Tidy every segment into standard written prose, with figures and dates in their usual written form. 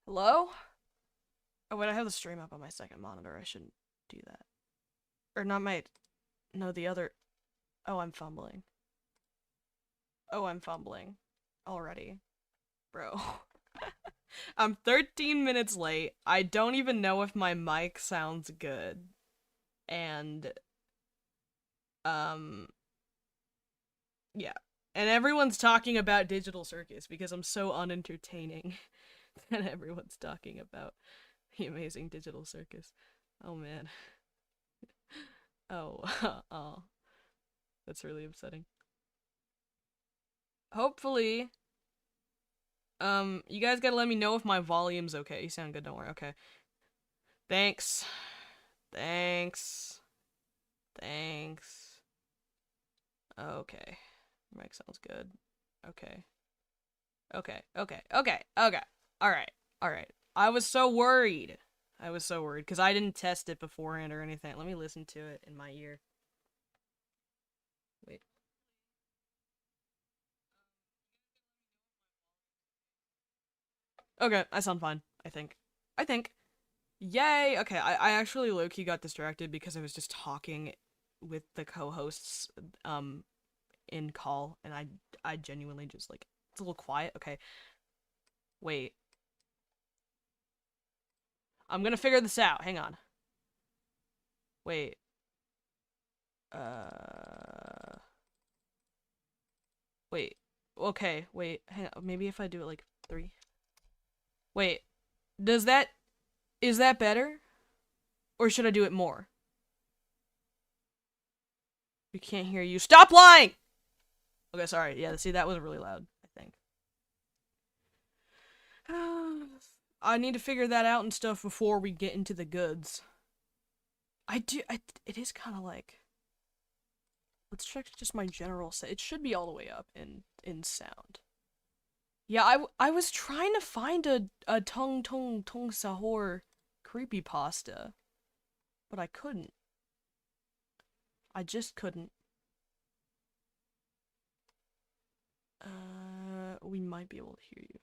Hello? Oh wait, I have the stream up on my second monitor. I shouldn't do that. Or not my... No, the other... Oh, I'm fumbling. Oh, I'm fumbling. Already. Bro. I'm 13 minutes late. I don't even know if my mic sounds good. And... Yeah. And everyone's talking about Digital Circus because I'm so unentertaining. And everyone's talking about the amazing Digital Circus. Oh man. Oh. Oh. That's really upsetting. Hopefully. You guys gotta let me know if my volume's okay. You sound good, don't worry. Okay. Thanks. Thanks. Thanks. Okay. Mic sounds good. Okay. Okay. Okay. Okay. Okay. Alright. Alright. I was so worried. Because I didn't test it beforehand or anything. Let me listen to it in my ear. Wait. Okay, I sound fine, I think. Yay! Okay, I actually low-key got distracted because I was just talking with the co-hosts, in call, and I genuinely just, like, it's a little quiet. Okay. Wait. I'm gonna figure this out. Hang on. Wait. Wait. Okay, wait. Hang on. Maybe if I do it, like, 3. Wait. Is that better? Or should I do it more? We can't hear you. Stop lying! Okay, sorry. Yeah, see, that was really loud, I think. I need to figure that out and stuff before we get into the goods. It is kind of like... Let's check just my general set. It should be all the way up in sound. Yeah, I was trying to find a Tong Sahur creepypasta, but I couldn't. I just couldn't. We might be able to hear you.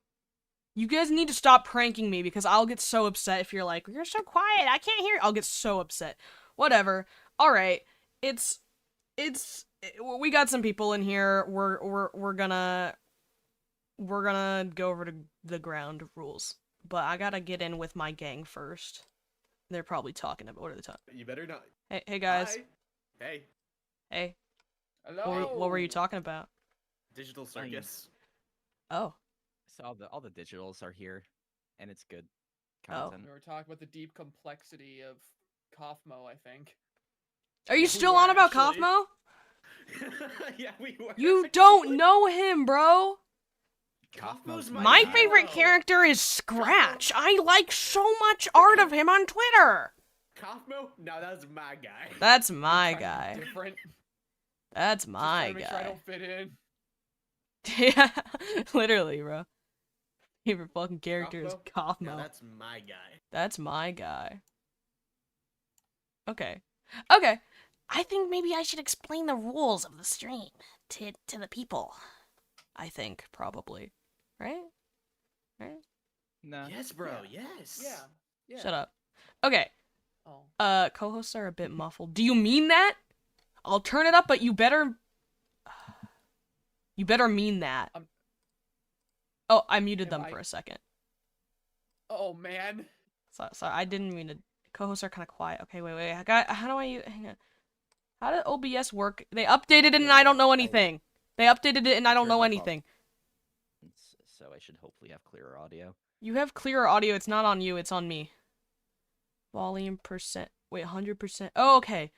You guys need to stop pranking me because I'll get so upset if you're like, you're so quiet, I can't hear. I'll get so upset. Whatever. Alright. We got some people in here. We're gonna go over to the ground rules. But I gotta get in with my gang first. They're probably talking about, what are they talking? You better not. Hey guys. Hi. Hey. Hey. Hello. What were you talking about? Digital Circus. Oh. So all the digitals are here, and it's good Oh. content. We were talking about the deep complexity of Kaufmo, I think. Are you We still were on about actually. Kaufmo? Yeah, we were. You don't know him, bro. Kaufmo's My hero. favorite character is Scratch. I like so much art of him on Twitter. Kaufmo? No, that's my guy. That's my Trying to be guy. Different. That's Just my trying to make sure I guy. don't fit in. Yeah, literally, bro. Favorite fucking character is Kaufmo. No, that's my guy. That's my guy. Okay. Okay. I think maybe I should explain the rules of the stream to the people. I think, probably. Right? Right? No. Yes, bro. Yeah. Yes. Yeah. Shut up. Okay. Oh. Co-hosts are a bit muffled. Do you mean that? I'll turn it up, but you better... You better mean that. Oh, I muted them for a second. Oh, man. Sorry, I didn't mean to... Co-hosts are kind of quiet. Okay, wait. How do I... Hang on. How did OBS work? They updated it and I don't know anything. They updated it and I don't know anything. So I should hopefully have clearer audio. You have clearer audio. It's not on you. It's on me. Volume percent. Wait, 100%. Oh, okay.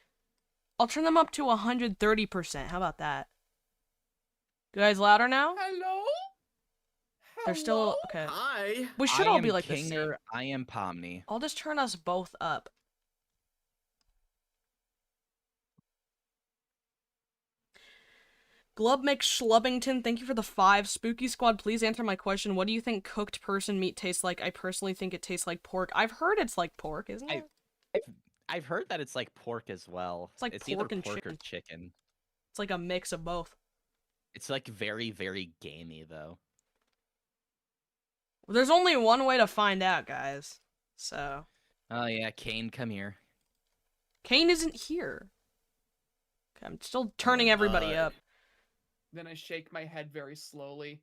I'll turn them up to 130%. How about that? You guys louder now? Hello? They're still... Okay. Hi. We should all be like this. I am Pomni. I'll just turn us both up. Glub McSchlubbington, thank you for the 5. Spooky Squad, please answer my question. What do you think cooked person meat tastes like? I personally think it tastes like pork. I've heard it's like pork, isn't it? I've heard that it's like pork as well. It's like pork either and pork chicken. or chicken. It's like a mix of both. It's like very, very gamey though. There's only one way to find out, guys. So Oh yeah, Kane, come here. Kane isn't here. Okay, I'm still turning everybody up. Then I shake my head very slowly.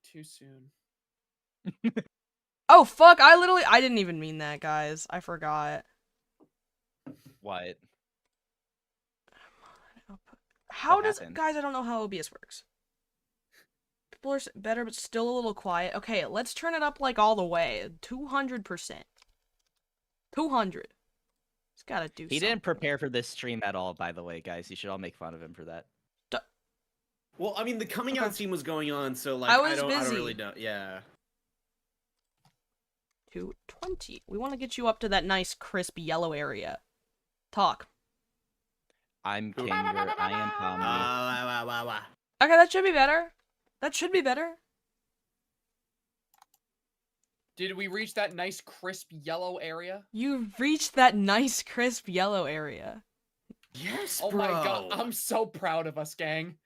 Too soon. Oh fuck! I didn't even mean that, guys. I forgot. What? How What does happened? guys? I don't know how OBS works. People are better, but still a little quiet. Okay, let's turn it up like all the way, 200%. 200. He's gotta do. He didn't prepare for this stream at all, by the way, guys. You should all make fun of him for that. Well, I mean, the coming Okay. out scene was going on, so like I was don't busy. really know. Yeah. 220. We want to get you up to that nice crisp yellow area. Talk. I'm Kinger. I am Tommy. Okay, that should be better. That should be better. Did we reach that nice crisp yellow area? You've reached that nice crisp yellow area. Yes, Oh bro. my god, I'm so proud of us, gang.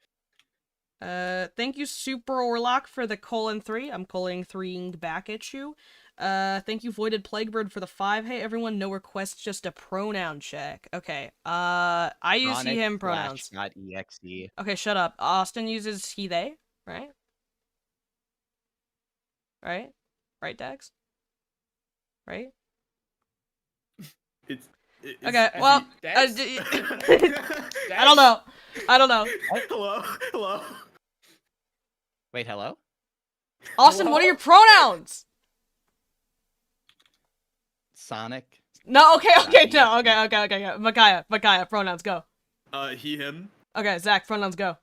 Thank you, Super Orlock, for the :3. I'm :3ing back at you. Thank you, Voided Plaguebird, for the 5. Hey, everyone, no requests, just a pronoun check. Okay, I use he, him pronouns. .exe. Okay, shut up. Austin uses he, they, right? Right? Right, Daggz? Right? It's Okay, well, Daggz? I don't know. I don't know. Hello. Wait, hello? Austin, what are your pronouns? Sonic. No, okay, no, okay. Micaiah, pronouns, go. He, him. Okay, Zach, pronouns, go.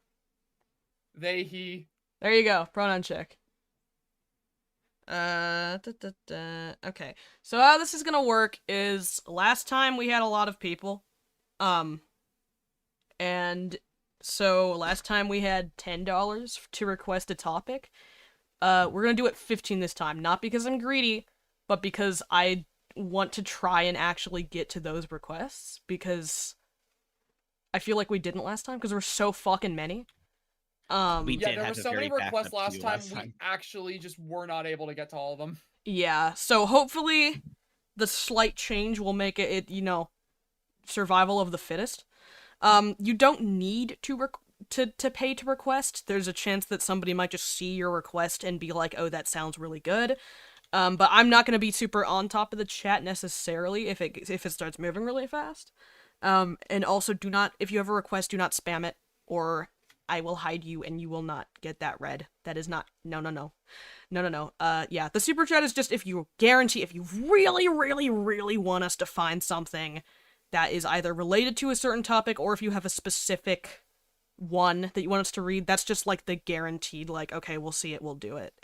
They, he. There you go, pronoun check. Okay, so how this is gonna work is, last time we had a lot of people, and so last time we had $10 to request a topic. We're gonna do it 15 this time, not because I'm greedy, but because I want to try and actually get to those requests, because I feel like we didn't last time, because we're so fucking many. We Yeah, did there have were a so many very backed requests up last queue time, last we time. actually just were not able to get to all of them. Yeah, so hopefully the slight change will make it, you know, survival of the fittest. You don't need to pay to request. There's a chance that somebody might just see your request and be like, oh, that sounds really good. But I'm not going to be super on top of the chat necessarily if it starts moving really fast. And also do not, if you have a request, do not spam it, or I will hide you and you will not get that read. That is not, no. Yeah, the super chat is just if you really want us to find something that is either related to a certain topic, or if you have a specific one that you want us to read, that's just like the guaranteed, like, okay, we'll see it, we'll do it.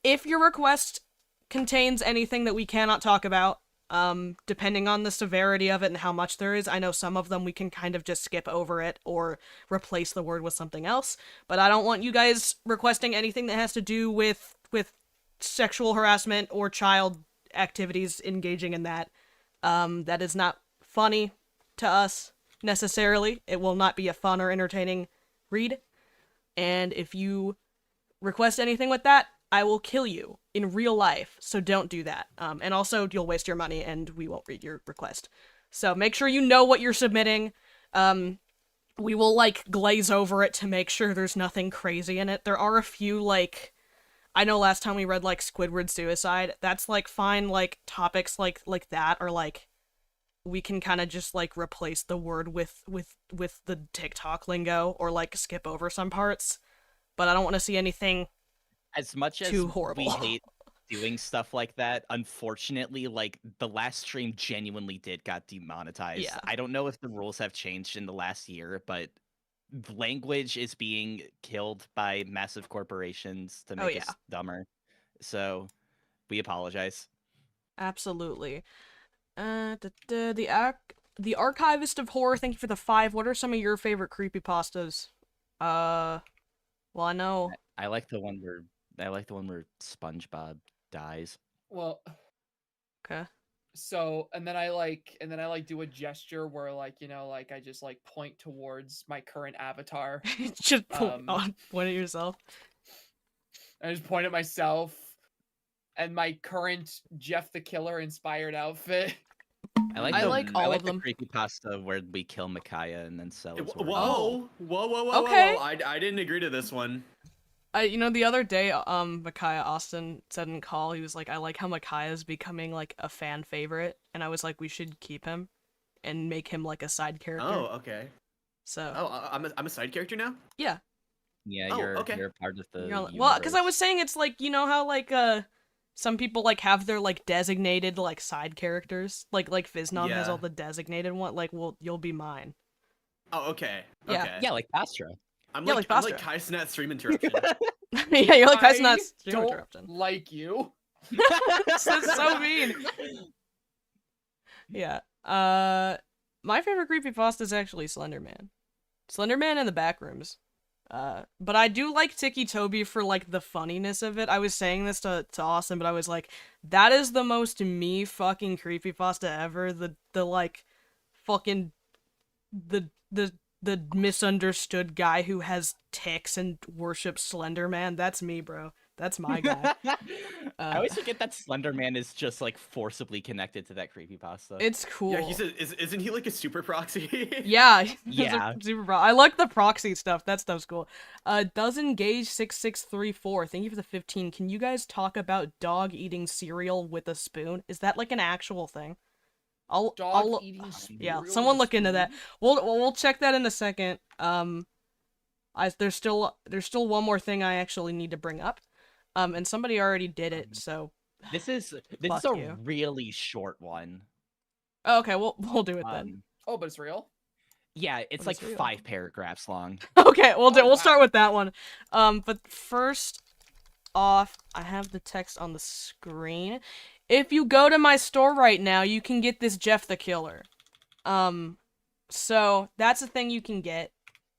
If your request contains anything that we cannot talk about, depending on the severity of it and how much there is, I know some of them we can kind of just skip over it or replace the word with something else, but I don't want you guys requesting anything that has to do with sexual harassment or child activities engaging in that. That is not funny to us, necessarily. It will not be a fun or entertaining read. And if you request anything with that, I will kill you in real life, so don't do that. And also, you'll waste your money, and we won't read your request. So make sure you know what you're submitting. We will, like, glaze over it to make sure there's nothing crazy in it. There are a few, like, I know last time we read, like, Squidward suicide. That's, like, fine, like, topics like that are, like, we can kind of just, like, replace the word with the TikTok lingo, or, like, skip over some parts. But I don't want to see anything As much as too horrible. we hate doing stuff like that, unfortunately, like, the last stream genuinely got demonetized. Yeah. I don't know if the rules have changed in the last year, but language is being killed by massive corporations to make us dumber. So, we apologize. Absolutely. The Archivist of Horror, thank you for the 5. What are some of your favorite creepypastas? Well, I know. I like the one where SpongeBob dies. Well, okay. So, and then I like do a gesture where, like, you know, like I just like point towards my current avatar. Just point at yourself. I just point at myself, and my current Jeff the Killer inspired outfit. I like I the, like I all like of the them. creepypasta where we kill Micaiah and then sell his Whoa, organs. Oh. whoa, Okay. whoa! I didn't agree to this one. You know, the other day, Micaiah Austin said in call, he was like, I like how Micaiah's becoming, like, a fan favorite, and I was like, we should keep him and make him, like, a side character. Oh, okay. So. Oh, I'm a side character now? Yeah. Yeah, Oh, you're okay. you're part of the Well, because I universe. was saying it's like, you know how, like, some people, like, have their, like, designated, like, side characters? Like Fiznom has Yeah. all the designated one. Like, well, you'll be mine. Oh, okay. Yeah. Okay. Yeah, like Pastra. I'm Yeah, like like I'm like Pastra. Kai Snat stream interruption. Yeah, you're like, that's not I stream don't interruption. like you. That's so mean. Yeah. My favorite creepypasta is actually Slenderman. Slenderman and the Backrooms. But I do like Tiki Toby for, like, the funniness of it. I was saying this to Austin, but I was like, that is the most me fucking creepypasta ever. The like, fucking, the misunderstood guy who has ticks and worships Slenderman. That's me, bro. That's my guy. I always forget that Slender Man is just like forcibly connected to that creepypasta. It's cool. Yeah, isn't he like a super proxy? Yeah, Yeah. super pro. I like the proxy stuff. That stuff's cool. Does engage 6634. Thank you for the 15. Can you guys talk about dog eating cereal with a spoon? Is that like an actual thing? Dog eating yeah. cereal Someone with a look into that. spoon? We'll check that in a second. There's still one more thing I actually need to bring up. And somebody already did it. So This is Fuck a you. really short one. oh, okay, we'll do it then. Oh, but it's real. Yeah, it's What like is real? 5 paragraphs long. Okay, we'll wow. start with that one. But first off, I have the text on the screen. If you go to my store right now, you can get this Jeff the Killer. So that's a thing you can get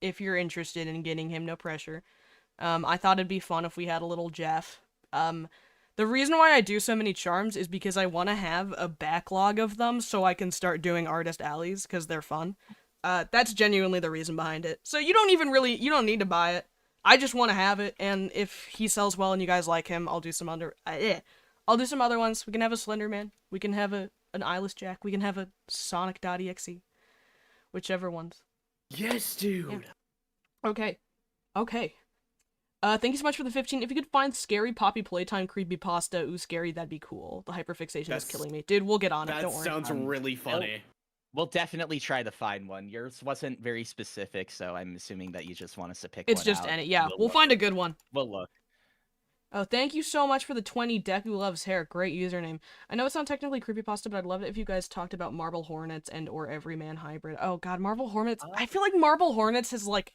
if you're interested in getting him. No pressure. I thought it'd be fun if we had a little Jeff. The reason why I do so many charms is because I want to have a backlog of them so I can start doing artist alleys because they're fun. That's genuinely the reason behind it. So you don't need to buy it. I just want to have it, and if he sells well and you guys like him, I'll do some other ones. We can have a Slenderman. We can have an Eyeless Jack. We can have a Sonic.exe. Whichever ones. Yes, dude. Okay. Thank you so much for the 15. If you could find Scary Poppy Playtime Creepypasta, ooh, scary, that'd be cool. The hyperfixation is killing me. Dude, we'll get on it, That don't worry. sounds really funny. We'll definitely try to find one. Yours wasn't very specific, so I'm assuming that you just want us to pick It's one just out. any, yeah, we'll look. find a good one. We'll look. Oh, thank you so much for the 20. Deku loves hair. Great username. I know it's not technically creepypasta, but I'd love it if you guys talked about Marble Hornets and or Everyman Hybrid. Oh god, Marble Hornets. I feel like Marble Hornets has like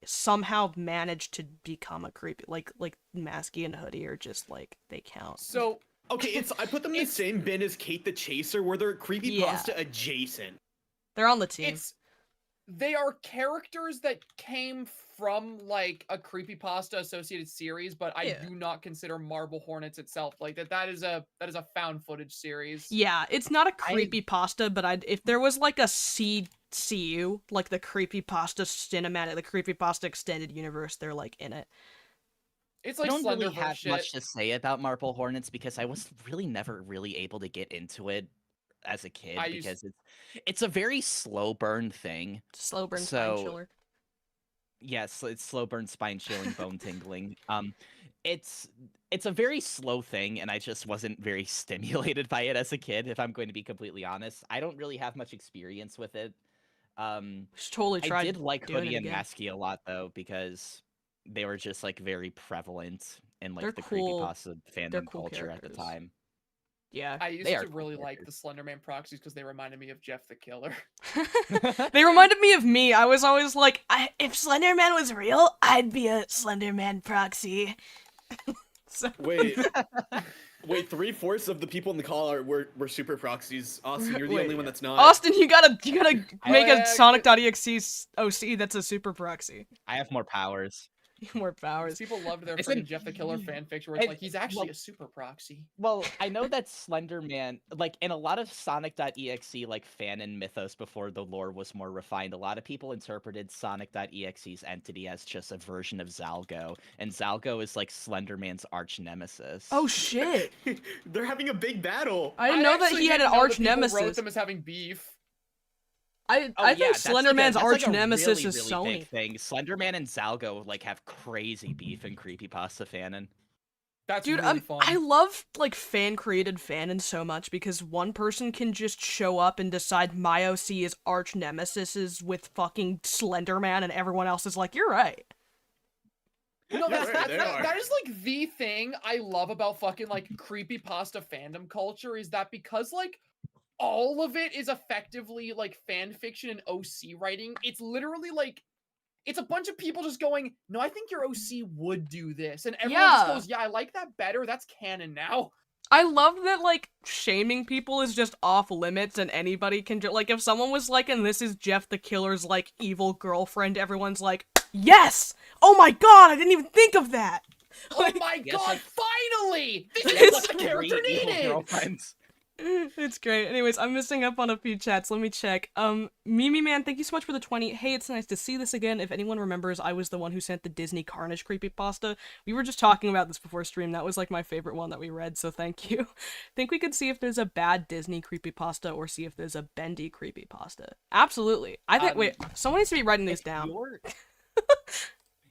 somehow managed to become a creepy, like Masky and Hoodie are just like they count. So Okay, I put them in the same bin as Kate the Chaser, where they're creepypasta Yeah. adjacent. They're on the team. they are characters that came from like a creepypasta associated series, but I Yeah. do not consider Marble Hornets itself like that. That is a found footage series. Yeah, it's not a creepypasta, but if there was like a CU, like the creepypasta cinematic, the creepypasta extended universe, they're like in it. It's I like don't really Slenderverse have shit. much to say about Marble Hornets because I was really never really able to get into it as a kid because it's a very slow burn thing. Slow burn So- spine chiller. Yes, it's slow burn, spine chilling, bone tingling. It's a very slow thing, and I just wasn't very stimulated by it as a kid. If I'm going to be completely honest, I don't really have much experience with it. Just totally tried. I did like doing Hoodie it and again. Masky a lot though because they were just like very prevalent in like They're the cool- creepypasta they're fandom cool culture at the characters. time. Yeah. I used They are to cool really like the characters. Slenderman proxies because they reminded me of Jeff the Killer. They reminded me of me. I was always like, if Slenderman was real, I'd be a Slenderman proxy. So Wait, 3/4 of the people in the call were super proxies. Austin, you're the Wait. only one that's not. Austin, you gotta make a Yeah, Sonic.exe OC that's a super proxy. I have more powers. More powers. People loved their Isn't- freaking Jeff the Killer fanfiction where it's and- like he's actually well- a super proxy. Well, I know that Slender Man, like in a lot of Sonic.exe like fanon mythos before the lore was more refined, a lot of people interpreted Sonic.exe's entity as just a version of Zalgo, and Zalgo is like Slender Man's arch nemesis. Oh shit! They're having a big battle. I didn't know that actually he had an didn't know that arch people wrote nemesis. them as having beef. I Oh, yeah, think that's Slender Man's that's arch a nemesis really, is really Sony. big thing. Slender Man and Zalgo like have crazy beef in creepypasta fanon. That's Dude, really fun. I love like fan created fanon so much because one person can just show up and decide my OC is arch nemesis is with fucking Slender Man, and everyone else is like, you're right. You know, Yeah, right, they are. that is like the thing I love about fucking like creepypasta fandom culture is that because like all of it is effectively like fan fiction and OC writing, it's literally like it's a bunch of people just going, no, I think your OC would do this. And everyone just Yeah. goes, yeah, I like that better. That's canon now. I love that, like, shaming people is just off limits and anybody can like, if someone was like, and this is Jeff the Killer's, like, evil girlfriend, everyone's like, yes! Oh my god, I didn't even think of that! Oh my Yes, god, like- finally! This It's is what the character Three evil needed! girlfriends. It's great. Anyways, I'm missing up on a few chats. Let me check. Mimi Man, thank you so much for the 20. Hey, it's nice to see this again. If anyone remembers, I was the one who sent the Disney Carnage creepypasta. We were just talking about this before stream. That was like my favorite one that we read, so thank you. Think we could see if there's a bad Disney creepypasta or see if there's a bendy creepypasta. Absolutely. I think wait, someone needs to be writing these down.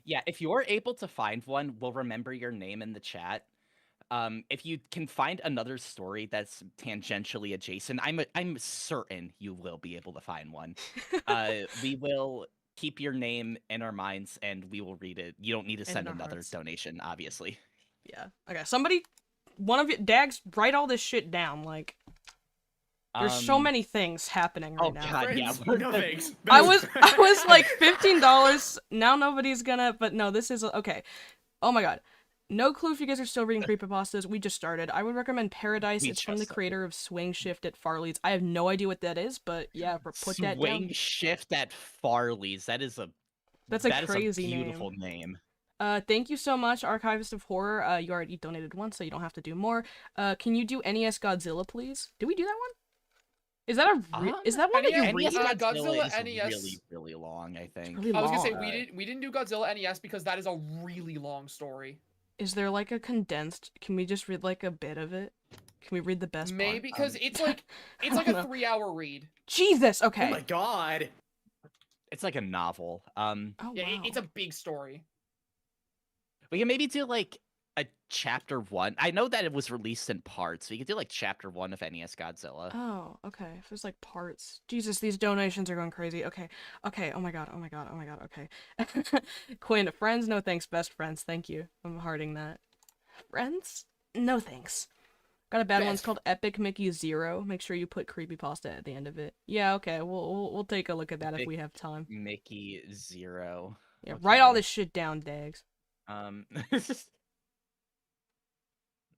Yeah, if you're able to find one, we'll remember your name in the chat. If you can find another story that's tangentially adjacent, I'm certain you will be able to find one. We will keep your name in our minds and we will read it. You don't need to And in send our another hearts. donation, obviously. Yeah. Okay, somebody, one of you, Daggz, write all this shit down. Like, there's so Um, many things happening right Oh now. god, yeah. Friends, no thanks. I was like $15. Now nobody's gonna, but no, this is okay. Oh my god. No clue if you guys are still reading creepypastas. We just started. I would recommend Paradise. We It's from the just creator of Swing Shift at Farley's. I have no idea what that is, but yeah, put that Swing down. Shift at Farley's. That is a That's a that is crazy beautiful name. Thank you so much, Archivist of Horror. You already donated once, so you don't have to do more. Can you do NES Godzilla, please? Did we do that one? Is that is that one that you NES read? NES Godzilla is NES. really, really long, I think. really I was gonna say long. we didn't do Godzilla NES because that is a really long story. Is there like a condensed? Can we just read like a bit of it? Can we read the best part? Maybe because it's like I a don't know. 3-hour read. Jesus. Oh Okay. my god. It's like a novel. Oh Yeah, wow. it's a big story. We can maybe do like a chapter 1. I know that it was released in parts. We could do like chapter 1 of NES Godzilla. Oh, okay. If there's like parts. Jesus, these donations are going crazy. Okay. Okay. Oh my god. Oh my god. Oh my god. Okay. Quinn, friends, no thanks. Best friends, thank you. I'm hearting that. Friends? No thanks. Got a bad one. It's Best. called Epic Mickey Zero. Make sure you put creepypasta at the end of it. Yeah, okay. We'll take a look at that if Epic we have time. Mickey Zero. Yeah, write all Okay. this shit down, Daggz.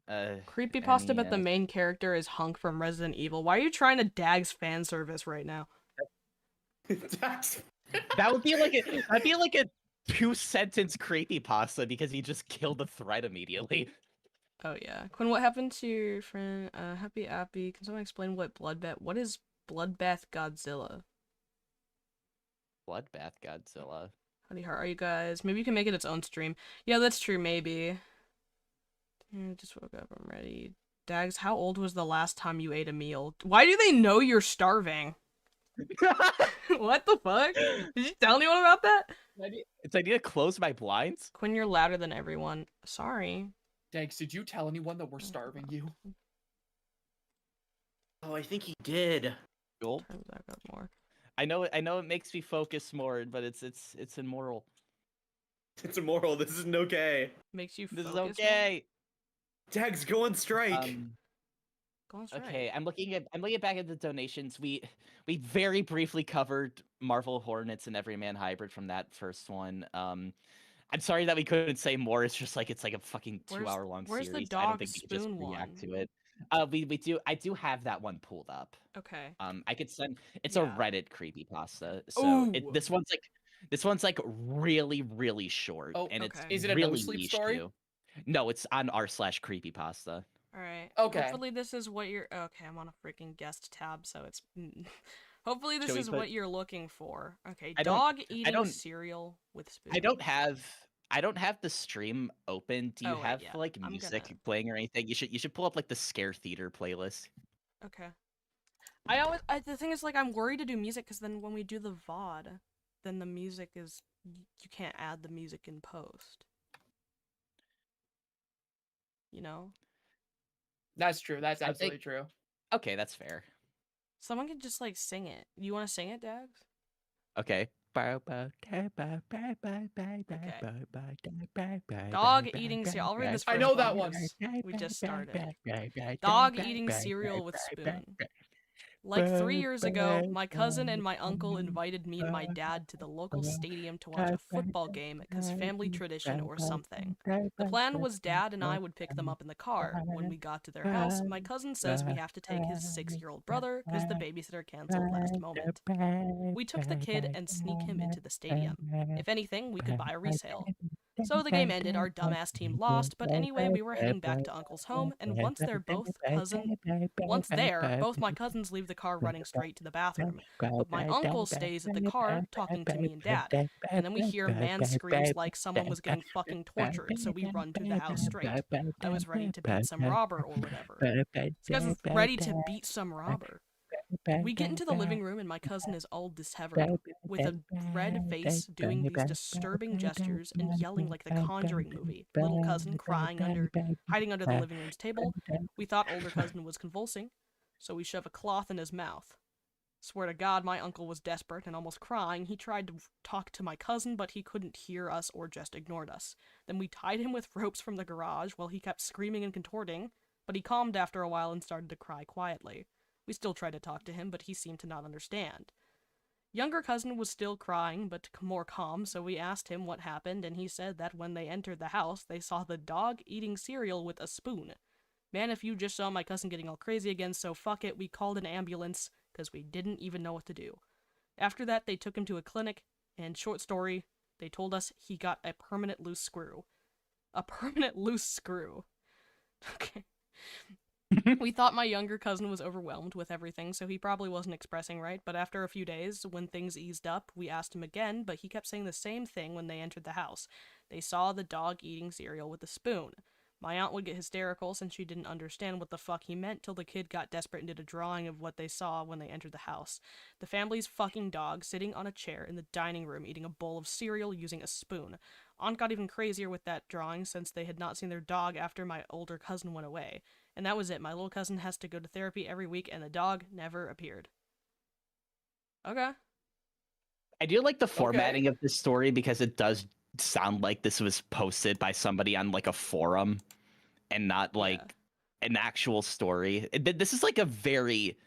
Creepypasta, but the NES. main character is Hunk from Resident Evil. Why are you trying to Daggz fan service right now? Daggz. That would be like a 2-sentence creepypasta because he just killed the thread immediately. Oh yeah. Quinn, what happened to your friend Happy Appy? Can someone explain what is Bloodbath Godzilla? Bloodbath Godzilla. Howdy heart, are you guys? Maybe you can make it its own stream. Yeah, that's true, maybe. Just woke up, I'm ready. Daggz, how old was the last time you ate a meal? Why do they know you're starving? What the fuck? Did you tell anyone about that? It's I need to close my blinds. Quinn, you're louder than everyone. Sorry. Daggz, did you tell anyone that we're starving you? Oh, I think he did. Cool. Turn back up more. I know it makes me focus more, but it's immoral. It's immoral. This isn't okay. Makes you This is focus more? okay. Daggz, go on strike. Go on strike. Okay, I'm looking back at the donations. We very briefly covered Marvel Hornets and Everyman Hybrid from that first one. I'm sorry that we couldn't say more. It's just like it's like a fucking Where's- 2-hour-long where's the series. I don't dog think we could just spoon react one? to it. I do have that one pulled up. Okay. I could send. It's Yeah. a Reddit creepypasta. So Ooh. this one's like This one's like really, really short, Oh, and okay. it's Is it a really no-sleep niche story? too. No, it's on r/creepypasta. All right. Okay. Hopefully this is what you're. Okay, I'm on a freaking guest tab, so it's. Hopefully this Shall we is put- what you're looking for. Okay, I don't- dog eating don't- cereal with spoon. I don't have the stream open. Do you Oh, wait, have yeah. like I'm music gonna- playing or anything? You should pull up like the Scare Theater playlist. Okay. The thing is, like, I'm worried to do music because then when we do the VOD, then the music is you can't add the music in post. You know? That's true. That's I think- absolutely true. Okay, that's fair. Someone can just like sing it. You want to sing it, Daggz? Okay. Dog eating cereal. I'll read this I first know that one one. because we just started. Dog eating cereal with spoon. Like 3 years ago, my cousin and my uncle invited me and my dad to the local stadium to watch a football game because family tradition or something. The plan was Dad and I would pick them up in the car. When we got to their house, my cousin says we have to take his 6-year-old brother because the babysitter canceled last moment. We took the kid and sneak him into the stadium. If anything, we could buy a resale. So the game ended, our dumbass team lost, but anyway, we were heading back to Uncle's home, and once there, both my cousins leave the car running straight to the bathroom. But my uncle stays at the car talking to me and Dad, and then we hear man screams like someone was getting fucking tortured, so we run to the house straight. I was ready to beat some robber or whatever. This guy was ready to beat some robber. We get into the living room and my cousin is all disheveled, with a red face, doing these disturbing gestures and yelling like the Conjuring movie. Little cousin hiding under the living room's table. We thought older cousin was convulsing, so we shove a cloth in his mouth. Swear to God, my uncle was desperate and almost crying. He tried to talk to my cousin, but he couldn't hear us or just ignored us. Then we tied him with ropes from the garage while he kept screaming and contorting, but he calmed after a while and started to cry quietly. We still tried to talk to him, but he seemed to not understand. Younger cousin was still crying, but more calm, so we asked him what happened, and he said that when they entered the house, they saw the dog eating cereal with a spoon. Man, if you just saw my cousin getting all crazy again, so fuck it, we called an ambulance, because we didn't even know what to do. After that, they took him to a clinic, and short story, they told us he got a permanent loose screw. A permanent loose screw. Okay. We thought my younger cousin was overwhelmed with everything, so he probably wasn't expressing right, but after a few days, when things eased up, we asked him again, but he kept saying the same thing when they entered the house. They saw the dog eating cereal with a spoon. My aunt would get hysterical since she didn't understand what the fuck he meant till the kid got desperate and did a drawing of what they saw when they entered the house. The family's fucking dog sitting on a chair in the dining room eating a bowl of cereal using a spoon. Aunt got even crazier with that drawing since they had not seen their dog after my older cousin went away. And that was it. My little cousin has to go to therapy every week and the dog never appeared. Okay. I do like the formatting of this story because it does sound like this was posted by somebody on like a forum and not like an actual story. This is like a very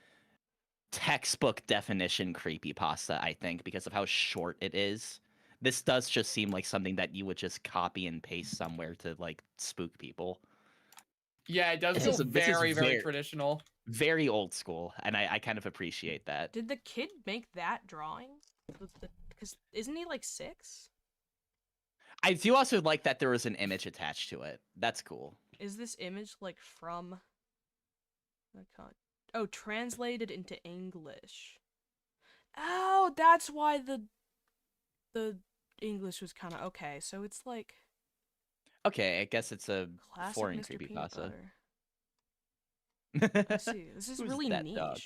textbook definition creepypasta, I think, because of how short it is. This does just seem like something that you would just copy and paste somewhere to like spook people. Yeah, it does feel very traditional. Very old school, and I kind of appreciate that. Did the kid make that drawing? Because isn't he like 6? I do also like that there was an image attached to it. That's cool. Is this image like from... Oh, translated into English. Oh, that's why the English was kind of... Okay, so it's like... Okay, I guess it's a Classic foreign Mr. Peanut creepypasta. I see. This is really niche. Dog?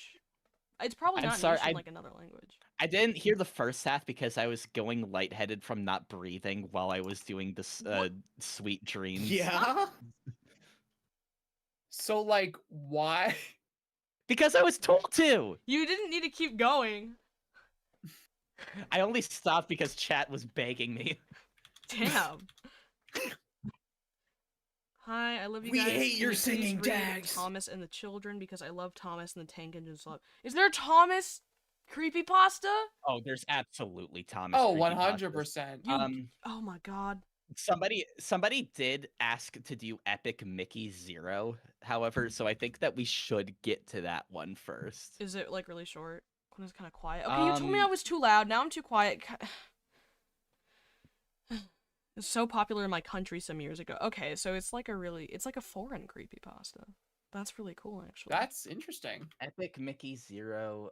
It's probably I'm not sorry, niche in like another language. I didn't hear the first half because I was going lightheaded from not breathing while I was doing this sweet dreams. Yeah. So, like, why? Because I was told to! You didn't need to keep going. I only stopped because chat was begging me. Damn. Hi, I love you We guys. hate Can your you please singing, read Daggz. Thomas and the Children because I love Thomas and the Tank Engines. Is there Thomas creepypasta? Oh, there's absolutely Thomas. Oh, creepypastas. 100%. Oh my god. Somebody did ask to do Epic Mickey 0, however, so I think that we should get to that one first. Is it like really short? When it's kind of quiet. Okay, you told me I was too loud. Now I'm too quiet. It's so popular in my country some years ago. Okay, so it's like a foreign creepypasta. That's really cool, actually. That's interesting. Epic Mickey Zero.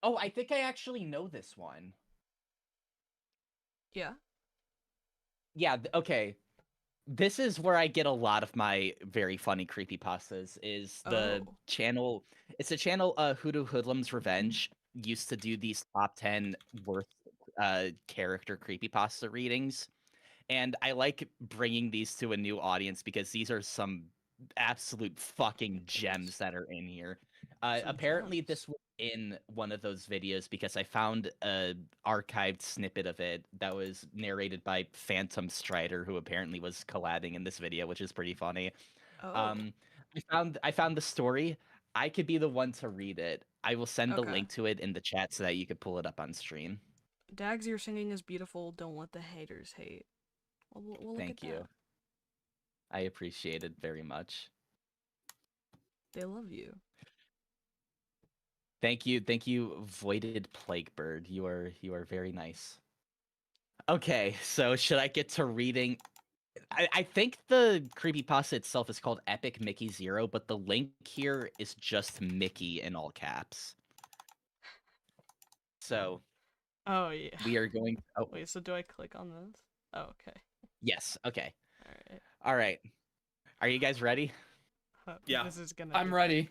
Oh, I think I actually know this one. Yeah. Yeah, okay. This is where I get a lot of my very funny creepypastas is the Oh. channel. It's a channel Hoodoo Hoodlum's Revenge used to do these top 10 worst character creepypasta readings. And I like bringing these to a new audience because these are some absolute fucking gems that are in here. Some Apparently, gems. this was in one of those videos because I found a archived snippet of it that was narrated by Phantom Strider, who apparently was collabing in this video, which is pretty funny. Oh. Um, I found the story. I could be the one to read it. I will send the Okay. link to it in the chat so that you could pull it up on stream. Daggz, your singing is beautiful. Don't let the haters hate. We'll look Thank at you. that. I appreciate it very much. They love you. Thank you, Voided Plaguebird. You are very nice. Okay, so should I get to reading? I think the creepypasta itself is called Epic Mickey Zero, but the link here is just Mickey in all caps. So Oh yeah. we are going. Oh Wait, so do I click on this? Oh, okay. yes. Okay. Alright. All right. Are you guys ready? Yeah. This is gonna I'm be ready.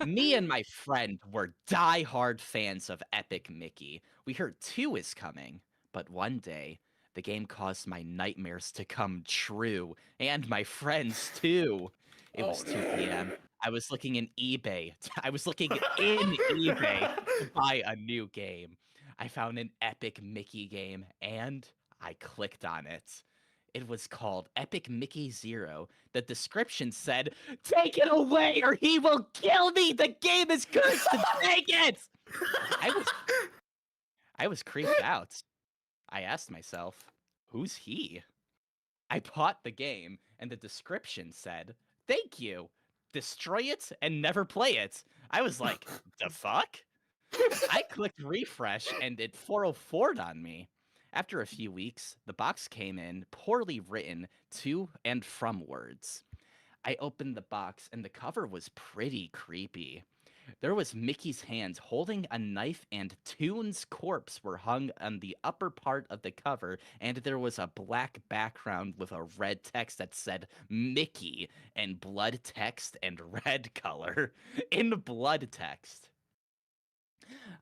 Me and my friend were die-hard fans of Epic Mickey. We heard 2 is coming, but one day, the game caused my nightmares to come true, and my friends too. It was 2 p.m. I was looking in eBay. I was looking in eBay to buy a new game. I found an Epic Mickey game, and I clicked on it. It was called Epic Mickey Zero. The description said, "Take it away or he will kill me! The game is cursed to take it!" I was creeped out. I asked myself, who's he? I bought the game, and the description said, "Thank you. Destroy it and never play it." I was like, the fuck? I clicked refresh and it 404'd on me. After a few weeks, the box came in, poorly written, to and from words. I opened the box and the cover was pretty creepy. There was Mickey's hands holding a knife, and Toon's corpse were hung on the upper part of the cover, and there was a black background with a red text that said Mickey in blood text and red color in blood text.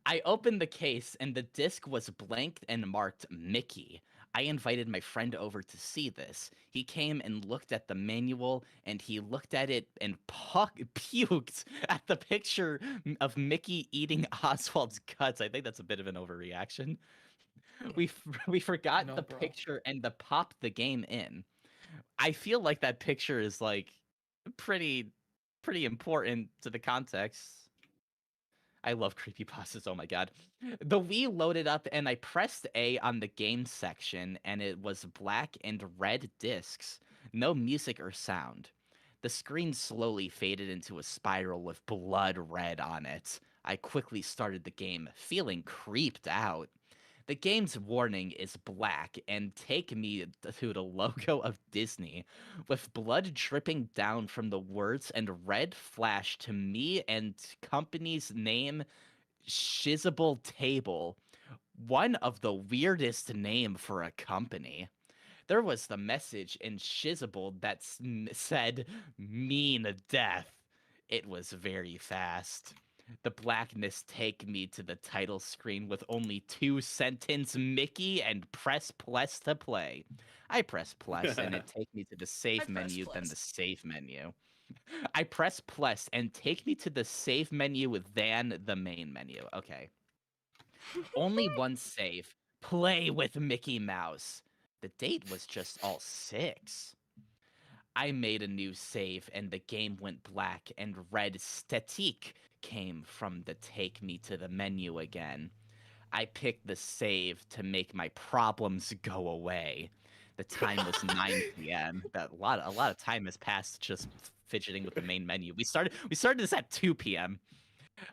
I opened the case and the disc was blanked and marked Mickey. I invited my friend over to see this. He came and looked at the manual and he looked at it and puked at the picture of Mickey eating Oswald's guts. I think that's a bit of an overreaction. We forgot No, the bro. picture and the popped the game in. I feel like that picture is like pretty important to the context. I love creepypastas, oh my god. The Wii loaded up and I pressed A on the game section and it was black and red discs. No music or sound. The screen slowly faded into a spiral with blood red on it. I quickly started the game, feeling creeped out. The game's warning is black and take me to the logo of Disney, with blood dripping down from the words and red flash to me and company's name, Shizzable Table. One of the weirdest name for a company. There was the message in Shizzable that said mean death. It was very fast. The blackness take me to the title screen with only 2 sentence Mickey and press plus to play. I press plus and it take me to the save I press menu, then plus. the save menu. I press plus and take me to the save menu than the main menu. Okay. Only one save. Play with Mickey Mouse. The date was just all 6. I made a new save and the game went black and red statique came from the take me to the menu again. I picked the save to make my problems go away. The time was 9 p.m. That a lot of time has passed just fidgeting with the main menu. We started this at 2 p.m.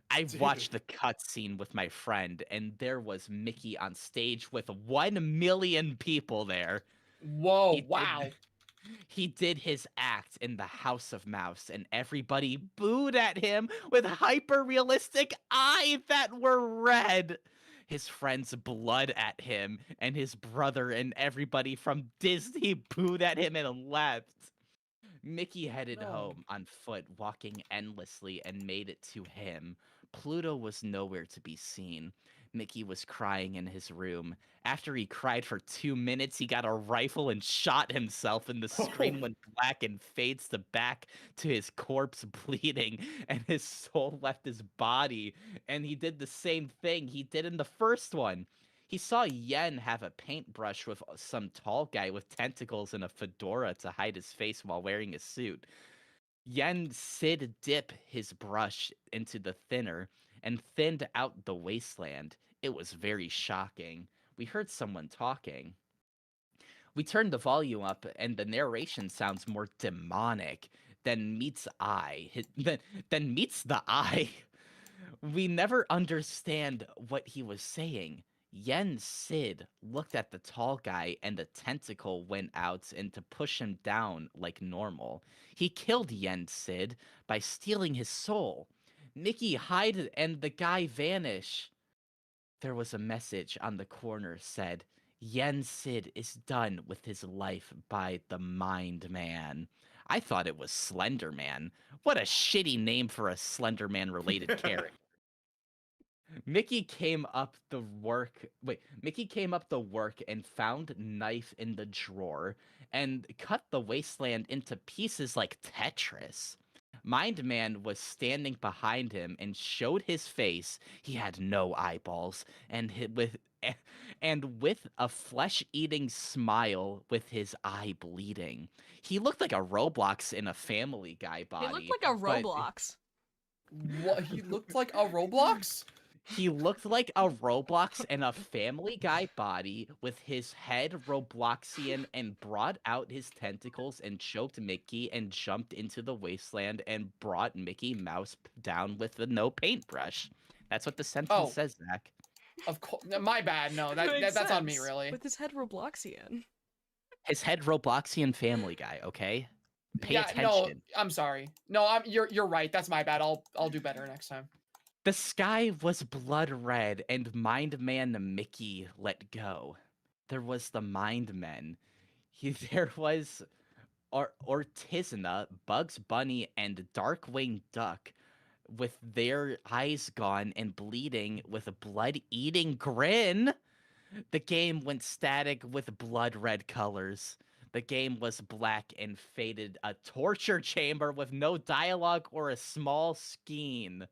I Dude. watched the cutscene with my friend, and there was Mickey on stage with 1 million people there. Whoa, He did- wow. He did his act in the House of Mouse, and everybody booed at him with hyper realistic eyes that were red. His friends blood at him, and his brother and everybody from Disney booed at him and left. Mickey headed No. home on foot, walking endlessly, and made it to him. Pluto was nowhere to be seen. Mickey was crying in his room. After he cried for 2 minutes, he got a rifle and shot himself, and the screen went black and fades to back to his corpse bleeding, and his soul left his body. And he did the same thing he did in the first one. He saw Yen have a paintbrush with some tall guy with tentacles and a fedora to hide his face while wearing a suit. Yen Sid dip his brush into the thinner and thinned out the wasteland. It was very shocking. We heard someone talking. We turned the volume up, and the narration sounds more demonic than meets eye. Than meets the eye. We never understand what he was saying. Yen Sid looked at the tall guy, and the tentacle went out and to push him down like normal. He killed Yen Sid by stealing his soul. Mickey hide and the guy vanish. There was a message on the corner said, Yen Sid is done with his life by the Mind Man. I thought it was Slender Man. What a shitty name for a Slender Man related character. Mickey came up the work and found knife in the drawer and cut the wasteland into pieces like Tetris. Mind Man was standing behind him and showed his face. He had no eyeballs and with a flesh-eating smile with his eye bleeding. He looked like a Roblox in a Family Guy body. He looked like a but- Roblox. What? He looked like a Roblox? He looked like a Roblox in a Family Guy body with his head Robloxian and brought out his tentacles and choked Mickey and jumped into the wasteland and brought Mickey Mouse down with the no paintbrush. That's what the sentence says, Zach. Of course. My bad. No, Makes that's on me, sense. really. With his head Robloxian. His head Robloxian Family Guy, okay? Pay attention. No, I'm sorry. No, you're right. That's my bad. I'll do better next time. The sky was blood red, and Mind Man Mickey let go. There was the Mind Men. There was Ortizna, Bugs Bunny, and Darkwing Duck, with their eyes gone and bleeding with a blood-eating grin. The game went static with blood red colors. The game was black and faded, a torture chamber with no dialogue or a small scene.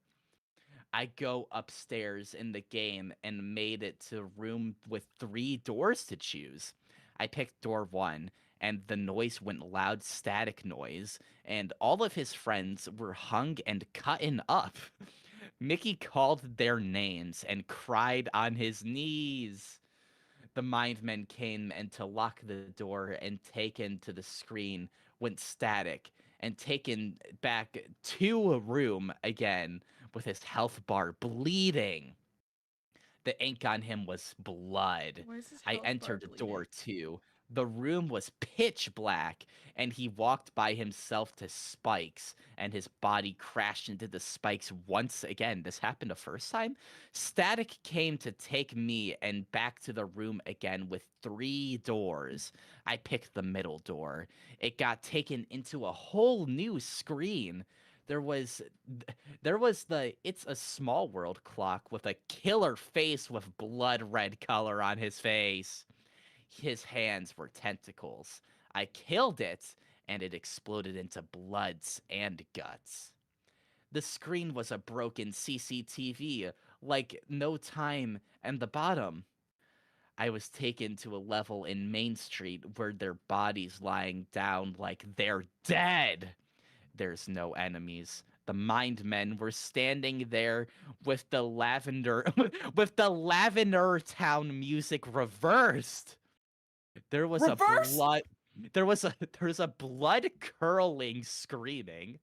I go upstairs in the game and made it to a room with 3 doors to choose. I picked door 1, and the noise went loud static noise, and all of his friends were hung and cutting up. Mickey called their names and cried on his knees. The Mind Men came and to lock the door and taken to the screen went static and taken back to a room again with his health bar bleeding. The ink on him was blood. Why is his I health bar entered door bleeding? 2. The room was pitch black, and he walked by himself to spikes, and his body crashed into the spikes once again. This happened the first time? Static came to take me and back to the room again with 3 doors. I picked the middle door. It got taken into a whole new screen. There was the It's a Small World clock with a killer face with blood red color on his face. His hands were tentacles. I killed it, and it exploded into bloods and guts. The screen was a broken CCTV, like No Time and the bottom. I was taken to a level in Main Street where their bodies lying down like they're dead. There's no enemies. The Mind Men were standing there with the lavender Town music reversed. There was Reverse? there was a blood curdling screaming.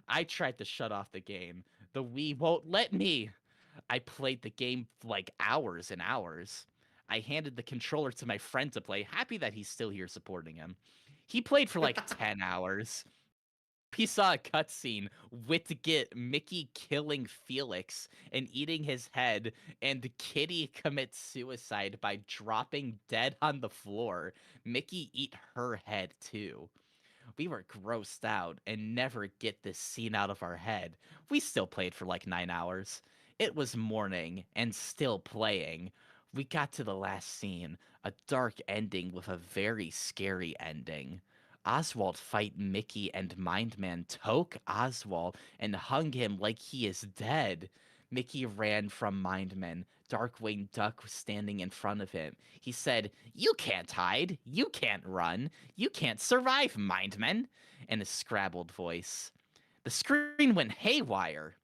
I tried to shut off the game. The Wii won't let me. I played the game for like hours and hours. I handed the controller to my friend to play, happy that he's still here supporting him. He played for like 10 hours. He saw a cutscene with Mickey killing Felix and eating his head, and Kitty commits suicide by dropping dead on the floor. Mickey eat her head too. We were grossed out and never get this scene out of our head. We still played for like 9 hours. It was morning and still playing. We got to the last scene, a dark ending with a very scary ending. Oswald fight Mickey and Mindman toke Oswald and hung him like he is dead. Mickey ran from Mindman. Darkwing Duck was standing in front of him. He said, "You can't hide. You can't run. You can't survive, Mindman," in a scrabbled voice. The screen went haywire.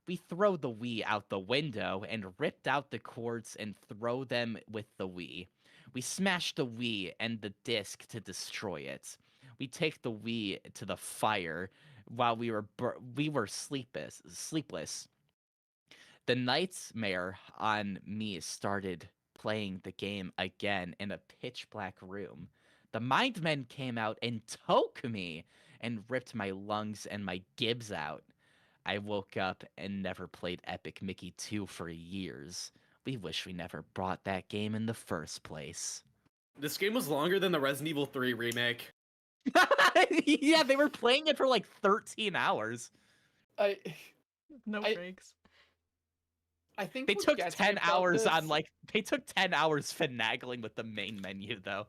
We throw the Wii out the window and ripped out the cords and throw them with the Wii. We smash the Wii and the disc to destroy it. We take the Wii to the fire while we were sleepless. The nightmare on me started playing the game again in a pitch black room. The Mindmen came out and took me and ripped my lungs and my gibs out. I woke up and never played Epic Mickey 2 for years. We wish we never brought that game in the first place. This game was longer than the Resident Evil 3 remake. Yeah, they were playing it for like 13 hours. No I- breaks. I think They what took gets me 10 about hours this- on they took 10 hours finagling with the main menu though.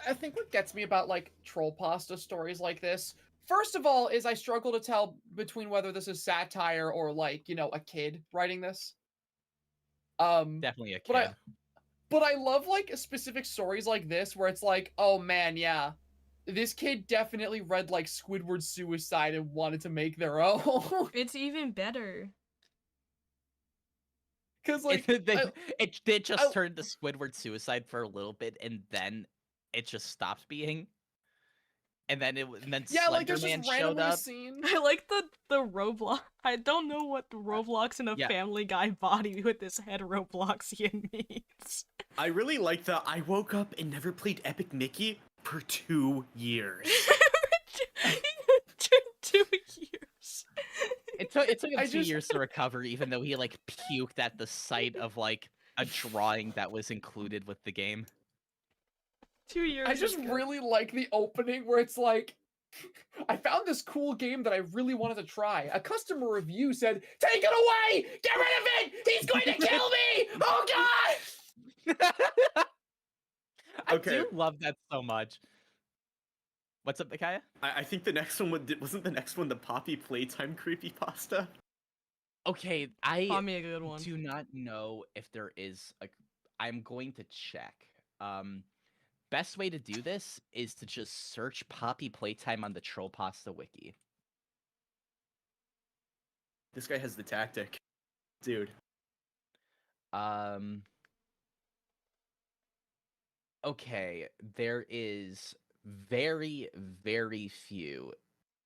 I think what gets me about like troll pasta stories like this, first of all, is I struggle to tell between whether this is satire or like, you know, a kid writing this. Definitely a kid. But I love like specific stories like this where it's like, oh man, yeah, this kid definitely read like Squidward's Suicide and wanted to make their own. It's even better. Because like, it did just I- turn to Squidward Suicide for a little bit, and then it just stopped being. And then yeah, like Slender there's Man just showed randomly a up. scene. I like the Roblox. I don't know what the Roblox in a Yeah. Family Guy body with this head Robloxian means. I really like that I woke up and never played Epic Mickey for 2 years. 2 years. It took him I 2 just- years to recover, even though he like puked at the sight of like a drawing that was included with the game. 2 years. I just ago. really like the opening where it's like, I found this cool game that I really wanted to try. A customer review said, "Take it away! Get rid of it! He's going to kill me! Oh god!" I Okay. do love that so much. What's up, Micaiah? I think the next one wasn't the next one the Poppy Playtime creepypasta? Okay, I Find me a good one. do not know if there is a. I'm going to check. Best way to do this is to just search Poppy Playtime on the Troll Pasta wiki. This guy has the tactic. Dude. Okay, there is very, very few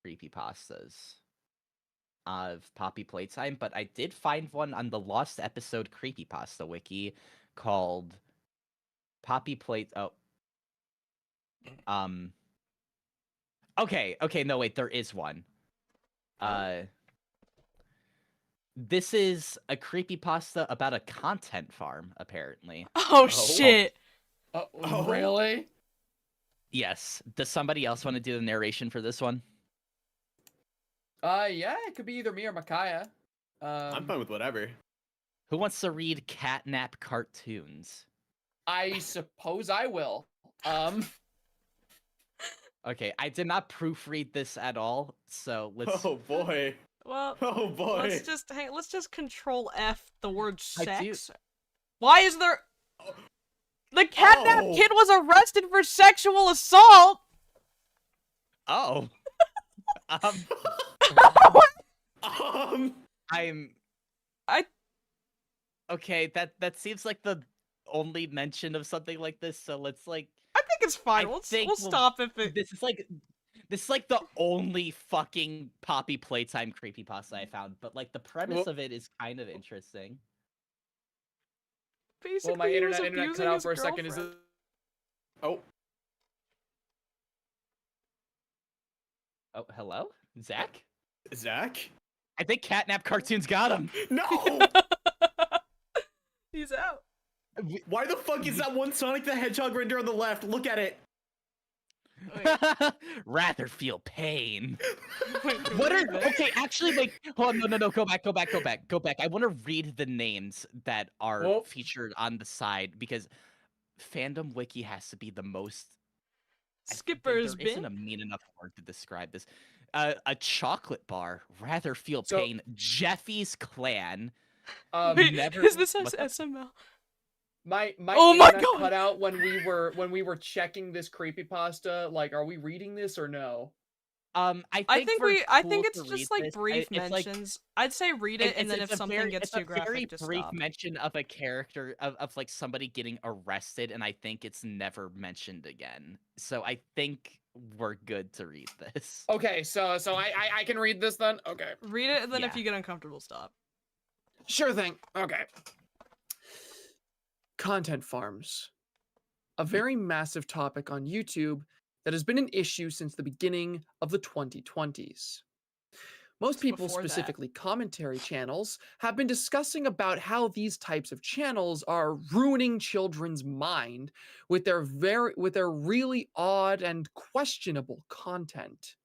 creepypastas of Poppy Playtime, but I did find one on the Lost Episode Creepypasta wiki called Poppy Play. Oh. Okay, no, wait, there is one. This is a creepypasta about a content farm, apparently. Oh shit! Oh. Really? Yes. Does somebody else want to do the narration for this one? Yeah, it could be either me or Micaiah. I'm fine with whatever. Who wants to read catnap cartoons? I suppose I will. Okay, I did not proofread this at all, so let's. Oh boy. Well, Oh boy. let's just control F the word I do- sex. Why is there? The catnap Oh. kid was arrested for sexual assault. Oh. I'm. I- Okay, that seems like the only mention of something like this. So let's like. I think it's fine. I We'll think we'll stop if it. This is like the only fucking Poppy Playtime creepypasta I found, but like the premise Well- of it is kind of interesting. Basically, Well, my he was internet abusing cut out his for a second. girlfriend. Oh, Oh, hello? Zach? Zach? I think Catnap Cartoons got him. No! He's out. Why the fuck is that one Sonic the Hedgehog render on the left? Look at it. Rather feel pain. Wait, What are is this? okay? Actually, like, hold on, no, go back. I want to read the names that are Oh. featured on the side because Fandom Wiki has to be the most. Skipper's There isn't a bin. mean enough word to describe this. A chocolate bar. Rather feel So- pain. Jeffy's Clan. Wait, never- is this what's up? SML? My Oh my internet God! cut out when we were checking this creepypasta. Like, are we reading this or no? I I think think it's just like brief mentions. I'd say read it, and then if something gets too graphic, just brief stop. mention of a character of like somebody getting arrested, and I think it's never mentioned again. So I think we're good to read this. Okay, so I can read this then. Okay, Read it, and then if Yeah. you get uncomfortable, stop. sure thing. Okay. Content farms, a very massive topic on YouTube that has been an issue since the beginning of the 2020s. Most people, Before that. specifically commentary channels, have been discussing about how these types of channels are ruining children's mind with their really odd and questionable content.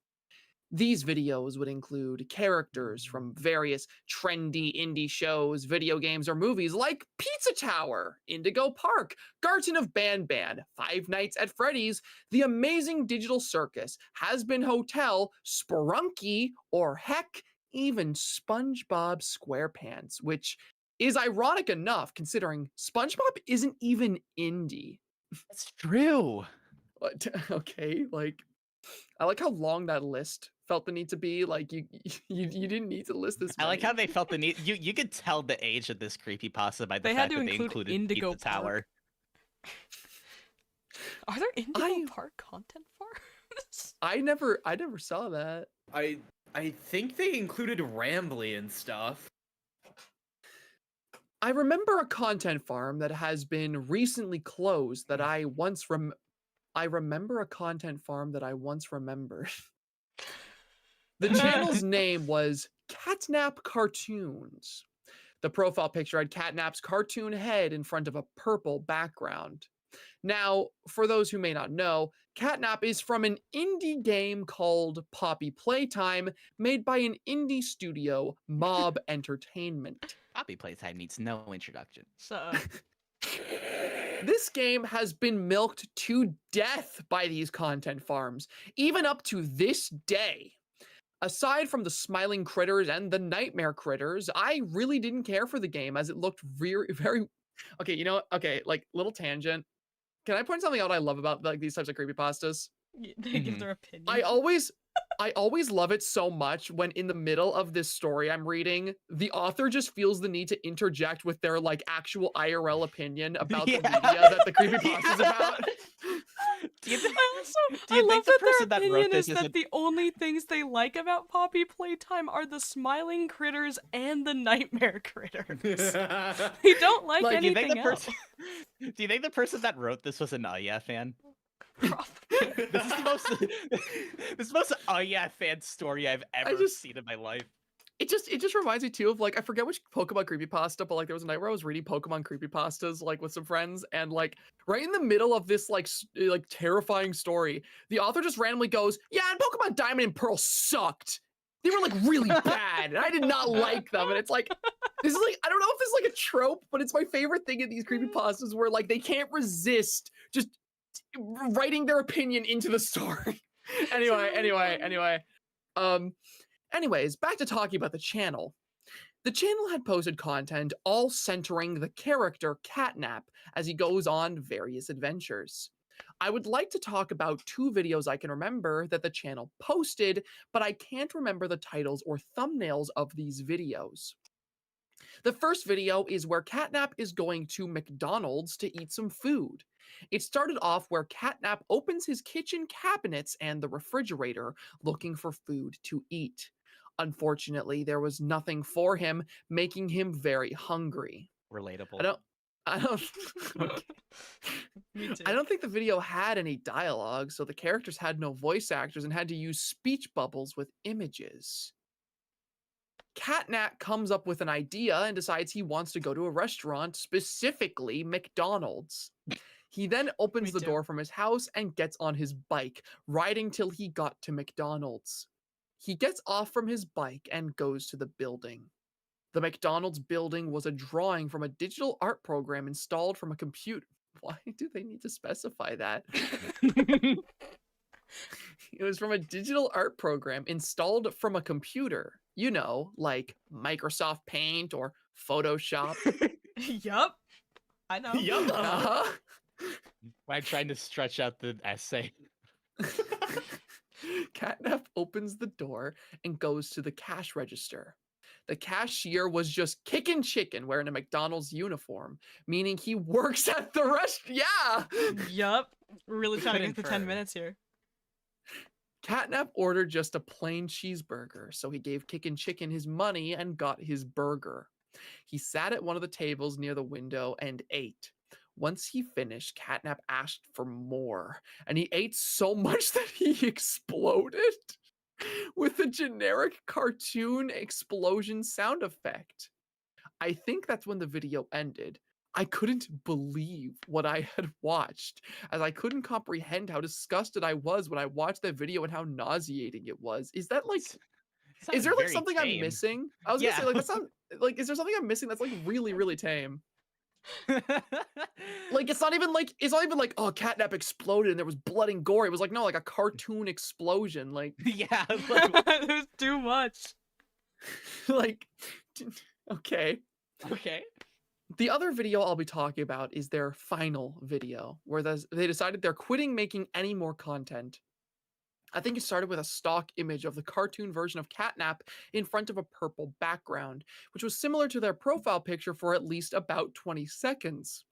These videos would include characters from various trendy indie shows, video games, or movies like Pizza Tower, Indigo Park, Garten of Banban, Five Nights at Freddy's, The Amazing Digital Circus, Has Been Hotel, Spelunky, or heck, even SpongeBob SquarePants, which is ironic enough considering SpongeBob isn't even indie. That's true. But, okay, like, I like how long that list felt the need to be. Like, you didn't need to list this. I like many. how they felt the need. You could tell the age of this creepypasta by the They had fact to that they include included Indigo Pizza Tower. Are there Indigo I- Park content farms? I never saw that. I think they included Rambly and stuff. I remember a content farm that has been recently closed that I once I remember a content farm that I once remembered. The channel's name was Catnap Cartoons. The profile picture had Catnap's cartoon head in front of a purple background. Now, for those who may not know, Catnap is from an indie game called Poppy Playtime, made by an indie studio, Mob Entertainment. Poppy Playtime needs no introduction. So, This game has been milked to death by these content farms, even up to this day. Aside from the smiling critters and the nightmare critters, I really didn't care for the game as it looked very. Okay, you know what? Okay, like little tangent. Can I point something out I love about like these types of creepypastas? they give Mhm. their opinion. I always love it so much when in the middle of this story I'm reading, the author just feels the need to interject with their like actual IRL opinion about the Yeah. media that the creepypasta is about. Do you think, I do you love that the that person their that wrote opinion this is that isn't- the only things they like about Poppy Playtime are the smiling critters and the nightmare critters. They don't like Like, do you think anything the else. person? Do you think the person that wrote this was an Aya fan? Probably. This is the most. This is the most Aya fan story I've ever just- seen in my life. It just reminds me too of like I forget which Pokemon creepypasta, but like there was a night where I was reading Pokemon creepypastas like with some friends, and like right in the middle of this like like terrifying story, the author just randomly goes, "Yeah, and Pokemon Diamond and Pearl sucked. They were like really bad, and I did not like them." And it's like this is like I don't know if this is like a trope, but it's my favorite thing in these creepypastas where like they can't resist just writing their opinion into the story. Anyway. Anyways, back to talking about the channel. The channel had posted content all centering the character Catnap as he goes on various adventures. I would like to talk about two videos I can remember that the channel posted, but I can't remember the titles or thumbnails of these videos. The first video is where Catnap is going to McDonald's to eat some food. It started off where Catnap opens his kitchen cabinets and the refrigerator looking for food to eat. Unfortunately, there was nothing for him, making him very hungry. Relatable. I don't okay. Me too. I don't think the video had any dialogue, so the characters had no voice actors and had to use speech bubbles with images. Catnap comes up with an idea and decides he wants to go to a restaurant, specifically McDonald's. He then opens Me the too. door from his house and gets on his bike, riding till he got to McDonald's. He gets off from his bike and goes to the building. The McDonald's building was a drawing from a digital art program installed from a computer. Why do they need to specify that? It was from a digital art program installed from a computer. You know, like Microsoft Paint or Photoshop. Yup. I know. Yup. Uh-huh. I'm trying to stretch out the essay. Catnap opens the door and goes to the cash register. The cashier was just kicking chicken wearing a McDonald's uniform, meaning he works at the restaurant. Yeah! Yup. We're really trying to get the 10 Confirmed. minutes here. Catnap ordered just a plain cheeseburger, so he gave Kickin' Chicken his money and got his burger. He sat at one of the tables near the window and ate. Once he finished, Catnap asked for more, and he ate so much that he exploded with a generic cartoon explosion sound effect. I think that's when the video ended. I couldn't believe what I had watched, as I couldn't comprehend how disgusted I was when I watched that video and how nauseating it was. Is that like, is there like something I'm missing? I was gonna say, like, that's not, like, is there something I'm missing that's like really, really tame? Like, it's not even like, oh, Catnap exploded and there was blood and gore. It was like, no, like a cartoon explosion. Like, Yeah. Like, There's too much. like, okay. okay. The other video I'll be talking about is their final video, where they decided they're quitting making any more content. I think it started with a stock image of the cartoon version of Catnap in front of a purple background, which was similar to their profile picture for at least about 20 seconds,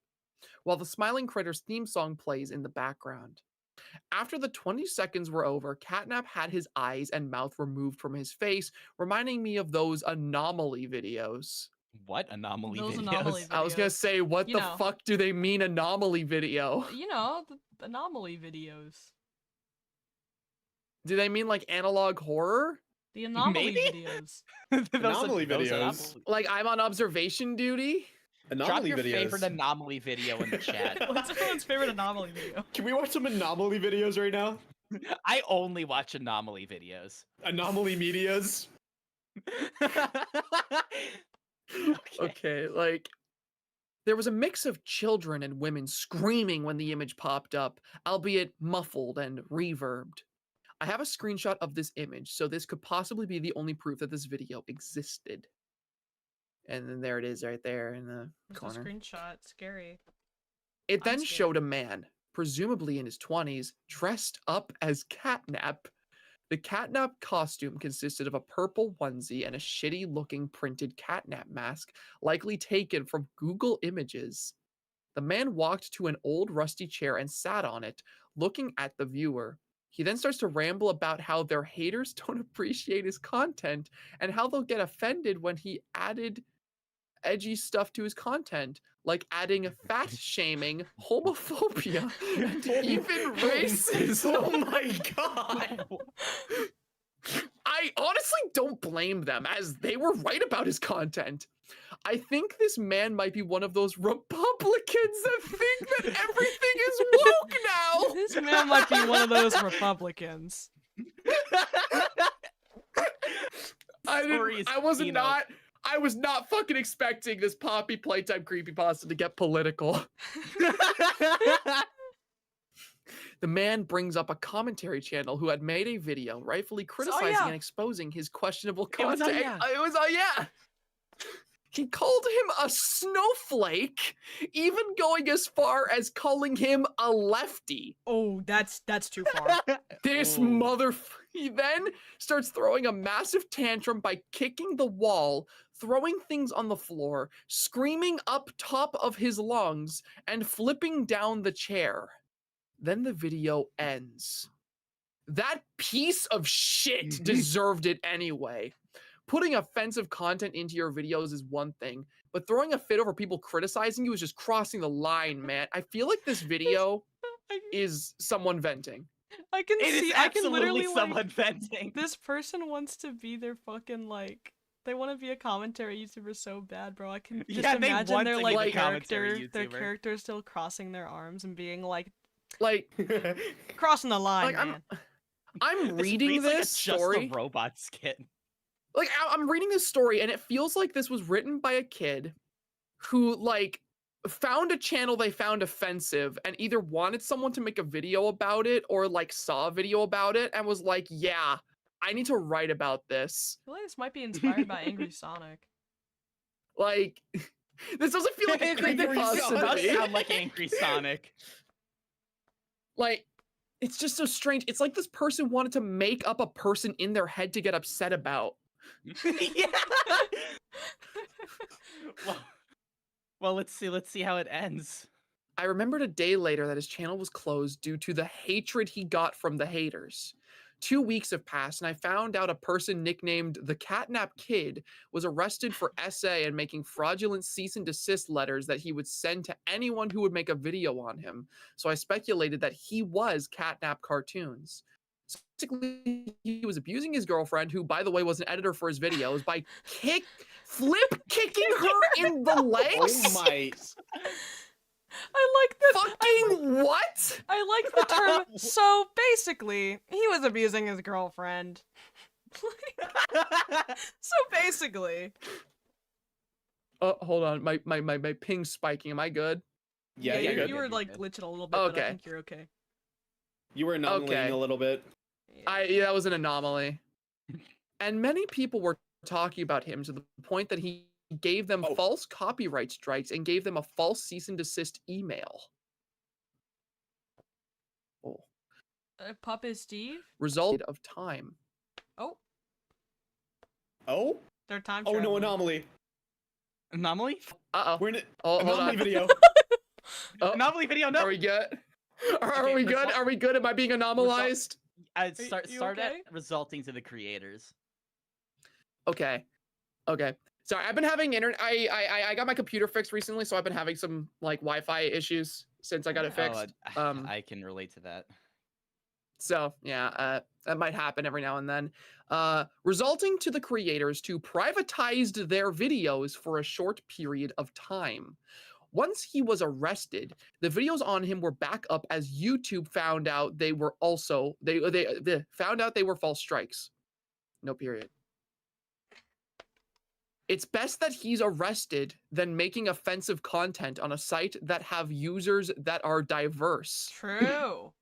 while the Smiling Critters theme song plays in the background. After the 20 seconds were over, Catnap had his eyes and mouth removed from his face, reminding me of those anomaly videos. What anomaly Those videos? anomaly I was gonna say, what You the know. fuck do they mean anomaly video? You know, the anomaly videos. Do they mean like analog horror? The anomaly Maybe? videos. Anomaly videos. anomaly- Like I'm on observation duty? Drop Anomaly your videos. favorite anomaly video in the chat. What's everyone's favorite anomaly video? Can we watch some anomaly videos right now? I only watch anomaly videos. Anomaly medias. Okay, like there was a mix of children and women screaming when the image popped up, albeit muffled and reverbed. I have a screenshot of this image, so this could possibly be the only proof that this video existed. And then there it is right there in the It's a corner. screenshot. Scary. It then I'm scared. showed a man, presumably in his 20s, dressed up as Catnap. The Catnap costume consisted of a purple onesie and a shitty-looking printed Catnap mask, likely taken from Google Images. The man walked to an old rusty chair and sat on it, looking at the viewer. He then starts to ramble about how their haters don't appreciate his content and how they'll get offended when he added edgy stuff to his content, like adding fat shaming, homophobia, and even racism. Oh my god. I honestly don't blame them, as they were right about his content. I think this man might be one of those Republicans that think that everything is woke now. This man might be one of those Republicans. Sorry, I was not fucking expecting this Poppy Playtime creepypasta to get political. The man brings up a commentary channel who had made a video rightfully criticizing yeah. and exposing his questionable was content. Yeah. It was yeah. He called him a snowflake, even going as far as calling him a lefty. Oh, that's too far. This Ooh. he then starts throwing a massive tantrum by kicking the wall, throwing things on the floor, screaming up top of his lungs, and flipping down the chair. Then the video ends. That piece of shit deserved it anyway. Putting offensive content into your videos is one thing, but throwing a fit over people criticizing you is just crossing the line, man. I feel like this video is someone venting. I can It is see. I can absolutely literally someone like. venting. This person wants to be their fucking like. They want to be a commentary YouTuber so bad, bro. I can just Yeah, they imagine want their to like be a commentary character, their YouTuber. character still crossing their arms and being like Like, crossing the line, like man. I'm This reading reads like a this Just story. a Robot skit. Like, I'm reading this story, and it feels like this was written by a kid who like found a channel they found offensive and either wanted someone to make a video about it or like saw a video about it and was like, yeah, I need to write about this. I feel like this might be inspired by Angry Sonic. Like, this doesn't feel like a It creepypasta to does me. sound like Angry Sonic. Like, it's just so strange. It's like this person wanted to make up a person in their head to get upset about. Yeah. Well, let's see how it ends. I remembered a day later that his channel was closed due to the hatred he got from the haters. 2 weeks have passed, and I found out a person nicknamed the Catnap Kid was arrested for SA and making fraudulent cease and desist letters that he would send to anyone who would make a video on him. So I speculated that he was Catnap Cartoons. So basically, he was abusing his girlfriend, who, by the way, was an editor for his videos, by flip kicking her in the legs. Oh my. I like this. Fucking what? I like the term. So basically, he was abusing his girlfriend. So basically. Oh, hold on. My ping's spiking. Am I good? Yeah, you, you're good. you were You're like good. glitching a little bit, but I Okay. think you're okay. You were anomalying Okay. a little bit. Yeah. Yeah, that was an anomaly. And many people were talking about him to the point that he gave them Oh. false copyright strikes and gave them a false cease and desist email. Oh. Pup is Steve? Result of time. Oh, Oh? they're time Oh no, traveling. anomaly. Anomaly? Uh-oh. We're in an Oh, hold anomaly on. video. Oh, Anomaly video, no. are we good? Are Okay, we good? result- Are we good? Am I being anomalized? Start you start okay? at resulting to the creators. Okay. Okay. Sorry, I've been having internet. I got my computer fixed recently, so I've been having some like Wi-Fi issues since I got it fixed. I can relate to that. So yeah, that might happen every now and then. Resulting to the creators to privatized their videos for a short period of time. Once he was arrested, the videos on him were back up as YouTube found out they were also they found out they were false strikes. No period. It's best that he's arrested than making offensive content on a site that have users that are diverse. True.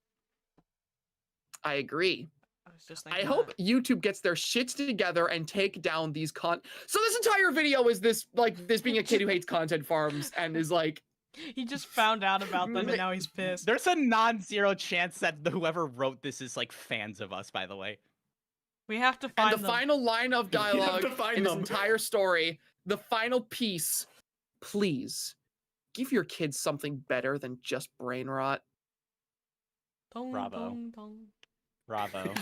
I agree. I was just I thinking hope that. YouTube gets their shit together and take down these So this entire video is this being a kid who hates content farms and is like, He just found out about them and now he's pissed. There's a non-zero chance that whoever wrote this is like fans of us, by the way. We have to and find the them. final line of You have dialogue to find in this them. entire story, the final piece, please give your kids something better than just brain rot. Dong, Bravo. dong, dong. Bravo.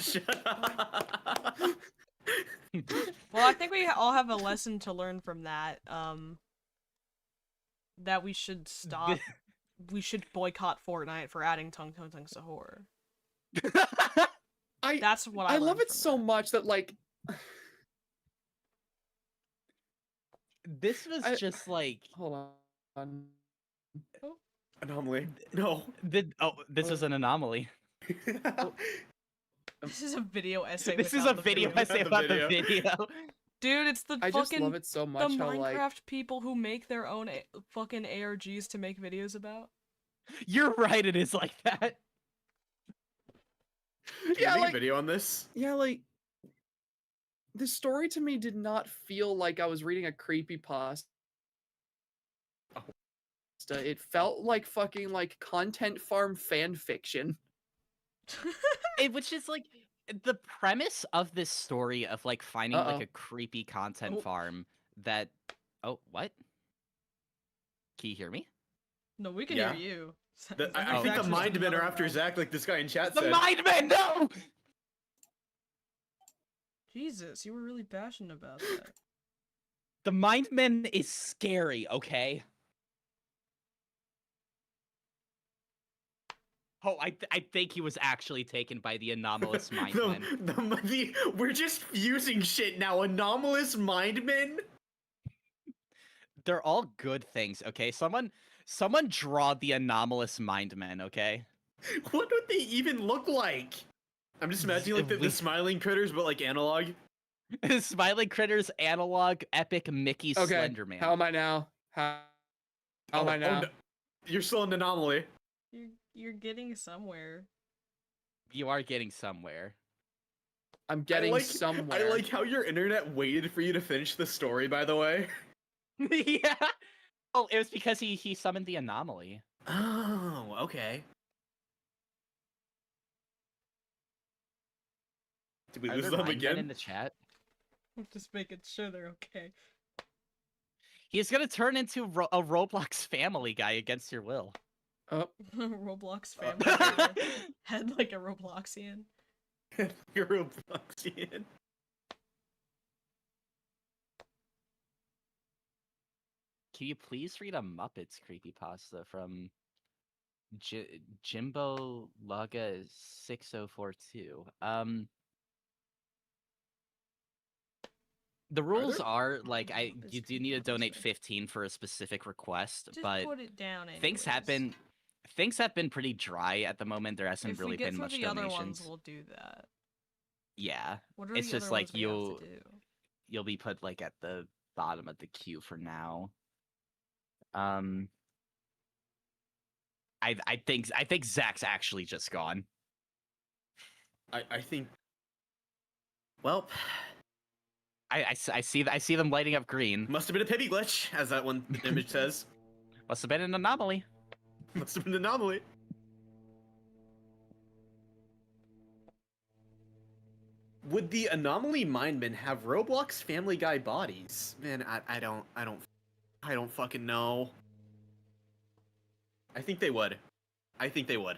Well, I think we all have a lesson to learn from that. That we should stop. We should boycott Fortnite for adding tongue sahur. That's what I I love learned it from so that. much that like This was just like hold on. Anomaly. No. this was an anomaly. This is a video essay. This is without a the video video. essay The about the video. video. Dude, it's the I just fucking love it so the much how Minecraft like people who make their own fucking ARGs to make videos about. You're right, it is like that. Can Yeah, you make like- a video on this? like this story to me did not feel like I was reading a creepypasta. It felt like fucking like content farm fan fiction. Which is like the premise of this story of like finding like Uh-oh. a creepy content Oh. farm that. Oh, what? Can you hear me? No, we can Yeah. hear you. I think the Zach's just Mindmen are another after one. Zach, like this guy in chat The said. Mindmen, no! Jesus, you were really passionate about that. The Mindmen is scary, okay? Oh, I think he was actually taken by the anomalous Mindmen. We're just fusing shit now. Anomalous Mindmen? They're all good things, okay? Someone draw the anomalous Mindmen, okay? What would they even look like? I'm just imagining like the smiling critters, but like analog. Smiling critters, analog, epic Mickey Okay, Slenderman. how am I now? How am I now? No. You're still an anomaly. You're getting somewhere. You are getting somewhere. I'm getting somewhere. I like how your internet waited for you to finish the story, by the way. Yeah. Oh, it was because he summoned the anomaly. Oh, okay. Did we Are lose there them Mindmen again? in the chat? I'm just making sure they're okay. He's gonna turn into a Roblox family guy against your will. Oh, Roblox family. Head like a Robloxian. You're Robloxian. Can you please read a Muppets creepypasta from Jimbo Laga 6042? The rules are like Muppets you do need to creepypasta? donate 15 for a specific request, Just but put it down anyways. things have been pretty dry at the moment. There hasn't If really we get been through much the donations. other ones, we'll do that. Yeah, What are it's the just other like ones we have to do? you'll be put like at the bottom of the queue for now. I think Zach's actually just gone. I think. Well, I see them lighting up green. must have been a pity glitch, as that one image says. Must have been an anomaly. Must have been an anomaly. Would the anomaly Mindmen have Roblox Family Guy bodies? Man, I don't fucking know. I think they would. I think they would.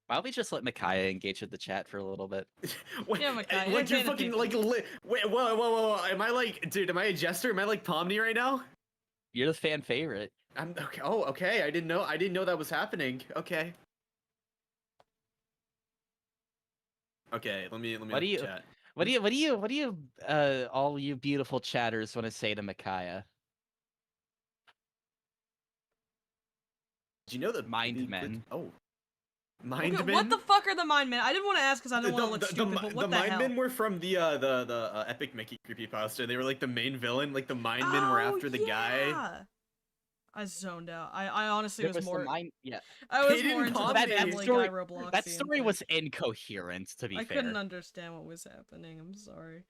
Why don't we just let Micaiah engage with the chat for a little bit? Wait, Yeah, Micaiah, like you're entertain the fucking people. like wait, whoa. Am I like, dude? Am I a jester? Am I like Pomni right now? You're the fan favorite. I'm okay. Oh, okay. I didn't know that was happening. Okay. Okay. Let me. What do you- chat. What do you all you beautiful chatters want to say to Micaiah? Do you know the Mindmen. Oh, Okay, Mindmen. what the fuck are the Mindmen? I didn't want to ask because I didn't want to look stupid, but what the hell? Mindmen were from the Epic Mickey creepypasta. They were like the main villain. Like the Mindmen were after the guy. I zoned out. I honestly There was the more. Yeah. I was Hidden more into the Pomni. That Family story- Guy Roblox. That story was incoherent, to be I fair. couldn't understand what was happening. I'm sorry.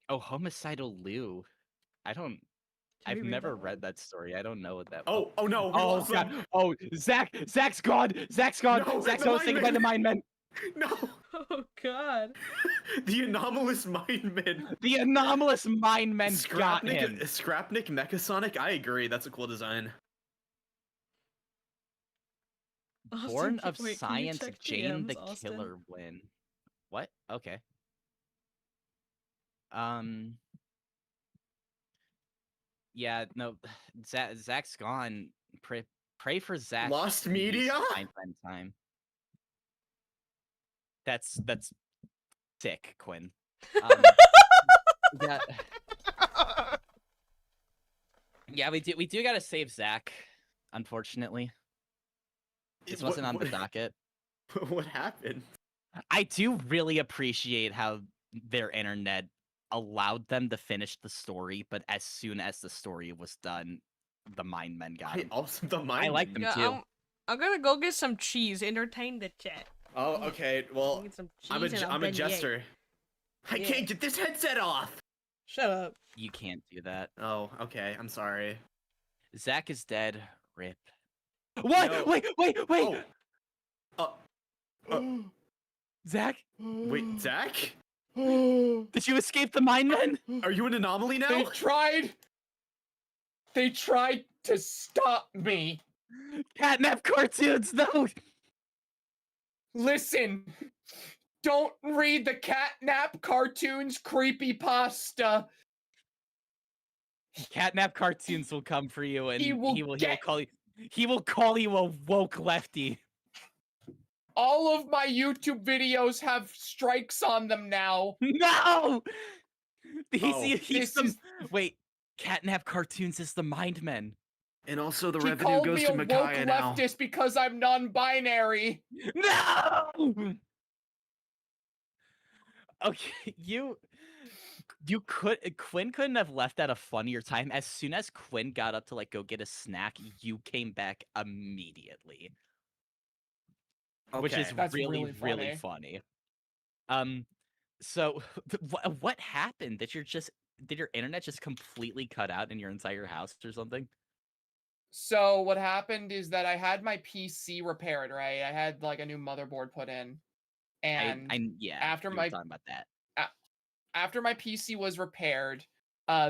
Oh, Homicidal Lou. I've we read never that one? read that story. I don't know what that. Oh no. We Oh lost god. them. Oh, Zach's gone. Zach's gone. No, Zach's the almost taken by the Mindmen. No. Oh god. The anomalous Mindmen. The anomalous Mindmen got him. Scrapnik Mechasonic. I agree. That's a cool design. Austin, Born of wait, can you Science, check Jane DMs, the Austin? Killer win. What? Okay. Yeah, no. Zach's gone. Pray for Zach. Lost when he's media? Mindmen time. That's sick, Quinn. Yeah. Yeah, we do gotta save Zach, unfortunately. This wasn't on the docket. What happened? I do really appreciate how their internet allowed them to finish the story, but as soon as the story was done, the Mindmen got him. Also, the Mindmen. I like them Yeah, too. I'm gonna go get some cheese. Entertain the chat. Oh, okay. Well, Get some cheese I'm and a beignet. jester. I Yeah. can't get this headset off. Shut up. You can't do that. Oh, okay. I'm sorry. Zach is dead. Rip. What? No. Wait! Oh. Uh, Zach, wait, Zach? did you escape the mine men? Are you an anomaly now? They tried to stop me. Catnap cartoons, no! Listen, don't read the catnap cartoons creepypasta. Catnap cartoons will come for you, and He will he will call you a woke lefty. All of my YouTube videos have strikes on them now. No! Oh. Wait, Catnap cartoons is the mind men. And also the He revenue called goes me to a woke Micaiah now. leftist because I'm non-binary. No! Okay, Quinn couldn't have left at a funnier time. As soon as Quinn got up to like go get a snack, you came back immediately. Which is That's really really funny. So what happened? Did your internet just completely cut out in your entire house or something? So what happened is that I had my PC repaired, right? I had like a new motherboard put in. And yeah, after you were my talking about that. after my PC was repaired,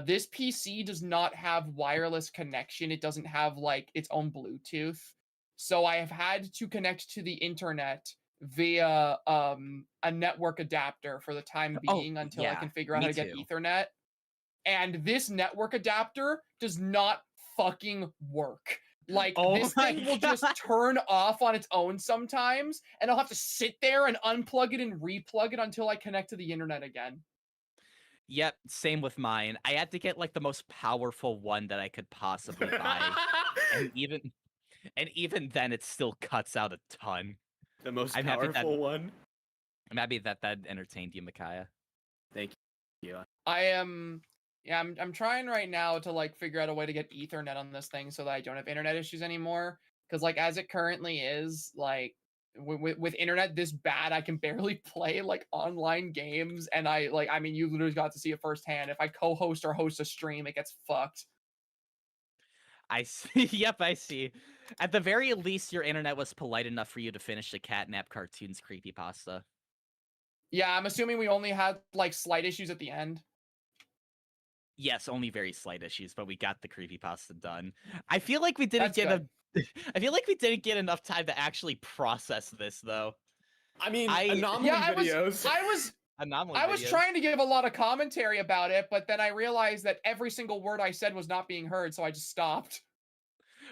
this PC does not have wireless connection. It doesn't have like its own Bluetooth. So I have had to connect to the internet via a network adapter for the time being until I yeah, can figure out me how to get too. Ethernet. And this network adapter does not fucking work. Like, Oh this my thing will just God. turn off on its own sometimes, and I'll have to sit there and unplug it and replug it until I connect to the internet again. Yep, same with mine. I had to get like the most powerful one that I could possibly buy. and even then it still cuts out a ton. The most I'm happy powerful one. I'm happy that entertained you, Micaiah. Thank you. I'm trying right now to like figure out a way to get Ethernet on this thing so that I don't have internet issues anymore. Because like as it currently is, like with internet this bad, I can barely play like online games. And I mean, you literally got to see it firsthand. If I co-host or host a stream, it gets fucked. I see. Yep, I see. At the very least, your internet was polite enough for you to finish the Catnap cartoons creepypasta. Yeah, I'm assuming we only had like slight issues at the end. Yes, only very slight issues, but we got the creepypasta done. I feel like we didn't That's I feel like we didn't get enough time to actually process this, though. I mean, I anomaly videos. I was trying to give a lot of commentary about it, but then I realized that every single word I said was not being heard, so I just stopped.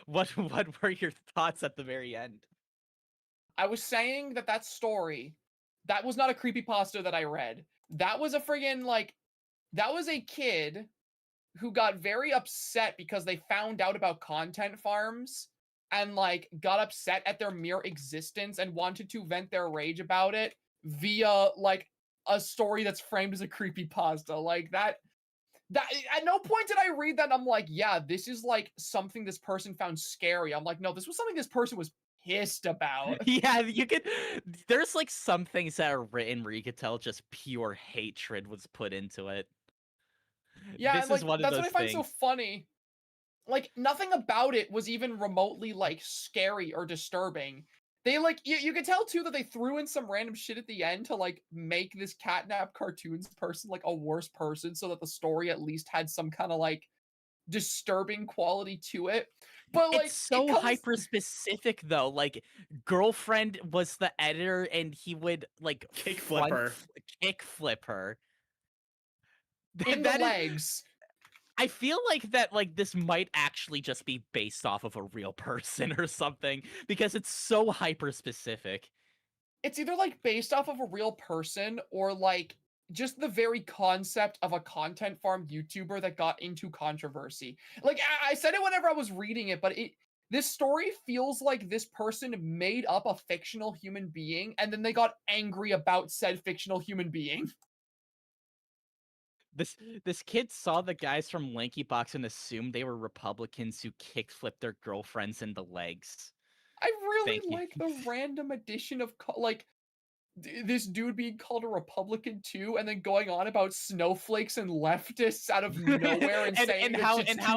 What were your thoughts at the very end? I was saying that story, that was not a creepypasta that I read. That was a friggin' like, that was a kid who got very upset because they found out about content farms and like got upset at their mere existence and wanted to vent their rage about it via like a story that's framed as a creepypasta. Like that at no point did I read that and I'm like, yeah, this is like something this person found scary. I'm like, no, this was something this person was pissed about. Yeah, there's like some things that are written where you could tell just pure hatred was put into it. Yeah, This and like is one of that's those what I find things. so funny. Like nothing about it was even remotely like scary or disturbing. They like you could tell too that they threw in some random shit at the end to like make this catnap cartoons person like a worse person so that the story at least had some kind of like disturbing quality to it. But like It's so hyper specific though. Like girlfriend was the editor and he would like Kick flip her. Kick flip her. in the legs. I feel like this might actually just be based off of a real person or something because it's so hyper specific. It's either like based off of a real person or like just the very concept of a content farm YouTuber that got into controversy. Like I said it whenever I was reading it, but this story feels like this person made up a fictional human being and then they got angry about said fictional human being. This kid saw the guys from Lanky Box and assumed they were Republicans who kickflipped their girlfriends in the legs. I really like the random addition of like this dude being called a Republican too, and then going on about snowflakes and leftists out of nowhere and saying that shit's too woke.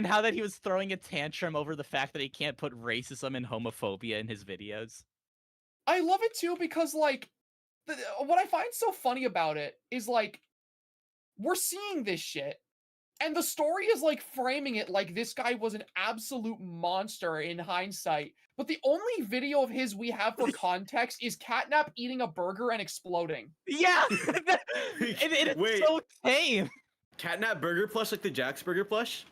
how that he was throwing a tantrum over the fact that he can't put racism and homophobia in his videos. I love it too because like what I find so funny about it is like we're seeing this shit and the story is like framing it like this guy was an absolute monster in hindsight. But the only video of his we have for context is Catnap eating a burger and exploding. Yeah, it's Wait. so tame. Catnap burger plush like the Jack's burger plush?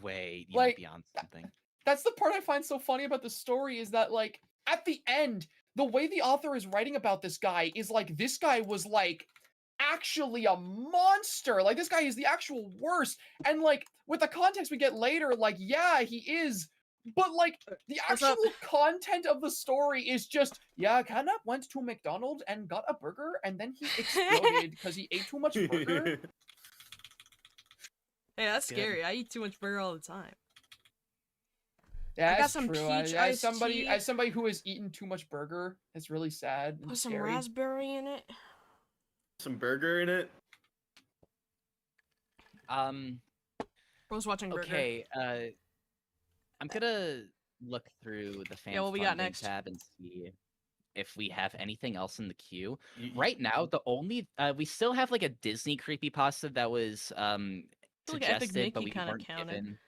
Wait, you Like, might be on something. That's the part I find so funny about the story is that like at the end, the way the author is writing about this guy is like this guy was like actually a monster. Like this guy is the actual worst. And like with the context we get later, like yeah, he is. But like the What's actual up? content of the story is just yeah, Catnap went to McDonald's and got a burger and then he exploded because he ate too much burger. Hey, that's Good. scary. I eat too much burger all the time. Yeah, I got that's some true. peach As iced tea. somebody who has eaten too much burger, it's really sad. And Put some scary. raspberry in it. Some burger in it? Bro's watching burger. Okay, I'm gonna look through the fan what we got funding next? tab and see if we have anything else in the queue. You- Right now, the only we still have like a Disney creepypasta that was feel like Epic suggested, but Mickey we kinda weren't counted. given.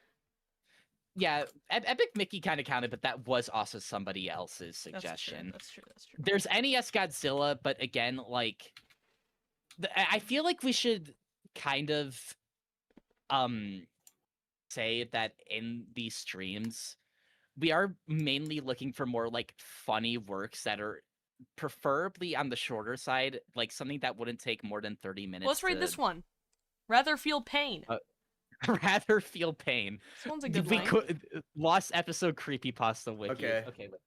Yeah, Epic Mickey kind of counted, but that was also somebody else's suggestion. That's true. That's true. There's NES Godzilla, but again, like, I feel like we should kind of say that in these streams, we are mainly looking for more like funny works that are preferably on the shorter side, like something that wouldn't take more than 30 minutes. Let's read this one. Rather feel pain. Rather feel pain. This one's a good We one. could lost episode creepypasta wiki. Okay. Okay. Wait.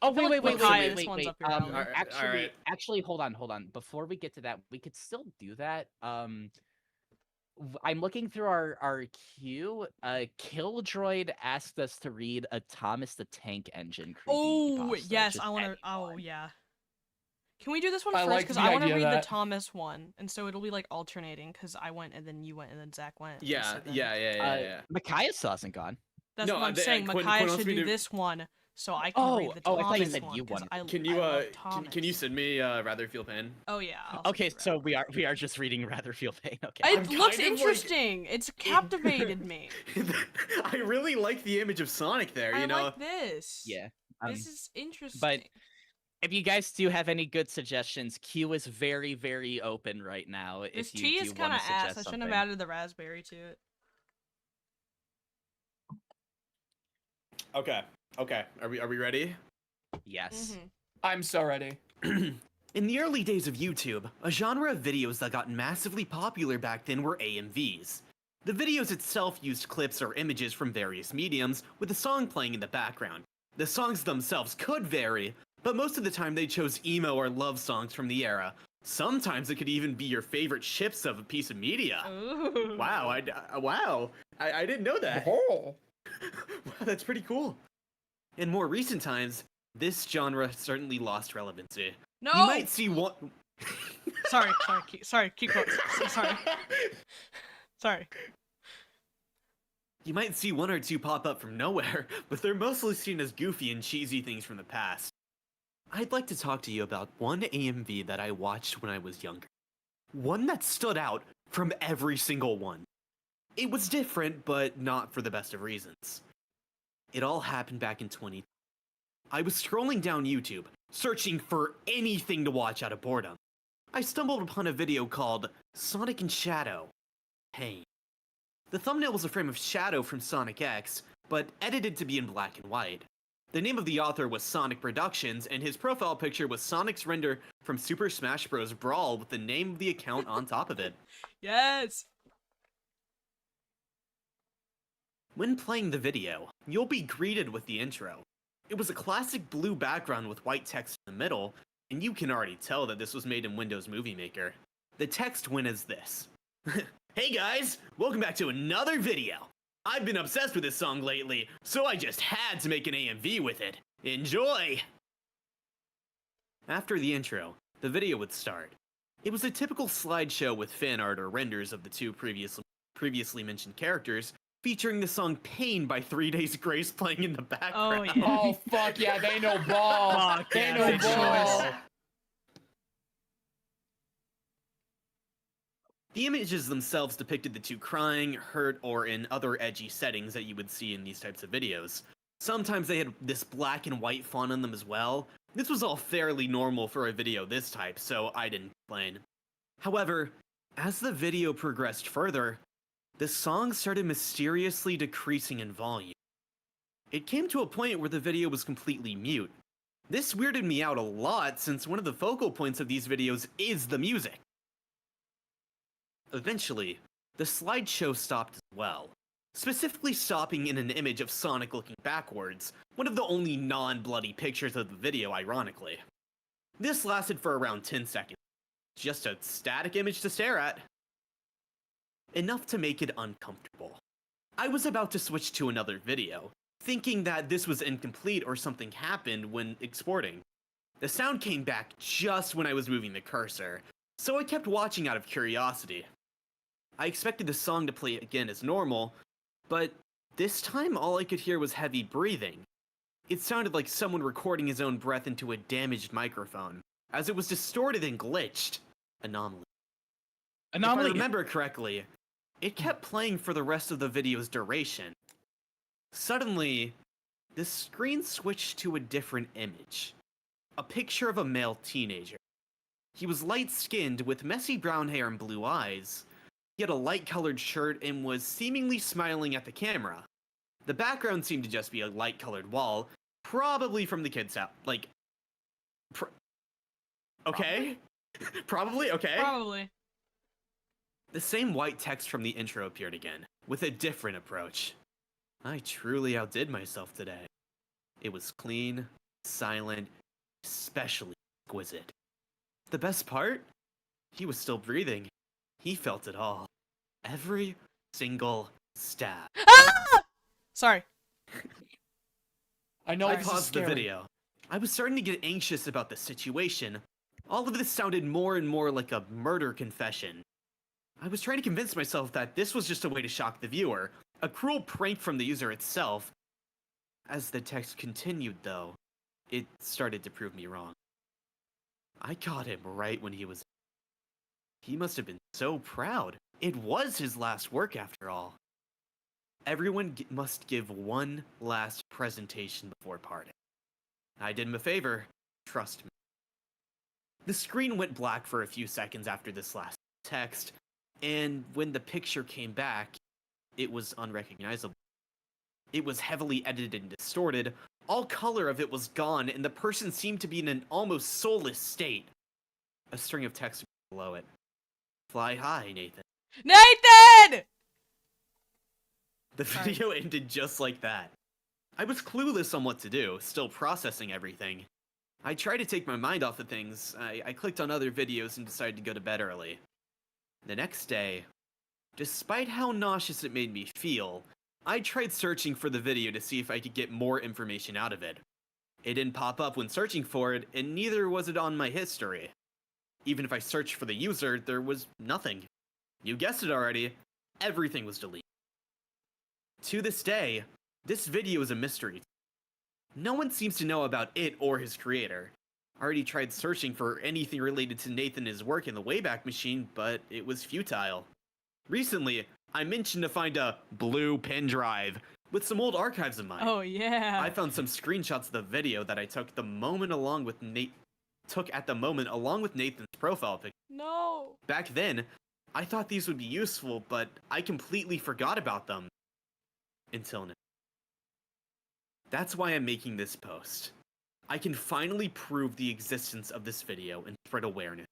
Oh feel wait, like wait, Micaiah, wait, this wait, one's wait. up your alley. Alright. Actually, hold on. Before we get to that, we could still do that. I'm looking through our queue. Killjoyd asked us to read a Thomas the Tank Engine Oh creepypasta, yes, just I want to. anyone. Oh yeah. Can we do this one I first? like Because the I want to idea of read the that. Thomas one, and so it'll be like alternating. Because I went and then you went and then Zach went. and Yeah, so then- yeah. Micaiah still hasn't gone. That's No, what I'm they- saying. Quinn Micaiah wants should me do to- this one, so I can read the Thomas I thought you said one. you 'cause wanted- I, Can I you love can you Thomas. send me Rather Feel Pain? Oh yeah. I'll send Okay, you so Rather. we are just reading Rather Feel Pain. Okay. It I'm looks kind of, like, interesting. It's captivated me. I really like the image of Sonic there, I you know. like this. Yeah. This is interesting. If you guys do have any good suggestions, Q is very, very open right now. This if you tea do is kind want of to ass. suggest I shouldn't have something. added the raspberry to it. Okay. Are we ready? Yes. Mhm. I'm so ready. In the early days of YouTube, a genre of videos that got massively popular back then were AMVs. The videos itself used clips or images from various mediums, with a song playing in the background. The songs themselves could vary, but most of the time they chose emo or love songs from the era. Sometimes it could even be your favorite ships of a piece of media. Ooh. Wow, I didn't know that. Oh. Wow, that's pretty cool. In more recent times, this genre certainly lost relevancy. No. You might see one. Sorry. Keep going. Sorry. You might see one or two pop up from nowhere, but they're mostly seen as goofy and cheesy things from the past. I'd like to talk to you about one AMV that I watched when I was younger. One that stood out from every single one. It was different, but not for the best of reasons. It all happened back in 2020. I was scrolling down YouTube, searching for anything to watch out of boredom. I stumbled upon a video called Sonic and Shadow. Pain. The thumbnail was a frame of Shadow from Sonic X, but edited to be in black and white. The name of the author was Sonic Productions, and his profile picture was Sonic's render from Super Smash Bros. Brawl with the name of the account on top of it. Yes. When playing the video, you'll be greeted with the intro. It was a classic blue background with white text in the middle, and you can already tell that this was made in Windows Movie Maker. The text went as this. Hey guys, welcome back to another video. I've been obsessed with this song lately, so I just had to make an AMV with it. Enjoy! After the intro, the video would start. It was a typical slideshow with fan art or renders of the two previously mentioned characters, featuring the song Pain by 3 Days Grace playing in the background. yeah. Oh fuck yeah, they know ball. Fuck They yeah, know good ball. choice. The images themselves depicted the two crying, hurt, or in other edgy settings that you would see in these types of videos. Sometimes they had this black and white font on them as well. This was all fairly normal for a video this type, so I didn't complain. However, as the video progressed further, the song started mysteriously decreasing in volume. It came to a point where the video was completely mute. This weirded me out a lot since one of the focal points of these videos is the music. Eventually, the slideshow stopped as well, specifically stopping in an image of Sonic looking backwards, one of the only non-bloody pictures of the video, ironically. This lasted for around 10 seconds. Just a static image to stare at. Enough to make it uncomfortable. I was about to switch to another video, thinking that this was incomplete or something happened when exporting. The sound came back just when I was moving the cursor, so I kept watching out of curiosity. I expected the song to play again as normal, but this time all I could hear was heavy breathing. It sounded like someone recording his own breath into a damaged microphone, as it was distorted and glitched. Anomaly. If I remember correctly, it kept playing for the rest of the video's duration. Suddenly, the screen switched to a different image. A picture of a male teenager. He was light-skinned with messy brown hair and blue eyes. He had a light-colored shirt and was seemingly smiling at the camera. The background seemed to just be a light-colored wall, probably from the kid's house. Like, okay? Probably? Okay? Probably. The same white text from the intro appeared again, with a different approach. I truly outdid myself today. It was clean, silent, especially exquisite. The best part? He was still breathing. He felt it all. Every single stab. Ah! Sorry. I know I this is paused the scary. video. I was starting to get anxious about the situation. All of this sounded more and more like a murder confession. I was trying to convince myself that this was just a way to shock the viewer, a cruel prank from the user itself. As the text continued, though, it started to prove me wrong. I caught him right when he was... He must have been so proud. It was his last work, after all. Everyone must give one last presentation before parting. I did him a favor. Trust me. The screen went black for a few seconds after this last text, and when the picture came back, it was unrecognizable. It was heavily edited and distorted, all color of it was gone, and the person seemed to be in an almost soulless state. A string of text below it. Fly high, Nathan. Nathan! The video ended just like that. I was clueless on what to do, still processing everything. I tried to take my mind off of things. I clicked on other videos and decided to go to bed early. The next day, despite how nauseous it made me feel, I tried searching for the video to see if I could get more information out of it. It didn't pop up when searching for it, and neither was it on my history. Even if I searched for the user, there was nothing. You guessed it already, everything was deleted. To this day, this video is a mystery. No one seems to know about it or his creator. I already tried searching for anything related to Nathan and his work in the Wayback Machine, but it was futile. Recently, I mentioned to find a blue pen drive with some old archives of mine. Oh yeah. I found some screenshots of the video that I took at the moment along with Nathan's profile picture. No. Back then, I thought these would be useful, but I completely forgot about them. Until now. That's why I'm making this post. I can finally prove the existence of this video and spread awareness.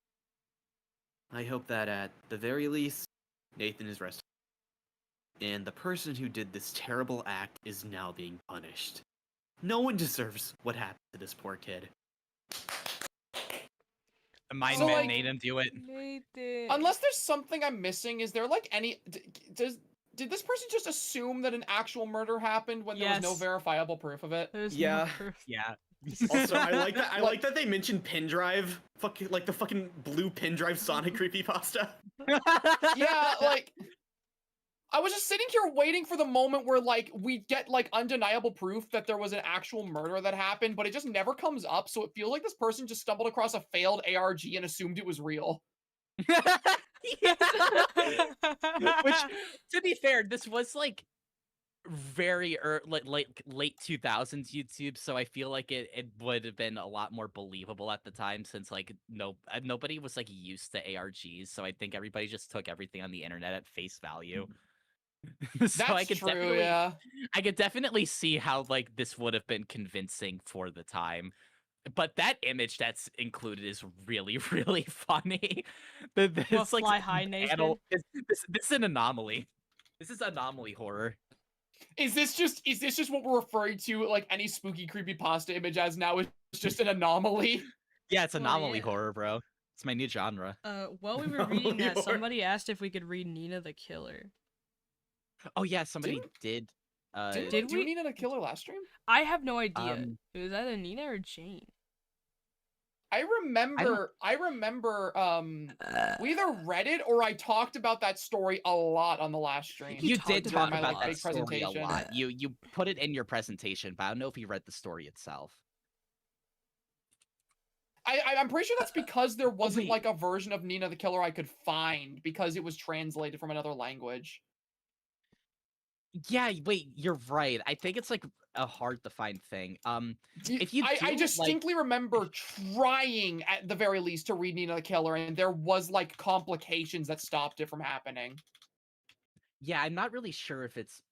I hope that at the very least, Nathan is rested. And the person who did this terrible act is now being punished. No one deserves what happened to this poor kid. The mind So, man like, made him do it. Nathan. Unless there's something I'm missing, is there like any... Did this person just assume that an actual murder happened when there was no Yes. verifiable proof of it? There's Yeah. no proof. Yeah. Also, I like that. I like that they mentioned pin drive. Fucking like the fucking blue pin drive Sonic creepypasta. Yeah, like I was just sitting here waiting for the moment where like we get like undeniable proof that there was an actual murder that happened, but it just never comes up. So it feels like this person just stumbled across a failed ARG and assumed it was real. Yeah. Which, to be fair, this was like very late 2000s YouTube, so I feel like it would have been a lot more believable at the time, since like nobody was like used to ARGs, so I think everybody just took everything on the internet at face value. So That's true, yeah. I could definitely see how like this would have been convincing for the time. But that image that's included is really, really funny. What, Fly High Nation? This is an anomaly. This is anomaly horror. Is this just what we're referring to like any spooky creepypasta image as now is just an anomaly? Yeah, it's Well, anomaly yeah. horror, bro. It's my new genre. While we were Anomaly reading that, horror. somebody asked if we could read Nina the Killer. Oh yeah, somebody did. Did we need a killer last stream? I have no idea. Was that a Nina or Jane? I remember we either read it or I talked about that story a lot on the last stream. You You talked did about talk it a about lot. that big story a presentation. lot. You put it in your presentation, but I don't know if you read the story itself. I'm pretty sure that's because there wasn't wait. like a version of Nina the Killer I could find because it was translated from another language. Yeah, wait, you're right. I think it's like a hard to find thing. If you I do, distinctly remember trying at the very least to read Nina the Killer, and there was like complications that stopped it from happening. yeah, I'm not really sure if it's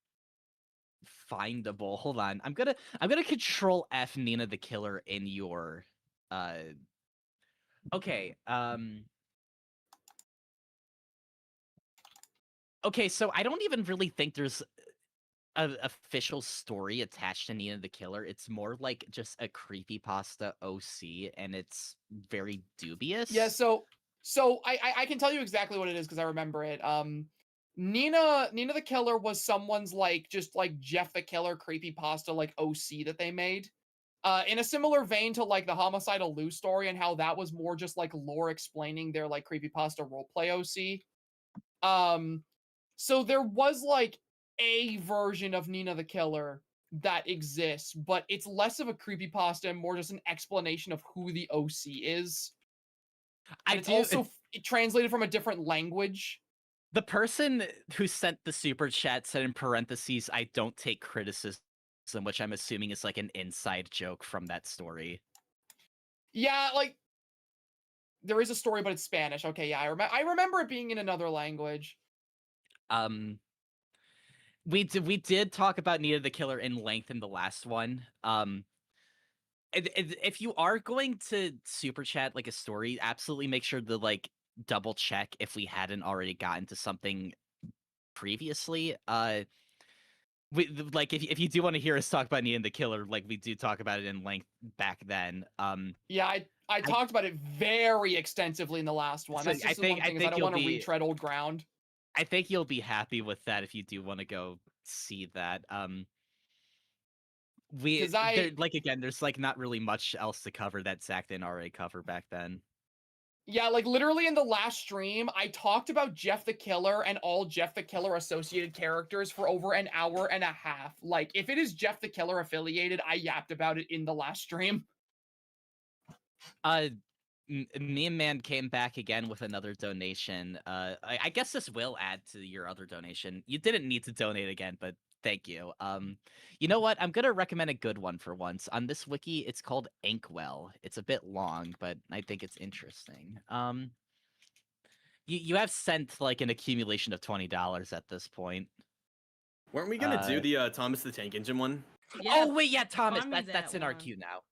findable. Hold on. I'm gonna control F Nina the Killer in your okay. Okay, so I don't even really think there's an official story attached to Nina the Killer. It's more like just a creepypasta OC, and it's very dubious. Yeah, so I can tell you exactly what it is because I remember it. Nina the Killer was someone's like just like Jeff the Killer creepypasta like OC that they made. In a similar vein to like the Homicidal Lou story and how that was more just like lore explaining their like creepypasta roleplay OC. So there was like a version of Nina the Killer that exists, but it's less of a creepypasta and more just an explanation of who the OC is. And it's also translated from a different language. The person who sent the super chat said in parentheses, "I don't take criticism," which I'm assuming is like an inside joke from that story. Yeah, like there is a story, but it's Spanish. Okay, yeah, I remember it being in another language. We did talk about Nina the Killer in length in the last one. If you are going to super chat like a story, absolutely make sure to like double check if we hadn't already gotten to something previously. We like if you do want to hear us talk about Nina the Killer, like we do talk about it in length back then. Yeah, I talked about it very extensively in the last one. So That's just the one thing is I don't want to retread old ground. I think you'll be happy with that if you do want to go see that. Like again, there's like not really much else to cover that Zach didn't already cover back then. Yeah, like literally in the last stream, I talked about Jeff the Killer and all Jeff the Killer associated characters for over an hour and a half. Like, if it is Jeff the Killer affiliated, I yapped about it in the last stream. Meme Man came back again with another donation. I guess this will add to your other donation. You didn't need to donate again, but thank you. You know what? I'm gonna recommend a good one for once. On this wiki, it's called Inkwell. It's a bit long, but I think it's interesting. You have sent like an accumulation of $20 at this point. Weren't we gonna do the Thomas the Tank Engine one? Yeah, Oh wait, yeah, Thomas. find me That's that in our one. queue now.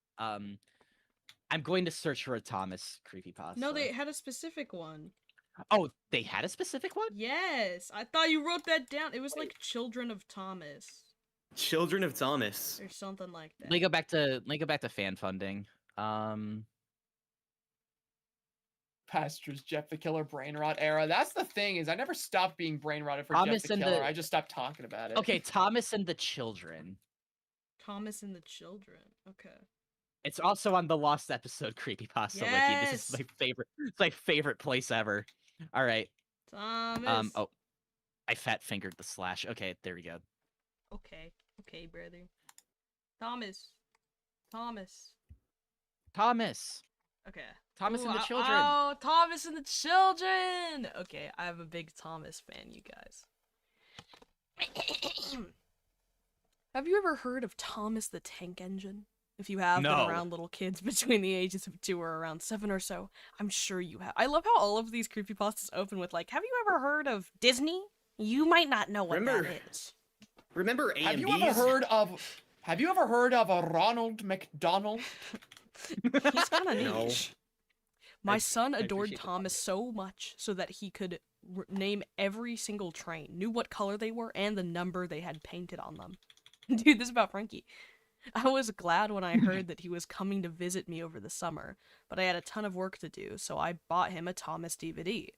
I'm going to search for a Thomas creepypasta. No, they had a specific one. Oh, they had a specific one? Yes, I thought you wrote that down. It was like Children of Thomas Children of Thomas. or something like that. Let me go back to fan funding. Pastra's Jeff the Killer brain rot era. That's the thing is I never stopped being brain rotted for Thomas Jeff the and Killer. the- I just stopped talking about it. Okay, Thomas and the Children. Thomas and the Children. Okay. It's also on the Lost Episode Creepypasta Wiki. This is Yes! my favorite. It's my favorite place ever. All right. Thomas. Oh, I fat fingered the slash. Okay, there we go. Okay. Okay, brother. Thomas. Thomas. Thomas. Okay. Thomas Ooh, and the oh, children. Oh, Thomas and the children! Okay, I have a big Thomas fan, you guys. Have you ever heard of Thomas the Tank Engine? If you have been No. around little kids between the ages of 2 or around 7 or so, I'm sure you have. I love how all of these creepypastas open with like, have you ever heard of Disney? You might not know what Remember- that is. Remember AMVs? Have you ever heard of a Ronald McDonald? He's kind of No. niche. My son I adored appreciate the Thomas so much so that he could name every single train, knew what color they were, and the number they had painted on them. Dude, this is about Frankie. I was glad when I heard that he was coming to visit me over the summer, but I had a ton of work to do, so I bought him a Thomas DVD.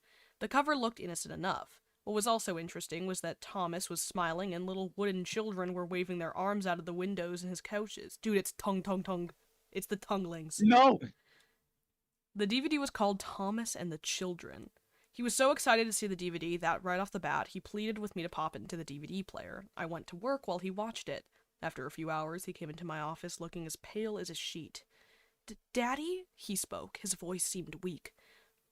The cover looked innocent enough. What was also interesting was that Thomas was smiling and little wooden children were waving their arms out of the windows in his couches. Dude, it's tongue. It's the tonguelings. No. The DVD was called Thomas and the Children. He was so excited to see the DVD that right off the bat, he pleaded with me to pop it into the DVD player. I went to work while he watched it. After a few hours, he came into my office looking as pale as a sheet. Daddy? He spoke. His voice seemed weak.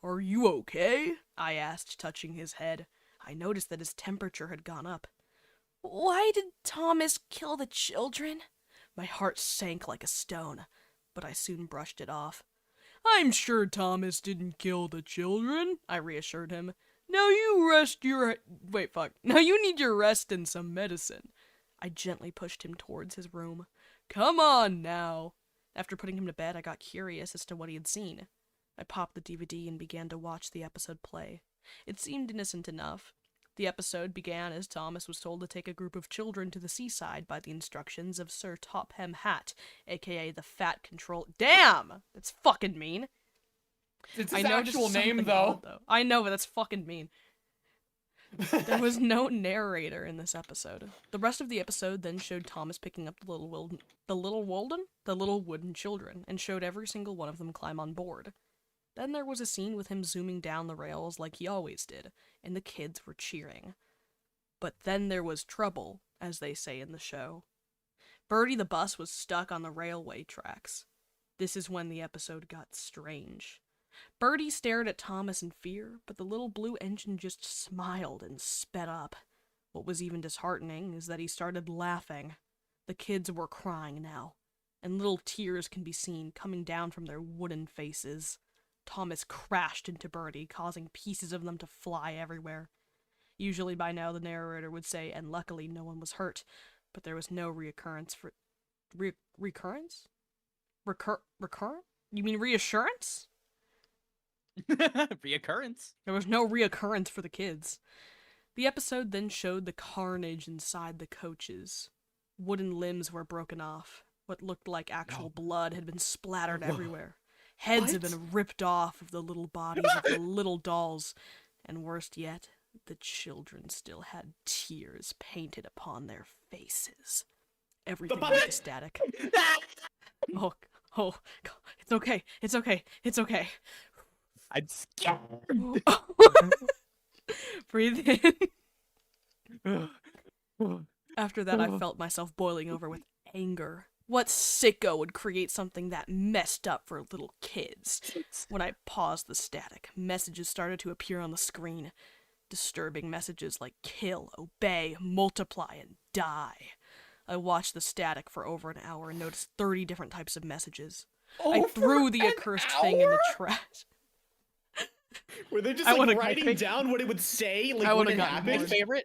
Are you okay? I asked, touching his head. I noticed that his temperature had gone up. Why did Thomas kill the children? My heart sank like a stone, but I soon brushed it off. I'm sure Thomas didn't kill the children, I reassured him. Now you rest your... Wait, fuck. Now you need your rest and some medicine. I gently pushed him towards his room. Come on now. After putting him to bed, I got curious as to what he had seen. I popped the DVD and began to watch the episode play. It seemed innocent enough. The episode began as Thomas was told to take a group of children to the seaside by the instructions of Sir Topham Hatt, aka the Fat Control. Damn! That's fucking mean. It's I his noticed actual name, something though. odd, I know, but that's fucking mean. There was no narrator in this episode. The rest of the episode then showed Thomas picking up the little wooden children, and showed every single one of them climb on board. Then there was a scene with him zooming down the rails like he always did, and the kids were cheering. But then there was trouble, as they say in the show. Birdie the bus was stuck on the railway tracks. This is when the episode got strange. Birdie stared at Thomas in fear, but the little blue engine just smiled and sped up. What was even disheartening is that he started laughing. The kids were crying now, and little tears can be seen coming down from their wooden faces. Thomas crashed into Birdie, causing pieces of them to fly everywhere. Usually by now the narrator would say, and luckily no one was hurt, but there was no reoccurrence for... recurrence? Recurrent? You mean reassurance? Reoccurrence. There was no reoccurrence for the kids. The episode then showed the carnage inside the coaches. Wooden limbs were broken off. What looked like actual blood had been splattered everywhere. Heads had been ripped off of the little bodies of the little dolls. And worst yet, the children still had tears painted upon their faces. Everything was static. Oh, God. It's okay. It's okay. It's okay. I'm scared. Breathe in. After that, I felt myself boiling over with anger. What sicko would create something that messed up for little kids? When I paused the static, messages started to appear on the screen. Disturbing messages like kill, obey, multiply, and die. I watched the static for over an hour and noticed 30 different types of messages. I threw the accursed thing in the trash. Were they just I like would've- writing down what it would say, like I when would've it gotten happened?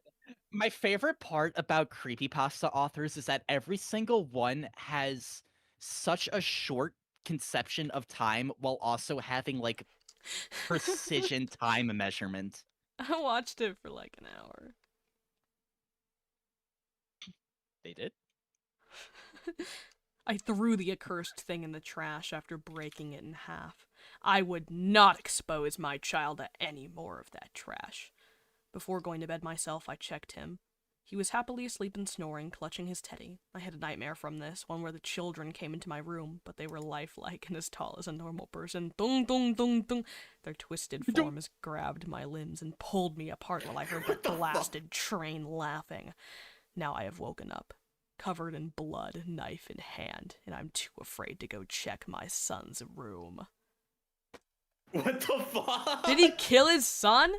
My favorite part about creepypasta authors is that every single one has such a short conception of time while also having like precision time measurement. I watched it for like an hour. They did? I threw the accursed thing in the trash after breaking it in half. I would not expose my child to any more of that trash. Before going to bed myself, I checked him. He was happily asleep and snoring, clutching his teddy. I had a nightmare from this, one where the children came into my room, but they were lifelike and as tall as a normal person. Dung, dung, dung, dung. Their twisted forms grabbed my limbs and pulled me apart while I heard that blasted train laughing. Now I have woken up, covered in blood, knife in hand, and I'm too afraid to go check my son's room. What the fuck? Did he kill his son?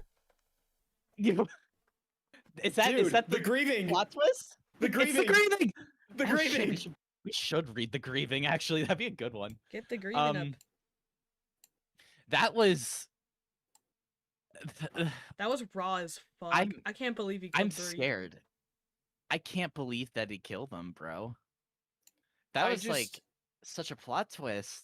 Is that Dude, the grieving? plot twist? The It's grieving. the grieving. The Oh, shit, grieving. we should read the grieving. Actually, that'd be a good one. Get the grieving up. That was. That was raw as fuck. I can't believe he killed I'm 3. scared. I can't believe that he killed them, bro. That was like such a plot twist.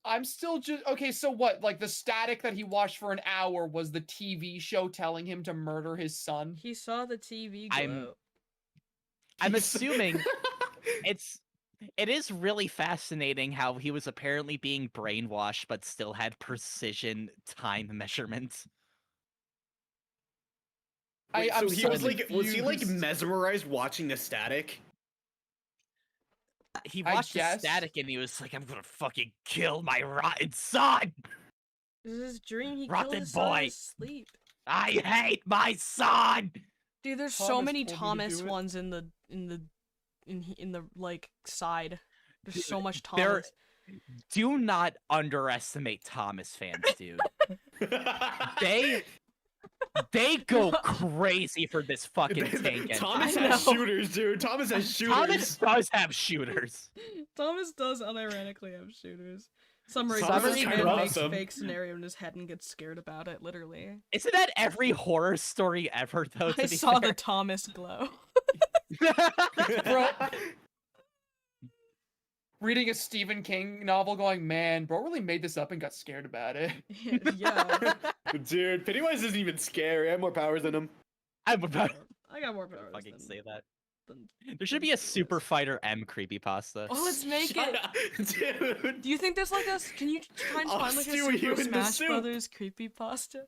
I'm still just okay. So what? Like the static that he watched for an hour was the TV show telling him to murder his son. He saw the TV glow. I'm assuming it is really fascinating how he was apparently being brainwashed but still had precision time measurements. Wait, I'm so he so was he like confused. mesmerized watching the static? He I watched the guess. static and he was like, I'm gonna fucking kill my rotten son! This is his dream. He Rotten killed his son in boy. his sleep. I hate my son! Dude, there's so Thomas many told me to Thomas do it. ones in the like side. There's so much There- Thomas. Do not underestimate Thomas fans, dude. They go crazy for this fucking tank. Thomas I has know. shooters, dude. Thomas has shooters. Thomas does have shooters. Thomas does unironically have shooters. Some Thomas random is man kinda makes awesome. fake scenario in his head and gets scared about it, literally. Isn't that every horror story ever, though? I saw the Thomas glow. Bro. Reading a Stephen King novel, going, man, bro really made this up and got scared about it. Yeah. Dude, Pennywise isn't even scary. I have more powers than him. I'm about I got more powers. to fucking than- say that. than- There should be a Super Fighter M creepypasta. Oh, let's make Shut it. up, dude. Do you think there's like a? Can you try and I'll find like a stew you Super in the Smash soup. Brothers creepypasta?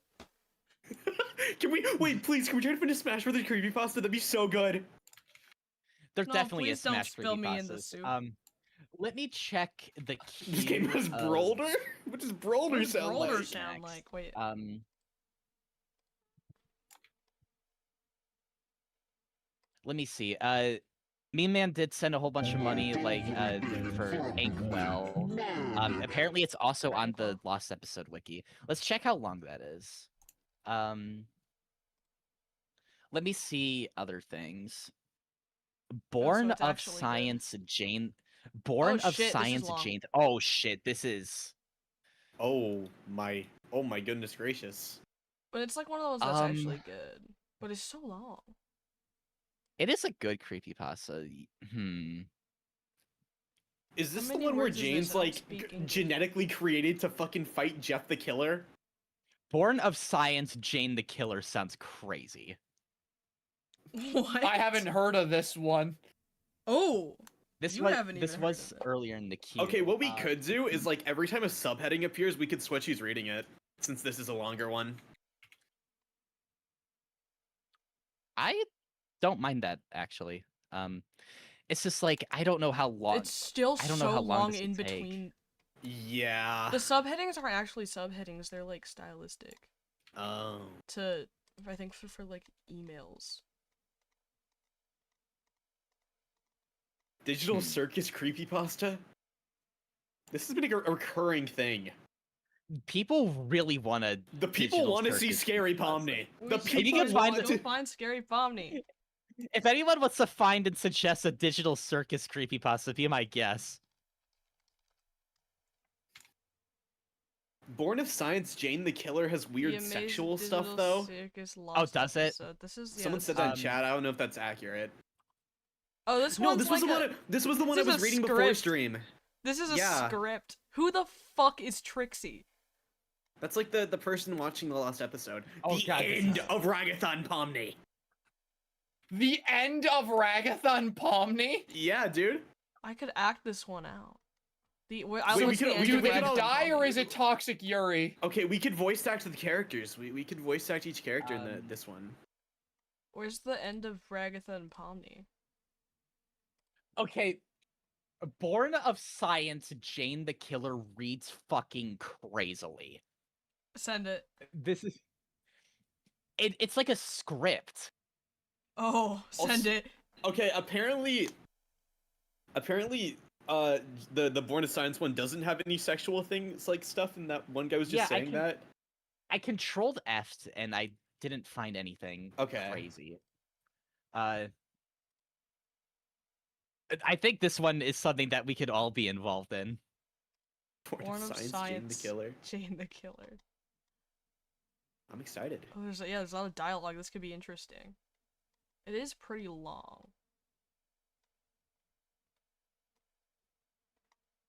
Can we wait? Please, can we try to finish Smash Brothers creepypasta? That'd be so good. There's No, definitely a please don't Smash spill me in the creepypastas. soup. Let me check the key. This game has Brawler. What does Brawler What does sound Brawler like? sound Next. like? Wait. Let me see. Mean Man did send a whole bunch of money, like, for Inkwell. Apparently it's also on the Lost Episode wiki. Let's check how long that is. Let me see other things. Born it's of actually good. Science Jane. Born Oh, of shit, this is Science long. Jane. Oh shit, this is. Oh my goodness gracious. But it's like one of those that's actually good. But it's so long. It is a good creepypasta. Is this the many one where words is this? Jane's I don't like speak English. genetically created to fucking fight Jeff the Killer? Born of Science Jane the Killer sounds crazy. What? I haven't heard of this one. Oh. This You was haven't this even heard was of it. earlier in the queue. Okay, what we could do is like every time a subheading appears, we could switch who's reading it, since this is a longer one. I don't mind that actually. It's just like I don't know how long. It's still I don't know so how long long this in would take. between. Yeah. The subheadings aren't actually subheadings, they're like stylistic. Oh. To I think for like emails. Digital Circus creepypasta? This has been a recurring thing. People really want to. The people want to see Scary Pomni. The We you people can want find to. go find Scary Pomni. If anyone wants to find and suggest a Digital Circus creepypasta, be my guess. Born of Science, Jane the Killer has The weird Amazing sexual Digital stuff though. Circus Lost does it? Episode. This is Someone yeah, said that in Um, chat. I don't know if that's accurate. Oh, this No, one's this was like the one. This was the one I this is was a reading before script. stream. This is a Yeah. script. Who the fuck is Trixie? That's like the person watching the last episode. Oh, The God, this end is- of Ragathon Pomni. The end of Ragathon Pomni? Yeah, dude. I could act this one out. I Wait, watched we could- the end Do we of they could all- Ragathon die or Pomni. is it Toxic Yuri? Okay, we could voice act the characters. We could voice act each character in this one. Where's the end of Ragatha and Pomni? Okay, Born of Science, Jane the Killer reads fucking crazily. Send it. This is... It's like a script. Oh, send it. Okay, apparently, the Born of Science one doesn't have any sexual things like stuff, and that one guy was just saying that. I controlled F'd and I didn't find anything crazy. I think this one is something that we could all be involved in. Born of Science, Jane the Killer. Jane the Killer. I'm excited. Oh, there's a lot of dialogue. This could be interesting. It is pretty long.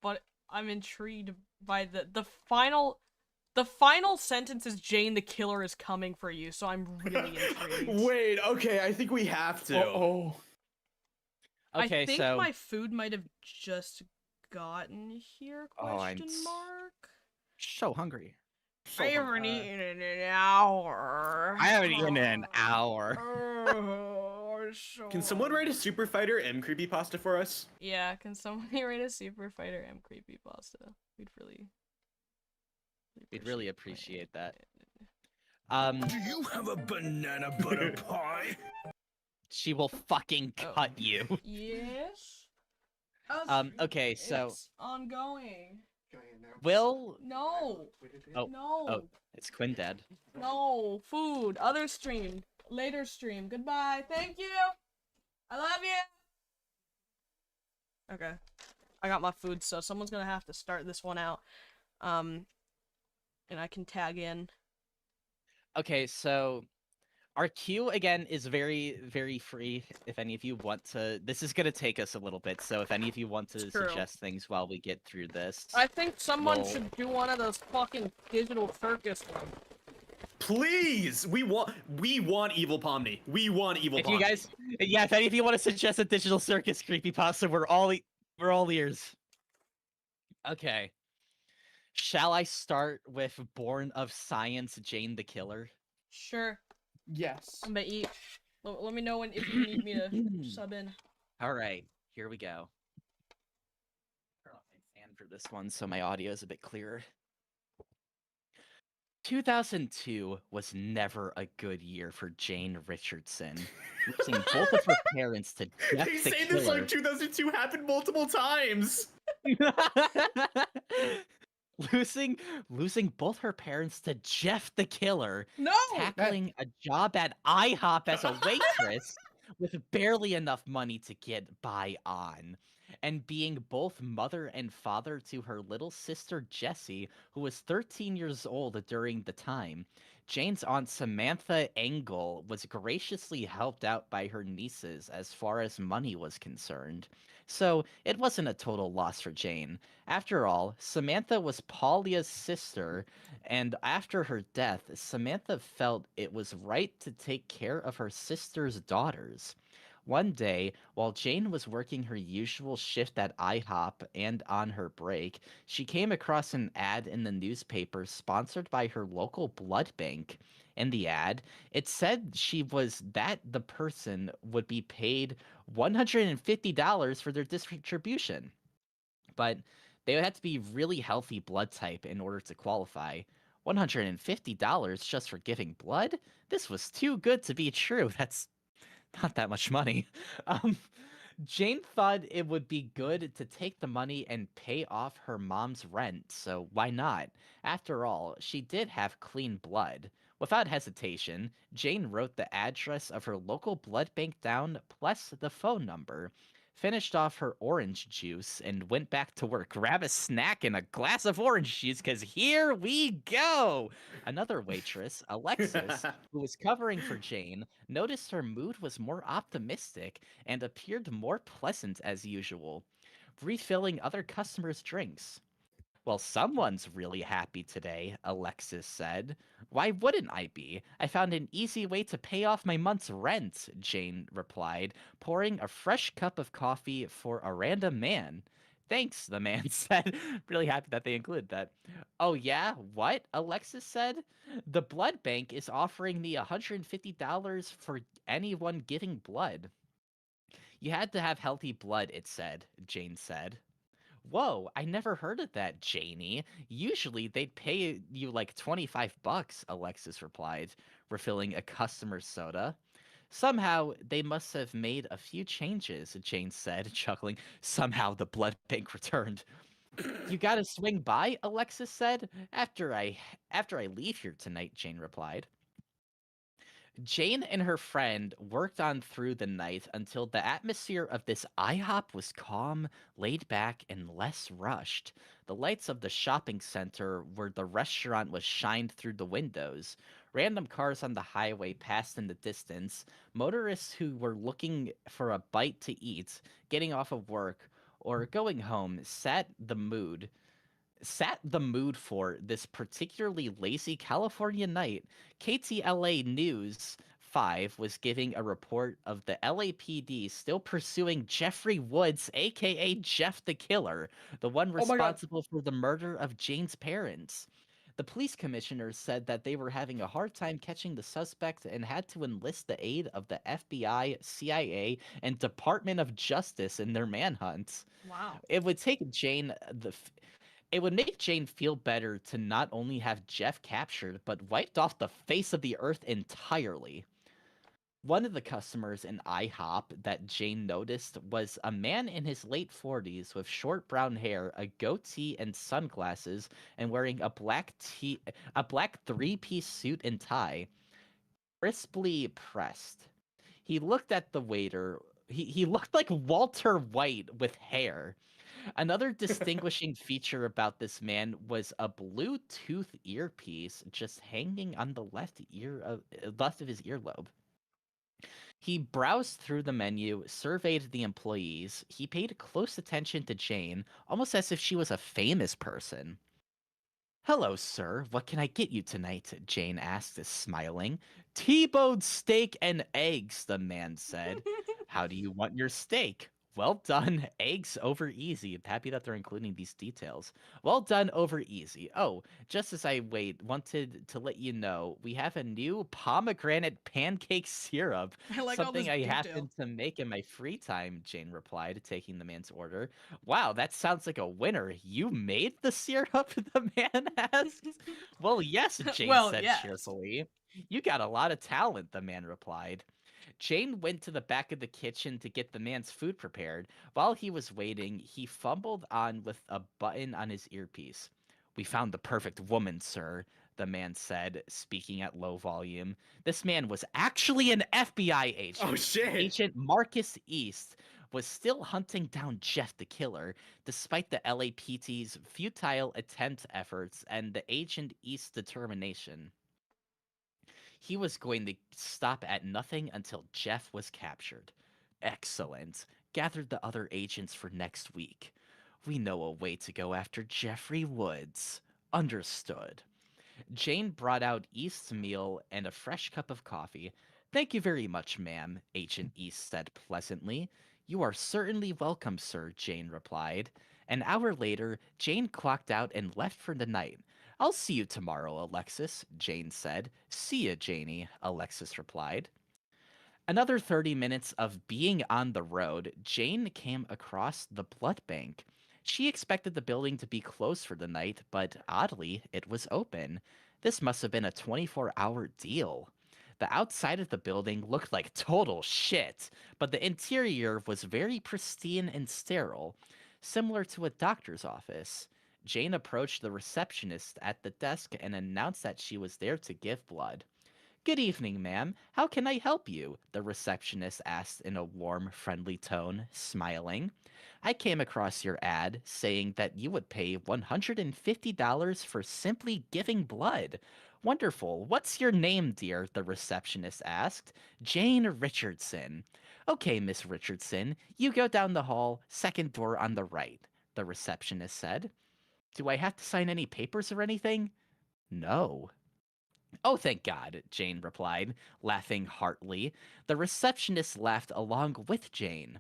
But I'm intrigued by the final sentence is Jane the Killer is coming for you, so I'm really intrigued. Wait, okay, I think we have to. Oh. Okay, I think so my food might have just gotten here, question mark? So hungry. I haven't eaten in an hour. I haven't eaten in an hour. Can someone write a Super Fighter M creepypasta for us? Yeah, can somebody write a Super Fighter M creepypasta? We'd really appreciate that. Do you have a banana butter pie? She will fucking cut you. Yes. Okay, so It's ongoing. Will No. Oh. No. Oh, it's Quinn dead. No. Food. Other stream. Later stream. Goodbye. Thank you. I love you. Okay. I got my food, so someone's gonna have to start this one out. And I can tag in. Okay, so our queue again is very, very free. If any of you want to, this is gonna take us a little bit. So if any of you want to True. suggest things while we get through this, I think someone Well- should do one of those fucking digital circus ones. Please! We want Evil Pomni. We want Evil if Pomni. you guys, yeah, if any of you want to suggest a digital circus creepypasta, we're all ears. Okay. Shall I start with Born of Science, Jane the Killer? Sure. Yes. I'm gonna eat. Let me know if you need me to sub in. All right, here we go. Turn off my fan for this one so my audio is a bit clearer. 2002 was never a good year for Jane Richardson, losing both of her parents to Jeff They the say Killer. this like 2002 happened multiple times. losing both her parents to Jeff the Killer, No. tackling a job at IHOP as a waitress with barely enough money to get by on, and being both mother and father to her little sister Jessie, who was 13 years old during the time. Jane's aunt Samantha Engel was graciously helped out by her nieces as far as money was concerned. So it wasn't a total loss for Jane. After all, Samantha was Paulia's sister, and after her death, Samantha felt it was right to take care of her sister's daughters. One day, while Jane was working her usual shift at IHOP and on her break, she came across an ad in the newspaper sponsored by her local blood bank. In the ad, it said the person would be paid $150 for their distribution. But they would have to be really healthy blood type in order to qualify. $150 just for giving blood? This was too good to be true. That's not that much money. Jane thought it would be good to take the money and pay off her mom's rent, so why not? After all, she did have clean blood. Without hesitation, Jane wrote the address of her local blood bank down plus the phone number, finished off her orange juice, and went back to work. Grab a snack and a glass of orange juice, because here we go! Another waitress, Alexis, who was covering for Jane, noticed her mood was more optimistic and appeared more pleasant as usual, refilling other customers' drinks. Well, someone's really happy today, Alexis said. Why wouldn't I be? I found an easy way to pay off my month's rent, Jane replied, pouring a fresh cup of coffee for a random man. Thanks, the man said. Really happy that they included that. Oh, yeah? What? Alexis said. The blood bank is offering me $150 for anyone giving blood. You had to have healthy blood, it said, Jane said. Whoa, I never heard of that, Janie. Usually they'd pay you like 25 bucks, Alexis replied, refilling a customer's soda. Somehow they must have made a few changes, Jane said, chuckling. Somehow the blood bank returned. You gotta swing by, Alexis said. After I leave here tonight, Jane replied. Jane and her friend worked on through the night until the atmosphere of this IHOP was calm, laid back, and less rushed. The lights of the shopping center where the restaurant was shined through the windows. Random cars on the highway passed in the distance. Motorists who were looking for a bite to eat, getting off of work, or going home set the mood for this particularly lazy California night. KTLA News 5 was giving a report of the LAPD still pursuing Jeffrey Woods, aka Jeff the Killer, the one Oh my God. responsible for the murder of Jane's parents. The police commissioner said that they were having a hard time catching the suspect and had to enlist the aid of the FBI, CIA, and Department of Justice in their manhunt. Wow. It would take Jane it would make Jane feel better to not only have Jeff captured, but wiped off the face of the earth entirely. One of the customers in IHOP that Jane noticed was a man in his late 40s with short brown hair, a goatee, and sunglasses, and wearing a black three-piece suit and tie, crisply pressed. He looked at the waiter. He looked like Walter White with hair. Another distinguishing feature about this man was a Bluetooth earpiece just hanging on the left of his earlobe. He browsed through the menu, surveyed the employees. He paid close attention to Jane, almost as if she was a famous person. Hello, sir. What can I get you tonight? Jane asked, smiling. T-boned steak and eggs, the man said. How do you want your steak? Well done. Eggs over easy. I'm happy that they're including these details. Well done over easy. Oh, just as I wanted to let you know, we have a new pomegranate pancake syrup. I like all Something this I detail. happen to make in my free time, Jane replied, taking the man's order. Wow, that sounds like a winner. You made the syrup? The man asked. Well, yes, Jane Well, said yes. cheerfully. You got a lot of talent, the man replied. Jane went to the back of the kitchen to get the man's food prepared. While he was waiting, he fumbled on with a button on his earpiece. We found the perfect woman, sir, the man said, speaking at low volume. This man was actually an FBI agent. Oh shit! Agent Marcus East was still hunting down Jeff the Killer, despite the LAPD's futile attempt efforts and the Agent East's determination. He was going to stop at nothing until Jeff was captured. Excellent. Gathered the other agents for next week. We know a way to go after Jeffrey Woods. Understood. Jane brought out East's meal and a fresh cup of coffee. Thank you very much, ma'am, Agent East said pleasantly. You are certainly welcome, sir, Jane replied. An hour later, Jane clocked out and left for the night. I'll see you tomorrow, Alexis, Jane said. See ya, Janie, Alexis replied. Another 30 minutes of being on the road, Jane came across the blood bank. She expected the building to be closed for the night, but oddly, it was open. This must have been a 24-hour deal. The outside of the building looked like total shit, but the interior was very pristine and sterile, similar to a doctor's office. Jane approached the receptionist at the desk and announced that she was there to give blood. Good evening, ma'am. How can I help you? The receptionist asked in a warm, friendly tone, smiling. I came across your ad saying that you would pay $150 for simply giving blood. Wonderful. What's your name, dear? The receptionist asked. Jane Richardson. Okay, Miss Richardson. You go down the hall, second door on the right, the receptionist said. Do I have to sign any papers or anything? No. Oh, thank God, Jane replied, laughing heartily. The receptionist laughed along with Jane.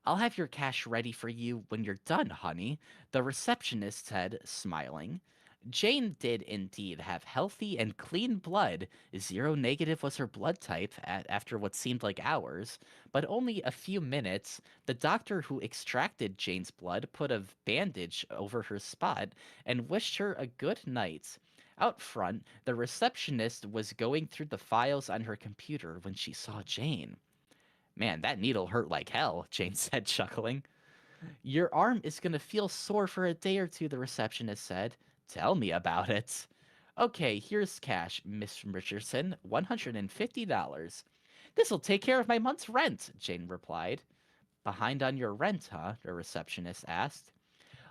I'll have your cash ready for you when you're done, honey, the receptionist said, smiling. Jane did indeed have healthy and clean blood. Zero negative was her blood type after what seemed like hours, but only a few minutes. The doctor who extracted Jane's blood put a bandage over her spot and wished her a good night. Out front, the receptionist was going through the files on her computer when she saw Jane. Man, that needle hurt like hell, Jane said, chuckling. Your arm is going to feel sore for a day or two, the receptionist said. Tell me about it. Okay, here's cash, Miss Richardson, $150. This'll take care of my month's rent, Jane replied. Behind on your rent, huh? The receptionist asked.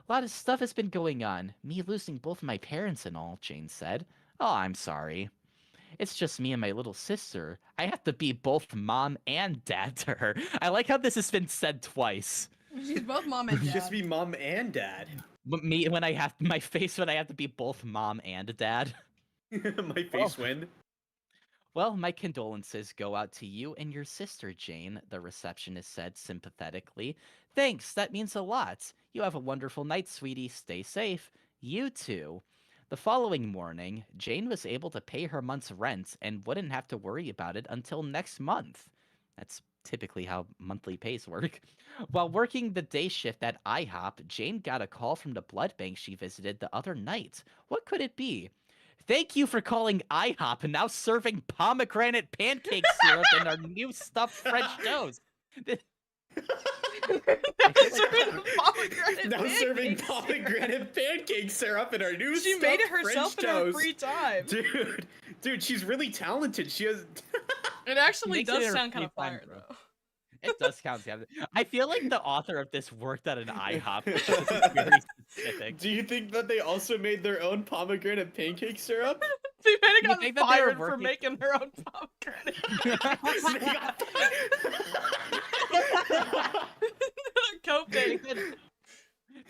A lot of stuff has been going on. Me losing both my parents and all, Jane said. Oh, I'm sorry. It's just me and my little sister. I have to be both mom and dad to her. I like how this has been said twice. She's both mom and dad. Just be mom and dad. Me when I have my face when I have to be both mom and dad. My face win. Well, my condolences go out to you and your sister, Jane, the receptionist said sympathetically. Thanks, that means a lot. You have a wonderful night, sweetie. Stay safe. You too. The following morning, Jane was able to pay her month's rent and wouldn't have to worry about it until next month. That's typically how monthly pays work. While working the day shift at IHOP, Jane got a call from the blood bank she visited the other night. What could it be? Thank you for calling IHOP and now serving pomegranate pancake syrup in our new stuffed French toast. Now serving pomegranate pancake syrup in our new She stuffed made it herself French in her toast. free time. Dude, she's really talented. She has. It actually Makes it in does her sound kind free of time, fire, bro. though. It does count. I feel like the author of this worked at an IHOP. This is very specific. Do you think that they also made their own pomegranate pancake syrup? She made it You got think that they were fired for working- making her own pomegranate. Coping.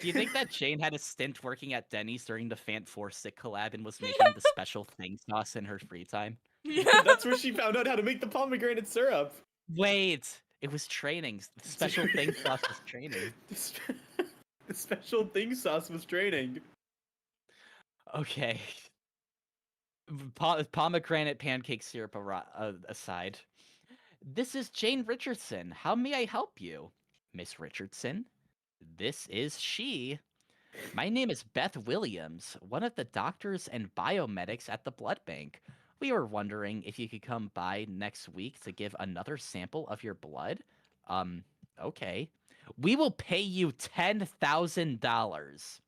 Do you think that Jane had a stint working at Denny's during the Fant 4 Sick collab and was making the special thing sauce in her free time? Yeah. That's where she found out how to make the pomegranate syrup. Wait, it was training. The special thing sauce was training. The special thing sauce was training. Okay. Pomegranate pancake syrup aside. This is Jane Richardson. How may I help you? Miss Richardson? This is she. My name is Beth Williams, one of the doctors and biomedics at the blood bank. We were wondering if you could come by next week to give another sample of your blood. Okay. We will pay you $10,000.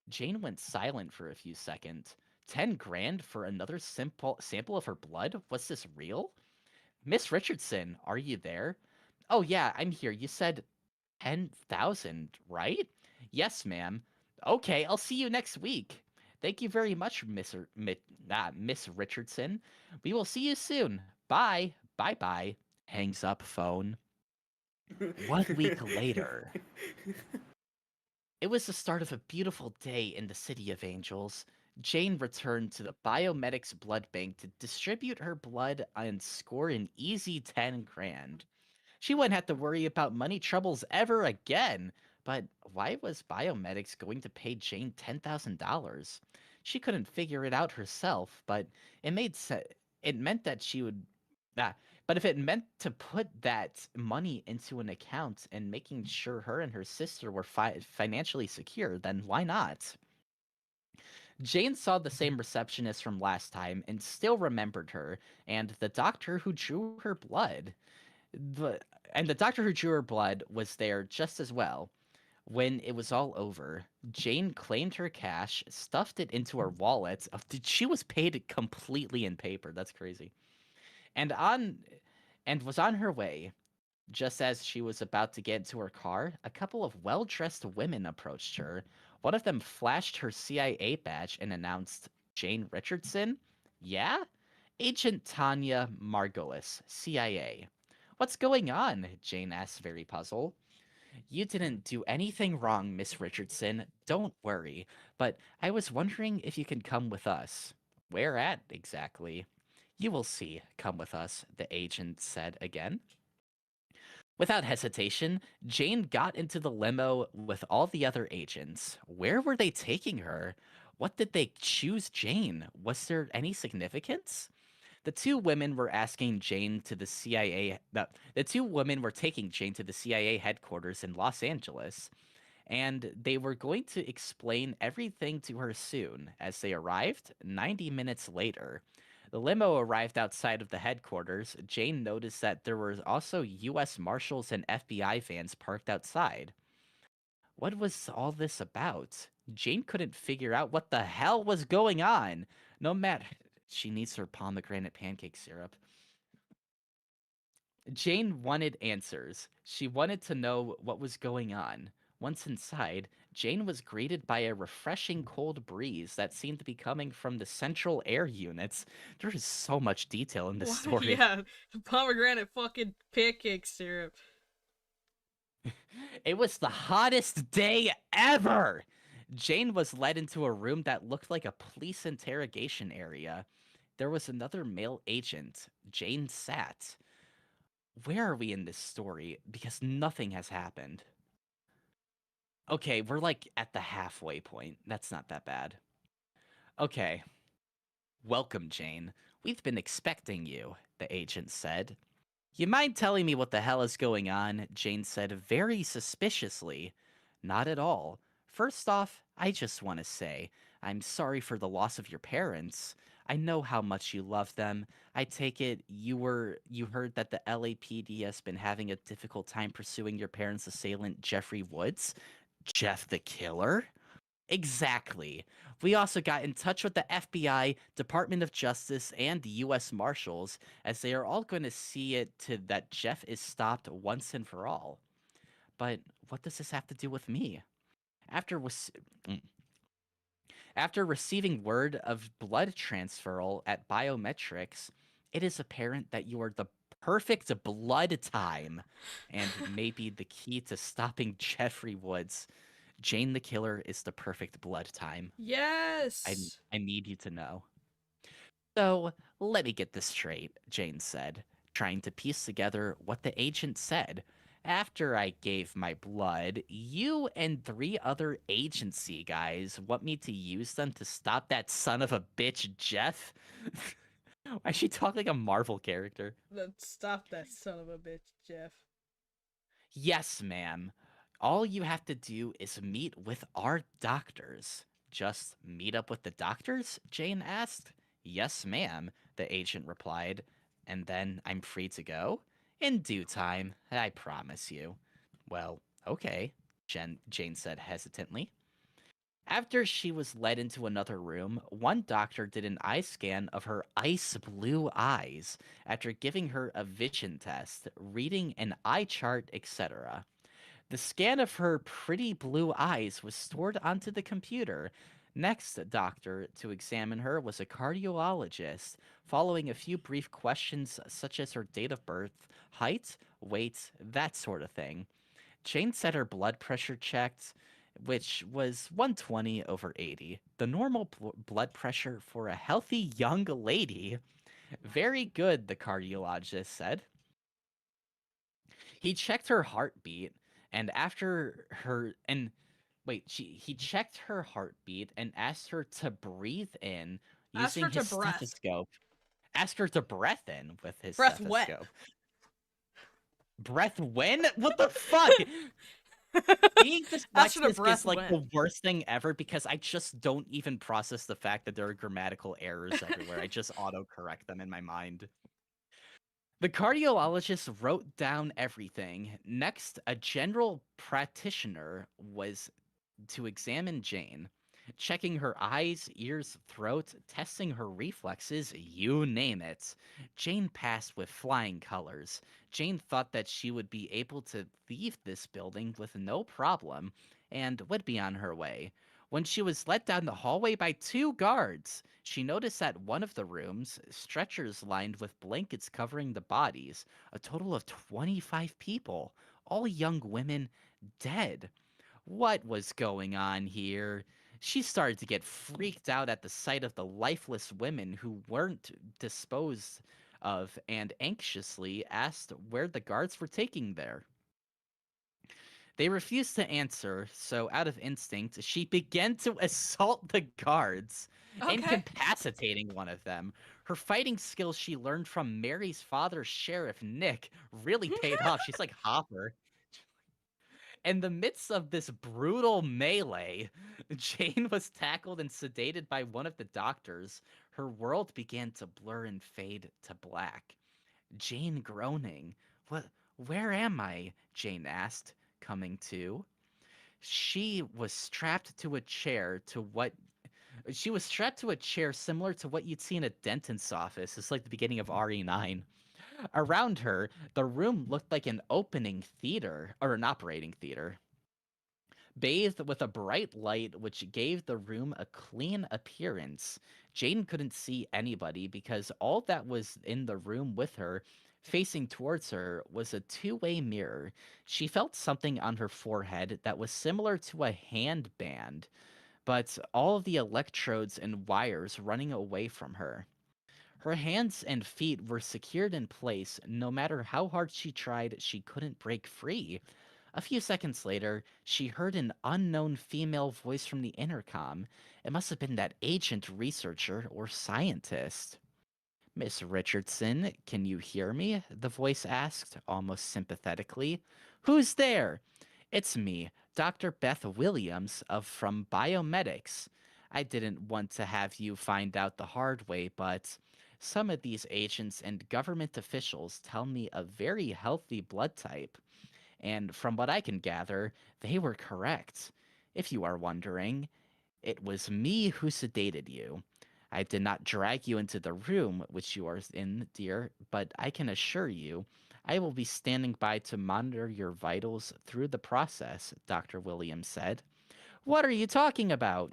Jane went silent for a few seconds. 10 grand for another sample of her blood? Was this real? Miss Richardson, are you there? Oh yeah, I'm here. You said 10,000, right? Yes, ma'am. Okay, I'll see you next week. Thank you very much, Miss Richardson. We will see you soon. Bye. Bye-bye. Hangs up phone. 1 week later. It was the start of a beautiful day in the City of Angels. Jane returned to the biomedics blood bank to distribute her blood and score an easy 10 grand. She wouldn't have to worry about money troubles ever again. But why was biomedics going to pay Jane $10,000? She couldn't figure it out herself, but it meant that she would. But if it meant to put that money into an account and making sure her and her sister were financially secure, then why not? Jane saw the same receptionist from last time and still remembered her, and the doctor who drew her blood. The doctor who drew her blood was there just as well. When it was all over, Jane claimed her cash, stuffed it into her wallet. She was paid completely in paper. That's crazy. And was on her way. Just as she was about to get into her car, a couple of well-dressed women approached her. One of them flashed her CIA badge and announced, Jane Richardson? Yeah? Agent Tanya Margolis, CIA. What's going on? Jane asked, very puzzled. You didn't do anything wrong, Miss Richardson. Don't worry. But I was wondering if you can come with us. Where at, exactly? You will see. Come with us, the agent said again. Without hesitation, Jane got into the limo with all the other agents. Where were they taking her? What did they choose Jane? Was there any significance? The two women were asking Jane to the CIA. The two women were taking Jane to the CIA headquarters in Los Angeles, and they were going to explain everything to her soon. As they arrived, 90 minutes later, the limo arrived outside of the headquarters. Jane noticed that there were also U.S. Marshals and FBI vans parked outside. What was all this about? Jane couldn't figure out what the hell was going on. No matter. She needs her pomegranate pancake syrup. Jane wanted answers. She wanted to know what was going on. Once inside, Jane was greeted by a refreshing cold breeze that seemed to be coming from the central air units. There is so much detail in this story. Yeah, pomegranate fucking pancake syrup. It was the hottest day ever! Jane was led into a room that looked like a police interrogation area. There was another male agent. Jane sat. Where are we in this story? Because nothing has happened. Okay, we're like at the halfway point. That's not that bad. Okay. Welcome, Jane. We've been expecting you, the agent said. You mind telling me what the hell is going on? Jane said very suspiciously. Not at all. First off, I just want to say, I'm sorry for the loss of your parents. I know how much you love them. I take it you heard that the LAPD has been having a difficult time pursuing your parents' assailant, Jeffrey Woods? Jeff the Killer? Exactly. We also got in touch with the FBI, Department of Justice, and the U.S. Marshals, as they are all going to see it to that Jeff is stopped once and for all. But what does this have to do with me? After receiving word of blood transferal at biometrics, it is apparent that you are the perfect blood time and maybe the key to stopping Jeffrey Woods. Jane the Killer is the perfect blood time. Yes! I need you to know. So, let me get this straight, Jane said, trying to piece together what the agent said. After I gave my blood, you and 3 other agency guys want me to use them to stop that son of a bitch, Jeff? Why is she talking like a Marvel character? Stop that son of a bitch, Jeff. Yes, ma'am. All you have to do is meet with our doctors. Just meet up with the doctors? Jane asked. Yes, ma'am, the agent replied. And then I'm free to go? In due time, I promise you. Well, okay, Jane said hesitantly. After she was led into another room, one doctor did an eye scan of her ice blue eyes after giving her a vision test, reading an eye chart, etc. The scan of her pretty blue eyes was stored onto the computer. Next doctor to examine her was a cardiologist, following a few brief questions such as her date of birth, height, weight, that sort of thing. Jane said her blood pressure checked, which was 120/80, the normal blood pressure for a healthy young lady. Very good, the cardiologist said. He checked her heartbeat, and after her and wait, he checked her heartbeat and asked her to breathe in Ask using her to his breath. stethoscope. Asked her to breath in with his Breath when? stethoscope. Breath when? What the fuck? Being Ask her to dyslexic breath is like when. the worst thing ever because I just don't even process the fact that there are grammatical errors everywhere. I just autocorrect them in my mind. The cardiologist wrote down everything. Next, a general practitioner was to examine Jane, checking her eyes, ears, throat, testing her reflexes, you name it. Jane passed with flying colors. Jane thought that she would be able to leave this building with no problem and would be on her way. When she was led down the hallway by 2 guards, she noticed that one of the rooms, stretchers lined with blankets covering the bodies, a total of 25 people, all young women, dead. What was going on here? She started to get freaked out at the sight of the lifeless women who weren't disposed of and anxiously asked where the guards were taking there. They refused to answer, so out of instinct, she began to assault the guards, Okay. incapacitating one of them. Her fighting skills she learned from Mary's father, Sheriff Nick, really paid off. She's like Hopper. In the midst of this brutal melee, Jane was tackled and sedated by one of the doctors. Her world began to blur and fade to black. Jane groaning. Where am I? Jane asked, coming to. She was strapped to a chair similar to what you'd see in a dentist's office. It's like the beginning of RE9. Around her, the room looked like an operating theater, bathed with a bright light which gave the room a clean appearance. Jane couldn't see anybody because all that was in the room with her, facing towards her, was a two-way mirror. She felt something on her forehead that was similar to a handband, but all of the electrodes and wires running away from her. Her hands and feet were secured in place. No matter how hard she tried, she couldn't break free. A few seconds later, she heard an unknown female voice from the intercom. It must have been that agent, researcher, or scientist. Miss Richardson, can you hear me? The voice asked, almost sympathetically. Who's there? It's me, Dr. Beth Williams from Biomedics. I didn't want to have you find out the hard way, but some of these agents and government officials tell me a very healthy blood type. And from what I can gather, they were correct. If you are wondering, it was me who sedated you. I did not drag you into the room which you are in, dear, but I can assure you, I will be standing by to monitor your vitals through the process, Dr. Williams said. What are you talking about?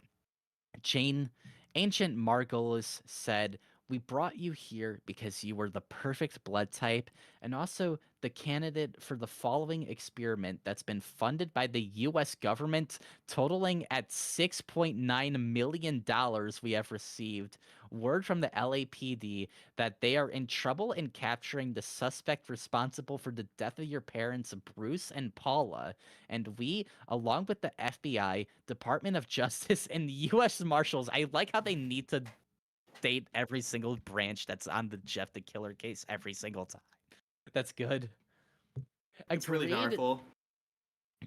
Jane, Ancient Margolis said, we brought you here because you were the perfect blood type and also the candidate for the following experiment that's been funded by the US government, totaling at $6.9 million we have received. Word from the LAPD that they are in trouble in capturing the suspect responsible for the death of your parents, Bruce and Paula. And we, along with the FBI, Department of Justice, and US Marshals, I like how they need to state every single branch that's on the Jeff the Killer case every single time. That's good. It's really powerful.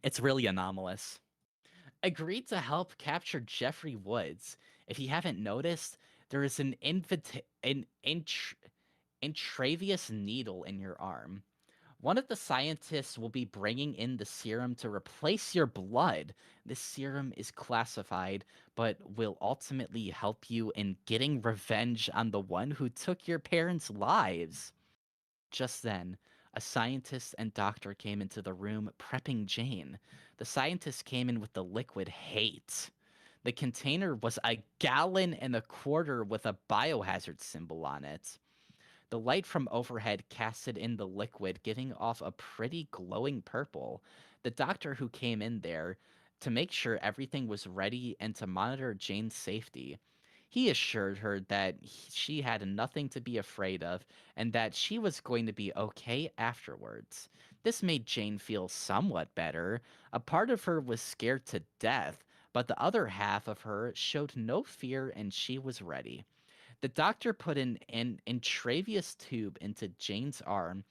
It's really anomalous. Agreed to help capture Jeffrey Woods. If you haven't noticed, there is an intravenous needle in your arm. One of the scientists will be bringing in the serum to replace your blood. This serum is classified, but will ultimately help you in getting revenge on the one who took your parents' lives. Just then, a scientist and doctor came into the room prepping Jane. The scientist came in with the liquid hate. The container was 1.25 gallons with a biohazard symbol on it. The light from overhead casted in the liquid, giving off a pretty glowing purple. The doctor who came in there to make sure everything was ready and to monitor Jane's safety. He assured her that she had nothing to be afraid of and that she was going to be okay afterwards. This made Jane feel somewhat better. A part of her was scared to death, but the other half of her showed no fear and she was ready. The doctor put an intravenous tube into Jane's arm.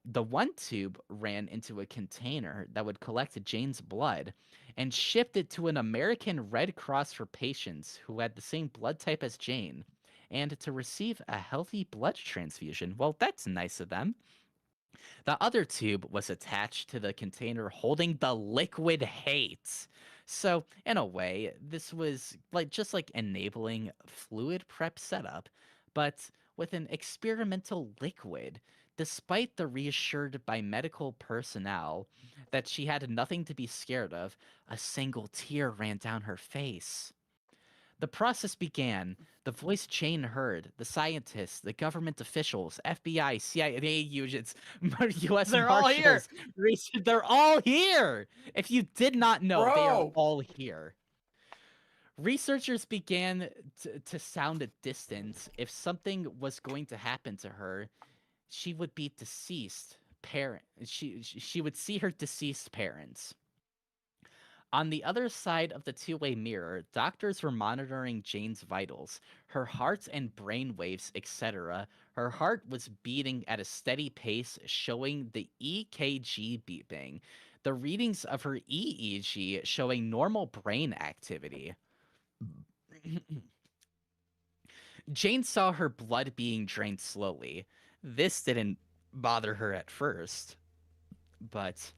The one tube ran into a container that would collect Jane's blood and shipped it to an American Red Cross for patients who had the same blood type as Jane and to receive a healthy blood transfusion. Well, that's nice of them. The other tube was attached to the container holding the liquid hate. So, in a way, this was just like enabling fluid prep setup, but with an experimental liquid. Despite the reassured by medical personnel that she had nothing to be scared of, a single tear ran down her face. The process began. The voice Jane heard, the scientists, the government officials, FBI, CIA agents, U.S. They're all here. Marshals, they're all here. If you did not know, they are Bro. all here. Researchers began to sound a distance if something was going to happen to her. she would be deceased parent. She would see her deceased parents. On the other side of the two-way mirror, doctors were monitoring Jane's vitals, her heart and brain waves, etc. Her heart was beating at a steady pace, showing the EKG beeping. The readings of her EEG showing normal brain activity. Jane saw her blood being drained slowly. This didn't bother her at first, but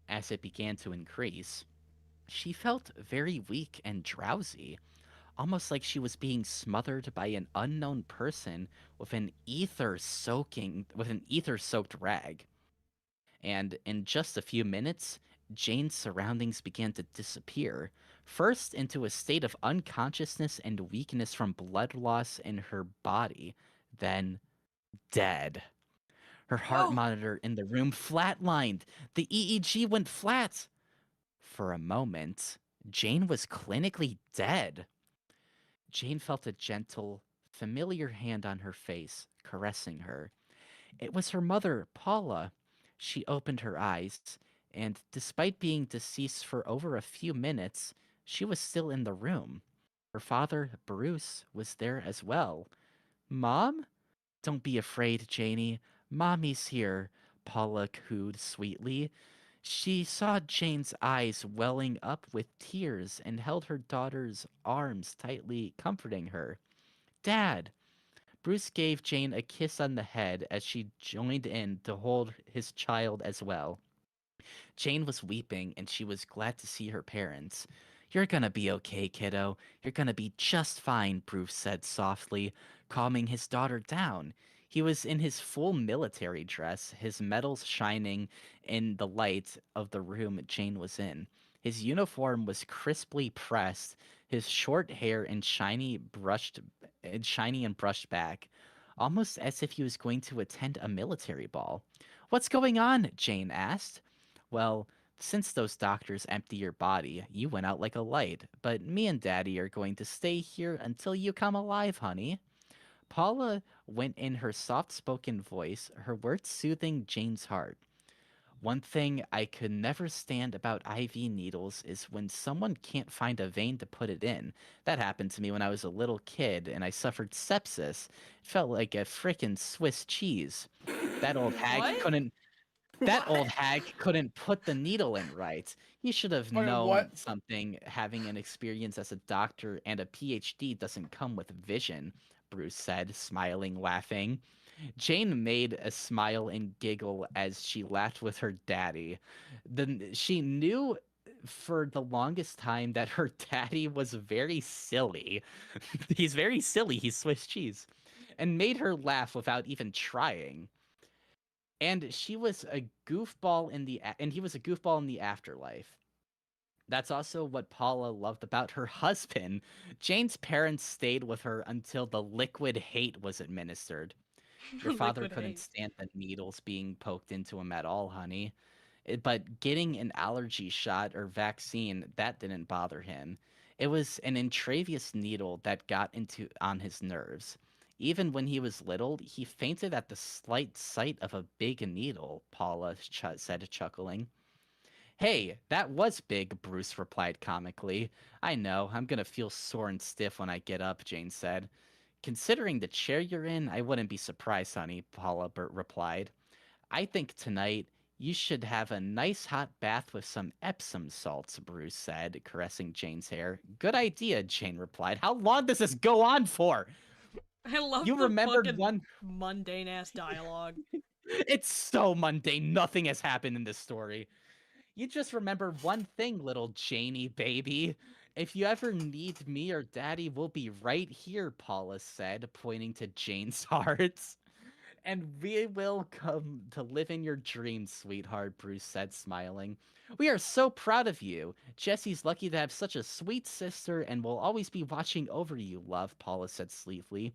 as it began to increase, she felt very weak and drowsy, almost like she was being smothered by an unknown person with an ether-soaked rag. And in just a few minutes, Jane's surroundings began to disappear, first into a state of unconsciousness and weakness from blood loss in her body, then dead. Her heart Oh. monitor in the room flatlined. The EEG went flat. For a moment, Jane was clinically dead. Jane felt a gentle, familiar hand on her face, caressing her. It was her mother, Paula. She opened her eyes, and despite being deceased for over a few minutes, she was still in the room. Her father, Bruce, was there as well. Mom? Don't be afraid, Janie. Mommy's here, Paula cooed sweetly. She saw Jane's eyes welling up with tears and held her daughter's arms tightly, comforting her. Dad! Bruce gave Jane a kiss on the head as she joined in to hold his child as well. Jane was weeping and she was glad to see her parents. You're gonna be okay, kiddo. You're gonna be just fine, Bruce said softly, calming his daughter down. He was in his full military dress, his medals shining in the light of the room Jane was in. His uniform was crisply pressed, his short hair shiny and brushed back, almost as if he was going to attend a military ball. What's going on? Jane asked. Well, since those doctors empty your body, you went out like a light, but me and Daddy are going to stay here until you come alive, honey. Paula went in her soft-spoken voice, her words soothing Jane's heart. One thing I could never stand about IV needles is when someone can't find a vein to put it in. That happened to me when I was a little kid and I suffered sepsis. It felt like a frickin' Swiss cheese. That old hag What? couldn't that old hag couldn't put the needle in right. He should have Wait, known what? something. Having an experience as a doctor and a PhD doesn't come with vision, Bruce said, smiling, laughing. Jane made a smile and giggle as she laughed with her daddy. Then she knew for the longest time that her daddy was very silly. He's very silly, he's Swiss cheese. And made her laugh without even trying. And she was a goofball and he was a goofball in the afterlife. That's also what Paula loved about her husband. Jane's parents stayed with her until the liquid hate was administered. Your father Liquid couldn't hate. stand the needles being poked into him at all, honey. But getting an allergy shot or vaccine, that didn't bother him. It was an intravenous needle that got into on his nerves. Even when he was little, he fainted at the slight sight of a big needle, Paula said, chuckling. Hey, that was big, Bruce replied comically. I know, I'm gonna feel sore and stiff when I get up, Jane said. Considering the chair you're in, I wouldn't be surprised, honey, Paula replied. I think tonight you should have a nice hot bath with some Epsom salts, Bruce said, caressing Jane's hair. Good idea, Jane replied. How long does this go on for? I love You the remembered fucking one. mundane ass dialogue. It's so mundane. Nothing has happened in this story. You just remember one thing, little Janie baby. If you ever need me or Daddy, we'll be right here, Paula said, pointing to Jane's heart. And we will come to live in your dreams, sweetheart, Bruce said, smiling. We are so proud of you. Jessie's lucky to have such a sweet sister and will always be watching over you, love, Paula said sleepily.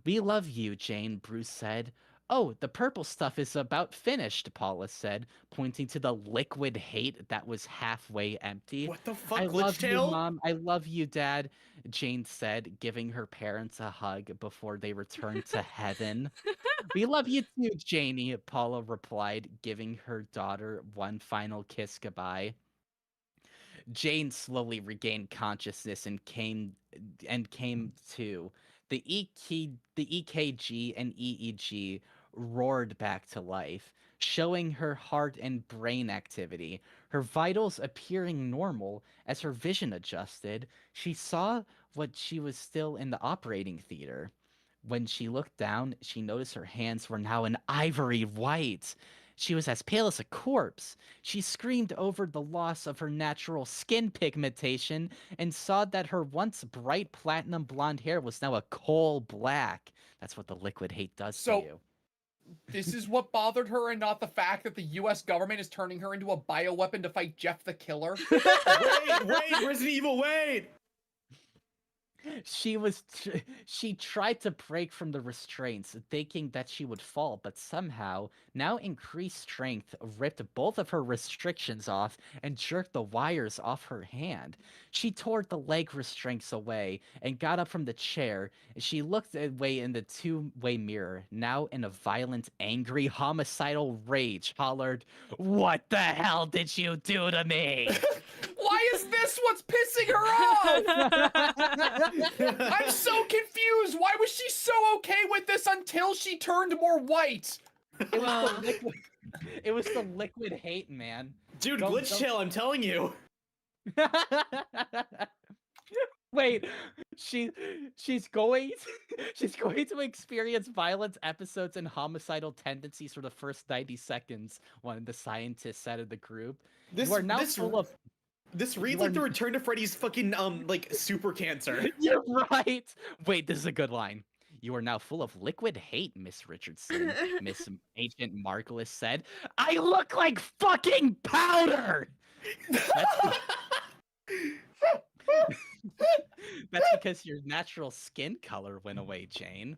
We love you, Jane, Bruce said. Oh, the purple stuff is about finished, Paula said, pointing to the liquid hate that was halfway empty. What the I fuck, love you, Glitchtail? Mom. I love you, Dad, Jane said, giving her parents a hug before they returned to heaven. We love you too, Janie, Paula replied, giving her daughter one final kiss goodbye. Jane slowly regained consciousness and came to. The EKG and EEG roared back to life, showing her heart and brain activity, her vitals appearing normal as her vision adjusted. She saw what she was still in the operating theater. When she looked down, she noticed her hands were now an ivory white. She was as pale as a corpse. She screamed over the loss of her natural skin pigmentation and saw that her once bright platinum blonde hair was now a coal black. That's what the liquid hate does to So- you. This is what bothered her, and not the fact that the U.S. government is turning her into a bioweapon to fight Jeff the Killer. Wait, Resident Evil, wait! She tried to break from the restraints, thinking that she would fall, but somehow, now increased strength ripped both of her restrictions off and jerked the wires off her hand. She tore the leg restraints away and got up from the chair. She looked away in the two-way mirror, now in a violent, angry, homicidal rage, hollered, "What the hell did you do to me?" Why is this what's pissing her off? I'm so confused. Why was she so okay with this until she turned more white? It was the liquid. It was the liquid hate, man. Dude, Don't- Glitchtail, I'm telling you. Wait, she's going to experience violent episodes and homicidal tendencies for the first 90 seconds. One of the scientists said of the group. This You are now this full of. this reads you like are- the Return to Freddy's fucking like super cancer. You're right. Wait, this is a good line. You are now full of liquid hate, Miss Richardson. Miss Agent Margulis said. I look like fucking powder. That's because your natural skin color went away, Jane.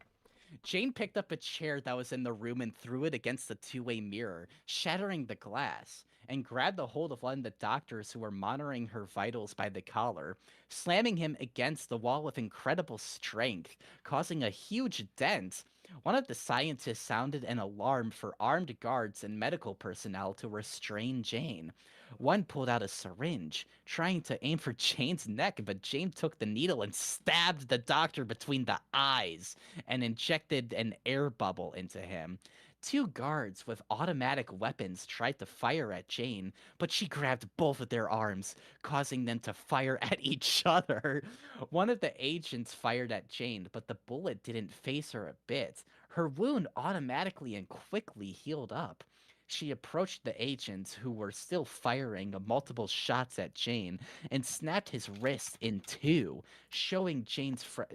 Jane picked up a chair that was in the room and threw it against the two-way mirror, shattering the glass, and grabbed a hold of one of the doctors who were monitoring her vitals by the collar, slamming him against the wall with incredible strength, causing a huge dent. One of the scientists sounded an alarm for armed guards and medical personnel to restrain Jane. One pulled out a syringe, trying to aim for Jane's neck, but Jane took the needle and stabbed the doctor between the eyes and injected an air bubble into him. Two guards with automatic weapons tried to fire at Jane, but she grabbed both of their arms, causing them to fire at each other. One of the agents fired at Jane, but the bullet didn't faze her a bit. Her wound automatically and quickly healed up. She approached the agents who were still firing multiple shots at Jane and snapped his wrist in two, showing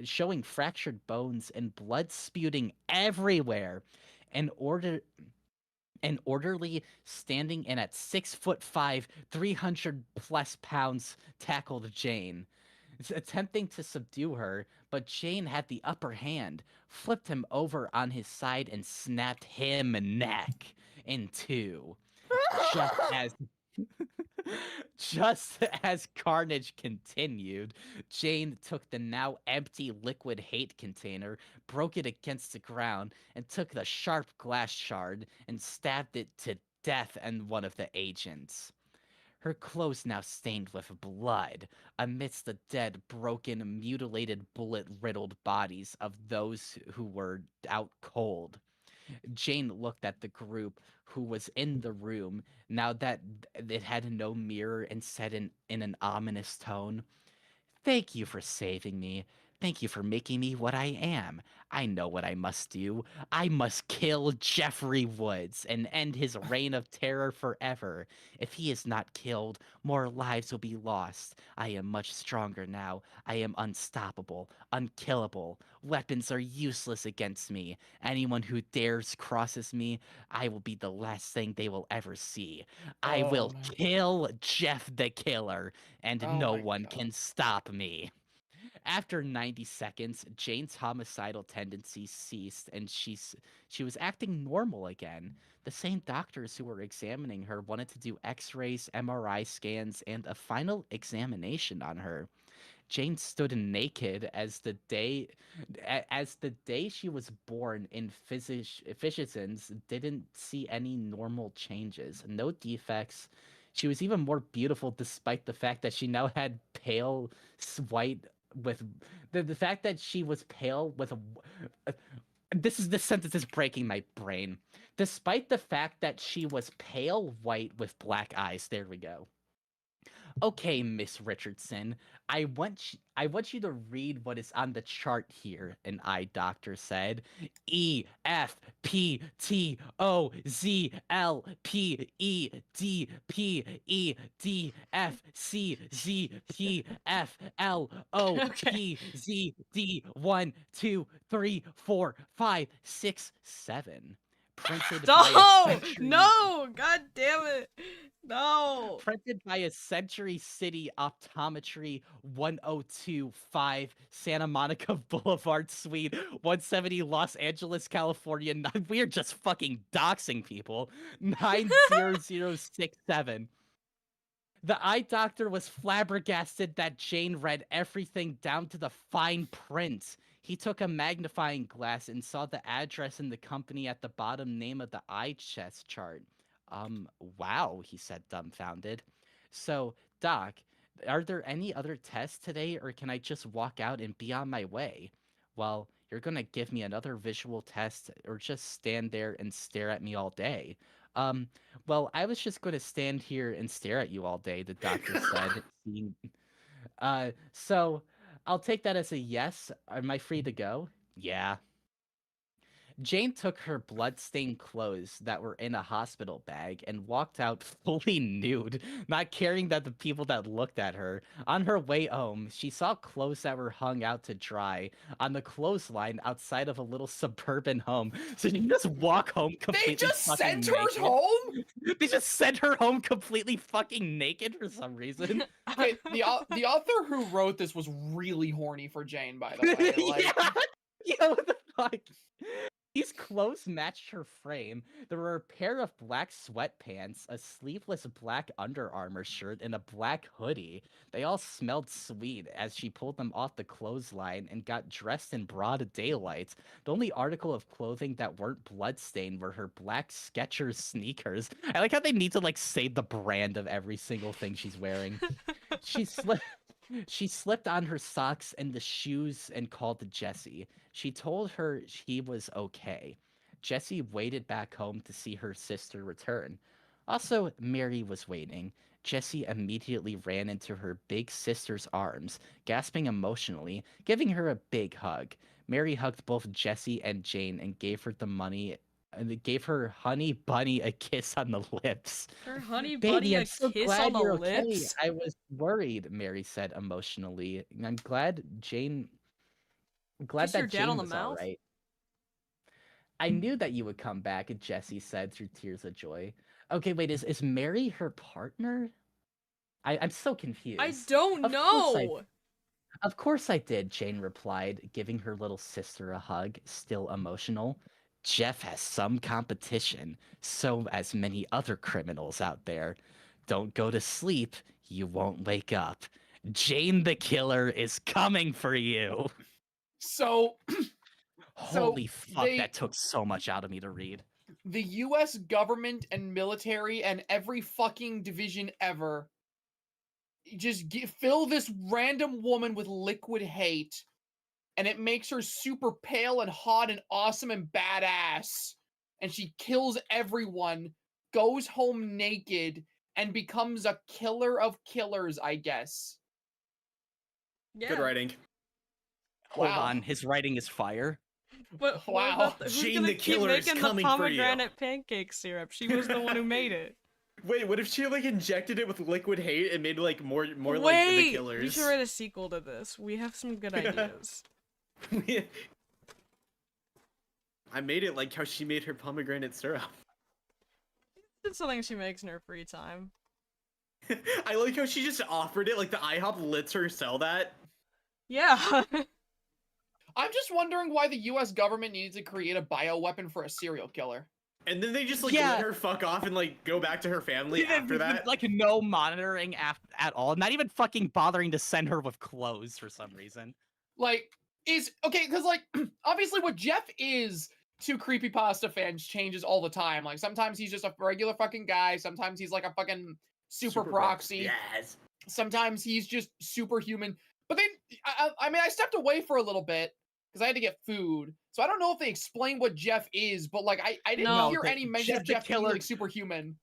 showing fractured bones and blood spewing everywhere. An orderly standing in at 6'5", 300+ pounds tackled Jane, attempting to subdue her, but Jane had the upper hand, flipped him over on his side, and snapped him neck in two. Just as just as carnage continued, Jane took the now empty liquid hate container, broke it against the ground, and took the sharp glass shard and stabbed it to death and one of the agents. Her clothes now stained with blood, amidst the dead, broken, mutilated, bullet-riddled bodies of those who were out cold. Jane looked at the group who was in the room now that it had no mirror and said in an ominous tone, "Thank you for saving me. Thank you for making me what I am. I know what I must do. I must kill Jeffrey Woods and end his reign of terror forever. If he is not killed, more lives will be lost. I am much stronger now. I am unstoppable, unkillable. Weapons are useless against me. Anyone who dares crosses me, I will be the last thing they will ever see. I Oh will my- kill Jeff the Killer, and Oh no my one God. can stop me." After 90 seconds, Jane's homicidal tendencies ceased and she was acting normal again. The same doctors who were examining her wanted to do x-rays, MRI scans, and a final examination on her. Jane stood naked as the day she was born in physicians didn't see any normal changes, no defects. She was even more beautiful despite the fact that she now had pale white with the fact that she was pale with a this sentence is breaking my brain. Despite the fact that she was pale white with black eyes. There we go. Okay, Miss Richardson, I want you to read what is on the chart here, an eye doctor said. Okay. EFPTOZPEDFLOPZD 1, 2, 3, 4, 5, 6, 7. Printed by a No! century No! God damn it! No! printed by a Century City Optometry 1025 Santa Monica Boulevard Suite 170 Los Angeles, California. We're just fucking doxing people. 90067. The eye doctor was flabbergasted that Jane read everything down to the fine print. He took a magnifying glass and saw the address and the company at the bottom name of the eye chest chart. Wow, he said, dumbfounded. So, Doc, are there any other tests today, or can I just walk out and be on my way? Well, you're gonna give me another visual test, or just stand there and stare at me all day. Um, well, I was just gonna stand here and stare at you all day, the doctor said. So I'll take that as a yes. Am I free to go? Yeah. Jane took her blood-stained clothes that were in a hospital bag and walked out fully nude, not caring that the people that looked at her. On her way home, she saw clothes that were hung out to dry on the clothesline outside of a little suburban home. So she just walk home completely They just fucking sent her naked. home? They just sent her home completely fucking naked for some reason. Okay, the author who wrote this was really horny for Jane, by the way. Like, Yeah, what the fuck? These clothes matched her frame. There were a pair of black sweatpants, a sleeveless black Under Armour shirt, and a black hoodie. They all smelled sweet as she pulled them off the clothesline and got dressed in broad daylight. The only article of clothing that weren't bloodstained were her black Skechers sneakers. I like how they need to like say the brand of every single thing she's wearing. She slipped. She slipped on her socks and the shoes and called Jessie. She told her he was okay. Jessie waited back home to see her sister return. Also, Mary was waiting. Jessie immediately ran into her big sister's arms, gasping emotionally, giving her a big hug. Mary hugged both Jessie and Jane and gave her the money and gave her honey bunny a kiss on the lips. Her honey Baby, bunny I'm a so kiss glad on the you're okay. lips? I was worried, Mary said emotionally. I'm glad Kiss that your dad Jane on the was all mouth? right. I knew that you would come back, Jessie said through tears of joy. Okay, wait, is Mary her partner? I'm so confused. I don't know! Of course I did, Jane replied, giving her little sister a hug, still emotional. Jeff has some competition, so as many other criminals out there. Don't go to sleep, you won't wake up. Jane the killer is coming for you. so Holy fuck, they- that took so much out of me to read. the US government and military and every fucking division ever just fill this random woman with liquid hate, and it makes her super pale and hot and awesome and badass, and she kills everyone, goes home naked, and becomes a killer of killers, I guess. Yeah. Good writing. Hold Wow. on, his writing is fire. But what Wow. about who's Jane gonna the keep killer is making the coming for you. pomegranate pancake syrup? She was the one who made it. Wait, what if she like injected it with liquid hate and made like more like the Wait! killers? We should write a sequel to this. We have some good ideas. I made it like how she made her pomegranate syrup. It's something she makes in her free time. I like how she just offered it, like the IHOP lets her sell that. Yeah. I'm just wondering why the U.S. government needed to create a bioweapon for a serial killer. And then they just like Yeah. let her fuck off and like go back to her family after that. Like no monitoring at all. Not even fucking bothering to send her with clothes for some reason. Like, okay, because like obviously what Jeff is to creepypasta fans changes all the time. Like sometimes he's just a regular fucking guy. Sometimes he's like a fucking super proxy. Yes. Sometimes he's just superhuman. But then, I mean, I stepped away for a little bit because I had to get food. So I don't know if they explained what Jeff is, but like I didn't No, hear any mention of Jeff being Killer- like superhuman.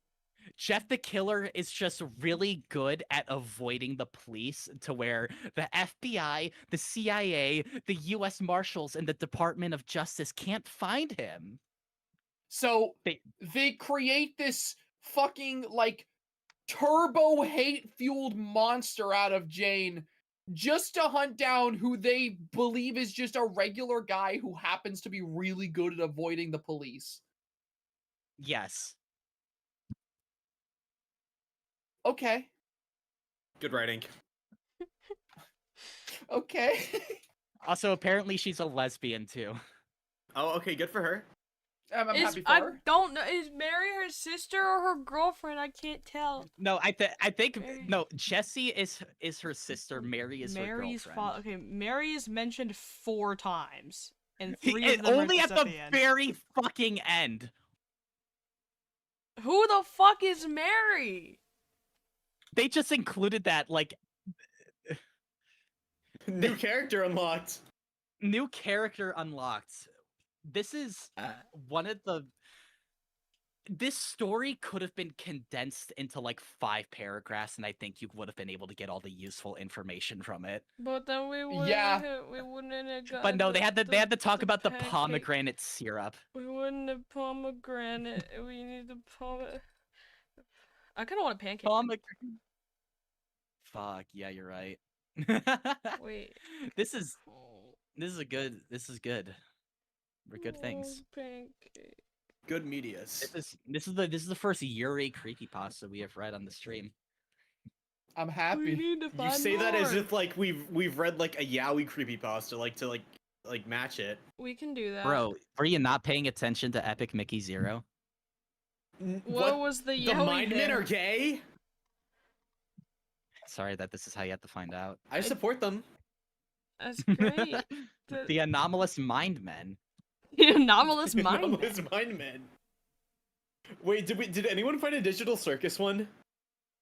Jeff the Killer is just really good at avoiding the police to where the FBI, the CIA, the US Marshals, and the Department of Justice can't find him. So they create this fucking like turbo hate fueled monster out of Jane just to hunt down who they believe is just a regular guy who happens to be really good at avoiding the police. Yes. Okay. Good writing. Okay. Also, apparently she's a lesbian too. Oh, okay, good for her. I'm happy for I her. don't know. Is Mary her sister or her girlfriend? I can't tell. No, I think Mary- no. Jessie is her sister. Mary is Mary's her girlfriend. Okay, Mary is mentioned 4 times, and 3 And of them only are at just the end. very fucking end. Who the fuck is Mary? They just included that like New character unlocked. new character unlocked. This is one of the. This story could have been condensed into like 5 paragraphs, and I think you would have been able to get all the useful information from it. But then we wouldn't. Yeah. We wouldn't have got. But no, they had to talk about the pancake. pomegranate syrup. We wouldn't have pomegranate. We need the pomegranate. I kind of want a pancake. Pomegranate. Fuck yeah, you're right. Wait. This is Oh, good. This is good. We're good things. Pancake. Good medias. This is the first Yuri creepypasta we have read on the stream. I'm We happy. need to You find say that as more. if like we've read like a yaoi creepypasta, like to like match it. We can do that. Bro, were you not paying attention to Epic Mickey Zero? What was the The yaoi Mindmen there? are gay? Sorry that this is how you have to find out. I support them. That's great. The anomalous mind men. The anomalous mind. Anomalous Mindmen. Wait, did anyone find a Digital Circus one?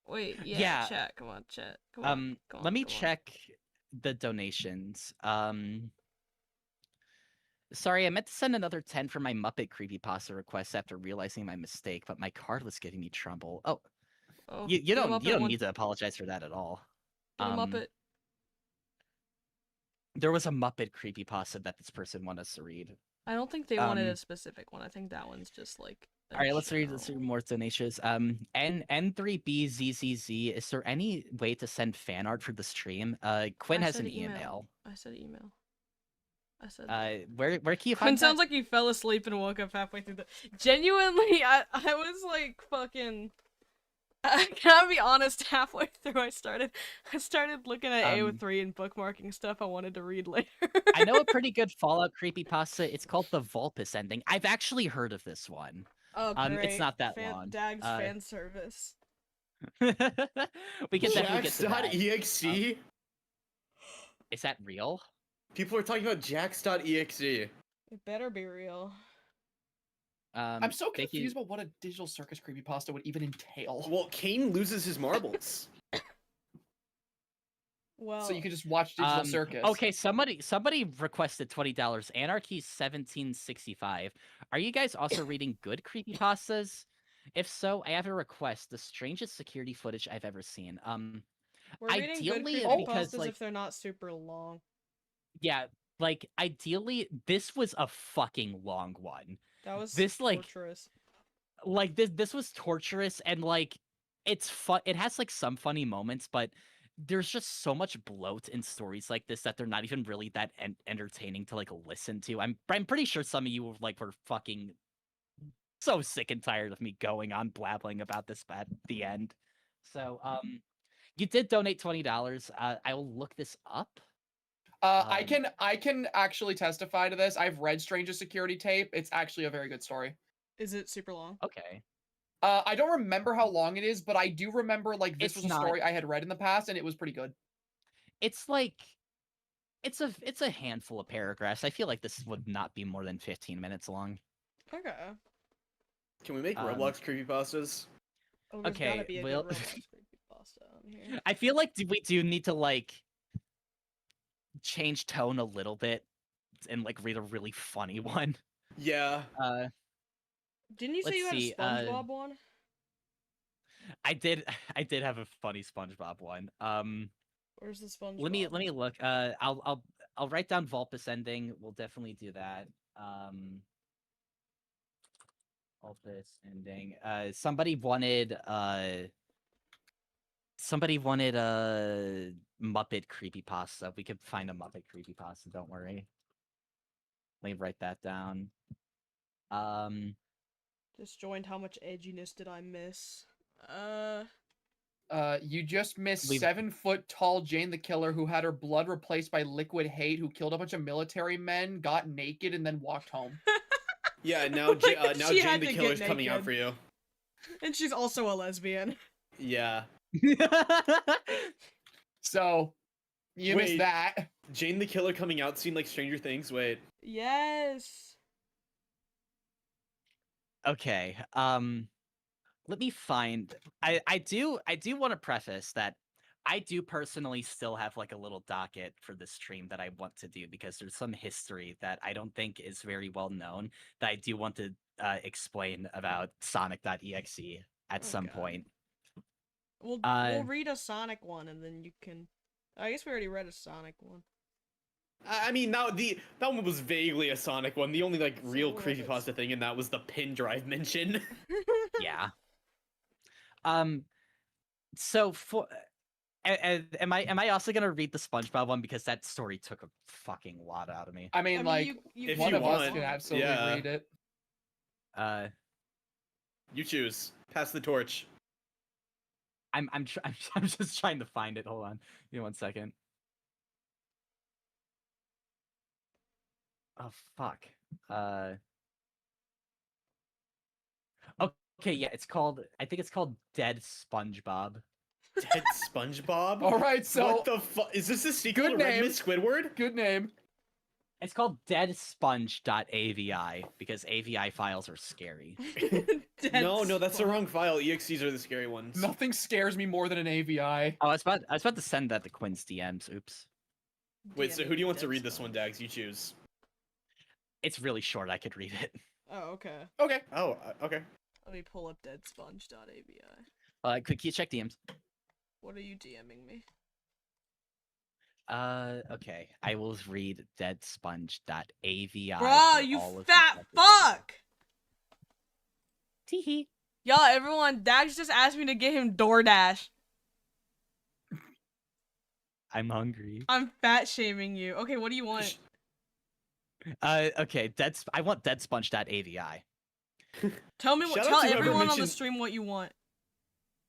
Wait, yeah, Yeah. chat. Come on, chat. Come on, come on, Let me come on. check the donations. Sorry, I meant to send another 10 for my Muppet creepypasta request after realizing my mistake, but my card was giving me trouble. Oh, Oh, you get 'em don't up you at don't one- need to apologize for that at all. get 'em up at- There was a Muppet creepypasta that this person wanted us to read. I don't think they wanted um, a specific one. I think that one's just like. a All right, let's read general- more donations. N3BZZZ. Is there any way to send fan art for the stream? Quinn I has said an email. I said email. I said. Where can you Quinn find sounds that? like he fell asleep and woke up halfway through the. Genuinely, I was like fucking. I gotta be honest. Halfway through, I started looking at AO3 and bookmarking stuff I wanted to read later. I know a pretty good Fallout creepypasta. It's called the Vulpus ending. I've actually heard of this one. Oh, great. It's not that long. Daggz fan service. We can definitely get to that. Jax.exe? Is that real? People are talking about Jax.exe. It better be real. I'm so thank you- confused about what a Digital Circus creepypasta would even entail. Well, Kane loses his marbles. Well, So you can just watch Digital Circus. Okay, somebody requested $20. Anarchy 1765. Are you guys also reading good creepypastas? If so, I have a request. The strangest security footage I've ever seen. we're reading good ideally, creepypastas because, like- if they're not super long. Yeah, like ideally, this was a fucking long one. That was This, like- torturous. Like this was torturous, and like it's fun. It has like some funny moments, but there's just so much bloat in stories like this that they're not even really that entertaining to like listen to. I'm pretty sure some of you were fucking so sick and tired of me going on blabbling about this at the end. So you did donate $20. I will look this up. I can actually testify to this. I've read Stranger's Security Tape. It's actually a very good story. Is it super long? Okay. I don't remember how long it is, but I do remember like this It's was a not- story I had read in the past, and it was pretty good. It's like it's a handful of paragraphs. I feel like this would not be more than 15 minutes long. Okay. Can we make Um, Roblox creepypastas? Oh, there's Okay, gotta be a well- good Roblox creepypasta on here. I feel like we do need to like change tone a little bit and like read a really funny one. Yeah. Didn't you say let's you had see, a SpongeBob one? I did have a funny SpongeBob one. Where's the SpongeBob? Let me look. I'll write down Vulpus ending. We'll definitely do that. Vulpus ending. Somebody wanted a Muppet creepypasta. We could find a Muppet creepypasta, don't worry. Let me write that down. Just joined. How much edginess did I miss? You just missed We've- 7-foot tall Jane the Killer, who had her blood replaced by liquid hate, who killed a bunch of military men, got naked, and then walked home. Yeah, now, Like, now she Jane had the to get Killer's coming out naked. for you. And she's also a lesbian. Yeah. So, you Wait. missed that. Jane the Killer coming out seemed like Stranger Things. Wait. Yes. Okay. Let me find. I do want to preface that I do personally still have like a little docket for this stream that I want to do because there's some history that I don't think is very well known that I do want to explain about Sonic.exe at some God. point. We'll Uh, read a Sonic one and then you can. I guess we already read a Sonic one. I mean, that one was vaguely a Sonic one. The only like So real what creepypasta is- thing in that was the pin drive mention. Yeah. So for am I also gonna read the SpongeBob one because that story took a fucking lot out of me. I mean, like, you if one you of us want, can absolutely yeah. read it. You choose. Pass the torch. I'm just trying to find it. Hold on. Give me 1 second. Oh fuck. Okay, yeah, I think it's called Dead SpongeBob. Dead SpongeBob? All right, so What the fuck? Is this a sequel Good to Red name. Miss Squidward? good name. It's called deadsponge.avi because AVI files are scary. Dead No, that's the Spawn. wrong file. EXEs are the scary ones. Nothing scares me more than an AVI. Oh, I was about to send that to Quinn's DMs. Oops. Wait, so who do you want to Dead read this one, Spawn. Daggz? You choose. It's really short. I could read it. Oh, okay. Okay. Oh, okay. Let me pull up deadsponge.avi. Quick, you check DMs. What are you DMing me? Okay. I will read deadsponge.avi. Bruh, for you all of fat you. fuck! Teehee. Y'all, everyone, Daggz just asked me to get him DoorDash. I'm hungry. I'm fat shaming you. Okay, what do you want? Okay. I want deadsponge.avi. Tell me what. Shout out Tell to whoever everyone on the mentioned- stream what you want.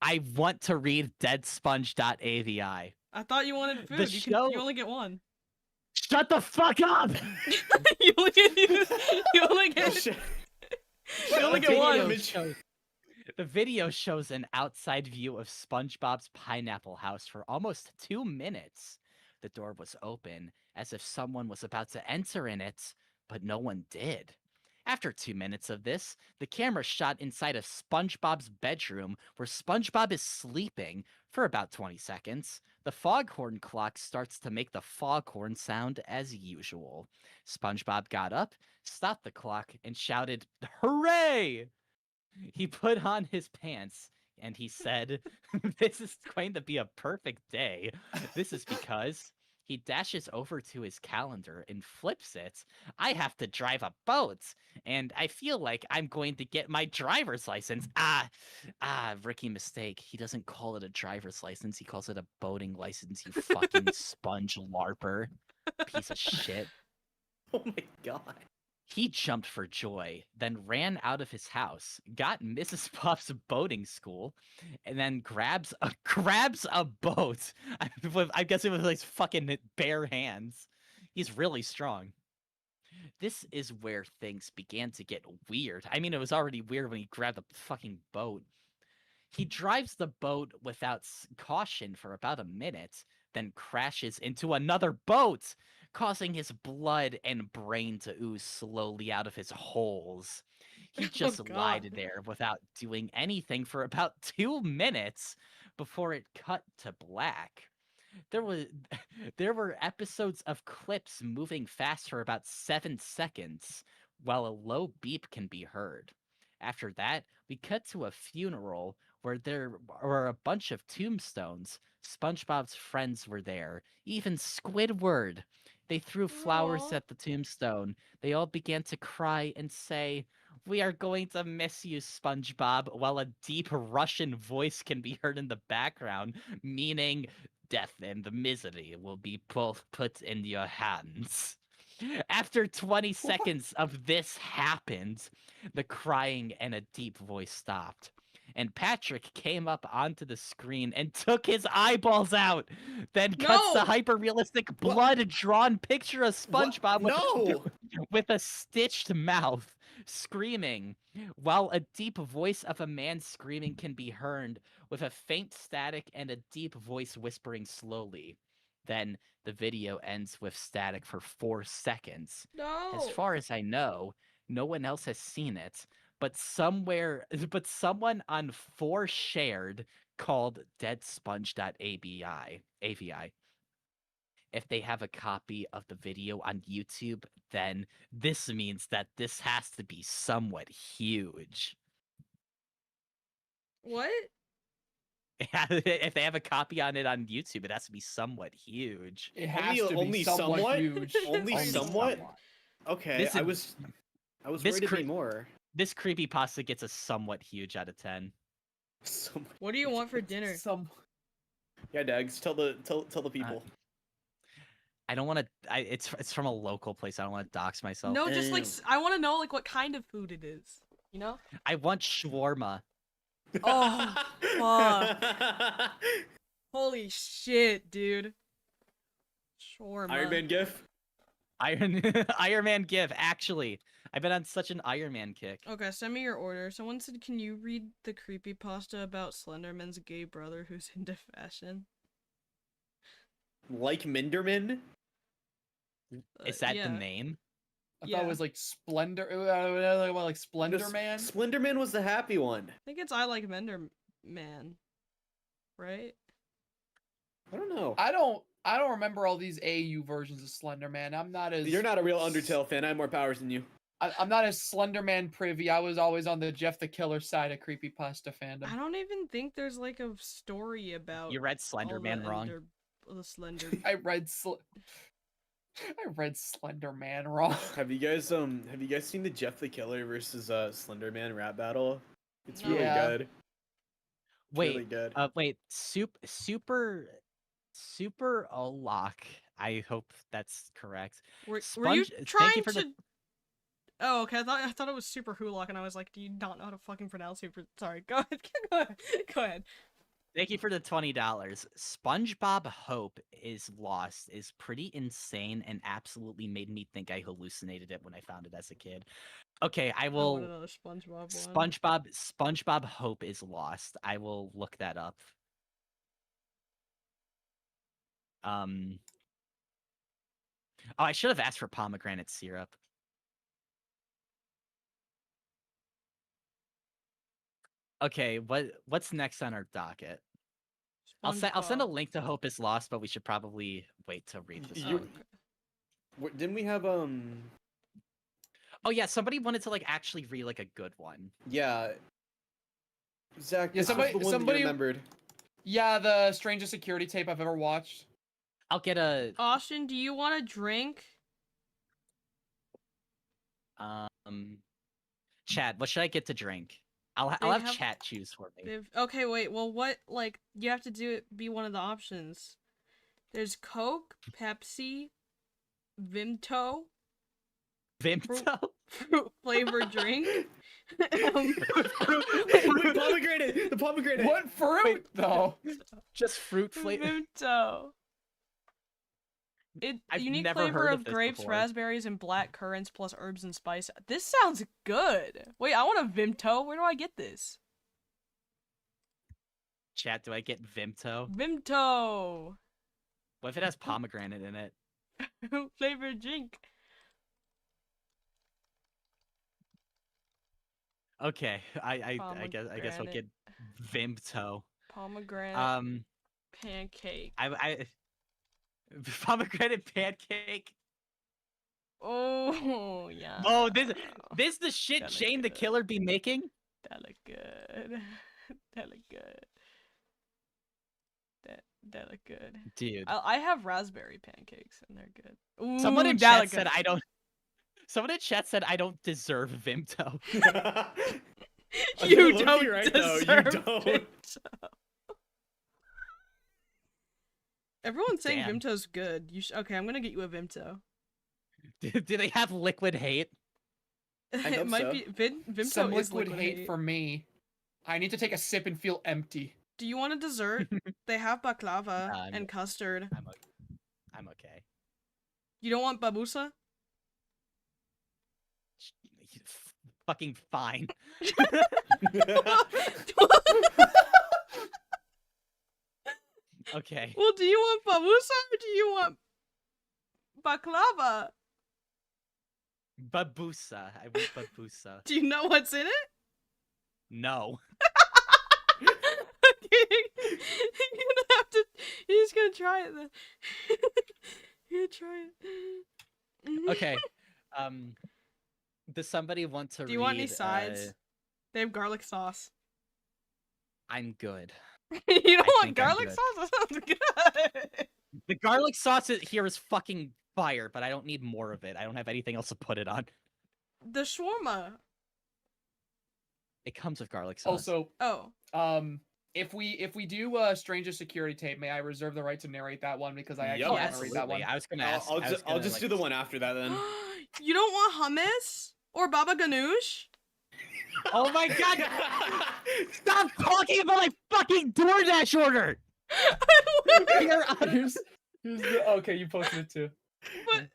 I want to read deadsponge.avi. I thought you wanted The food. show- You only get one. Shut the fuck up! you only get. You only get. You only get one. The video shows an outside view of SpongeBob's pineapple house for almost 2 minutes. The door was open, as if someone was about to enter in it, but no one did. After 2 minutes of this, the camera shot inside of SpongeBob's bedroom, where SpongeBob is sleeping, for about 20 seconds. The foghorn clock starts to make the foghorn sound as usual. SpongeBob got up, stopped the clock, and shouted, "Hooray!" He put on his pants and he said, "This is going to be a perfect day. This is because..." He dashes over to his calendar and flips it. "I have to drive a boat, and I feel like I'm going to get my driver's license." Rookie mistake. He doesn't call it a driver's license. He calls it a boating license, you fucking sponge larper. Piece of shit. Oh my god. He jumped for joy, then ran out of his house, got Mrs. Puff's boating school, and then grabs a boat. I'm guessing with his fucking bare hands. He's really strong. This is where things began to get weird. I mean, it was already weird when he grabbed the fucking boat. He drives the boat without caution for about a minute, then crashes into another boat, causing his blood and brain to ooze slowly out of his holes. He just lied God. there without doing anything for about 2 minutes before it cut to black. There was there were episodes of clips moving fast for about 7 seconds, while a low beep can be heard. After that, we cut to a funeral where there were a bunch of tombstones. SpongeBob's friends were there, even Squidward. They threw flowers Aw. at the tombstone. They all began to cry and say, "We are going to miss you, SpongeBob," while a deep Russian voice can be heard in the background, meaning death and the misery will be both put in your hands. After 20 seconds of this happened, the crying and a deep voice stopped. And Patrick came up onto the screen and took his eyeballs out. Then cuts the No! hyper-realistic blood-drawn picture of SpongeBob No! with a stitched mouth, screaming, while a deep voice of a man screaming can be heard with a faint static and a deep voice whispering slowly. Then the video ends with static for 4 seconds. No. As far as I know, no one else has seen it, but someone on 4shared called deadsponge.avi. If they have a copy of the video on YouTube, then this means that this has to be somewhat huge. What? If they have a copy on it on YouTube, it has to be somewhat huge. It has to be only somewhat, somewhat? huge. Only somewhat? Okay, This I is- was this worried it'd cre- be more. This creepypasta gets a somewhat huge out of 10. Somewhat. What do you want for dinner? Yeah, Daggz, tell the people. I don't want to. It's from a local place. I don't want to dox myself. No, just like Ew. I want to know like what kind of food it is. You know? I want shawarma. Oh, fuck. Holy shit, dude. Shawarma. Iron Man gif. Iron Man gif. Actually, I've been on such an Iron Man kick. Okay, send me your order. Someone said, can you read the creepypasta about Slenderman's gay brother who's into fashion? Like Minderman? Is that yeah. the name? I thought Yeah. it was like Splendor, like Splendor No, Man. Splenderman was the happy one. I think it's I Like Mender Man. Right? I don't know. I don't remember all these AU versions of Slender Man. I'm not as You're not a real Undertale fan. I have more powers than you. I'm not as Slender Man privy. I was always on the Jeff the Killer side of creepypasta fandom. I don't even think there's like a story about You read all Slender the Man wrong. the Slender. I read Slender Man wrong. Have you guys seen the Jeff the Killer versus Slenderman rap battle? It's really Yeah. good. It's Wait, really good. wait. Super Olak. I hope that's correct. Were you Sponge- thank trying you for to? the- Oh, okay. I thought it was Super Hulock, and I was like, do you not know how to fucking pronounce Super? Sorry. Go ahead. Go ahead. Thank you for the $20. SpongeBob Hope is Lost is pretty insane and absolutely made me think I hallucinated it when I found it as a kid. Okay, I I want will. another SpongeBob one. SpongeBob Hope is Lost. I will look that up. Oh, I should have asked for pomegranate syrup. Okay, what's next on our docket? I'll send a SpongeBob. link to Hope is Lost, but we should probably wait to read this You- one. Okay. Didn't we have Oh yeah, somebody wanted to like actually read like a good one. yeah. Zach, Yeah, this was the one that you somebody- remembered. Yeah, the strangest security tape I've ever watched. I'll get a Austin, do you want a drink? Chad, what should I get to drink? I'll They have have- chat choose for me. Okay, wait. Well, what? Like, you have to do it. Be one of the options. There's Coke, Pepsi, Vimto, Vimto? fruit flavored drink. Wait, pomegranate! The pomegranate! What fruit though? Just fruit flavor. Vimto. I've Unique never flavor heard of of this grapes, before. raspberries, and black currants plus herbs and spice. This sounds good. Wait, I want a Vimto. Where do I get this? Chat, do I get Vimto? Vimto. What if it has pomegranate in it? Flavored drink. Okay, I guess we'll get Pomegranate. Vimto. Pomegranate pancake. I pomegranate pancake. Oh yeah. Oh, this the shit That look Shane the good. Killer be making? That look good. That look good. That look good. Dude. I have raspberry pancakes and they're good. Ooh, Someone in that chat look said good. I don't. Someone in chat said I don't deserve Vimto. You Low-key don't right, though, you deserve don't. Vimto. Everyone's saying Damn. Vimto's good. Okay, I'm gonna get you a Vimto. Do they have liquid hate? I It hope might so. be Vimto Some is liquid hate for me. I need to take a sip and feel empty. Do you want a dessert? They have baklava I'm- and custard. I'm okay. You don't want babusa? Fucking fine. Okay. Well, do you want babusa or do you want baklava? Babusa. I want babusa. Do you know what's in it? No. You're gonna have to. You're just gonna try it then. You're gonna try it. Okay. Does somebody want to read? Do you want any sides? They have garlic sauce. I'm good. You don't I want think I'm garlic good. sauce? That sounds good. The garlic sauce here is fucking fire, but I don't need more of it. I don't have anything else to put it on. The shawarma. It comes with garlic sauce. Also, Oh. if we do a Stranger Security tape, may I reserve the right to narrate that one because I actually Yep. oh, want to absolutely. read that one. I was gonna ask. I'll just do the one after that then. You don't want hummus or baba ganoush? Oh my god! Stop talking about my fucking DoorDash order! Here's the, okay, you posted it too. But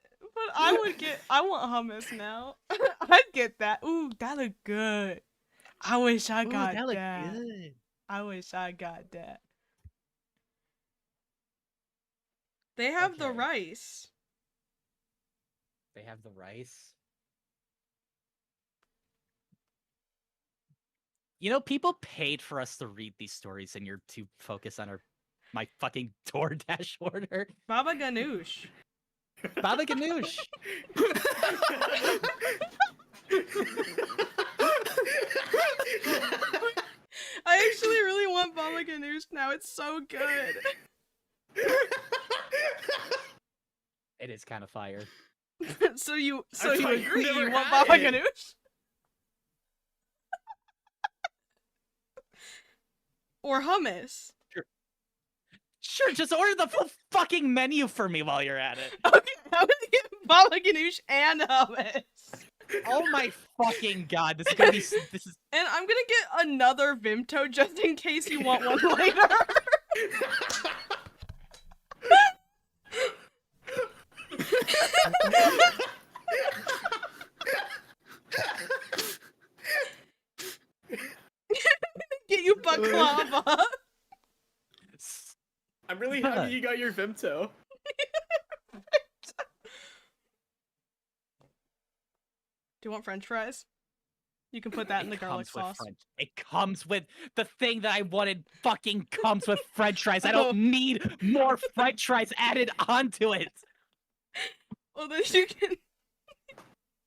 I want hummus now. I'd get that. Ooh, that look good. I wish I got that looked that. good. I wish I got that. They have the Okay. rice. They have the rice. You know, people paid for us to read these stories, and you're too focused on my fucking DoorDash order. Baba ganoush. Baba ganoush. I actually really want baba ganoush now. It's so good. It is kind of fire. so you thought you agree? never You want had baba it. ganoush? Or hummus? Sure, just order the full fucking menu for me while you're at it. Okay, I'm gonna get baba ganoush and hummus. Oh my fucking god, this is gonna be this is And I'm gonna get another Vimto just in case you want one later. Get you baklava. I'm really happy you got your Vimto. Do you want French fries? You can put that in the garlic sauce. It comes with the thing that I wanted. Fucking comes with French fries. I don't need more French fries added onto it. Well, then you can.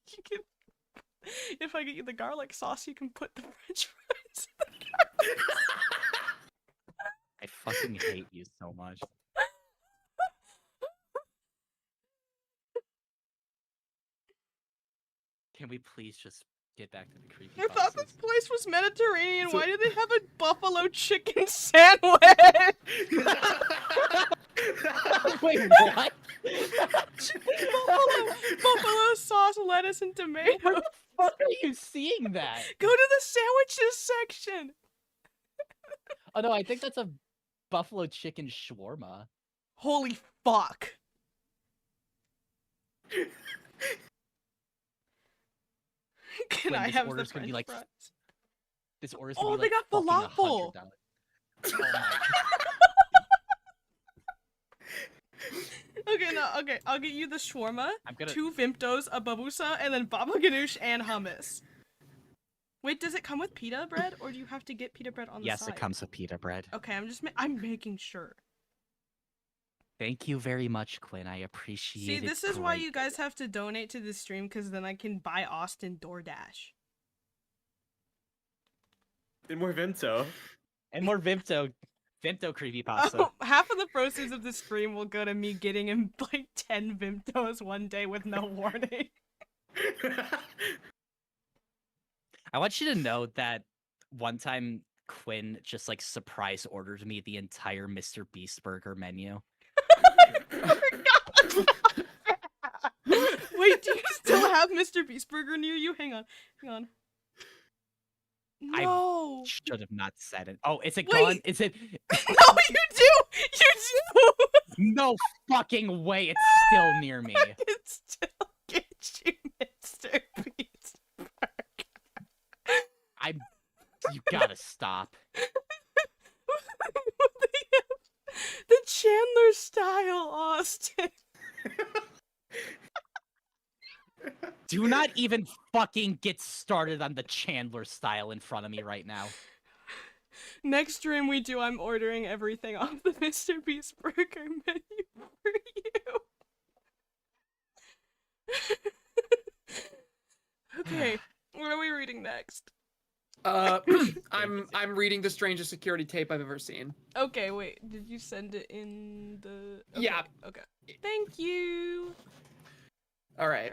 You can. If I get you the garlic sauce, you can put the French fries. I fucking hate you so much. Can we please just get back to the creepy? I thought this place was Mediterranean. So- Why do they have a buffalo chicken sandwich? Wait, what? buffalo sauce, lettuce, and tomatoes. Where the fuck are you seeing that? Go to the sandwiches section. Oh no, I think that's a buffalo chicken shawarma. Holy fuck. Can When I this have the order's gonna French be like fries? this order's Oh, gonna be they like got fucking falafel. $100. Oh my Okay, no, okay. I'll get you the shawarma, I'm gonna 2 Vimtos, a babusa, and then baba ganoush and hummus. Wait, does it come with pita bread, or do you have to get pita bread on the Yes, side? it comes with pita bread. Okay, I'm making sure. Thank you very much, Quinn. I appreciate See, it. this is why you greatly. guys have to donate to this stream, because then I can buy Austin DoorDash. And more Vimto. And more Vimto creepypasta. Oh, half of the proceeds of the stream will go to me getting him like 10 Vimtos one day with no warning. I want you to know that one time Quinn just like surprise ordered me the entire Mr. Beast burger menu. Wait, do you still have Mr. Beast Burger near you? Hang on. I No. should have not said it. Oh, is it Wait. gone? Is it? No, you do. You do. No fucking way! It's still near me. I can still get you Mr. Beast Burger. You gotta stop. The Chandler style, Austin. Do not even fucking get started on the Chandler style in front of me right now. Next stream we do, I'm ordering everything off the Mr. Beast Burger menu for you. Okay, what are we reading next? I'm reading the strangest security tape I've ever seen. Okay, wait, did you send it in the... Okay, Yeah. Okay. Thank you. All right.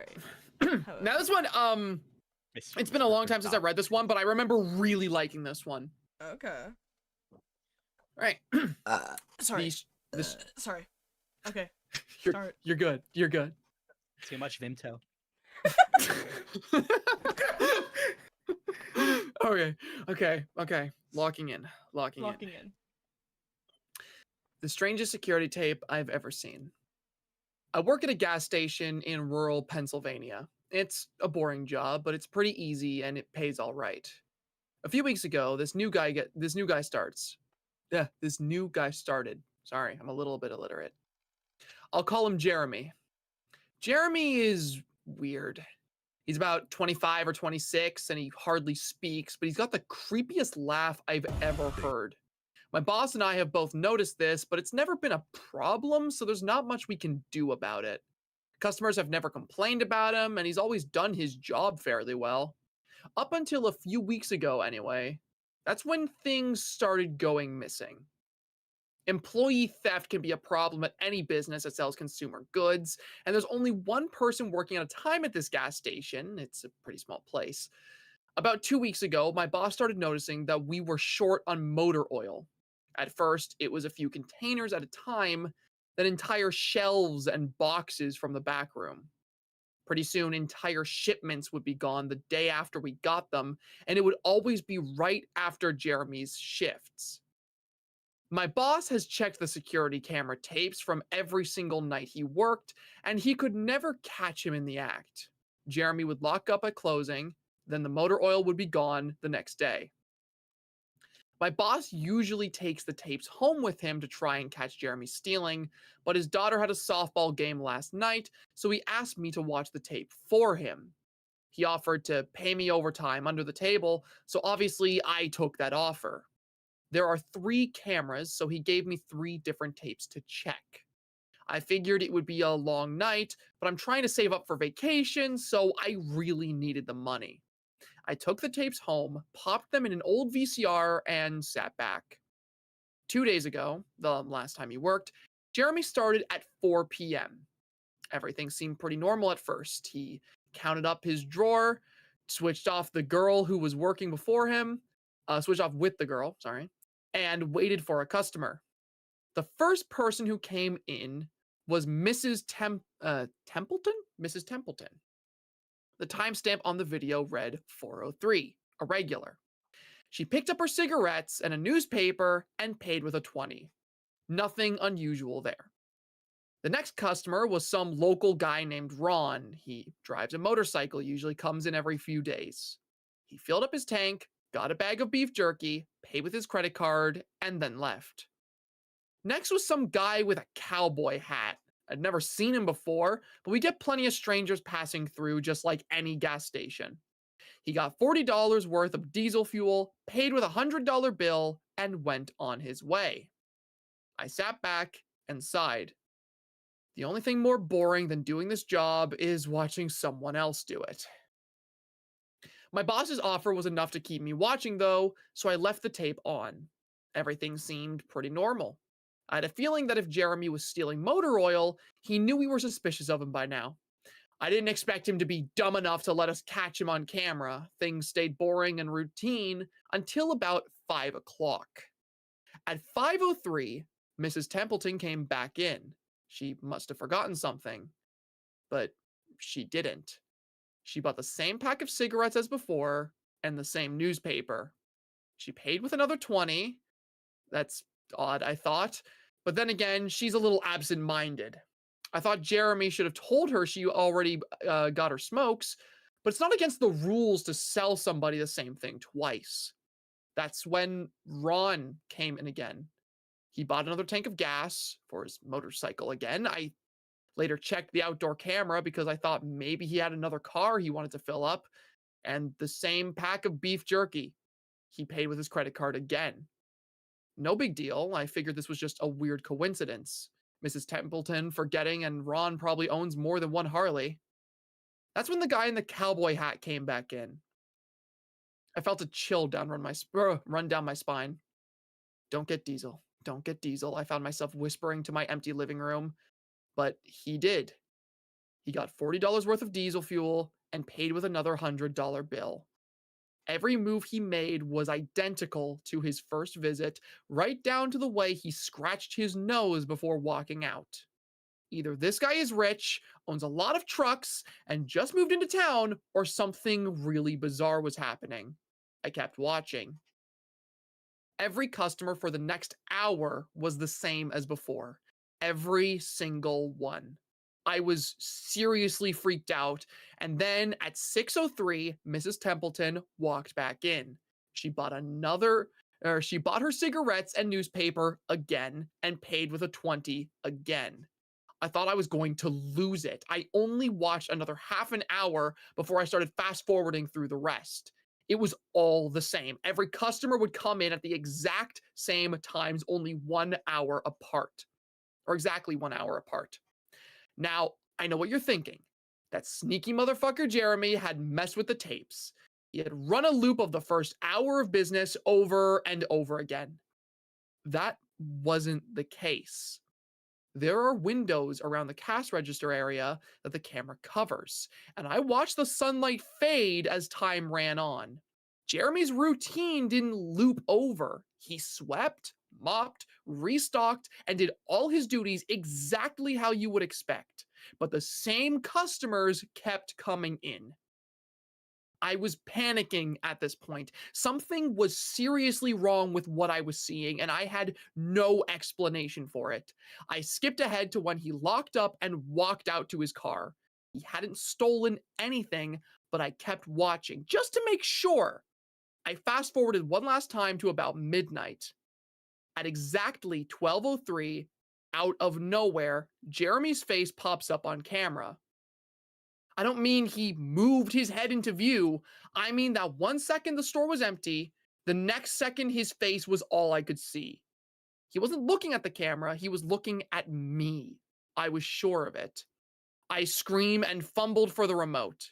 Alright. Now this one, it's been a long time since I read this one, but I remember really liking this one. Okay. Right. Sorry. This, Sorry. Okay. you're good. You're good. Too much Vimto. Okay. Locking in. in. The strangest security tape I've ever seen. I work at a gas station in rural Pennsylvania. It's a boring job, but it's pretty easy and it pays all right. A few weeks ago, this new guy started. Sorry, I'm a little bit illiterate. I'll call him Jeremy. Jeremy is weird. He's about 25 or 26 and he hardly speaks, but he's got the creepiest laugh I've ever heard. My boss and I have both noticed this, but it's never been a problem, so there's not much we can do about it. Customers have never complained about him, and he's always done his job fairly well. Up until a few weeks ago, anyway. That's when things started going missing. Employee theft can be a problem at any business that sells consumer goods, and there's only one person working at a time at this gas station. It's a pretty small place. About 2 weeks ago, my boss started noticing that we were short on motor oil. At first, it was a few containers at a time, then entire shelves and boxes from the back room. Pretty soon, entire shipments would be gone the day after we got them, and it would always be right after Jeremy's shifts. My boss has checked the security camera tapes from every single night he worked, and he could never catch him in the act. Jeremy would lock up at closing, then the motor oil would be gone the next day. My boss usually takes the tapes home with him to try and catch Jeremy stealing, but his daughter had a softball game last night, so he asked me to watch the tape for him. He offered to pay me overtime under the table, so obviously I took that offer. There are 3 cameras, so he gave me 3 different tapes to check. I figured it would be a long night, but I'm trying to save up for vacation, so I really needed the money. I took the tapes home, popped them in an old VCR, and sat back. 2 days ago, the last time he worked, Jeremy started at 4 p.m. Everything seemed pretty normal at first. He counted up his drawer, switched off the girl who was working before him, switched off with the girl, and waited for a customer. The first person who came in was Mrs. Templeton? Mrs. Templeton. The timestamp on the video read 4:03, a regular. She picked up her cigarettes and a newspaper and paid with a 20. Nothing unusual there. The next customer was some local guy named Ron. He drives a motorcycle, usually comes in every few days. He filled up his tank, got a bag of beef jerky, paid with his credit card, and then left. Next was some guy with a cowboy hat. I'd never seen him before, but we get plenty of strangers passing through just like any gas station. He got $40 worth of diesel fuel, paid with a $100 bill, and went on his way. I sat back and sighed. The only thing more boring than doing this job is watching someone else do it. My boss's offer was enough to keep me watching, though, so I left the tape on. Everything seemed pretty normal. I had a feeling that if Jeremy was stealing motor oil, he knew we were suspicious of him by now. I didn't expect him to be dumb enough to let us catch him on camera. Things stayed boring and routine until about 5 o'clock. At 5:03, Mrs. Templeton came back in. She must have forgotten something, but she didn't. She bought the same pack of cigarettes as before and the same newspaper. She paid with another 20. That's odd, I thought. But then again, she's a little absent-minded. I thought Jeremy should have told her she already got her smokes, but it's not against the rules to sell somebody the same thing twice. That's when Ron came in again. He bought another tank of gas for his motorcycle again. I later checked the outdoor camera because I thought maybe he had another car he wanted to fill up, and the same pack of beef jerky. He paid with his credit card again. No big deal. I figured this was just a weird coincidence. Mrs. Templeton forgetting, and Ron probably owns more than one Harley. That's when the guy in the cowboy hat came back in. I felt a chill run down my spine. Don't get diesel. Don't get diesel. I found myself whispering to my empty living room, but he did. He got $40 worth of diesel fuel and paid with another $100 bill. Every move he made was identical to his first visit, right down to the way he scratched his nose before walking out. Either this guy is rich, owns a lot of trucks, and just moved into town, or something really bizarre was happening. I kept watching. Every customer for the next hour was the same as before. Every single one. I was seriously freaked out, and then at 6:03, Mrs. Templeton walked back in. She bought her cigarettes and newspaper again and paid with a 20 again. I thought I was going to lose it. I only watched another half an hour before I started fast forwarding through the rest. It was all the same. Every customer would come in at the exact same times, only 1 hour apart, or exactly 1 hour apart. Now, I know what you're thinking. That sneaky motherfucker Jeremy had messed with the tapes. He had run a loop of the first hour of business over and over again. That wasn't the case. There are windows around the cash register area that the camera covers, and I watched the sunlight fade as time ran on. Jeremy's routine didn't loop over. He swept, mopped, restocked, and did all his duties exactly how you would expect. But the same customers kept coming in. I was panicking at this point. Something was seriously wrong with what I was seeing, and I had no explanation for it. I skipped ahead to when he locked up and walked out to his car. He hadn't stolen anything, but I kept watching just to make sure. I fast forwarded one last time to about midnight. At exactly 12:03, out of nowhere, Jeremy's face pops up on camera. I don't mean he moved his head into view. I mean that 1 second the store was empty, the next second his face was all I could see. He wasn't looking at the camera, he was looking at me. I was sure of it. I screamed and fumbled for the remote.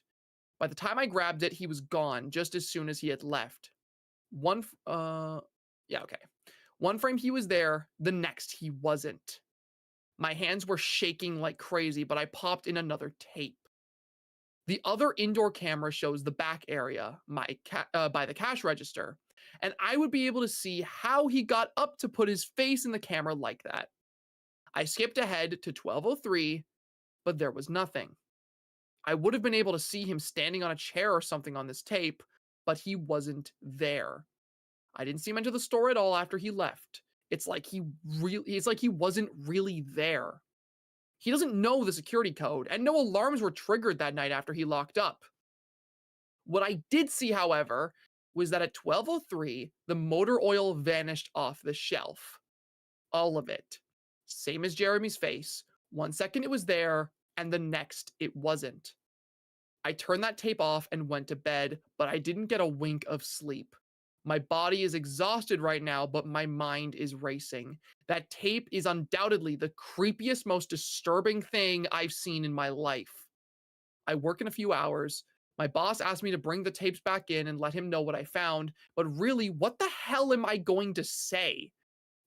By the time I grabbed it, he was gone just as soon as he had left. One frame he was there, the next he wasn't. My hands were shaking like crazy, but I popped in another tape. The other indoor camera shows the back area by the cash register, and I would be able to see how he got up to put his face in the camera like that. I skipped ahead to 12:03, but there was nothing. I would have been able to see him standing on a chair or something on this tape, but he wasn't there. I didn't see him enter the store at all after he left. It's like he wasn't really there. He doesn't know the security code, and no alarms were triggered that night after he locked up. What I did see, however, was that at 12:03, the motor oil vanished off the shelf. All of it. Same as Jeremy's face. 1 second it was there, and the next it wasn't. I turned that tape off and went to bed, but I didn't get a wink of sleep. My body is exhausted right now, but my mind is racing. That tape is undoubtedly the creepiest, most disturbing thing I've seen in my life. I work in a few hours. My boss asked me to bring the tapes back in and let him know what I found, but really, what the hell am I going to say?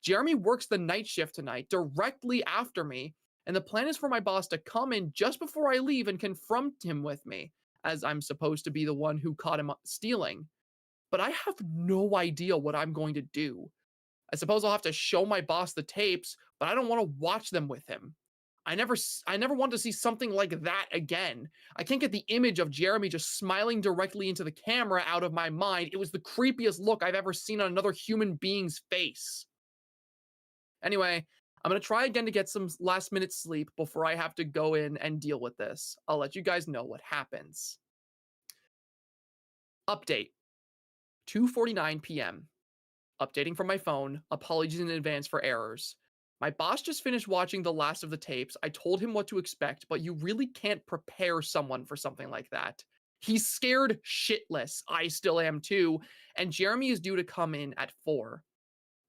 Jeremy works the night shift tonight, directly after me, and the plan is for my boss to come in just before I leave and confront him with me, as I'm supposed to be the one who caught him stealing. But I have no idea what I'm going to do. I suppose I'll have to show my boss the tapes, but I don't want to watch them with him. I never want to see something like that again. I can't get the image of Jeremy just smiling directly into the camera out of my mind. It was the creepiest look I've ever seen on another human being's face. Anyway, I'm going to try again to get some last minute sleep before I have to go in and deal with this. I'll let you guys know what happens. Update. 2:49 p.m. Updating from my phone. Apologies in advance for errors. My boss just finished watching the last of the tapes. I told him what to expect, but you really can't prepare someone for something like that. He's scared shitless. I still am too. And Jeremy is due to come in at 4.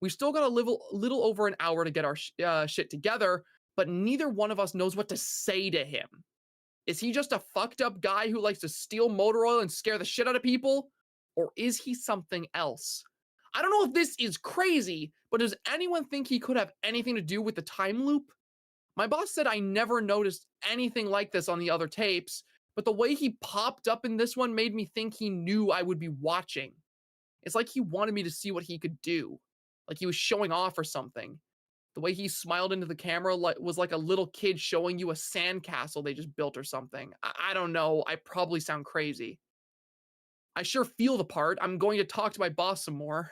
We've still got a little over an hour to get our shit together, but neither one of us knows what to say to him. Is he just a fucked up guy who likes to steal motor oil and scare the shit out of people? Or is he something else? I don't know if this is crazy, but does anyone think he could have anything to do with the time loop? My boss said I never noticed anything like this on the other tapes, but the way he popped up in this one made me think he knew I would be watching. It's like he wanted me to see what he could do, like he was showing off or something. The way he smiled into the camera was like a little kid showing you a sandcastle they just built or something. I don't know, I probably sound crazy. I sure feel the part. I'm going to talk to my boss some more.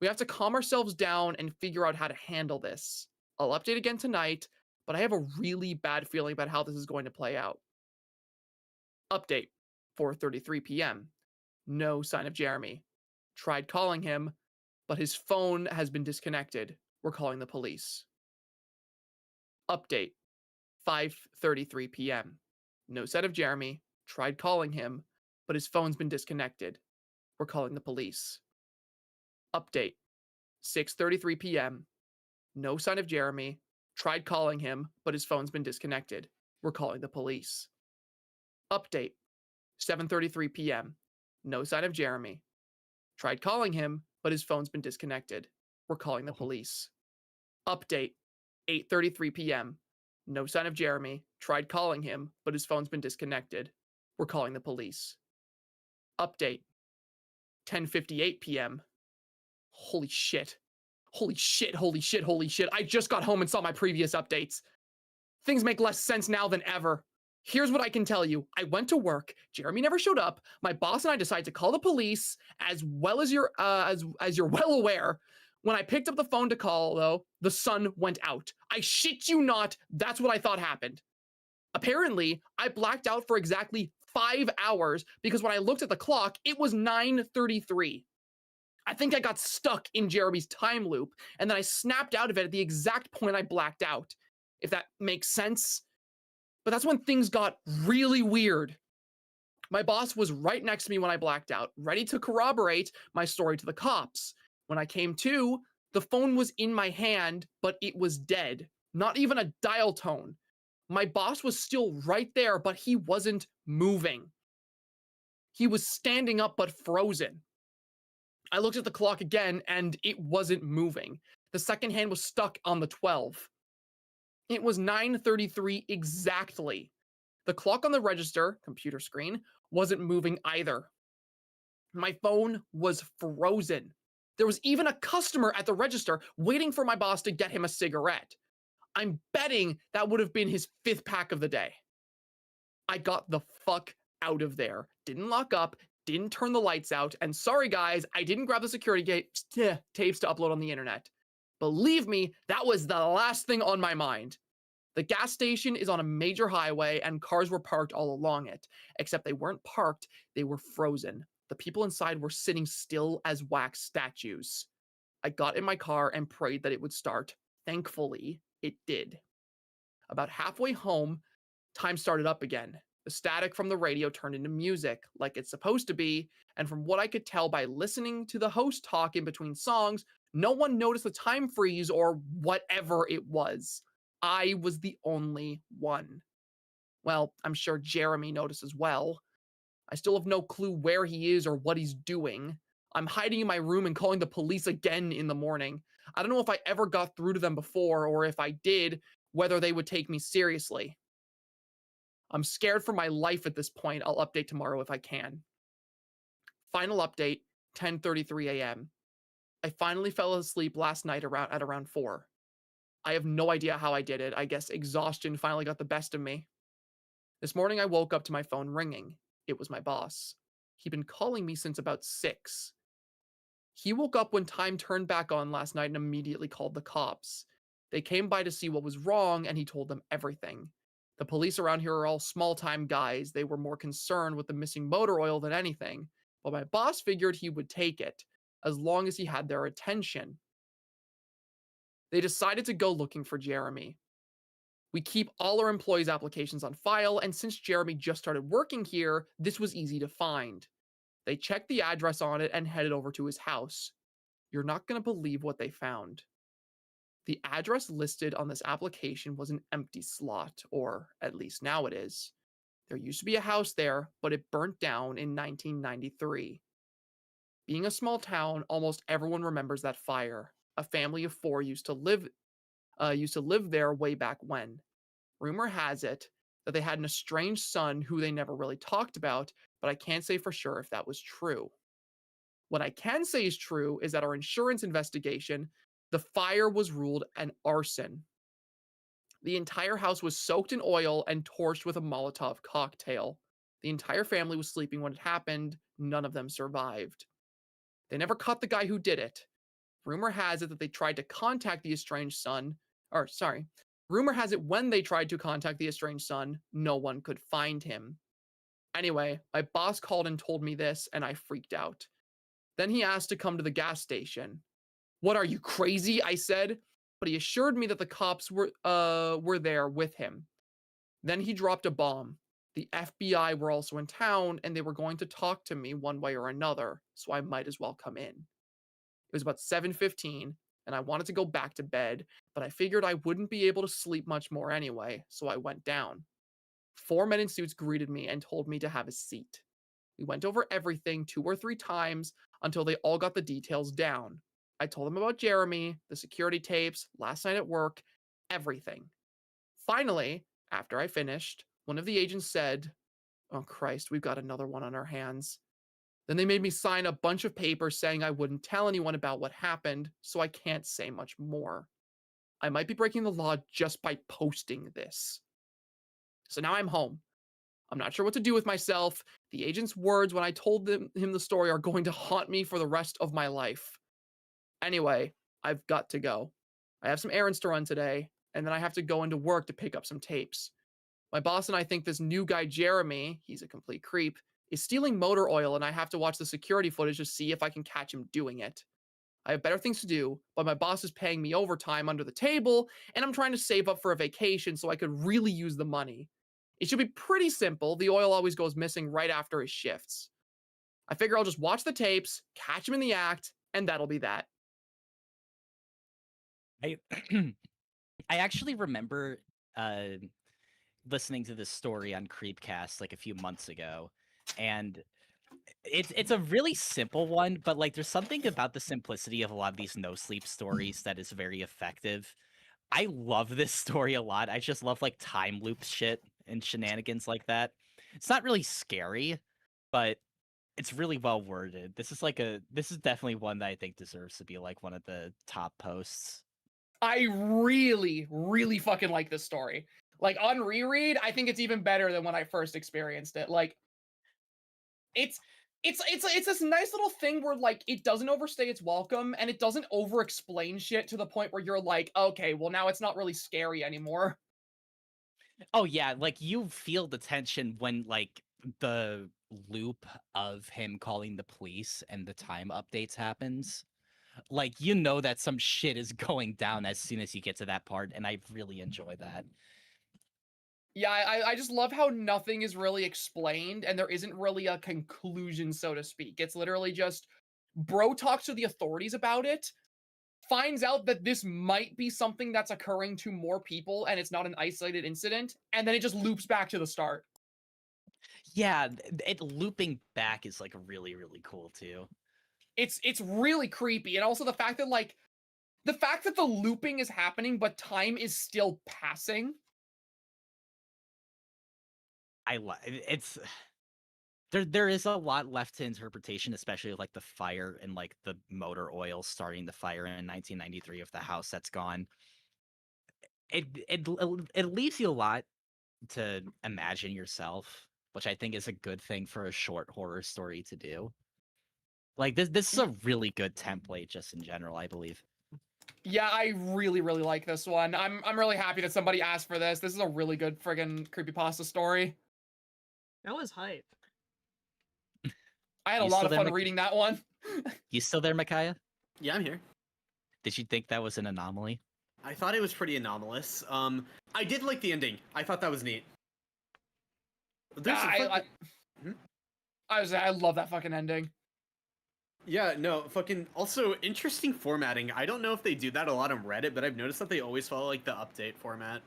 We have to calm ourselves down and figure out how to handle this. I'll update again tonight, but I have a really bad feeling about how this is going to play out. Update, 4:33 p.m. No sign of Jeremy. Tried calling him, but his phone has been disconnected. We're calling the police. Update, 5:33 p.m. No sign of Jeremy. Tried calling him, but his phone's been disconnected. We're calling the police. Update, 6:33 p.m. No sign of Jeremy. Tried calling him, but his phone's been disconnected. We're calling the police. Update, 7:33 p.m. No sign of Jeremy. Tried calling him, but his phone's been disconnected. We're calling the police. Update, 8:33 p.m. No sign of Jeremy. Tried calling him, but his phone's been disconnected. We're calling the police. Update, 10:58 p.m. Holy shit. Holy shit, holy shit, holy shit. I just got home and saw my previous updates. Things make less sense now than ever. Here's what I can tell you. I went to work. Jeremy never showed up. My boss and I decided to call the police, as well as you're well aware. When I picked up the phone to call, though, the sun went out. I shit you not, that's what I thought happened. Apparently, I blacked out for exactly 5 hours because when I looked at the clock, it was 9:33. I think I got stuck in Jeremy's time loop, and then I snapped out of it at the exact point I blacked out, if that makes sense. But that's when things got really weird. My boss was right next to me when I blacked out, ready to corroborate my story to the cops. When I came to, the phone was in my hand, but it was dead. Not even a dial tone. My boss was still right there, but he wasn't moving. He was standing up, but frozen. I looked at the clock again, and it wasn't moving. The second hand was stuck on the 12. It was 9:33 exactly. The clock on the register, computer screen, wasn't moving either. My phone was frozen. There was even a customer at the register waiting for my boss to get him a cigarette. I'm betting that would have been his 5th pack of the day. I got the fuck out of there. Didn't lock up, didn't turn the lights out, and sorry guys, I didn't grab the security tapes to upload on the internet. Believe me, that was the last thing on my mind. The gas station is on a major highway and cars were parked all along it, except they weren't parked, they were frozen. The people inside were sitting still as wax statues. I got in my car and prayed that it would start. Thankfully, it did. About halfway home, time started up again. The static from the radio turned into music, like it's supposed to be, and from what I could tell by listening to the host talk in between songs, no one noticed the time freeze or whatever it was. I was the only one. Well, I'm sure Jeremy noticed as well. I still have no clue where he is or what he's doing. I'm hiding in my room and calling the police again in the morning. I don't know if I ever got through to them before, or if I did, whether they would take me seriously. I'm scared for my life at this point. I'll update tomorrow if I can. Final update, 10:33 a.m. I finally fell asleep last night at around 4. I have no idea how I did it. I guess exhaustion finally got the best of me. This morning I woke up to my phone ringing. It was my boss. He'd been calling me since about 6. He woke up when time turned back on last night and immediately called the cops. They came by to see what was wrong, and he told them everything. The police around here are all small-time guys. They were more concerned with the missing motor oil than anything, but my boss figured he would take it, as long as he had their attention. They decided to go looking for Jeremy. We keep all our employees' applications on file, and since Jeremy just started working here, this was easy to find. They checked the address on it and headed over to his house. You're not going to believe what they found. The address listed on this application was an empty slot, or at least now it is. There used to be a house there, but it burnt down in 1993. Being a small town, almost everyone remembers that fire. A family of 4 used to live there way back when. Rumor has it that they had an estranged son who they never really talked about, but I can't say for sure if that was true. What I can say is true is that our insurance investigation, the fire was ruled an arson. The entire house was soaked in oil and torched with a Molotov cocktail. The entire family was sleeping when it happened. None of them survived. They never caught the guy who did it. Rumor has it that they tried to contact the estranged son, rumor has it when they tried to contact the estranged son, no one could find him. Anyway, my boss called and told me this, and I freaked out. Then he asked to come to the gas station. What, are you crazy? I said, but he assured me that the cops were there with him. Then he dropped a bomb. The FBI were also in town, and they were going to talk to me one way or another, so I might as well come in. It was about 7:15, and I wanted to go back to bed, but I figured I wouldn't be able to sleep much more anyway, so I went down. 4 men in suits greeted me and told me to have a seat. We went over everything 2 or 3 times until they all got the details down. I told them about Jeremy, the security tapes, last night at work, everything. Finally, after I finished, one of the agents said, "Oh Christ, we've got another one on our hands." Then they made me sign a bunch of papers saying I wouldn't tell anyone about what happened, so I can't say much more. I might be breaking the law just by posting this. So now I'm home. I'm not sure what to do with myself. The agent's words when I told him the story are going to haunt me for the rest of my life. Anyway, I've got to go. I have some errands to run today, and then I have to go into work to pick up some tapes. My boss and I think this new guy, Jeremy, he's a complete creep, is stealing motor oil, and I have to watch the security footage to see if I can catch him doing it. I have better things to do, but my boss is paying me overtime under the table, and I'm trying to save up for a vacation so I could really use the money. It should be pretty simple. The oil always goes missing right after his shifts. I figure I'll just watch the tapes, catch him in the act, and that'll be that. I I actually remember listening to this story on Creepcast like a few months ago, and it's a really simple one, but like there's something about the simplicity of a lot of these no sleep stories that is very effective. I love this story a lot. I just love like time loop shit and shenanigans like that. It's not really scary, but it's really well worded. This is definitely one that I think deserves to be like one of the top posts. I really, really fucking like this story. Like on reread, I think it's even better than when I first experienced it. Like it's this nice little thing where like it doesn't overstay its welcome and it doesn't over explain shit to the point where you're like, okay, well now it's not really scary anymore. Oh yeah, like you feel the tension when like the loop of him calling the police and the time updates happens. Like you know that some shit is going down as soon as you get to that part, and I really enjoy that. Yeah, I just love how nothing is really explained and there isn't really a conclusion, so to speak. It's literally just bro talks to the authorities about it, finds out that this might be something that's occurring to more people and it's not an isolated incident, and then it just loops back to the start. Yeah, it looping back is like really really cool too. It's really creepy, and also the fact that the looping is happening but time is still passing. It's there is a lot left to interpretation, especially with, like the fire and like the motor oil starting the fire in 1993 of the house that's gone. It leaves you a lot to imagine yourself, which I think is a good thing for a short horror story to do. Like this is a really good template just in general, I believe. Yeah, I really, really like this one. I'm really happy that somebody asked for this. This is a really good friggin' creepypasta story. That was hype. I had a You lot still of there, fun reading that one. You still there, Micaiah? Yeah, I'm here. Did you think that was an anomaly? I thought it was pretty anomalous. I did like the ending. I thought that was neat. There's a Hmm? I love that fucking ending. Yeah, no, fucking also interesting formatting. I don't know if they do that a lot on Reddit, but I've noticed that they always follow like the update format.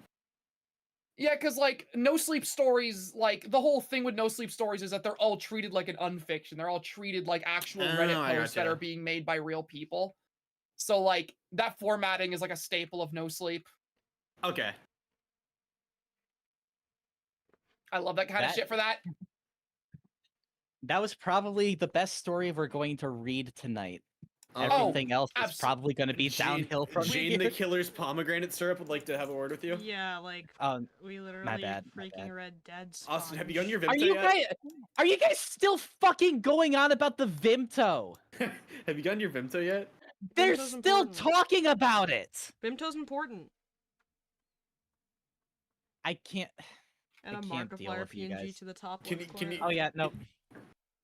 Yeah, because like No Sleep Stories, like the whole thing with No Sleep Stories is that they're all treated like an unfiction. They're all treated like actual Reddit I posts that gotcha. are being made by real people. So like that formatting is like a staple of No Sleep. Okay. I love that kind of That- shit for that. That was probably the best story we're going to read tonight. Oh, Everything else is abso- probably going to be downhill from Jane here. the Killer's pomegranate syrup would like to have a word with you. Yeah, like we literally bad, my freaking bad. read Dead Sponge. Austin, have you done your Are Vimto you yet? are you guys still fucking going on about the Vimto? Have you gotten your Vimto yet? They're Vimto's still important. talking about it. Vimto's important. I can't. And I a can't deal Markiplier with you PNG guys. to the top Can left you- can corner. you- Oh yeah, no.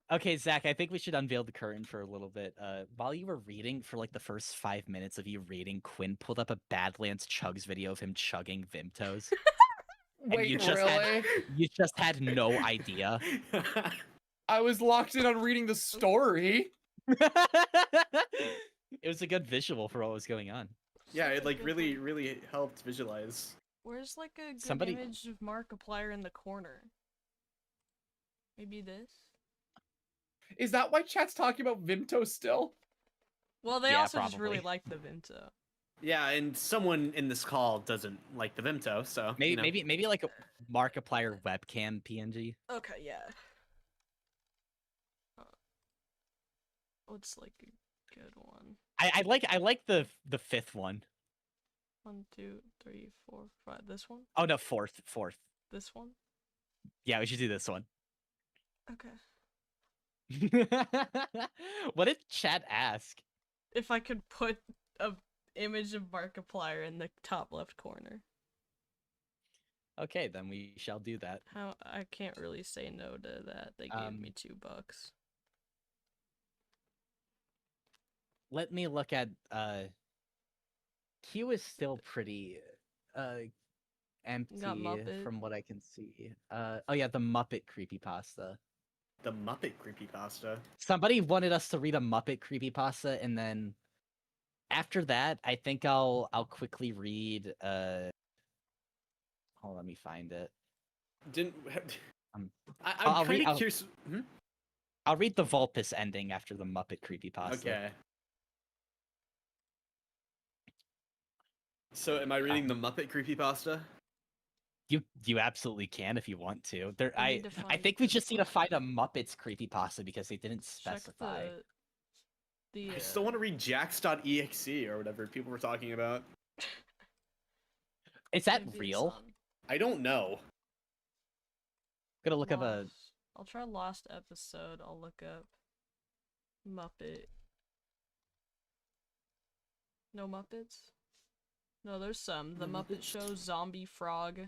Okay, Zach, I think we should unveil the curtain for a little bit. While you were reading, for like the first 5 minutes of you reading, Quinn pulled up a Badlands Chugs video of him chugging Vimtos. Wait, you just really? You just had no idea. I was locked in on reading the story. It was a good visual for what was going on. Yeah, it like Good really, one. really helped visualize. Where's like a good Somebody- image of Markiplier in the corner? Maybe this? Is that why chat's talking about Vimto still? Well, they Yeah, also just really probably. like the Vimto. Yeah, and someone in this call doesn't like the Vimto, so Maybe you know. maybe like a Markiplier webcam PNG. Okay, yeah. What's like a good one? I like the fifth one. 1, 2, 3, 4, 5. This one? Oh no, fourth. This one? Yeah, we should do this one. Okay. What did chat ask? If I could put a image of Markiplier in the top left corner. Okay, then we shall do that. How I can't really say no to that. They gave me $2. Let me look at Q is still pretty empty Muppet. from what I can see. Oh yeah, the Muppet creepypasta. The Muppet creepypasta. Somebody wanted us to read a Muppet creepypasta, and then after that, I think I'll quickly read hold on, let me find it. Didn't. Um, I'm I'll kind read- of curious. Hmm? I'll read the Vulpus ending after the Muppet creepypasta. Okay. So, am I reading the Muppet creepypasta? You absolutely can if you want to. There, We I need to find think we this just need to one. find a Muppets creepypasta because they didn't Check specify. the I still want to read Jax.exe or whatever people were talking about. Is that maybe it's real? on I don't know. Gonna look up a. Lost. I'll try Lost episode. I'll look up Muppet. No Muppets? No, there's some. The No Muppet Muppets. Show, Zombie Frog.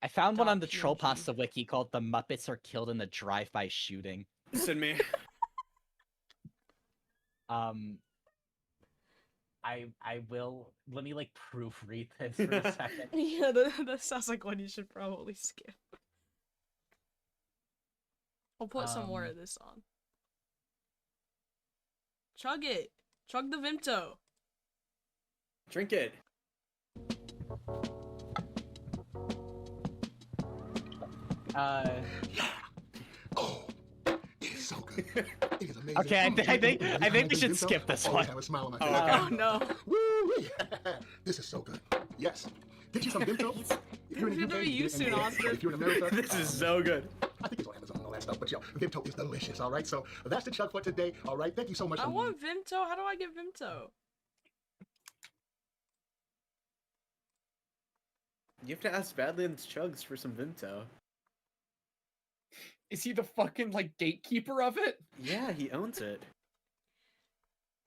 I found one on the .png. Troll Pasta wiki called "The Muppets Are Killed in the Drive-By Shooting." Send me. I will. Let me like proofread this for a second. Yeah, that sounds like one you should probably skip. I'll put some more of this on. Chug it. Chug the Vimto. Drink it. Oh, it's so good. It is amazing. Okay, I think we should Vimto skip this always one. have a smile on my Oh, face. okay. Oh no. Woo-wee. This is so good. Yes. Get you some Vimto. If you're in the Good to UK, meet you get it in soon, the- Austin. If you're in America, This is so good. I think it's on Amazon and all that stuff, but yo, Vimto is delicious, all right? So that's the chug for today, all right? Thank you so much. I for- want Vimto. How do I get Vimto? You have to ask Badlands Chugs for some Vimto. Is he the fucking like gatekeeper of it? Yeah, he owns it.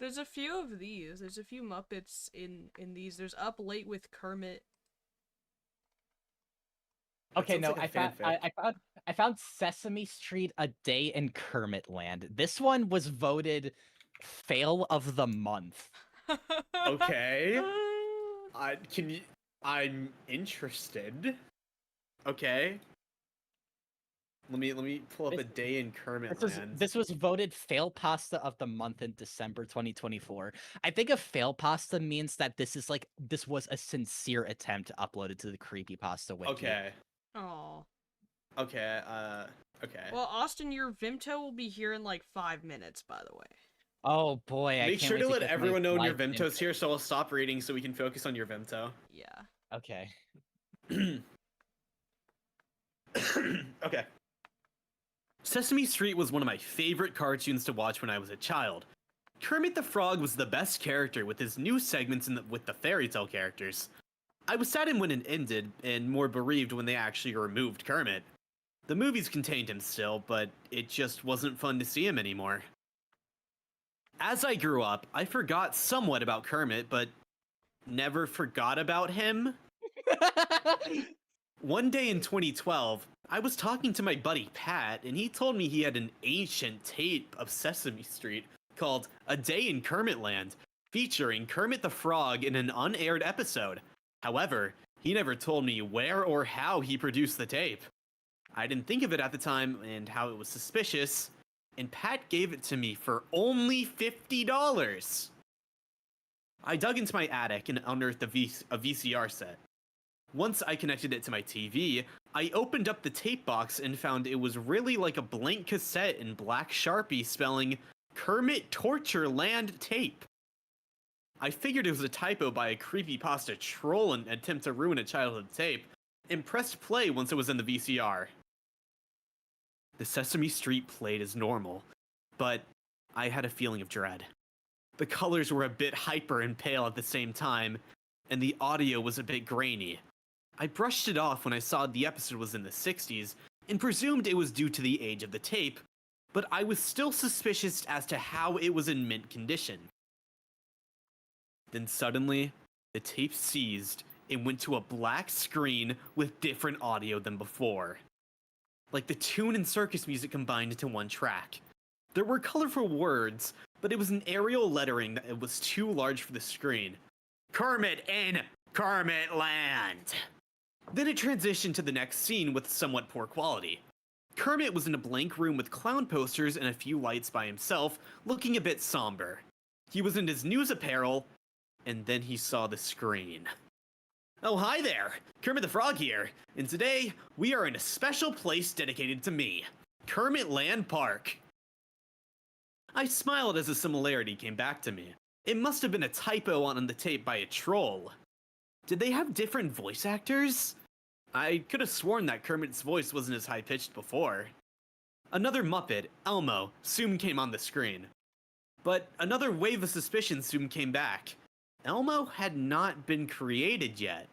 There's a few of these. There's a few Muppets in these. There's Up Late with Kermit. That Okay, sounds no, like a I found Sesame Street: A Day in Kermit Land. This one was voted fail of the month. Okay. I'm interested. Okay. Let me pull up This- a day in Kermit Land. This was voted fail pasta of the month in December 2024. I think a fail pasta means that this was a sincere attempt to upload it to the creepypasta wiki. Okay. Oh. Okay. Okay. Well, Austin, your Vimto will be here in like 5 minutes, by the way. Oh boy, I Make can't sure wait to let get my everyone know when your live Vimto's info. here, so I'll stop reading so we can focus on your Vimto. Yeah. Okay. Okay. Sesame Street was one of my favorite cartoons to watch when I was a child. Kermit the Frog was the best character with his new segments with the fairy tale characters. I was saddened when it ended, and more bereaved when they actually removed Kermit. The movies contained him still, but it just wasn't fun to see him anymore. As I grew up, I forgot somewhat about Kermit, but never forgot about him. One day in 2012, I was talking to my buddy Pat, and he told me he had an ancient tape of Sesame Street called A Day in Kermit Land, featuring Kermit the Frog in an unaired episode. However, he never told me where or how he produced the tape. I didn't think of it at the time and how it was suspicious, and Pat gave it to me for only $50. I dug into my attic and unearthed a VCR set. Once I connected it to my TV, I opened up the tape box and found it was really like a blank cassette in black Sharpie spelling Kermit Torture Land Tape. I figured it was a typo by a creepypasta troll and attempt to ruin a childhood tape, and pressed play once it was in the VCR. The Sesame Street played as normal, but I had a feeling of dread. The colors were a bit hyper and pale at the same time, and the audio was a bit grainy. I brushed it off when I saw the episode was in the 60s, and presumed it was due to the age of the tape, but I was still suspicious as to how it was in mint condition. Then suddenly, the tape seized and went to a black screen with different audio than before. Like the tune and circus music combined into one track. There were colorful words, but it was an Arial lettering that was too large for the screen. Kermit in Kermit Land! Then it transitioned to the next scene with somewhat poor quality. Kermit was in a blank room with clown posters and a few lights by himself, looking a bit somber. He was in his news apparel, and then he saw the screen. Oh, hi there! Kermit the Frog here, and today we are in a special place dedicated to me, Kermit Land Park. I smiled as a similarity came back to me. It must have been a typo on the tape by a troll. Did they have different voice actors? I could have sworn that Kermit's voice wasn't as high-pitched before. Another Muppet, Elmo, soon came on the screen. But another wave of suspicion soon came back. Elmo had not been created yet.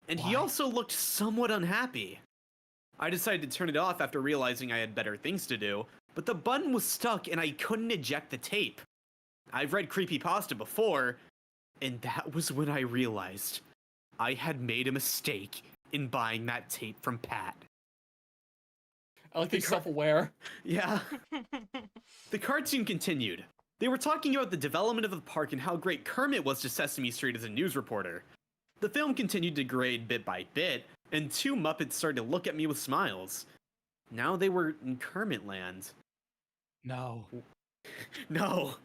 And he Why? also looked somewhat unhappy. I decided to turn it off after realizing I had better things to do, but the button was stuck and I couldn't eject the tape. I've read Creepypasta before, and that was when I realized I had made a mistake in buying that tape from Pat. I like the self-aware. Yeah. The cartoon continued. They were talking about the development of the park and how great Kermit was to Sesame Street as a news reporter. The film continued to degrade bit by bit, and 2 Muppets started to look at me with smiles. Now they were in Kermit land. No. No!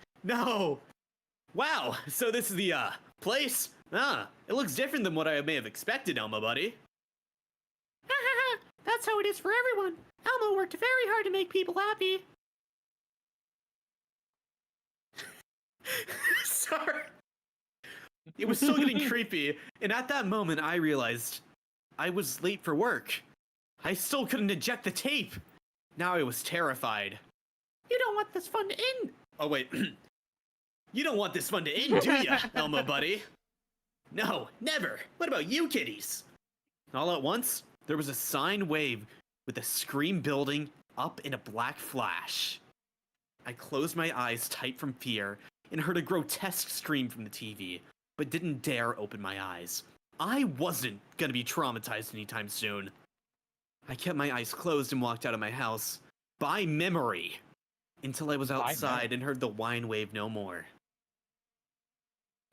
Wow, so this is the, place? It looks different than what I may have expected, Elmo buddy. That's how it is for everyone. Elmo worked very hard to make people happy. Sorry. It was still getting creepy, and at that moment I realized I was late for work. I still couldn't eject the tape. Now I was terrified. You don't want this fun to end. Oh, wait. You don't want this fun to end, do ya, Elmo buddy? No, never. What about you, kitties? All at once, there was a sine wave with a scream building up in a black flash. I closed my eyes tight from fear and heard a grotesque scream from the TV, but didn't dare open my eyes. I wasn't gonna be traumatized anytime soon. I kept my eyes closed and walked out of my house, by memory, until I was outside and heard the whine wave no more.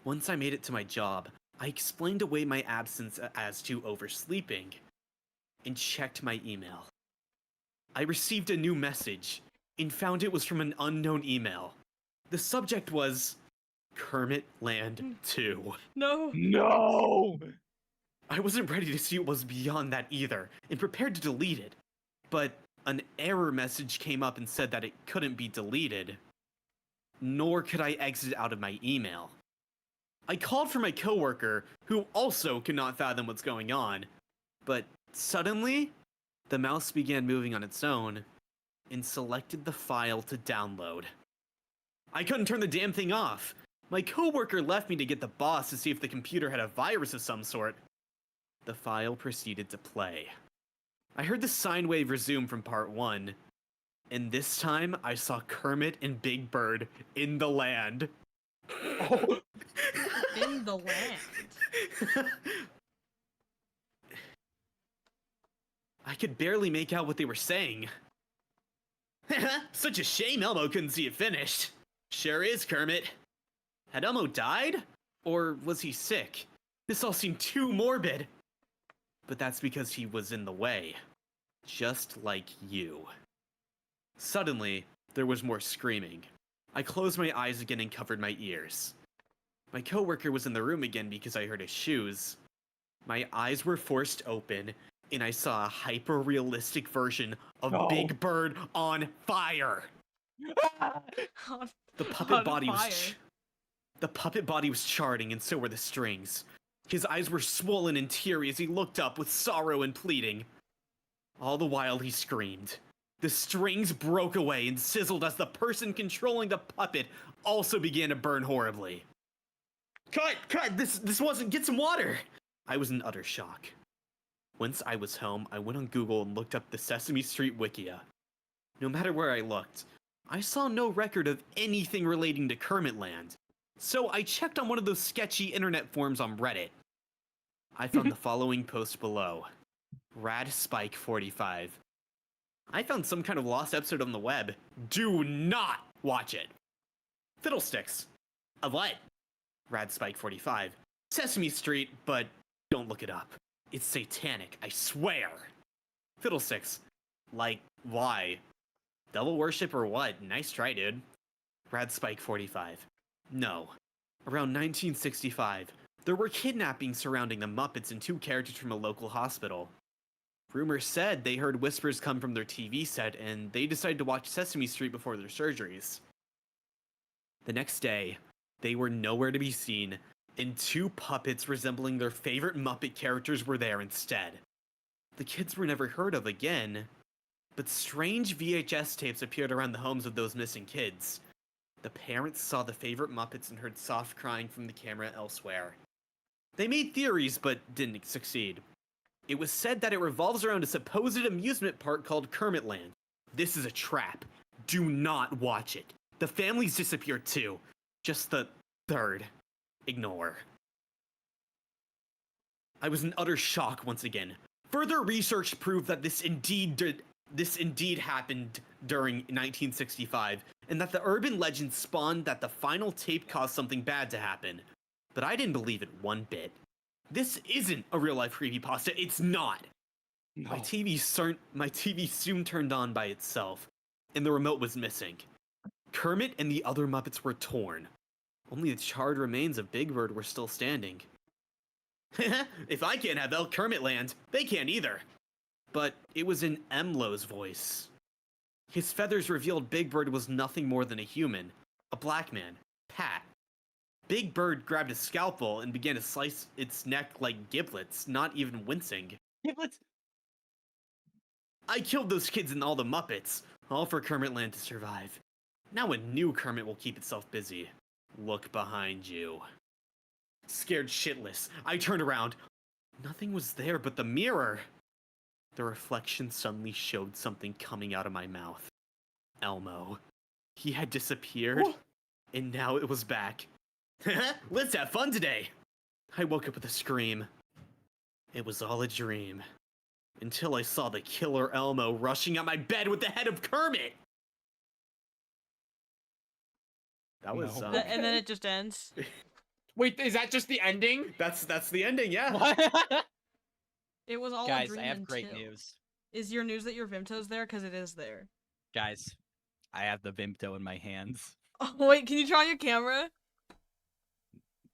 Once I made it to my job, I explained away my absence as to oversleeping, and checked my email. I received a new message, and found it was from an unknown email. The subject was Kermit Land 2. No. No! I wasn't ready to see what was beyond that either, and prepared to delete it. But an error message came up and said that it couldn't be deleted, nor could I exit out of my email. I called for my coworker, who also could not fathom what's going on, but suddenly, the mouse began moving on its own, and selected the file to download. I couldn't turn the damn thing off. My coworker left me to get the boss to see if the computer had a virus of some sort. The file proceeded to play. I heard the sine wave resume from part 1, and this time I saw Kermit and Big Bird in the land. Oh. In the land. I could barely make out what they were saying. Such a shame Elmo couldn't see it finished. Sure is, Kermit. Had Elmo died? Or was he sick? This all seemed too morbid. But that's because he was in the way. Just like you. Suddenly, there was more screaming. I closed my eyes again and covered my ears. My coworker was in the room again because I heard his shoes. My eyes were forced open, and I saw a hyper-realistic version of Big Bird on fire. The puppet body was charting, and so were the strings. His eyes were swollen and teary as he looked up with sorrow and pleading. All the while he screamed. The strings broke away and sizzled as the person controlling the puppet also began to burn horribly. Cut! This wasn't. Get some water! I was in utter shock. Once I was home, I went on Google and looked up the Sesame Street Wikia. No matter where I looked, I saw no record of anything relating to Kermit Land. So I checked on one of those sketchy internet forums on Reddit. I found the following post below. RadSpike45. I found some kind of lost episode on the web. Do not watch it. Fiddlesticks. Of what? RadSpike45. Sesame Street, but don't look it up. It's satanic, I swear. Fiddlesticks. Like, why? Devil worship or what? Nice try, dude. RadSpike45. No. Around 1965, there were kidnappings surrounding the Muppets and 2 characters from a local hospital. Rumors said they heard whispers come from their TV set, and they decided to watch Sesame Street before their surgeries. The next day, they were nowhere to be seen, and 2 puppets resembling their favorite Muppet characters were there instead. The kids were never heard of again, but strange VHS tapes appeared around the homes of those missing kids. The parents saw the favorite Muppets and heard soft crying from the camera elsewhere. They made theories, but didn't succeed. It was said that it revolves around a supposed amusement park called Kermit Land. This is a trap. Do not watch it. The families disappeared too. Just the third. Ignore. I was in utter shock once again. Further research proved that this indeed happened during 1965, and that the urban legend spawned that the final tape caused something bad to happen. But I didn't believe it one bit. This isn't a real-life creepypasta. It's not. No. My TV soon turned on by itself, and the remote was missing. Kermit and the other Muppets were torn. Only the charred remains of Big Bird were still standing. If I can't have El Kermit land, they can't either. But it was in Emlo's voice. His feathers revealed Big Bird was nothing more than a human, a black man, Pat. Big Bird grabbed a scalpel and began to slice its neck like giblets, not even wincing. Giblets? I killed those kids and all the Muppets, all for Kermit Land to survive. Now a new Kermit will keep itself busy. Look behind you. Scared shitless, I turned around. Nothing was there but the mirror. The reflection suddenly showed something coming out of my mouth. Elmo. He had disappeared, and now it was back. Let's have fun today! I woke up with a scream. It was all a dream. Until I saw the killer Elmo rushing at my bed with the head of Kermit! That was, No. And then it just ends. Wait, is that just the ending? That's the ending, yeah. It was all a Guys, dream I have until. great news. Is your news that your Vimto's there? Because it is there. Guys, I have the Vimto in my hands. Oh, wait, can you turn on your camera?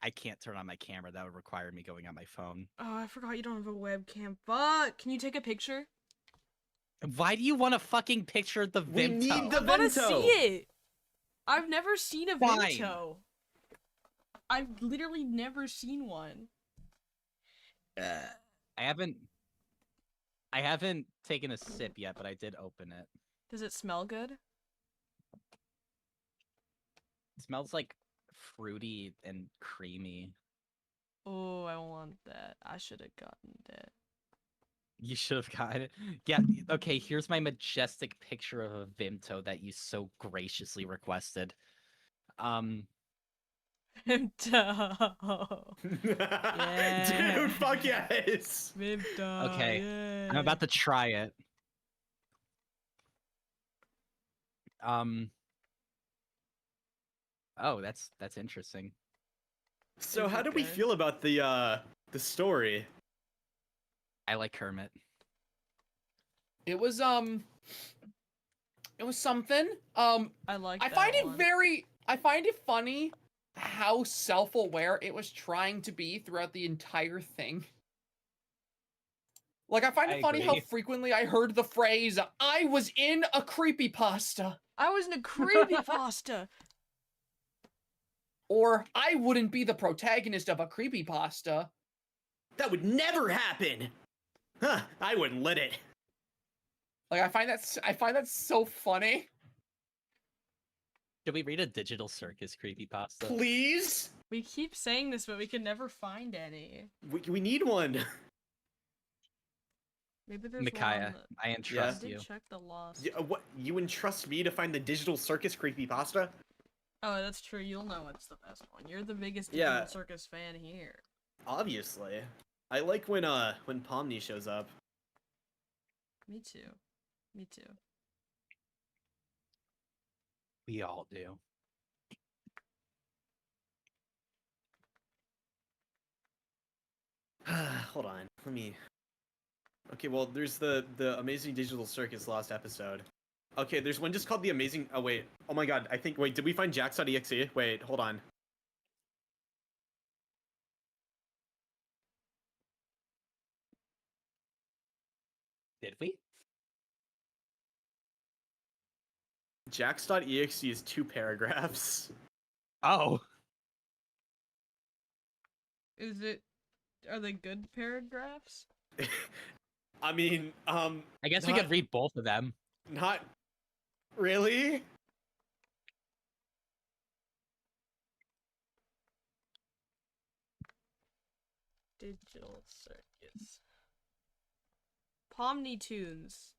I can't turn on my camera. That would require me going on my phone. Oh, I forgot you don't have a webcam. Fuck! Can you take a picture? Why do you want a fucking picture of the Vimto? We need the I want to Vimto. see it! I've never seen a Fine. Vimto. I've literally never seen one. I haven't taken a sip yet, but I did open it. Does it smell good? It smells like fruity and creamy. Oh, I want that. I should have gotten that. You should have gotten it. Yeah, okay, here's my majestic picture of a Vimto that you so graciously requested. Vimto. Yeah. Dude, fuck yes! Vimto. Okay, Yeah. I'm about to try it. Oh, that's interesting. So Is how it do we good? feel about the story? I like Kermit. It was something. I like I that find it one. I find it funny how self-aware it was trying to be throughout the entire thing. Like, I find it I funny how agree. frequently I heard the phrase, "I was in a creepypasta," I was in a creepypasta. or "I wouldn't be the protagonist of a creepypasta." That would never happen! Huh, I wouldn't let it. Like, I find that so funny. Should we read a Digital Circus creepypasta? Please? We keep saying this, but we can never find any. We need one. Maybe there's Micaiah, one on the... I I entrust did you. check the lost. Yeah, what? You entrust me to find the Digital Circus creepypasta? Oh, that's true. You'll know it's the best one. You're the biggest Yeah. Digital Circus fan here. Obviously. I like when Pomni shows up. Me too. Me too. We all do. Hold on. Let me. Okay, well, there's the Amazing Digital Circus Lost episode. Okay, there's one just called the Amazing. Oh wait. Oh my God. I think. Wait. Did we find Daggz.exe? Wait. Hold on. Did we? Jax.exe is 2 paragraphs. Oh. Is it... Are they good paragraphs? I mean, I guess we Not- could read both of them. not really. Digital Circus. Pomni Tunes.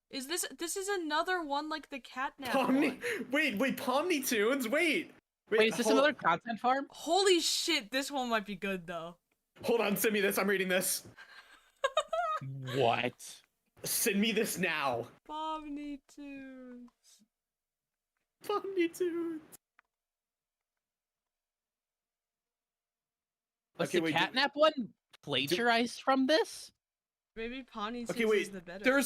Is this... This is another one like the Catnap Pomni. one. Wait. Pomni Tunes. Wait. Wait, is this hold- another content farm? Holy shit, this one might be good though. Hold on. Send me this. I'm reading this. What? Send me this now. Pomni Tunes. Pomni Tunes. Was Okay, the wait, catnap one plagiarized from this? Maybe Pomni Tunes Okay, wait, is the better.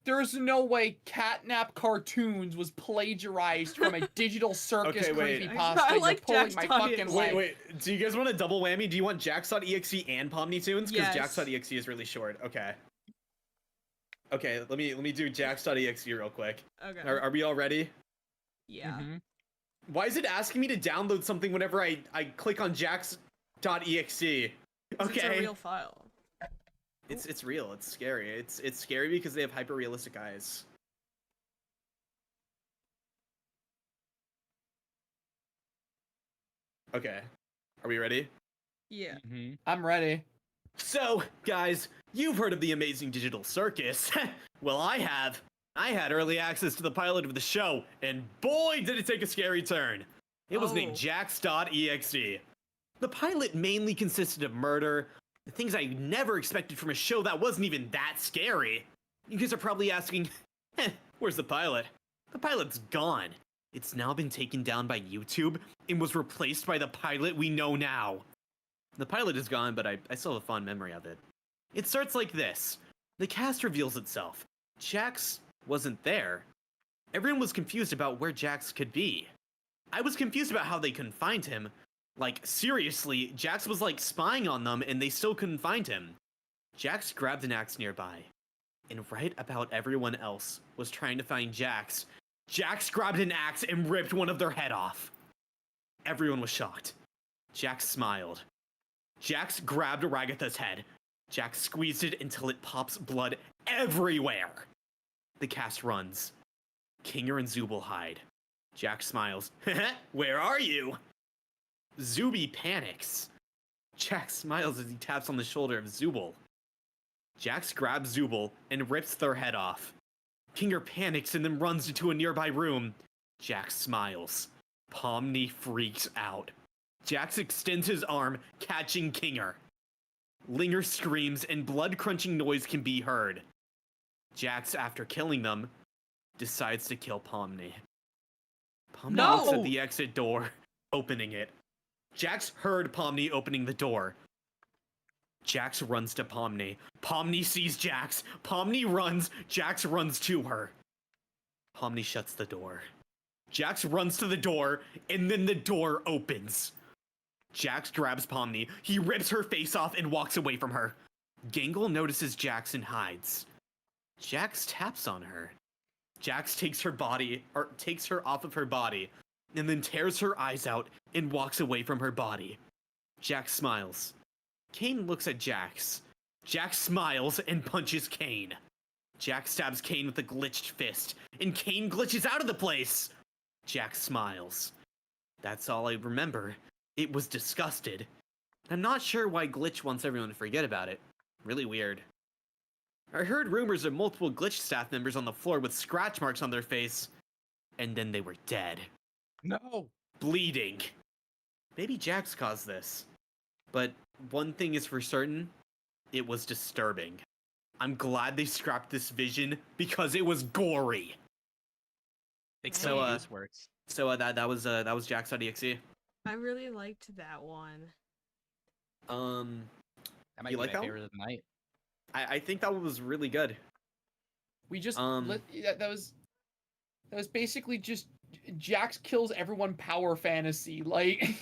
There's no way Catnap Cartoons was plagiarized from a digital circus Okay, wait. creepypasta. I You're like pulling my Jack's fucking audience. leg. Wait. Do you guys want a double whammy? Do you want Jax.exe and Pomni Tunes? Because Yes. Jax.exe is really short. Okay. Okay, let me do Jax.exe real quick. Okay. Are we all ready? Yeah. Mhm. Why is it asking me to download something whenever I click on Jax.exe? 'Cause Okay. It's a real file. It's real. It's scary. It's scary because they have hyper realistic eyes. Okay. Are we ready? Yeah. Mhm. I'm ready. So, guys, you've heard of the amazing digital circus. Well, I have. I had early access to the pilot of the show, and boy, did it take a scary turn. It was named Oh. Jax.exe. The pilot mainly consisted of murder, the things I never expected from a show that wasn't even that scary. You guys are probably asking, where's the pilot? The pilot's gone. It's now been taken down by YouTube and was replaced by the pilot we know now. The pilot is gone, but I still have a fond memory of it. It starts like this. The cast reveals itself. Jax wasn't there. Everyone was confused about where Jax could be. I was confused about how they couldn't find him. Like, seriously, Jax was like spying on them and they still couldn't find him. Jax grabbed an axe nearby. And right about everyone else was trying to find Jax, Jax grabbed an axe and ripped one of their head off. Everyone was shocked. Jax smiled. Jax grabbed Ragatha's head. Jax squeezed it until it pops blood everywhere. The cast runs. Kinger and Zubul hide. Jax smiles. Where are you? Zuby panics. Jax smiles as he taps on the shoulder of Zubul. Jax grabs Zubul and rips their head off. Kinger panics and then runs into a nearby room. Jax smiles. Pomni freaks out. Jax extends his arm, catching Kinger. Linger screams and blood-crunching noise can be heard. Jax, after killing them, decides to kill Pomni. Pomni No! looks at the exit door, opening it. Jax heard Pomni opening the door. Jax runs to Pomni. Pomni sees Jax. Pomni runs. Jax runs to her. Pomni shuts the door. Jax runs to the door, and then the door opens. Jax grabs Pomni. He rips her face off and walks away from her. Gangle notices Jax and hides. Jax taps on her. Jax takes her off of her body, and then tears her eyes out and walks away from her body. Jax smiles. Kane looks at Jax. Jax smiles and punches Kane. Jax stabs Kane with a glitched fist, and Kane glitches out of the place. Jax smiles. That's all I remember. It was disgusted. I'm not sure why Glitch wants everyone to forget about it. Really weird. I heard rumors of multiple Glitch staff members on the floor with scratch marks on their face, and then they were dead. No. Bleeding. Maybe Jax caused this. But one thing is for certain, it was disturbing. I'm glad they scrapped this vision because it was gory. So, this works. So that was Jax.exe. I really liked that one. That might You be like my that favorite of the night. I think that one was really good. We just Um, that was basically just Jax kills everyone power fantasy. Like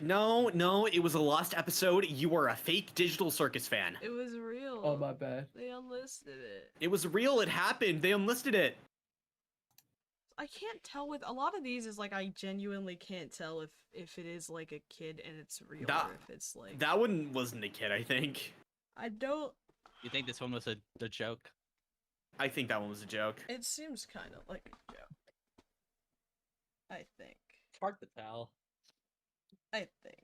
No, it was a lost episode. You were a fake digital circus fan. It was real. oh my bad. They unlisted it. It was real. It happened. They unlisted it. I can't tell with a lot of these is like I genuinely can't tell if it is like a kid and it's real That- or if it's like That one wasn't a kid, I think. I don't. You think this one was a joke? I think that one was a joke. It seems kind of like a joke. I think. It's hard to tell. I think.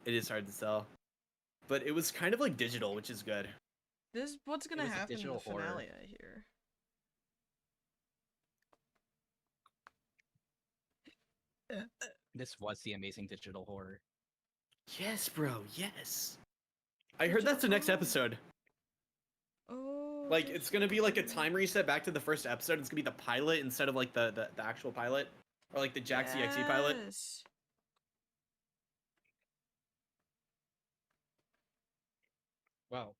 It is hard to tell. But it was kind of like digital, which is good. This what's gonna was a happen in the digital horror. finale, I hear. This was the amazing digital horror. Yes, bro, yes. I heard that's the next episode. Oh. Like, it's gonna be like a time reset back to the first episode. It's gonna be the pilot instead of like the actual pilot. Or like the Jack's EXE pilot. Yes. Well,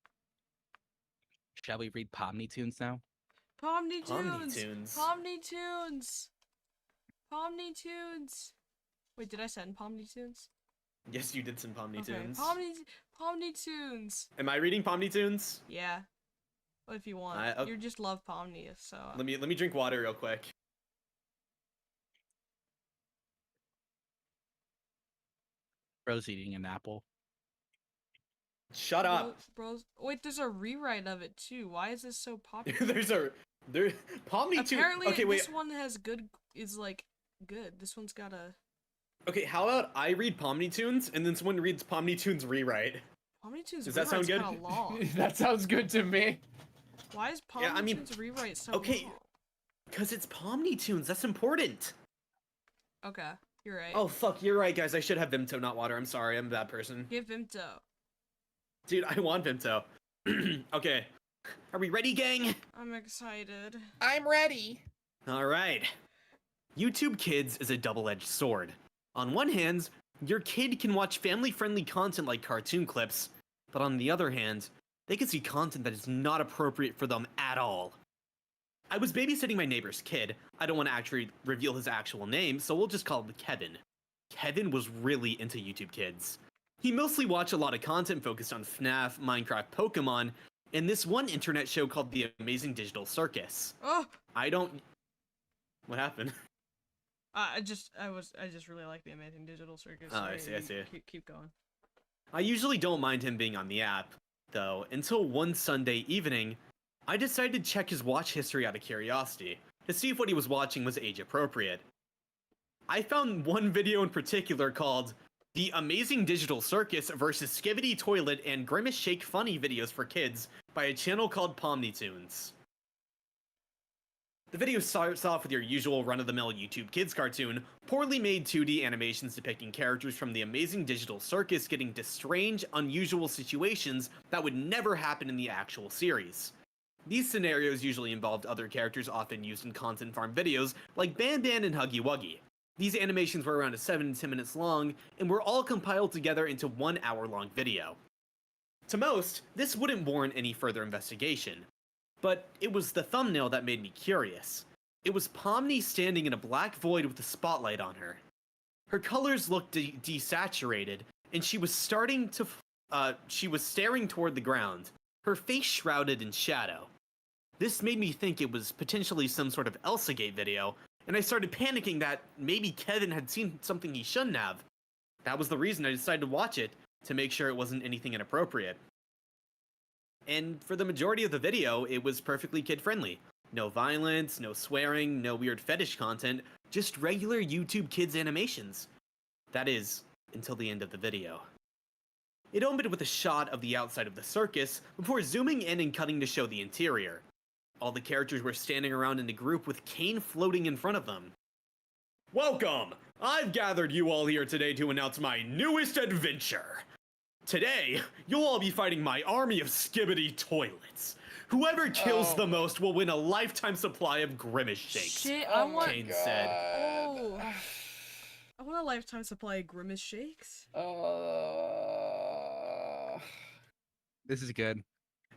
shall we read Pomni Tunes now? Pomni Pomni Tunes. Tunes. Pomni Tunes. Pomni Tunes. Wait, did I send Pomni Tunes? Yes, you did some Pomni Okay. Tunes. Pomni Tunes. Am I reading Pomni Tunes? Yeah. Well, if you want. Okay. You just love Pomni, so. Let me drink water real quick. Bro's eating an apple. Shut up. Bros. Wait, there's a rewrite of it too. Why is this so popular? there Pomni Tunes. Apparently, Okay, wait. this one has good. Is like good. This one's got a. Okay, how about I read Pomni Tunes and then someone reads Pomni Tunes rewrite? Pomni Tunes Does that sound rewrite's good? kinda long. That sounds good to me. Why is Pomni Yeah, I mean, Tunes rewrite so okay. long? Cause it's Pomni Tunes. That's important. Okay, you're right. Oh fuck, you're right, guys. I should have Vimto, not water. I'm sorry, I'm a bad person. Give Vimto. Dude, I want Vimto. Okay, are we ready, gang? I'm excited. I'm ready. All right. YouTube Kids is a double-edged sword. On one hand, your kid can watch family-friendly content like cartoon clips, but on the other hand, they can see content that is not appropriate for them at all. I was babysitting my neighbor's kid. I don't want to actually reveal his actual name, so we'll just call him Kevin. Kevin was really into YouTube Kids. He mostly watched a lot of content focused on FNAF, Minecraft, Pokemon, and this one internet show called The Amazing Digital Circus. Oh, I don't... What happened? I just really like the Amazing Digital Circus. Oh, I see. Keep going. I usually don't mind him being on the app, though, until one Sunday evening, I decided to check his watch history out of curiosity, to see if what he was watching was age appropriate. I found one video in particular called The Amazing Digital Circus versus Skivity Toilet and Grimace Shake Funny Videos for Kids by a channel called Pomni Tunes. The video starts off with your usual run-of-the-mill YouTube Kids cartoon, poorly made 2D animations depicting characters from the Amazing Digital Circus getting into strange, unusual situations that would never happen in the actual series. These scenarios usually involved other characters often used in content farm videos like Ban Ban and Huggy Wuggy. These animations were around 7 to 10 minutes long, and were all compiled together into 1 hour-long video. To most, this wouldn't warrant any further investigation. But it was the thumbnail that made me curious. It was Pomni standing in a black void with a spotlight on her. Her colors looked desaturated, and she was staring toward the ground, her face shrouded in shadow. This made me think it was potentially some sort of Elsagate video, and I started panicking that maybe Kevin had seen something he shouldn't have. That was the reason I decided to watch it, to make sure it wasn't anything inappropriate. And for the majority of the video, it was perfectly kid-friendly. No violence, no swearing, no weird fetish content, just regular YouTube Kids animations. That is, until the end of the video. It opened with a shot of the outside of the circus, before zooming in and cutting to show the interior. All the characters were standing around in a group with Kane floating in front of them. Welcome! I've gathered you all here today to announce my newest adventure. Today, you'll all be fighting my army of skibbity toilets. Whoever kills the most will win a lifetime supply of Grimace shakes. Shit, I want. Kane said. Oh, I want a lifetime supply of Grimace shakes. This is good.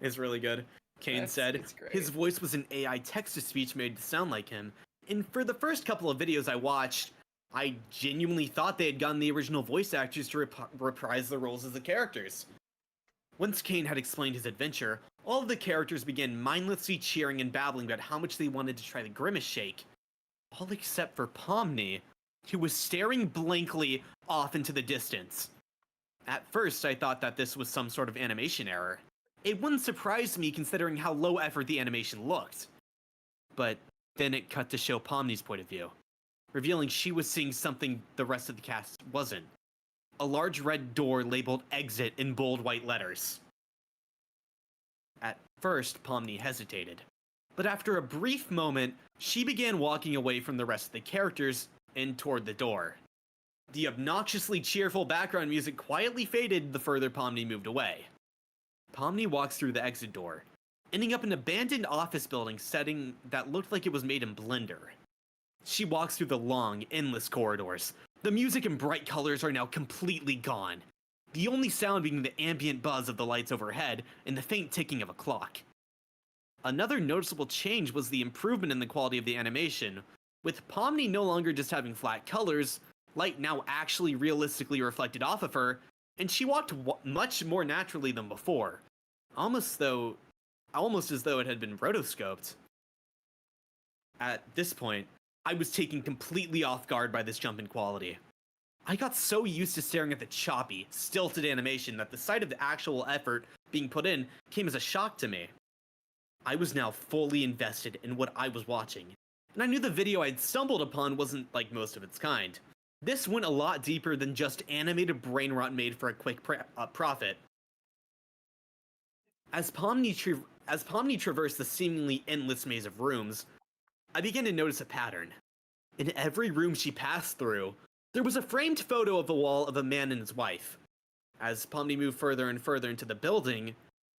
It's really good. Kane said. It's great. His voice was an AI text-to-speech made to sound like him. And for the first couple of videos I watched, I genuinely thought they had gotten the original voice actors to reprise the roles as the characters. Once Kane had explained his adventure, all of the characters began mindlessly cheering and babbling about how much they wanted to try the Grimace shake. All except for Pomni, who was staring blankly off into the distance. At first, I thought that this was some sort of animation error. It wouldn't surprise me considering how low effort the animation looked. But then it cut to show Pomni's point of view, revealing she was seeing something the rest of the cast wasn't. A large red door labeled exit in bold white letters. At first, Pomni hesitated, but after a brief moment, she began walking away from the rest of the characters and toward the door. The obnoxiously cheerful background music quietly faded the further Pomni moved away. Pomni walks through the exit door, ending up in an abandoned office building setting that looked like it was made in Blender. She walks through the long, endless corridors. The music and bright colors are now completely gone, the only sound being the ambient buzz of the lights overhead and the faint ticking of a clock. Another noticeable change was the improvement in the quality of the animation, with Pomni no longer just having flat colors, light now actually realistically reflected off of her, and she walked much more naturally than before, almost as though it had been rotoscoped. At this point, I was taken completely off guard by this jump in quality. I got so used to staring at the choppy, stilted animation that the sight of the actual effort being put in came as a shock to me. I was now fully invested in what I was watching, and I knew the video I'd stumbled upon wasn't like most of its kind. This went a lot deeper than just animated brain rot made for a quick profit. As Pomni traversed the seemingly endless maze of rooms, I began to notice a pattern. In every room she passed through, there was a framed photo of the wall of a man and his wife. As Pomni moved further and further into the building,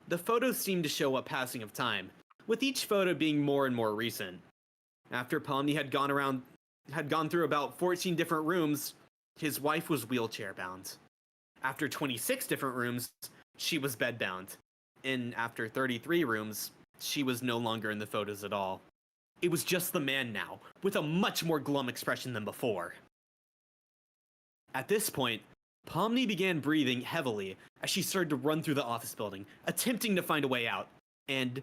the photos seemed to show a passing of time, with each photo being more and more recent. After Pomni had gone through about 14 different rooms, his wife was wheelchair-bound. After 26 different rooms, she was bed-bound. And after 33 rooms, she was no longer in the photos at all. It was just the man now, with a much more glum expression than before. At this point, Pomni began breathing heavily as she started to run through the office building, attempting to find a way out. And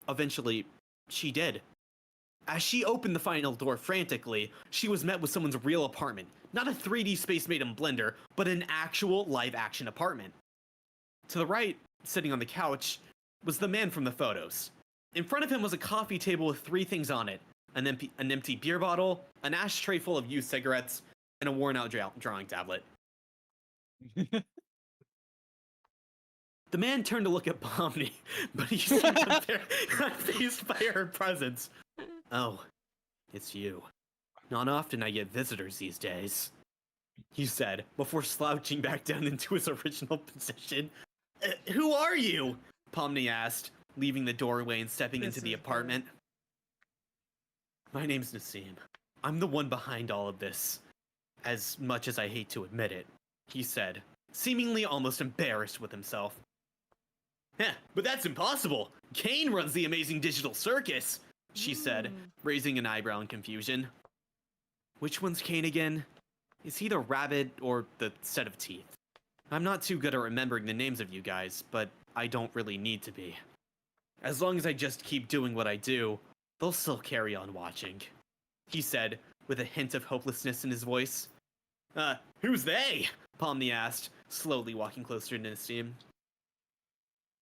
eventually, she did. As she opened the final door frantically, she was met with someone's real apartment. Not a 3D space made in Blender, but an actual live-action apartment. To the right, sitting on the couch, was the man from the photos. In front of him was a coffee table with 3 things on it: an empty beer bottle, an ashtray full of used cigarettes, and a worn-out drawing tablet. The man turned to look at Pomni, but he seemed unfazed by her presence. "Oh, it's you. Not often I get visitors these days," he said, before slouching back down into his original position. Who are you?" Pomni asked, leaving the doorway and stepping into the apartment. "My name's Nassim. I'm the one behind all of this, as much as I hate to admit it," he said, seemingly almost embarrassed with himself. "Heh, but that's impossible. Kane runs the amazing digital circus," she said, raising an eyebrow in confusion. "Which one's Kane again? Is he the rabbit or the set of teeth? I'm not too good at remembering the names of you guys, but I don't really need to be. As long as I just keep doing what I do, they'll still carry on watching," he said, with a hint of hopelessness in his voice. Who's they?" Pomni asked, slowly walking closer to Nassim.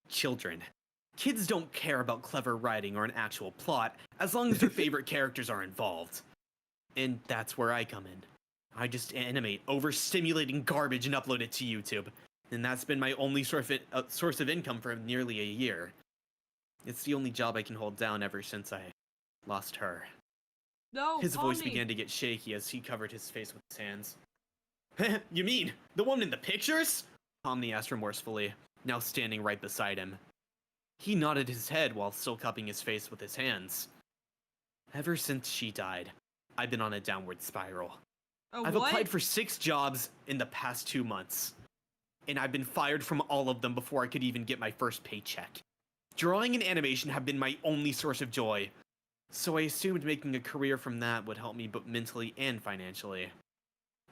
"Children. Kids don't care about clever writing or an actual plot, as long as their favorite characters are involved. And that's where I come in. I just animate overstimulating garbage and upload it to YouTube, and that's been my only source of income for nearly a year. It's the only job I can hold down ever since I lost her." No, His voice Pomni. began to get shaky as he covered his face with his hands. "You mean the woman in the pictures?" Pomni asked remorsefully, now standing right beside him. He nodded his head while still cupping his face with his hands. "Ever since she died, I've been on a downward spiral. I've applied for 6 jobs in the past 2 months, and I've been fired from all of them before I could even get my first paycheck. Drawing and animation have been my only source of joy, so I assumed making a career from that would help me both mentally and financially.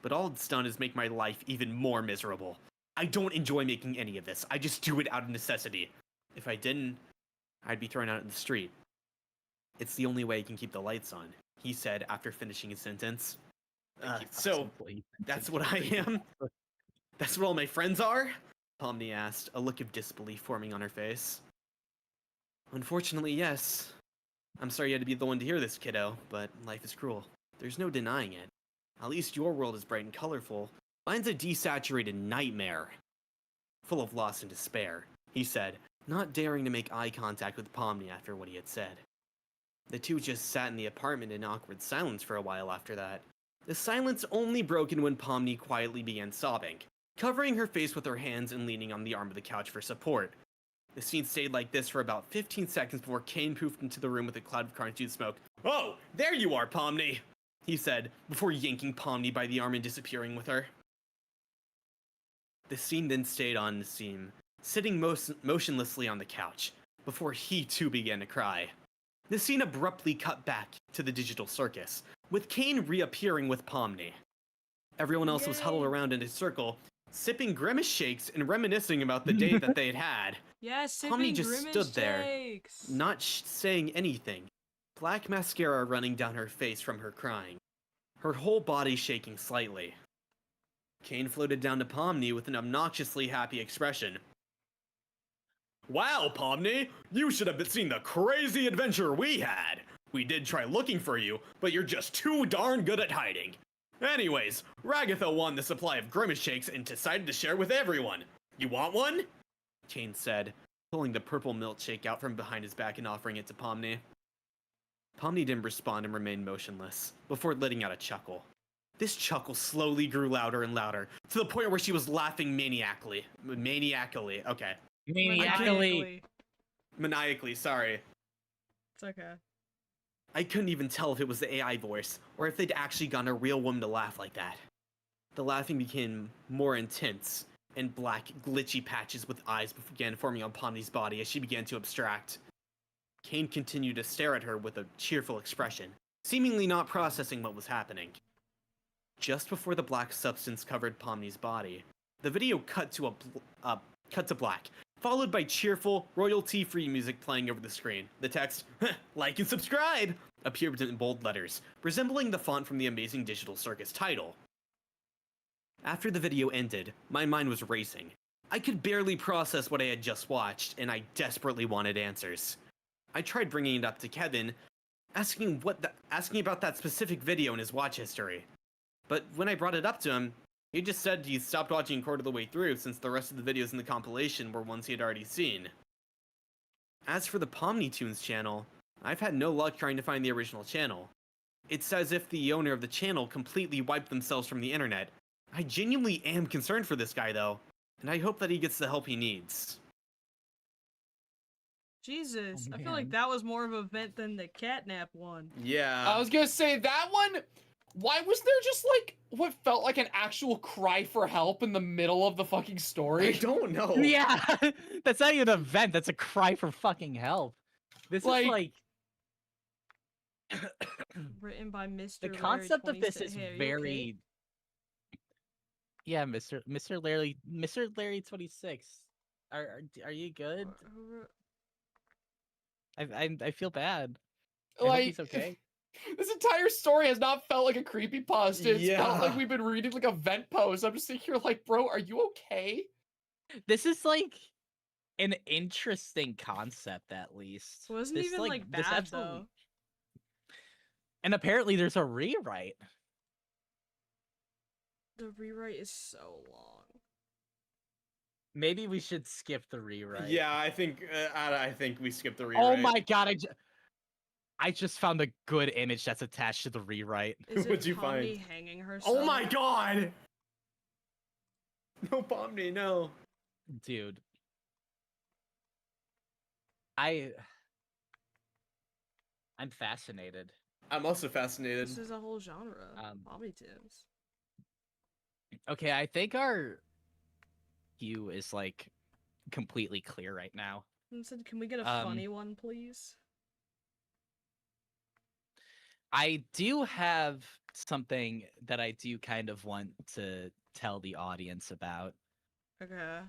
But all it's done is make my life even more miserable. I don't enjoy making any of this. I just do it out of necessity. If I didn't, I'd be thrown out in the street. It's the only way I can keep the lights on," he said after finishing his sentence. So, that's what I am? That's what all my friends are?" Pomni asked, a look of disbelief forming on her face. "Unfortunately, yes. I'm sorry you had to be the one to hear this, kiddo, but life is cruel. There's no denying it. At least your world is bright and colorful. Mine's a desaturated nightmare, full of loss and despair," he said, not daring to make eye contact with Pomni after what he had said. The two just sat in the apartment in awkward silence for a while after that. The silence only broken when Pomni quietly began sobbing, covering her face with her hands and leaning on the arm of the couch for support. The scene stayed like this for about 15 seconds before Kane poofed into the room with a cloud of cartoon smoke. "Oh, there you are, Pomni," he said, before yanking Pomni by the arm and disappearing with her. The scene then stayed on Nassim, sitting motionlessly on the couch, before he too began to cry. The scene abruptly cut back to the digital circus, with Kane reappearing with Pomni. Everyone else was huddled Yay. around in a circle, sipping Grimace shakes and reminiscing about the day that they had had. Yes, Pomni sipping just Grimace stood there, shakes. not saying anything, black mascara running down her face from her crying, her whole body shaking slightly. Kane floated down to Pomni with an obnoxiously happy expression. "Wow, Pomni, you should have seen the crazy adventure we had. We did try looking for you, but you're just too darn good at hiding. Anyways, Ragatha won the supply of Grimace shakes and decided to share with everyone. You want one?" Kane said, pulling the purple milkshake out from behind his back and offering it to Pomni. Pomni didn't respond and remained motionless, before letting out a chuckle. This chuckle slowly grew louder and louder, to the point where she was laughing maniacally. Okay. Maniacally, sorry. It's okay. I couldn't even tell if it was the AI voice, or if they'd actually gotten a real woman to laugh like that. The laughing became more intense, and black, glitchy patches with eyes began forming on Pomni's body as she began to abstract. Kane continued to stare at her with a cheerful expression, seemingly not processing what was happening. Just before the black substance covered Pomni's body, the video cut to black, followed by cheerful, royalty-free music playing over the screen. The text, "Like and subscribe," appeared in bold letters, resembling the font from the Amazing Digital Circus title. After the video ended, my mind was racing. I could barely process what I had just watched, and I desperately wanted answers. I tried bringing it up to Kevin, asking about that specific video in his watch history. But when I brought it up to him, he just said he stopped watching a quarter of the way through since the rest of the videos in the compilation were ones he had already seen. As for the Pomni Tunes channel, I've had no luck trying to find the original channel. It's as if the owner of the channel completely wiped themselves from the internet. I genuinely am concerned for this guy though, and I hope that he gets the help he needs. Jesus, Oh, I feel like man. that was more of an event than the catnap one. Yeah. I was gonna say that one. Why was there just like what felt like an actual cry for help in the middle of the fucking I story? don't know. Yeah, that's not even an event. That's a cry for fucking help. This Like- is like Written by Mr. the Larry concept of this 26. is Hey, are you very. okay? Yeah, Mr. Larry 26. Are you good? I feel bad. I hope Like he's okay. this entire story has not felt like a creepypasta. It's felt like Yeah. we've been reading like a vent post. I'm just sitting here like, bro, are you okay? This is like an interesting concept, at least. It wasn't This, even like this bad absolutely- though. And apparently, there's a rewrite. The rewrite is so long. Maybe we should skip the rewrite. Yeah, I think we skipped the Oh rewrite. my god! I just found a good image that's attached to the rewrite. Is it What'd you Tommy find? hanging herself? Oh my god! No, Pomni, no. Dude. I'm fascinated. I'm also fascinated. This is a whole genre. Bobby Tibbs. Okay, I think our hue is like completely clear right now. And said, can we get a Um, funny one, please? I do have something that I do kind of want to tell the audience about. Okay.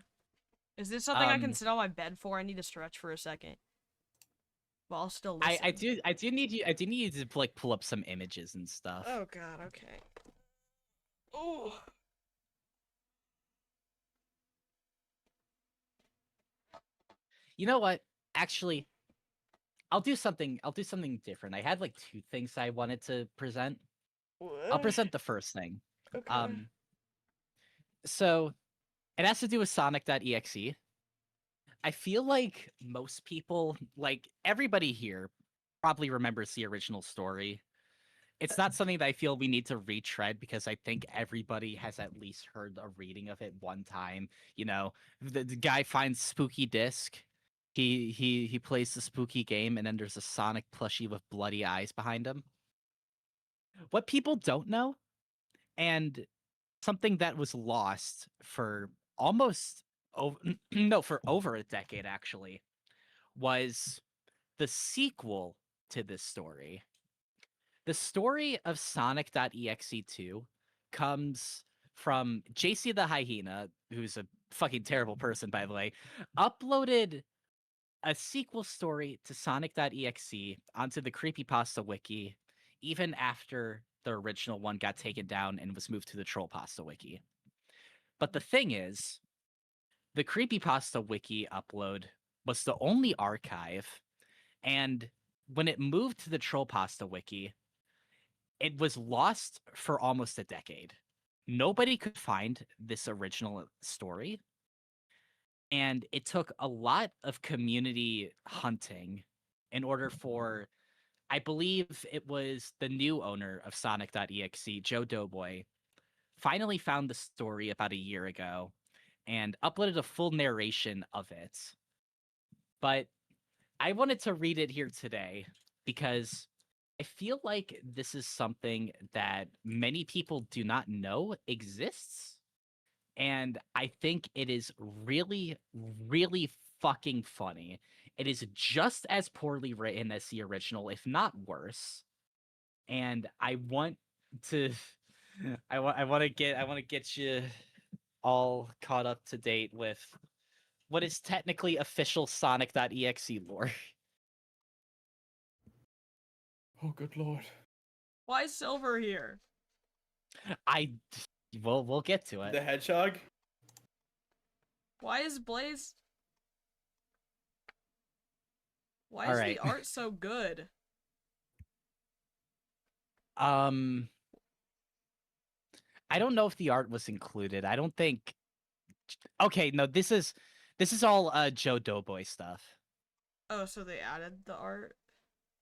Is this something I can Um, sit on my bed for? I need to stretch for a second. Well, I'll still listen. I do need you to like pull up some images and stuff. Oh god, okay. Oh. You know what? Actually, I'll do something different. I had like two things I wanted to present. I'll present the first thing. Okay. So it has to do with Sonic.exe. I feel like most people, like everybody here, probably remembers the original story. It's not something that I feel we need to retread because I think everybody has at least heard a reading of it one time. You know, the guy finds Spooky Disc He plays the spooky game, and then there's a Sonic plushie with bloody eyes behind him. What people don't know, and something that was lost for almost over no, for over a decade actually, was the sequel to this story. The story of Sonic.exe 2 comes from JC the Hyena, who's a fucking terrible person, by the way, uploaded a sequel story to Sonic.exe onto the Creepypasta wiki, even after the original one got taken down and was moved to the Trollpasta wiki. But the thing is, the Creepypasta wiki upload was the only archive, and when it moved to the Trollpasta wiki, it was lost for almost a decade. Nobody could find this original story, and it took a lot of community hunting in order for, I believe it was the new owner of Sonic.exe, Joe Doughboy, finally found the story about a year ago and uploaded a full narration of it. But I wanted to read it here today because I feel like this is something that many people do not know exists. And I think it is really, really fucking funny. It is just as poorly written as the original, if not worse. And I want to I want to get you all caught up to date with what is technically official Sonic.exe lore. Oh, good lord. Why is Silver here? I we'll get to it. The hedgehog? Why is Blaze? Why All is right. the art so good? I don't know if the art was included. I don't think. Okay, no, this is all Joe Doughboy stuff. Oh, so they added the art?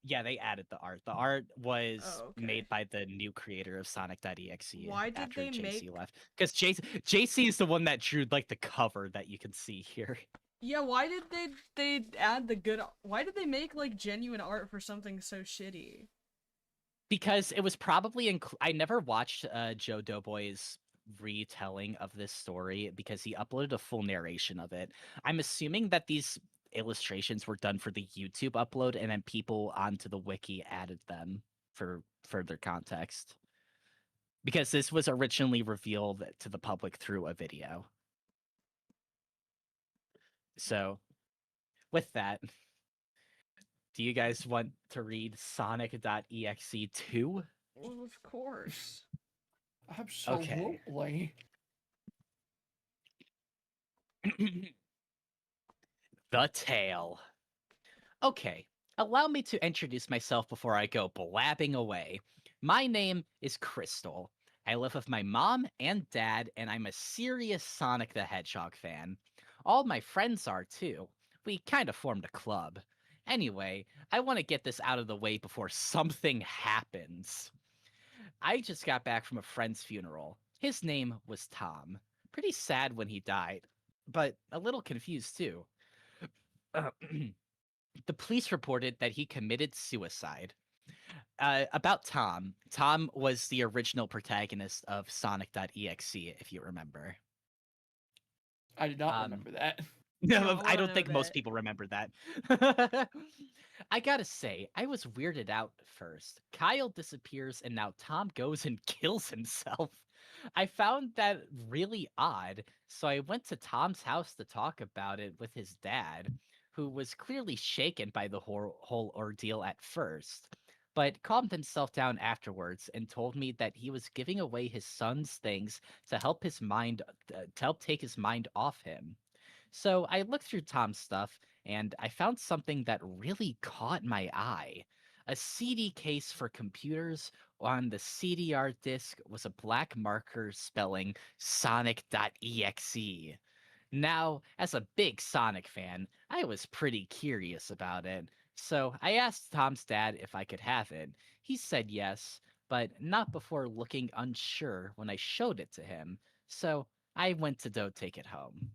Yeah, they added the art. The art was Oh, okay. made by the new creator of Sonic.exe Why did after they JC make- left. Because JC is the one that drew like the cover that you can see here. Yeah, why did they add the good? Why did they make like genuine art for something so shitty? Because it was probably I never watched Joe Doughboy's retelling of this story because he uploaded a full narration of it. I'm assuming that these illustrations were done for the YouTube upload and then people onto the wiki added them for further context. Because this was originally revealed to the public through a video. So, with that, do you guys want to read Sonic.exe 2? Well, of course. Absolutely. The Tale. Okay, allow me to introduce myself before I go blabbing away. My name is Crystal. I live with my mom and dad, and I'm a serious Sonic the Hedgehog fan. All my friends are too. We kind of formed a club. Anyway, I want to get this out of the way before something happens. I just got back from a friend's funeral. His name was Tom. Pretty sad when he died, but a little confused too. The police reported that he committed suicide. About Tom, Tom was the original protagonist of Sonic.exe, if you remember. I did not remember that. No, No, I I don't don't know think most that. people remember that. I gotta say, I was weirded out at first. Kyle disappears and now Tom goes and kills himself. I found that really odd, so I went to Tom's house to talk about it with his dad, who was clearly shaken by the whole ordeal at first, but calmed himself down afterwards and told me that he was giving away his son's things to help take his mind off him. So I looked through Tom's stuff and I found something that really caught my eye. A CD case for computers. On the CDR disc was a black marker spelling Sonic.exe. Now, as a big Sonic fan, I was pretty curious about it. So I asked Tom's dad if I could have it. He said yes, but not before looking unsure when I showed it to him. So I went to go take it home.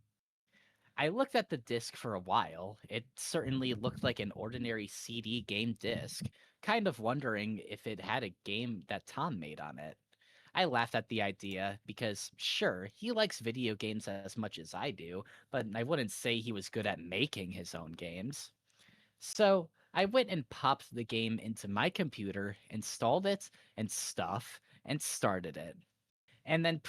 I looked at the disc for a while. It certainly looked like an ordinary CD game disc, kind of wondering if it had a game that Tom made on it. I laughed at the idea because, sure, he likes video games as much as I do, but I wouldn't say he was good at making his own games. So I went and popped the game into my computer, installed it and stuff, and started it. And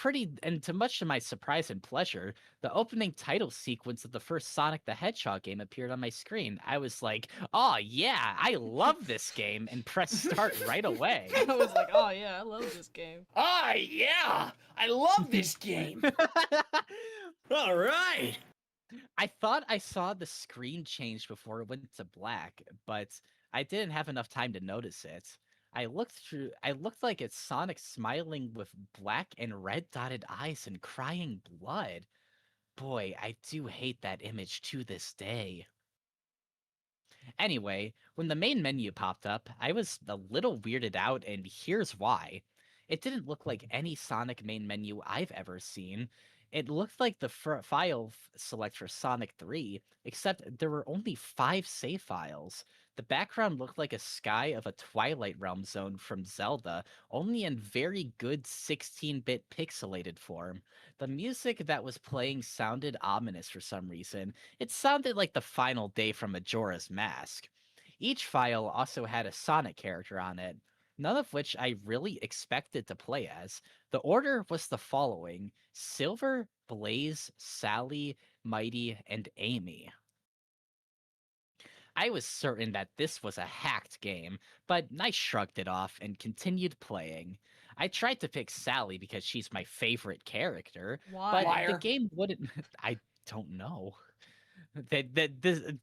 to much to my surprise and pleasure, the opening title sequence of the first Sonic the Hedgehog game appeared on my screen. I was like, "Oh yeah, I love this game," and pressed start right away. I was like, oh yeah, I love this game. Ah, yeah! I love this game! All right. I thought I saw the screen change before it went to black, but I didn't have enough time to notice it. I looked like it's Sonic smiling with black and red dotted eyes and crying blood. Boy, I do hate that image to this day. Anyway, when the main menu popped up, I was a little weirded out, and here's why. It didn't look like any Sonic main menu I've ever seen. It looked like the select for Sonic 3, except there were only 5 save files. The background looked like a sky of a Twilight Realm zone from Zelda, only in very good 16-bit pixelated form. The music that was playing sounded ominous for some reason. It sounded like the final day from Majora's Mask. Each file also had a Sonic character on it, none of which I really expected to play as. The order was the following: Silver, Blaze, Sally, Mighty, and Amy. I was certain that this was a hacked game, but I shrugged it off and continued playing. I tried to pick Sally because she's my favorite character, Why? but the Liar. game wouldn't. I don't know. Do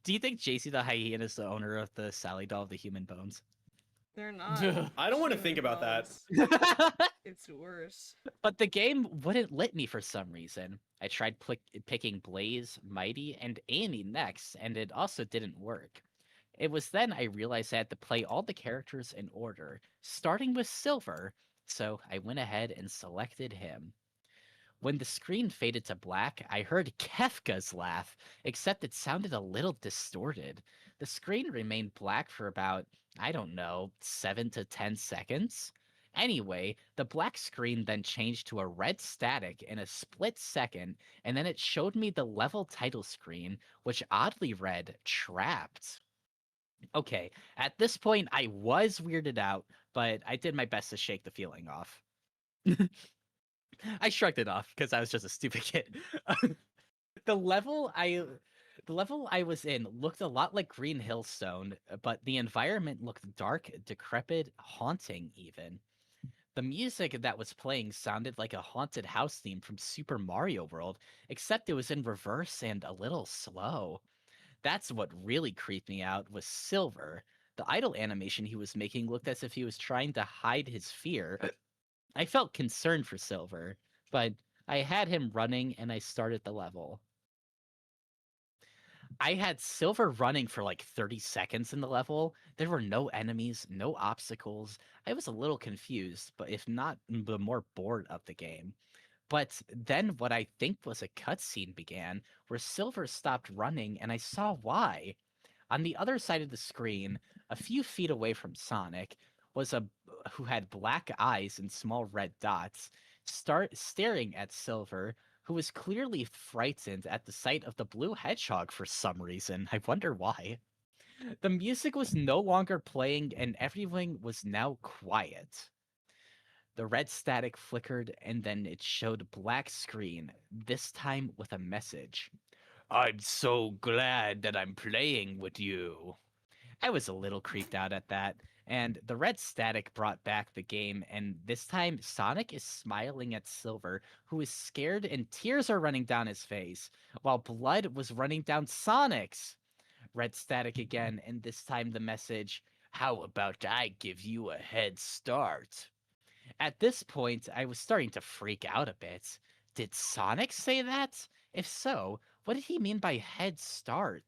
you think JC the Hyena is the owner of the Sally doll of the human bones? They're not. I don't want to human think about that. bones. It's worse. But the game wouldn't let me for some reason. I tried picking Blaze, Mighty, and Amy next, and it also didn't work. It was then I realized I had to play all the characters in order, starting with Silver, so I went ahead and selected him. When the screen faded to black, I heard Kefka's laugh, except it sounded a little distorted. The screen remained black for about, I don't know, 7 to 10 seconds. Anyway, the black screen then changed to a red static in a split second, and then it showed me the level title screen, which oddly read Trapped. Okay, at this point, I was weirded out, but I did my best to shake the feeling off. I shrugged it off because I was just a stupid kid. the level I the level I was in looked a lot like Green Hillstone, but the environment looked dark, decrepit, haunting even. The music that was playing sounded like a haunted house theme from Super Mario World, except it was in reverse and a little slow. That's what really creeped me out was Silver. The idle animation he was making looked as if he was trying to hide his fear. I felt concerned for Silver, but I had him running and I started the level. I had Silver running for like 30 seconds in the level. There were no enemies, no obstacles. I was a little confused, but if not, the more bored of the game. But then what I think was a cutscene began, where Silver stopped running, and I saw why. On the other side of the screen, a few feet away from Sonic, was a who had black eyes and small red dots, staring at Silver, who was clearly frightened at the sight of the blue hedgehog for some reason. I wonder why. The music was no longer playing, and everything was now quiet. The red static flickered, and then it showed black screen, this time with a message. I'm so glad that I'm playing with you. I was a little creeped out at that, and the red static brought back the game, and this time Sonic is smiling at Silver, who is scared and tears are running down his face, while blood was running down Sonic's. Red static again, and this time the message, how about I give you a head start? At this point, I was starting to freak out a bit. Did Sonic say that? If so, what did he mean by head start?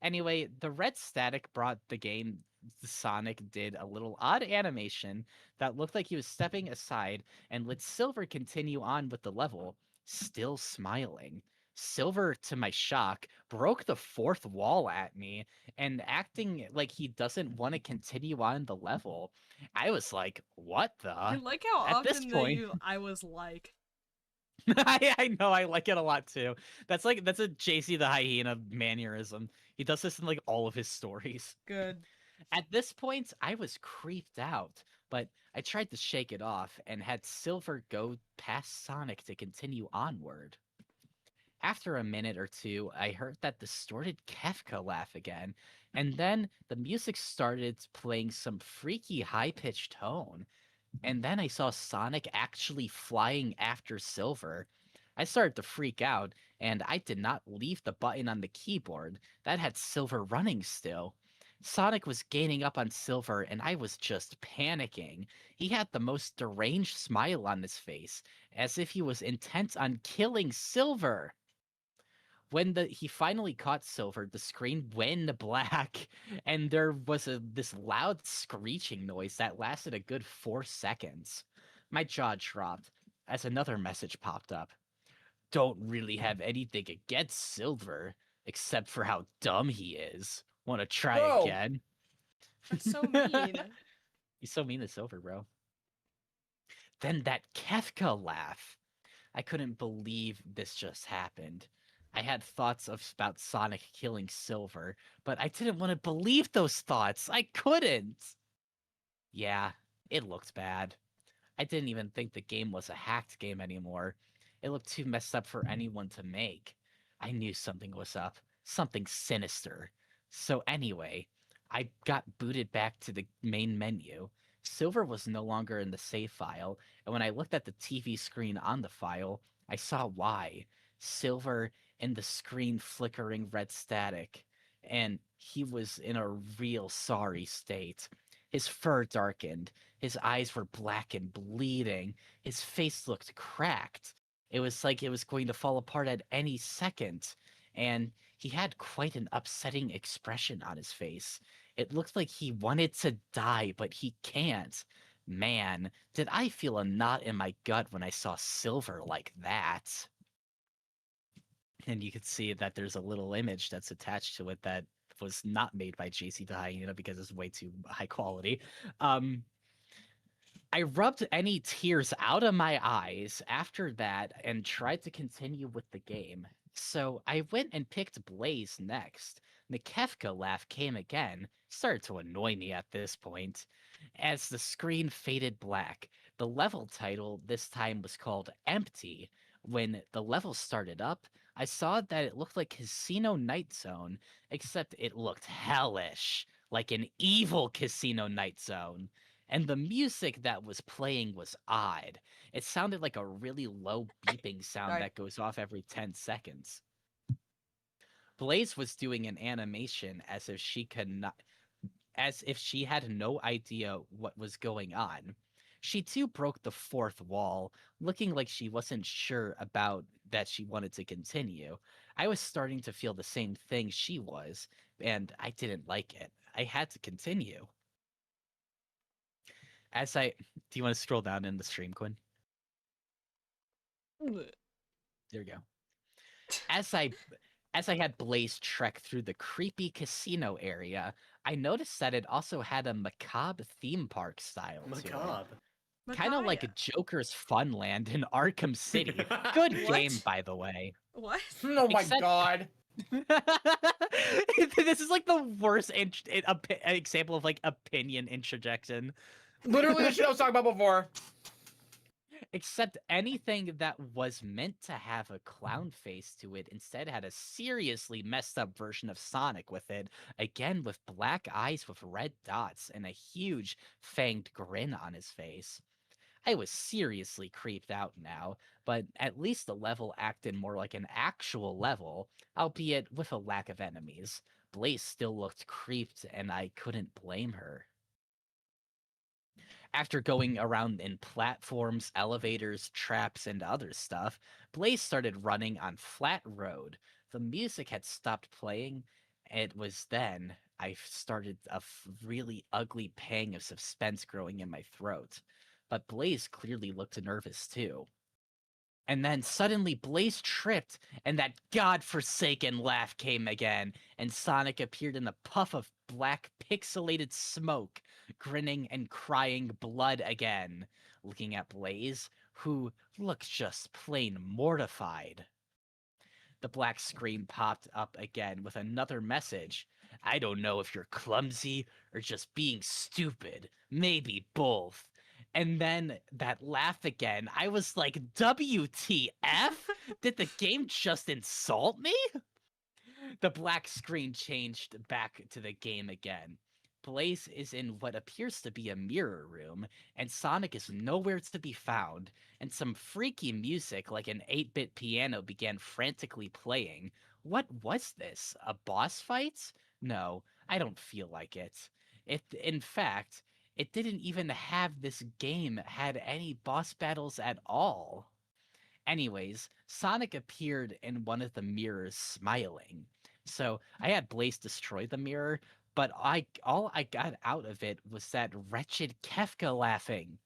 Anyway, the red static brought the game. Sonic did a little odd animation that looked like he was stepping aside and let Silver continue on with the level, still smiling. Silver, to my shock, broke the fourth wall at me and acting like he doesn't want to continue on the level. I was like, what I the? like how At this often point, I was like. I know, I like it a lot too. That's a JC the Hyena mannerism. He does this in like all of his stories. Good. At this point, I was creeped out, but I tried to shake it off and had Silver go past Sonic to continue onward. After a minute or two, I heard that distorted Kefka laugh again, and then the music started playing some freaky high-pitched tone. And then I saw Sonic actually flying after Silver. I started to freak out, and I did not leave the button on the keyboard. That had Silver running still. Sonic was gaining up on Silver, and I was just panicking. He had the most deranged smile on his face, as if he was intent on killing Silver. When he finally caught Silver, the screen went black, and there was this loud screeching noise that lasted a good 4 seconds. My jaw dropped as another message popped up. Don't really have anything against Silver, except for how dumb he is. Want to try Bro. again? That's so mean. He's so mean to Silver, bro. Then that Kefka laugh. I couldn't believe this just happened. I had thoughts about Sonic killing Silver, but I didn't want to believe those thoughts. I couldn't. Yeah, it looked bad. I didn't even think the game was a hacked game anymore. It looked too messed up for anyone to make. I knew something was up, something sinister. So anyway, I got booted back to the main menu. Silver was no longer in the save file, and when I looked at the TV screen on the file, I saw why. Silver and the screen flickering red static, and he was in a real sorry state. His fur darkened, his eyes were black and bleeding, his face looked cracked. It was like it was going to fall apart at any second, and he had quite an upsetting expression on his face. It looked like he wanted to die, but he can't. Man, did I feel a knot in my gut when I saw Silver like that. And you can see that there's a little image that's attached to it that was not made by JC the Hyena because it's way too high quality. I rubbed any tears out of my eyes after that and tried to continue with the game. So I went and picked Blaze next. The Kefka laugh came again, started to annoy me at this point. As the screen faded black, the level title this time was called Empty. When the level started up, I saw that it looked like Casino Night Zone, except it looked hellish, like an evil Casino Night Zone. And the music that was playing was odd. It sounded like a really low beeping sound Right. that goes off every 10 seconds. Blaze was doing an animation as if she had no idea what was going on. She too broke the fourth wall, looking like she wasn't sure about that she wanted to continue. I was starting to feel the same thing she was, and I didn't like it. I had to continue. Do you want to scroll down in the stream, Quinn? There we go. As I had Blaze trek through the creepy casino area, I noticed that it also had a macabre theme park style to it. Macabre. Kind of like a Joker's Funland in Arkham City. Good What? game, by the way. What? Oh my Except- god. This is like the worst example of like opinion interjection. Literally the shit I was talking about before. Except anything that was meant to have a clown face to it instead had a seriously messed up version of Sonic with it, again with black eyes with red dots and a huge fanged grin on his face. I was seriously creeped out now, but at least the level acted more like an actual level, albeit with a lack of enemies. Blaze still looked creeped, and I couldn't blame her. After going around in platforms, elevators, traps, and other stuff, Blaze started running on flat road. The music had stopped playing. It was then I started a really ugly pang of suspense growing in my throat. But Blaze clearly looked nervous too. And then suddenly Blaze tripped, and that godforsaken laugh came again, and Sonic appeared in a puff of black pixelated smoke, grinning and crying blood again, looking at Blaze, who looked just plain mortified. The black screen popped up again with another message. I don't know if you're clumsy or just being stupid. Maybe both. And then that laugh again. I was like, WTF? Did the game just insult me? The black screen changed back to the game again. Blaze is in what appears to be a mirror room, and Sonic is nowhere to be found, and some freaky music like an 8-bit piano began frantically playing. What was this? A boss fight? No, I don't feel like it. In fact, it didn't even have this game had any boss battles at all. Anyways, Sonic appeared in one of the mirrors smiling. So I had Blaze destroy the mirror, but all I got out of it was that wretched Kefka laughing.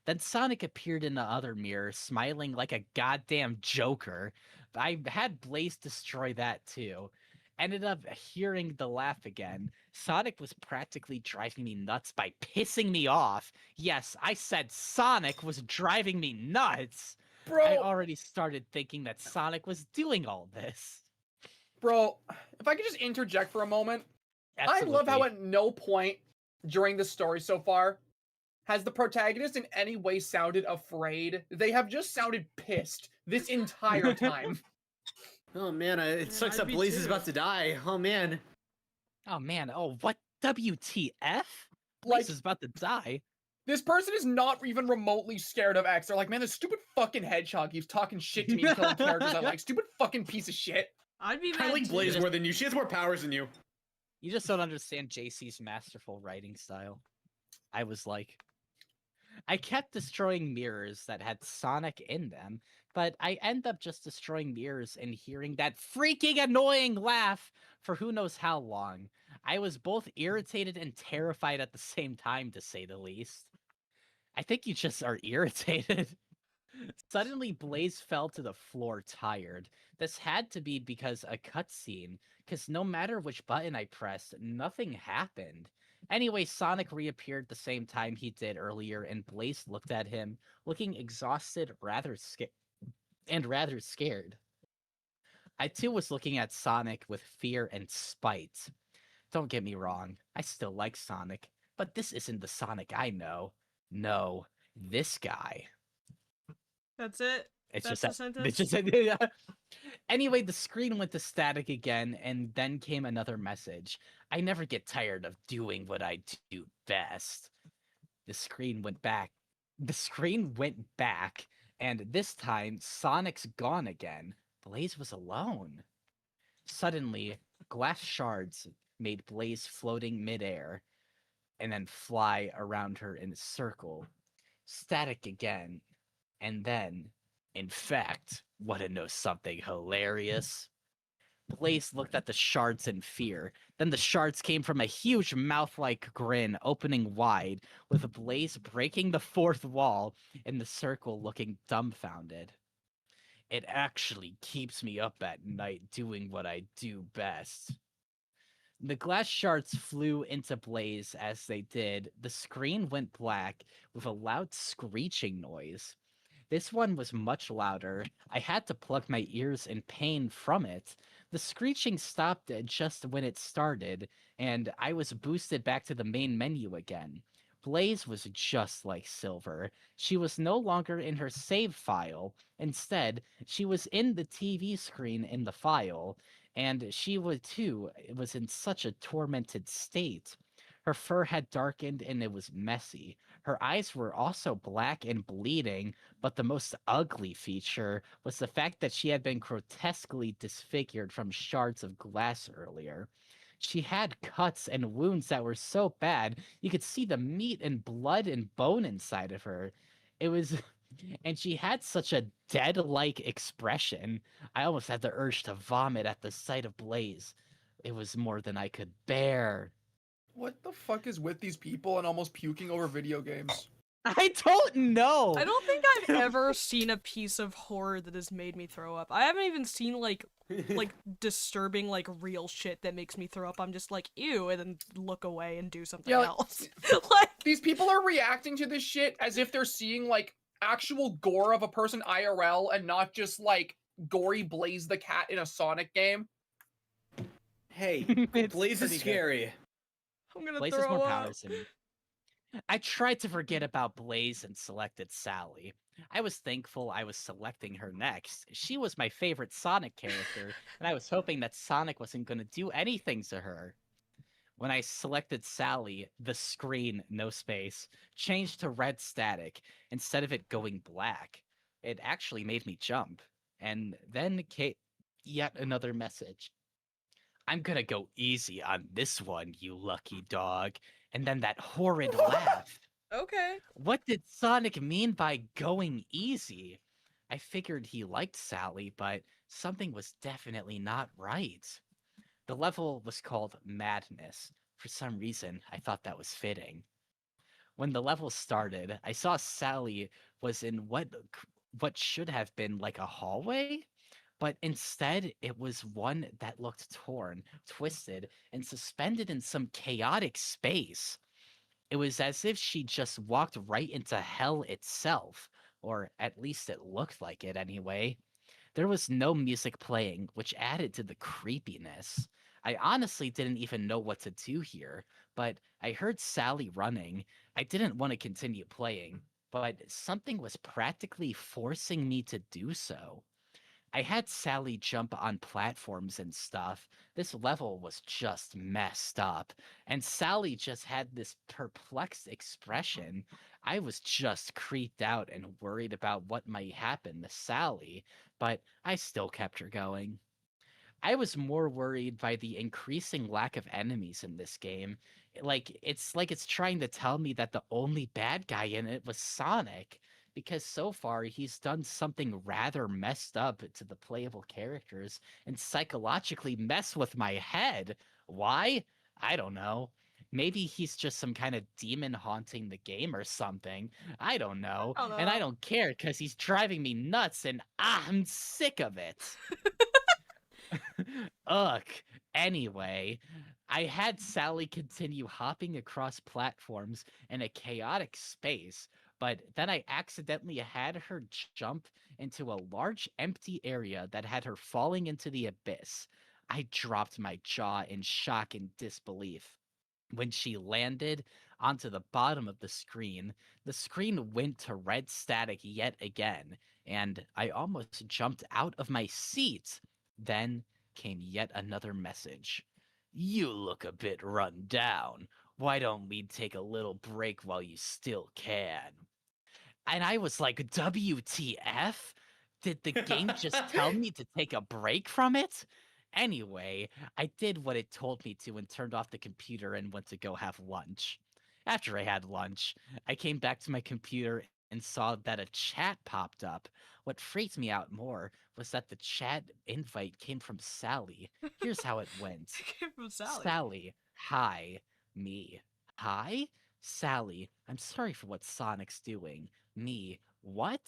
Then Sonic appeared in the other mirror, smiling like a goddamn joker. I had Blaze destroy that too. Ended up hearing the laugh again. Sonic was practically driving me nuts by pissing me off. Yes, I said Sonic was driving me nuts. Bro, I already started thinking that Sonic was doing all this. bro, if I could just interject for a moment. I love how at no point during the story so far has the protagonist in any way sounded afraid. They have just sounded pissed this entire time. Oh man, it sucks I'd that be Blaze is too. about to die. Oh man. Oh man, oh what WTF? Like- Blaze is about to die. This person is not even remotely scared of X. They're like, man, this stupid fucking hedgehog keeps talking shit to me and killing characters I like. Stupid fucking piece of shit. I'd be I mad like too. Blaze more than you. She has more powers than you. You just don't understand JC's masterful writing style. I was like, I kept destroying mirrors that had Sonic in them, but I end up just destroying mirrors and hearing that freaking annoying laugh for who knows how long. I was both irritated and terrified at the same time, to say the least. I think you just are irritated. Suddenly, Blaze fell to the floor tired. This had to be because a cutscene, because no matter which button I pressed, nothing happened. Anyway, Sonic reappeared the same time he did earlier, and Blaze looked at him, looking exhausted, rather scared. I too was looking at Sonic with fear and spite. Don't get me wrong, I still like Sonic, but this isn't the Sonic I know. No, this guy. That's it. It's That's just the that. It's sentence? just Anyway, the screen went to static again, and then came another message. I never get tired of doing what I do best. The screen went back. The screen went back, and this time Sonic's gone again. Blaze was alone. Suddenly, glass shards made Blaze floating midair, and then fly around her in a circle. Static again, and then, in fact, want to know something hilarious? Blaze looked at the shards in fear. Then the shards came from a huge mouth-like grin opening wide, with Blaze breaking the fourth wall and the circle looking dumbfounded. It actually keeps me up at night doing what I do best. The glass shards flew into Blaze as they did. The screen went black with a loud screeching noise. This one was much louder. I had to plug my ears in pain from it. The screeching stopped just when it started, and I was boosted back to the main menu again. Blaze was just like Silver. She was no longer in her save file. Instead, she was in the TV screen in the file, and she was in such a tormented state. Her fur had darkened and it was messy. Her eyes were also black and bleeding, but the most ugly feature was the fact that she had been grotesquely disfigured from shards of glass earlier. She had cuts and wounds that were so bad you could see the meat and blood and bone inside of her. It was. And she had such a dead like expression. I almost had the urge to vomit at the sight of Blaze. It was more than I could bear. What the fuck is with these people and almost puking over video games? I don't know. I don't think I've ever seen a piece of horror that has made me throw up. I haven't even seen like disturbing like real shit that makes me throw up. I'm just like ew, and then look away and do something Yeah, like, else. Like These people are reacting to this shit as if they're seeing like actual gore of a person IRL and not just like gory Blaze the Cat in a Sonic game. Hey, It's Blaze is pretty good. scary. I'm gonna Blaze has throw more up. powers than me. I tried to forget about Blaze and selected Sally. I was thankful I was selecting her next. She was my favorite Sonic character, and I was hoping that Sonic wasn't going to do anything to her. When I selected Sally, the screen, no space, changed to red static instead of it going black. It actually made me jump. And then came yet another message. I'm gonna go easy on this one, you lucky dog. And then that horrid laugh. Okay. What did Sonic mean by going easy? I figured he liked Sally, but something was definitely not right. The level was called Madness. For some reason, I thought that was fitting. When the level started, I saw Sally was in what should have been like a hallway, but instead it was one that looked torn, twisted, and suspended in some chaotic space. It was as if she just walked right into hell itself, or at least it looked like it anyway. There was no music playing, which added to the creepiness. I honestly didn't even know what to do here, but I heard Sally running. I didn't want to continue playing, but something was practically forcing me to do so. I had Sally jump on platforms and stuff. This level was just messed up. And Sally just had this perplexed expression. I was just creeped out and worried about what might happen to Sally, but I still kept her going. I was more worried by the increasing lack of enemies in this game. Like it's trying to tell me that the only bad guy in it was Sonic, because so far he's done something rather messed up to the playable characters and psychologically mess with my head. Why? I don't know. Maybe he's just some kind of demon haunting the game or something. I don't know. I don't And I know. don't care because he's driving me nuts and I'm sick of it. Ugh. Anyway, I had Sally continue hopping across platforms in a chaotic space, but then I accidentally had her jump into a large empty area that had her falling into the abyss. I dropped my jaw in shock and disbelief. When she landed onto the bottom of the screen went to red static yet again, and I almost jumped out of my seat. Then came yet another message. You look a bit run down. Why don't we take a little break while you still can? And I was like, WTF? Did the game just tell me to take a break from it? Anyway, I did what it told me to and turned off the computer and went to go have lunch. After I had lunch, I came back to my computer and saw that a chat popped up. What freaked me out more was that the chat invite came from Sally. Here's how it went. Came from Sally. Sally, hi. Me, hi? Sally, I'm sorry for what Sonic's doing. Me, what?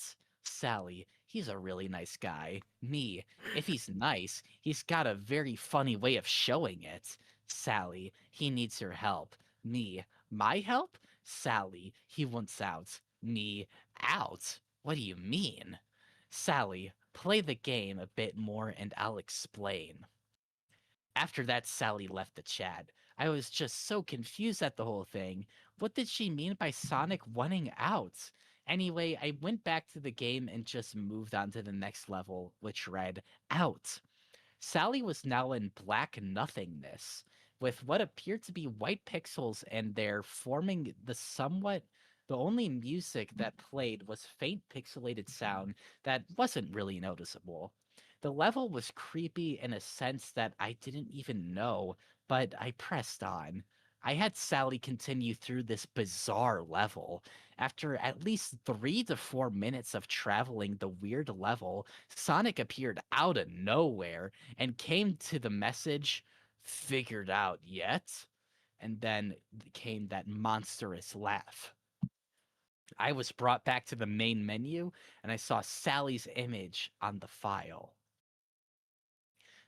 Sally, he's a really nice guy. Me, if he's nice, he's got a very funny way of showing it. Sally, he needs your help. Me, my help? Sally, he wants out. Me, out? What do you mean? Sally, play the game a bit more and I'll explain. After that, Sally left the chat. I was just so confused at the whole thing. What did she mean by Sonic wanting out? Anyway, I went back to the game and just moved on to the next level, which read out. Sally was now in black nothingness, with what appeared to be white pixels, and they're forming the only music that played was faint pixelated sound that wasn't really noticeable. The level was creepy in a sense that I didn't even know, but I pressed on. I had Sally continue through this bizarre level. After at least 3 to 4 minutes of traveling the weird level, Sonic appeared out of nowhere and came to the message, figured out yet? And then came that monstrous laugh. I was brought back to the main menu and I saw Sally's image on the file.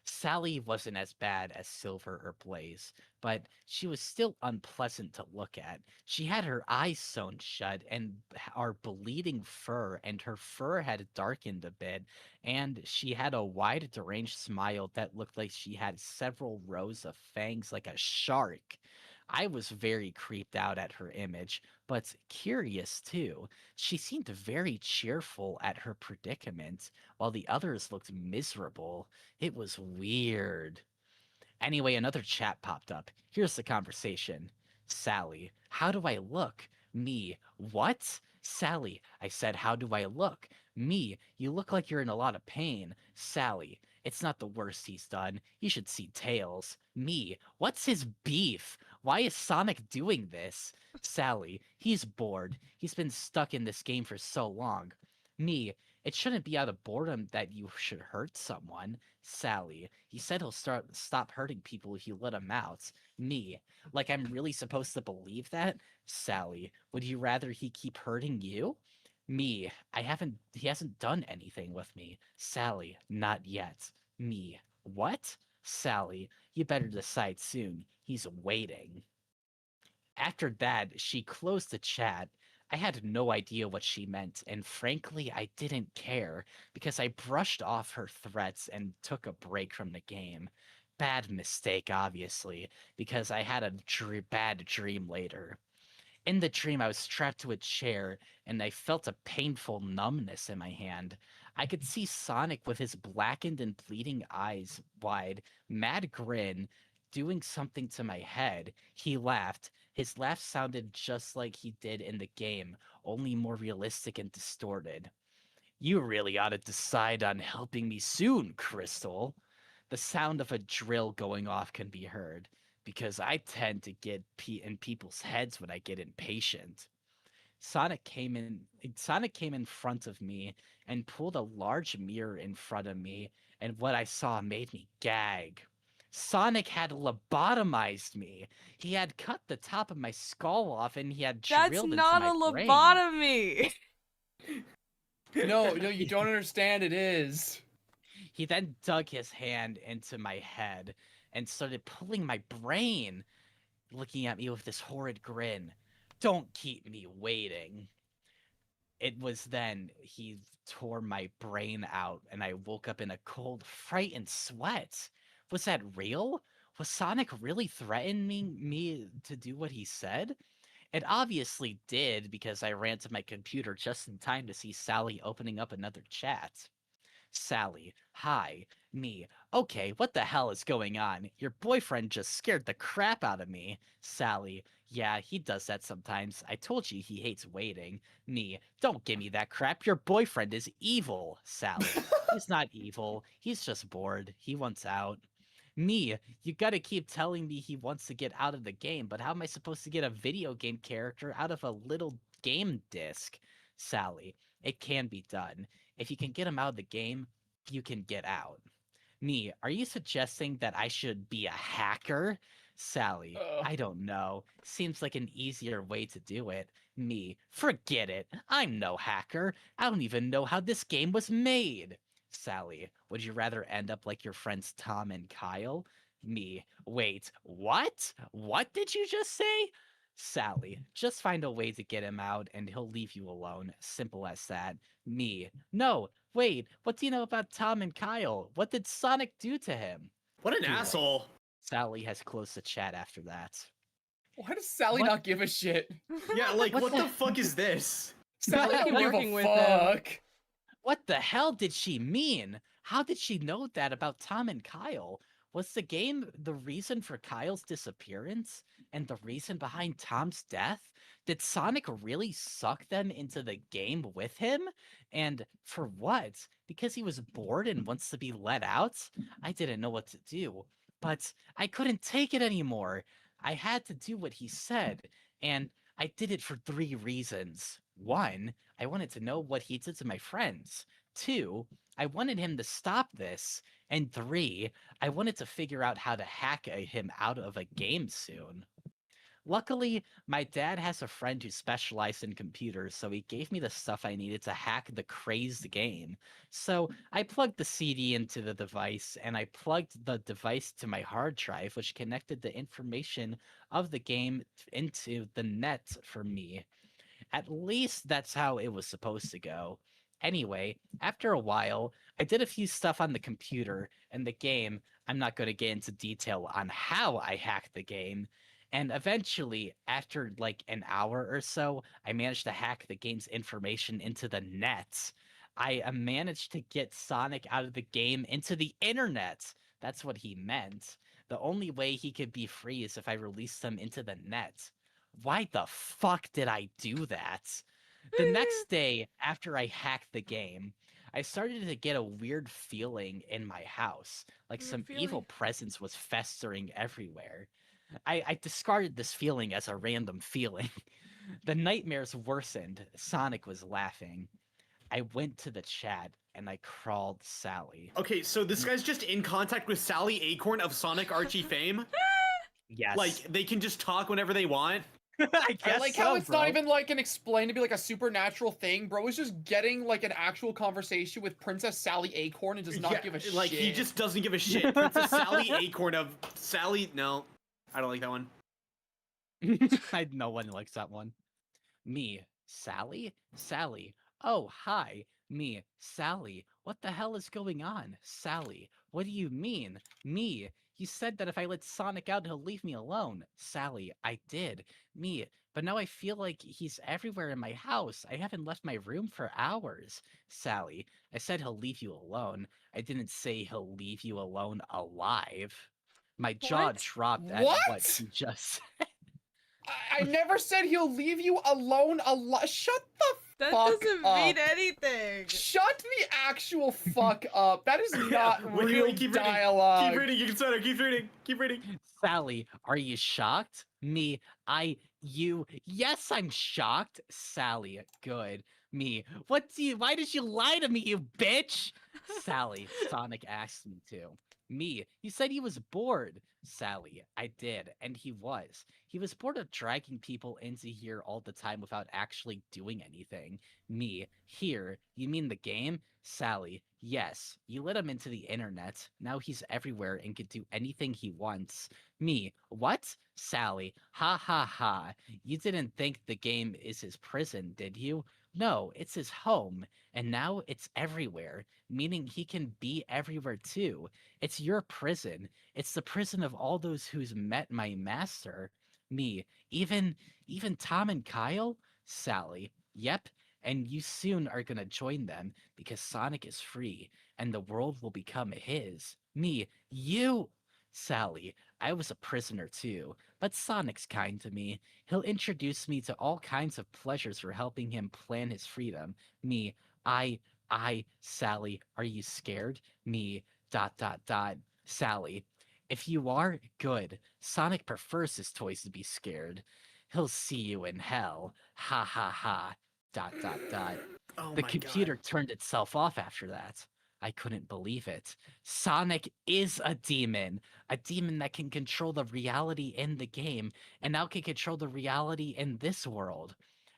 Sally wasn't as bad as Silver or Blaze, but she was still unpleasant to look at. She had her eyes sewn shut and our bleeding fur, and her fur had darkened a bit, and she had a wide, deranged smile that looked like she had several rows of fangs like a shark. I was very creeped out at her image, but curious too. She seemed very cheerful at her predicament, while the others looked miserable. It was weird. Anyway, another chat popped up. Here's the conversation. Sally, how do I look? Me, what? Sally, I said, how do I look? Me, you look like you're in a lot of pain. Sally, it's not the worst he's done. You should see Tails. Me, what's his beef? Why is Sonic doing this? Sally, he's bored. He's been stuck in this game for so long. Me, it shouldn't be out of boredom that you should hurt someone. Sally, he said he'll stop hurting people if you let him out. Me, like I'm really supposed to believe that? Sally, would you rather he keep hurting you? Me, he hasn't done anything with me. Sally, not yet. Me, what? Sally, you better decide soon. He's waiting. After that, she closed the chat. I had no idea what she meant, and frankly, I didn't care because I brushed off her threats and took a break from the game. Bad mistake, obviously, because I had a bad dream later. In the dream, I was strapped to a chair and I felt a painful numbness in my hand. I could see Sonic with his blackened and bleeding eyes wide, mad grin, doing something to my head. He laughed. His laugh sounded just like he did in the game, only more realistic and distorted. You really ought to decide on helping me soon, Crystal. The sound of a drill going off can be heard, because I tend to get in people's heads when I get impatient. Sonic came in front of me and pulled a large mirror in front of me, and what I saw made me gag. Sonic had lobotomized me. He had cut the top of my skull off and he had That's drilled into not my a brain. lobotomy. No, you don't understand. It is. He then dug his hand into my head and started pulling my brain, looking at me with this horrid grin. Don't keep me waiting. It was then he tore my brain out and I woke up in a cold, frightened sweat. Was that real? Was Sonic really threatening me to do what he said? It obviously did because I ran to my computer just in time to see Sally opening up another chat. Sally, hi. Me, okay, what the hell is going on? Your boyfriend just scared the crap out of me. Sally, yeah, he does that sometimes. I told you he hates waiting. Me, don't give me that crap. Your boyfriend is evil. Sally, he's not evil. He's just bored. He wants out. Me, you gotta keep telling me he wants to get out of the game, but how am I supposed to get a video game character out of a little game disc? Sally, it can be done. If you can get him out of the game, you can get out. Me, are you suggesting that I should be a hacker? Sally, I don't know. Seems like an easier way to do it. Me, forget it. I'm no hacker. I don't even know how this game was made. Sally, would you rather end up like your friends Tom and Kyle? Me, wait, what? What did you just say? Sally, just find a way to get him out and he'll leave you alone. Simple as that. Me, no, wait, what do you know about Tom and Kyle? What did Sonic do to him? What an Too late. asshole. Sally has closed the chat after that. Why does Sally What? not give a shit? Yeah, like, What what the- the fuck is this? Sally Keep don't give working a with him. fuck. What the hell did she mean? How did she know that about Tom and Kyle? Was the game the reason for Kyle's disappearance and the reason behind Tom's death? Did Sonic really suck them into the game with him? And for what? Because he was bored and wants to be let out? I didn't know what to do, but I couldn't take it anymore. I had to do what he said, and I did it for 3 reasons. 1, I wanted to know what he did to my friends. 2, I wanted him to stop this. And 3, I wanted to figure out how to hack him out of a game soon. Luckily, my dad has a friend who specialized in computers, so he gave me the stuff I needed to hack the crazed game. So I plugged the CD into the device, and I plugged the device to my hard drive, which connected the information of the game into the net for me. At least that's how it was supposed to go. Anyway, after a while, I did a few stuff on the computer and the game. I'm not going to get into detail on how I hacked the game. And eventually, after like an hour or so, I managed to hack the game's information into the net. I managed to get Sonic out of the game into the internet. That's what he meant. The only way he could be free is if I released him into the net. Why the fuck did I do that? The next day, after I hacked the game, I started to get a weird feeling in my house, like Weird some feeling. evil presence was festering everywhere. I discarded this feeling as a random feeling. The nightmares worsened. Sonic was laughing. I went to the chat and I crawled Sally. Okay, so this guy's just in contact with Sally Acorn of Sonic Archie fame. Yes. Like they can just talk whenever they want. I guess I like so, how it's not bro. even like an explained to be like a supernatural thing. Bro is just getting like an actual conversation with Princess Sally Acorn and does not give a shit. Like he just doesn't give a shit. Princess Sally Acorn of Sally. No, I don't like that one. No one likes that one. Me, Sally? Sally. Oh, hi. Me, Sally. What the hell is going on? Sally. What do you mean? Me. You said that if I let Sonic out, he'll leave me alone. Sally. I did. Me. But now I feel like he's everywhere in my house. I haven't left my room for hours. Sally. I said he'll leave you alone. I didn't say he'll leave you alone alive. My jaw What? dropped at What? what he just said. I never said he'll leave you alone Shut the That fuck doesn't up. mean anything. Shut the actual fuck up. That is not Wait, real keep dialogue. Keep reading. You can start. Keep reading. Keep reading. Sally, are you shocked? Me, you. Yes, I'm shocked. Sally, good. Me, why did you lie to me, you bitch? Sally, Sonic asked me to. Me, you said he was bored. Sally, I did, and he was. He was bored of dragging people into here all the time without actually doing anything. Me, here, you mean the game? Sally, yes, you let him into the internet. Now he's everywhere and can do anything he wants. Me, what? Sally, ha ha ha. You didn't think the game is his prison, did you? No, it's his home, and now it's everywhere, meaning he can be everywhere too. It's your prison. It's the prison of all those who's met my master. Me, even Tom and Kyle? Sally, yep, and you soon are gonna join them because Sonic is free and the world will become his. Me, you! Sally, I was a prisoner too, but Sonic's kind to me. He'll introduce me to all kinds of pleasures for helping him plan his freedom. Me, Sally, are you scared? Me, ... Sally, if you are, good. Sonic prefers his toys to be scared. He'll see you in hell. Ha ha ha. ... Oh The my computer God. turned itself off after that. I couldn't believe it. Sonic is a demon that can control the reality in the game, and now can control the reality in this world.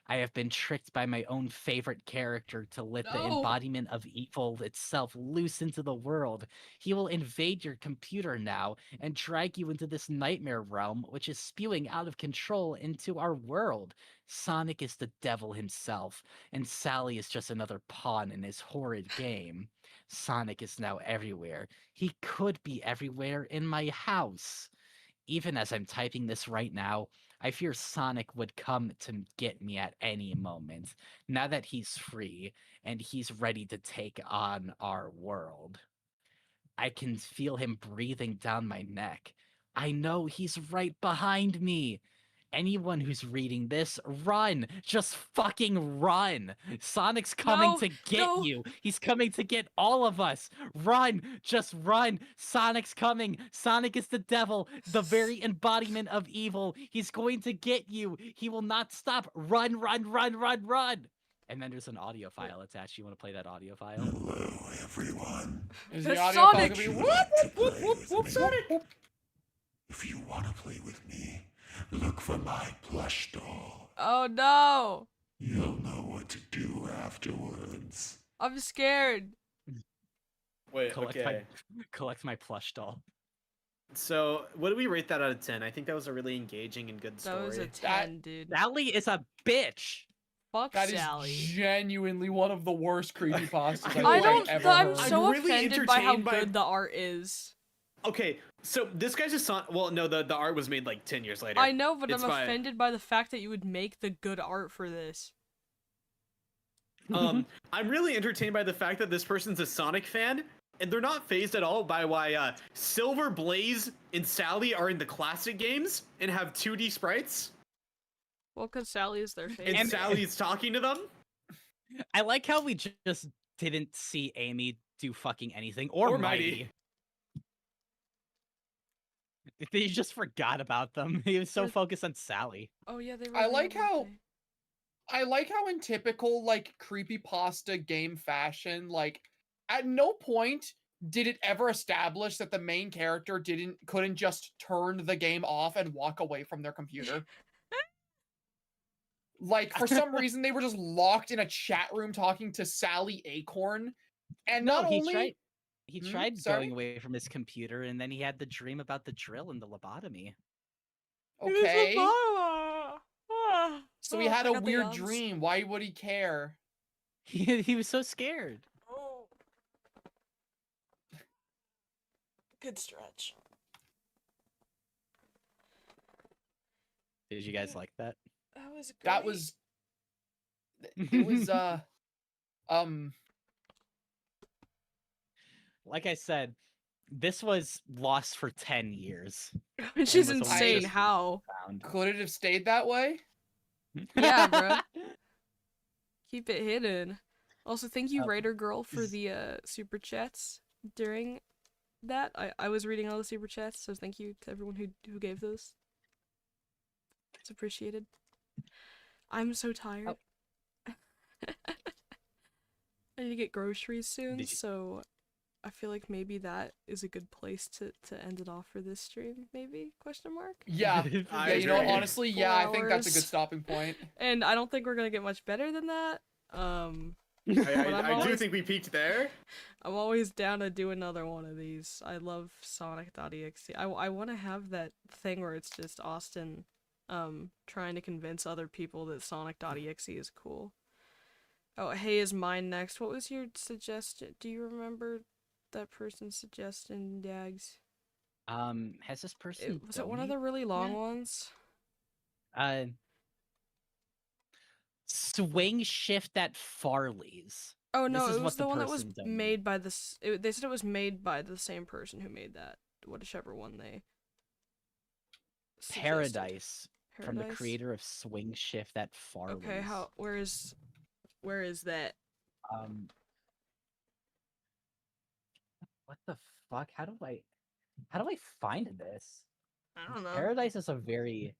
I have been tricked by my own favorite character to let the No. embodiment of evil itself loose into the world. He will invade your computer now and drag you into this nightmare realm, which is spewing out of control into our world. Sonic is the devil himself, and Sally is just another pawn in his horrid game. Sonic is now everywhere. He could be everywhere in my house. Even as I'm typing this right now, I fear Sonic would come to get me at any moment, now that he's free and he's ready to take on our world. I can feel him breathing down my neck. I know he's right behind me. Anyone who's reading this, run! Just fucking run! Sonic's coming No, to get no. you! He's coming to get all of us! Run! Just run! Sonic's coming! Sonic is the devil, the very embodiment of evil. He's going to get you! He will not stop! Run, run, run, run, run! And then there's an audio file attached. You want to play that audio file? Hello, everyone. Is That's the audio file Sonic. gonna be whoop, whoop, whoop, whoop, whoop, Sonic? If you want to play with me, Look for my plush doll. Oh no! You'll know what to do afterwards. I'm scared. Wait, Collect okay. collect my plush doll. So, what do we rate that out of 10? I think that was a really engaging and good That story. was a 10, dude. Sally is a bitch. Fuck That is Sally. genuinely one of the worst creepypastas I think I like- don't. I've ever I'm heard. so I'm really offended by how entertained by- good the art is. Okay, so this guy's just well, no, the art was made like 10 years later. I know, but It's I'm by- offended by the fact that you would make the good art for this. I'm really entertained by the fact that this person's a Sonic fan, and they're not phased at all by why Silver, Blaze, and Sally are in the classic games and have 2D sprites, Well, because Sally is their and favorite. Sally's talking to them. I like how we just didn't see Amy do fucking anything or, Or Mighty. Mighty. They just forgot about them. He was so Or- focused on Sally. Oh yeah, they were. I there like that how- day. I like how in typical like creepypasta game fashion, like at no point did it ever establish that the main character couldn't just turn the game off and walk away from their computer. Like for some reason they were just locked in a chat room talking to Sally Acorn. And No, not he only tried. He Hmm? tried Sorry? going away from his computer, and then he had the dream about the drill and the lobotomy. okay, Ah. so he Oh, had I a got the weird yawns. dream. Why would he care? He was so scared. Oh. Good stretch. Did you guys like that? That was great. That was it was Like I said, this was lost for 10 years. Which is was only insane. just- How? Found. could it have stayed that way? Yeah, bro. Keep it hidden. Also, thank you, Uh, writer girl, for is- the super chats during that. I was reading all the super chats, so thank you to everyone who gave those. It's appreciated. I'm so tired. I need to get groceries soon, Did you- so I feel like maybe that is a good place to end it off for this stream. Maybe? Question mark. Yeah. I Yeah, you know, agree. honestly, yeah, I think that's a good Flowers. stopping point. And I don't think we're gonna get much better than that. I I'm do always- think we peaked there. I'm always down to do another one of these. I love Sonic.exe. I want to have that thing where it's just Austin trying to convince other people that Sonic.exe is cool. Oh, hey, is mine next. What was your suggestion? Do you remember that person's suggestion, Daggz? Has this person Was it one of the donate really long yet? ones? Swing shift at Farley's. Oh no, This is it what was the the one that was person donated. made by this. They said it was made by the same person who made that. Whichever one they. suggested. Paradise, from the Paradise? creator of Swing Shift at Farley's. Okay, where is that? What the fuck? How do I find this? I don't know. Paradise is a very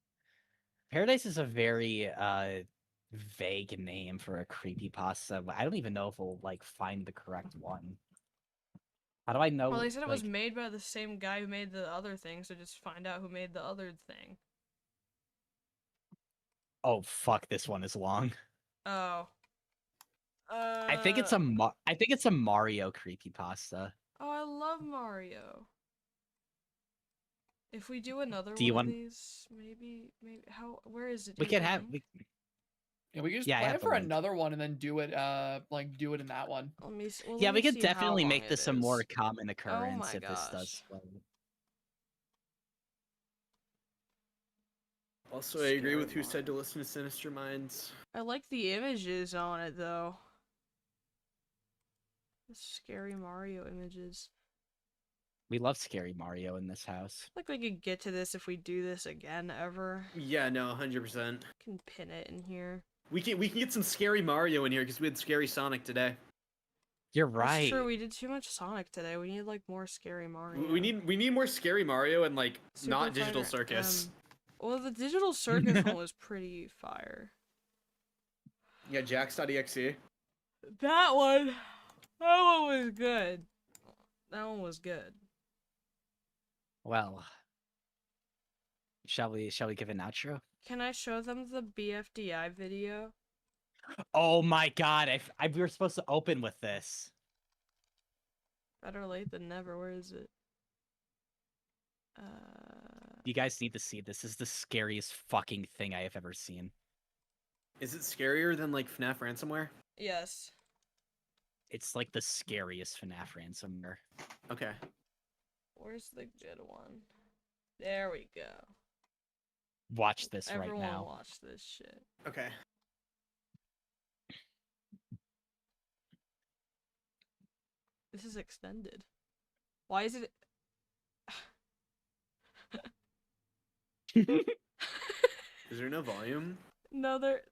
vague name for a creepypasta. I don't even know if we'll like find the correct one. How do I know? Well, they said it was like- made by the same guy who made the other thing, so just find out who made the other thing. Oh fuck! This one is long. Oh. I think it's a Mario creepypasta. Oh, I love Mario. If we do another Do you one want- of these, maybe where is it? We Do you could have. know? Yeah, we could just Yeah, I plan have the for link. another one and then do it do it in that one. Let me well, Yeah, let we me could see how definitely long make it this a more is. common occurrence my if this does gosh. well. Also, I agree with who Scary said to listen to Sinister Minds. I like the images on it though. The scary Mario images. We love Scary Mario in this house. I think we could get to this if we do this again ever. Yeah, no, 100%. Can pin it in here. We can get some scary Mario in here because we had scary Sonic today. You're That's right. true. We did too much Sonic today. We need like more scary Mario. We need more scary Mario and like Super not Digital Fighter, Circus. Well, the Digital Circus one was pretty fire. Yeah, Jax.exe. That one was good. That one was good. Well, Shall we give an outro? Can I show them the BFDI video? Oh my god, we were supposed to open with this. Better late than never. Where is it? You guys need to see this. This is the scariest fucking thing I have ever seen. Is it scarier than like FNAF ransomware? Yes. It's like the scariest FNAF ransomware. Okay. Where's the good one? There we go. Watch this Everyone right now. watch this shit. Okay. This is extended. Why is it? Is there no volume? No, there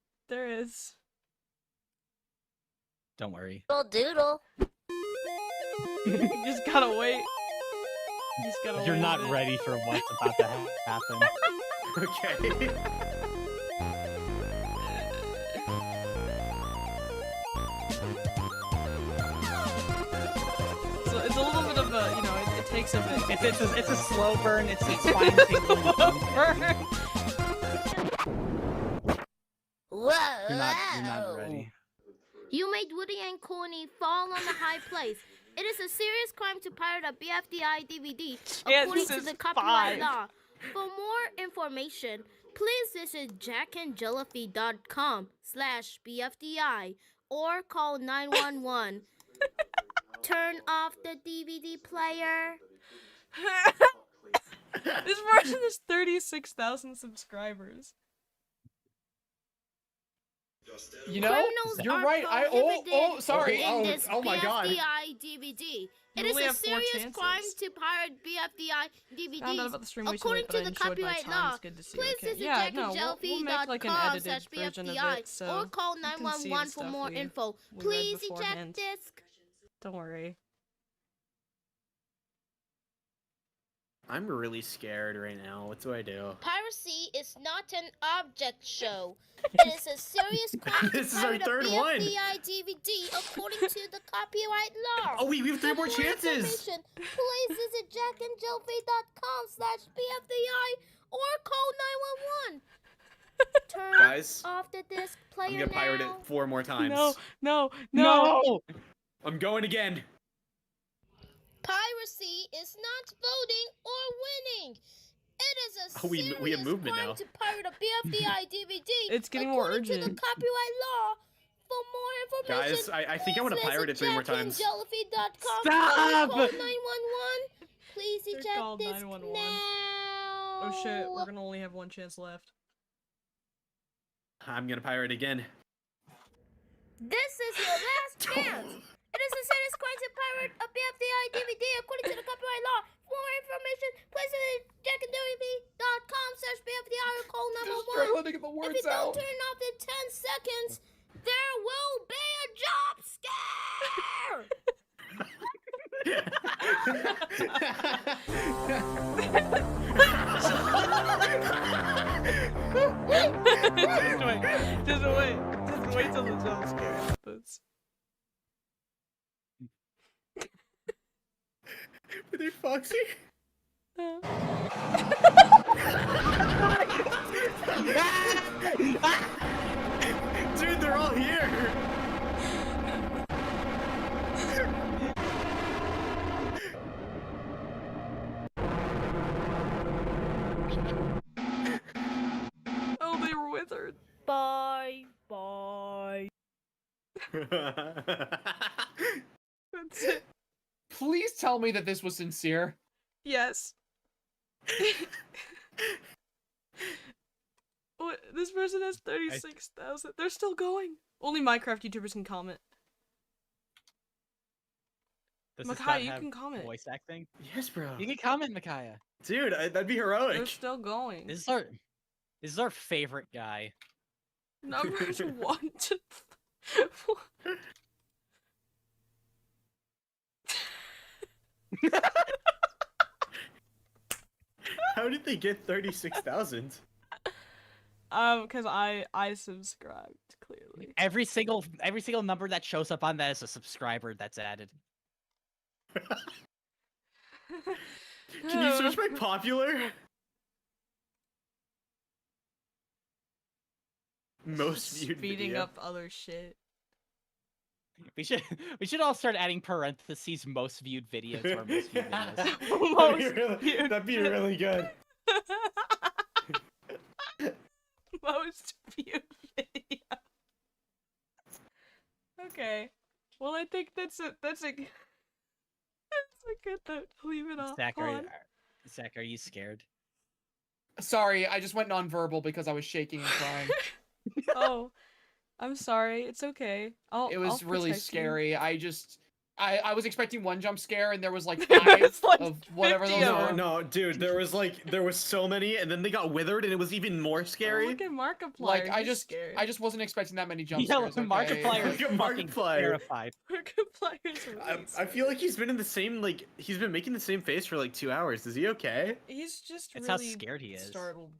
is. Don't worry. Doodle. You just gotta wait. You just gotta You're wait not a bit. ready for what's about to happen. Okay. So it's a little bit of a, you know, it takes a bit. It's a slow burn. It's fine. Whoa. You're not ready. You made Woody and Coney fall on a high place. It is a serious crime to pirate a BFDI DVD according to Chances the copyright 5. law. For more information, please visit jackandjellify.com/BFDI or call 911. Turn off the DVD player. This version is 36,000 subscribers. You know, Criminals you're are right. prohibited Sorry. in this oh my god. BFDI DVD. You It is only a have 4 serious crime chances. to pirate BFDI Found out DVDs. about the stream According recently, to but the I enjoyed my copyright time. law, It's good to see. please Okay. visit Yeah, no, we'll make like an edited version of it, so or call you can see the 911 for stuff more we info. read Please eject beforehand. disc. Don't worry. I'm really scared right now. What do I do? Piracy is not an object show. It is a serious crime to This is our pirate a third one. BFDI DVD according to the copyright law. Oh wait, we have 3 For more chances. information, please visit jackandjellfy.com/BFDI or call 911. Turn Guys, off the disc player I'm gonna pirate it now. 4 more times. No. No! I'm going again. Piracy is not voting or winning. It is a Oh, we serious have movement crime now. to pirate a BFDI DVD. It's getting more according to the urgent. copyright law. For more information, Guys, I think I want to pirate it 3 more times. jackandjellify.com. Stop! Call 911. Please They eject called this 911. now. Oh shit, we're gonna only have 1 chance left. I'm gonna pirate again. This is your last chance. It is a serious crime to pirate a BFDI DVD according to the copyright law. For more information, please visit jackandjellify.com/BFDI or call 911. struggling to get the If words you don't out. turn off in 10 seconds, there will be a job scare! Just wait till the jump scare happens. Were they Foxy? Dude, they're all here. Oh, they were withered. Bye. Bye. That's it. Please tell me that this was sincere. Yes. What? This person has 36,000. They're still going. Only Minecraft YouTubers can comment. Does this Micaiah, not you have can comment. voice acting? Yes, bro. You can comment, Micaiah. Dude, that'd be They're heroic. still going. This is our favorite guy. Numbers 1 to How did they get 36,000? because I subscribed clearly. Every single number that shows up on that is a subscriber that's added. Can you search by popular? Most viewed Speeding video. up other shit. We should all start adding parentheses most viewed video to our most viewed videos. That'd be really good. Most viewed video. Okay. Well, I think that's a that's a good note to leave it off Zach, on. Zach, are you scared? Sorry, I just went nonverbal because I was shaking and crying. Oh, I'm sorry. It's okay. It was I'll really protect you. scary. I was expecting one jump scare and there was like 5 was like of whatever 50 those of were. them. No, dude, there was so many, and then they got withered, and it was even more Oh, scary. look at Markiplier. Like I He's just wasn't expecting that many jump Yeah, scares. Okay? Markiplier Look is at fucking Markiplier. terrified. Markiplier's really I feel like he's been in the same he's been making the same face for like 2 hours. Is he okay? He's just It's how really scared he is. startled.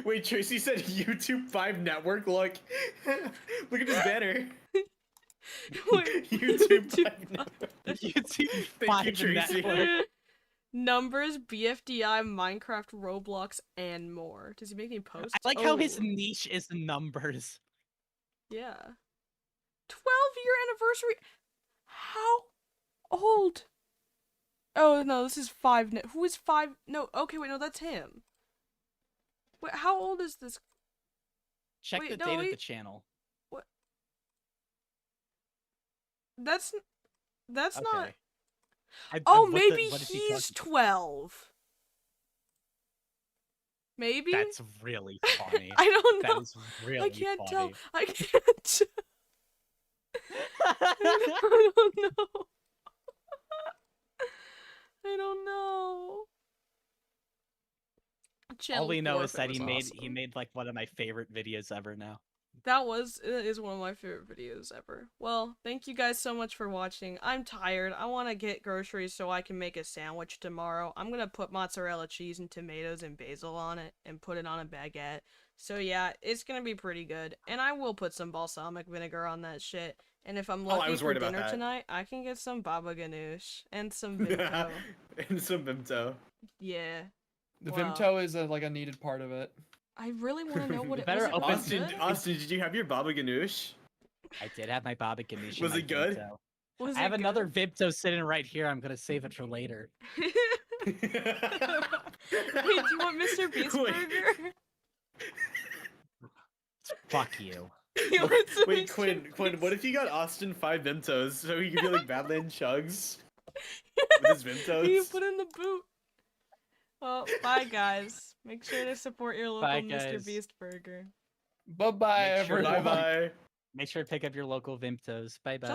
Wait, Tracy said YouTube 5 Network. Look, look at his banner. Wait, YouTube 5 5 Network. YouTube Thank you, 5 Tracy. network. Numbers, BFDI, Minecraft, Roblox, and more. Does he make any posts? I like how his Oh, niche is numbers. yeah. 12-year anniversary. How old? Oh no, this is 5. Who is 5? No, okay, wait, no, that's him. Wait, how old is this? Check Wait, the no, date of wait. the channel. That's not. Okay. Oh, what maybe what is he he's talking- 12. Maybe. That's really funny. I don't That know. is really I can't tell. funny. I can't. tell. I don't know. I don't know. All Channel we know is forfeit that he was made awesome. like one of my favorite videos ever now. It is one of my favorite videos ever. Well, thank you guys so much for watching. I'm tired. I want to get groceries so I can make a sandwich tomorrow. I'm gonna put mozzarella cheese and tomatoes and basil on it and put it on a baguette. So yeah, it's gonna be pretty good. And I will put some balsamic vinegar on that shit. And if I'm Oh, I lucky was for worried about dinner that. tonight, I can get some baba ganoush and some Vimto. And some Vimto. Yeah. The Wow. Vimto is like a needed part of it. I really want to know what it Better was. It open- really Austin, good? Austin, did you have your baba ganoush? I did have my baba ganoush. Was and my it good? Vimto. Was I have it another good? Vimto sitting right here. I'm gonna save it for later. Wait, do you want Mr. Beast Wait. burger? Fuck you. You want some Wait, Mr. Quinn, what Beast? if you got Austin 5 Vimtos so he could be like Badland Chugs with his Vimtos? You put in the boot. Well, bye guys. Make sure to support your local Bye, Mr. guys. Beast burger. Bye bye Make sure everyone. to- Bye bye. Make sure to pick up your local Vimtos. Bye bye.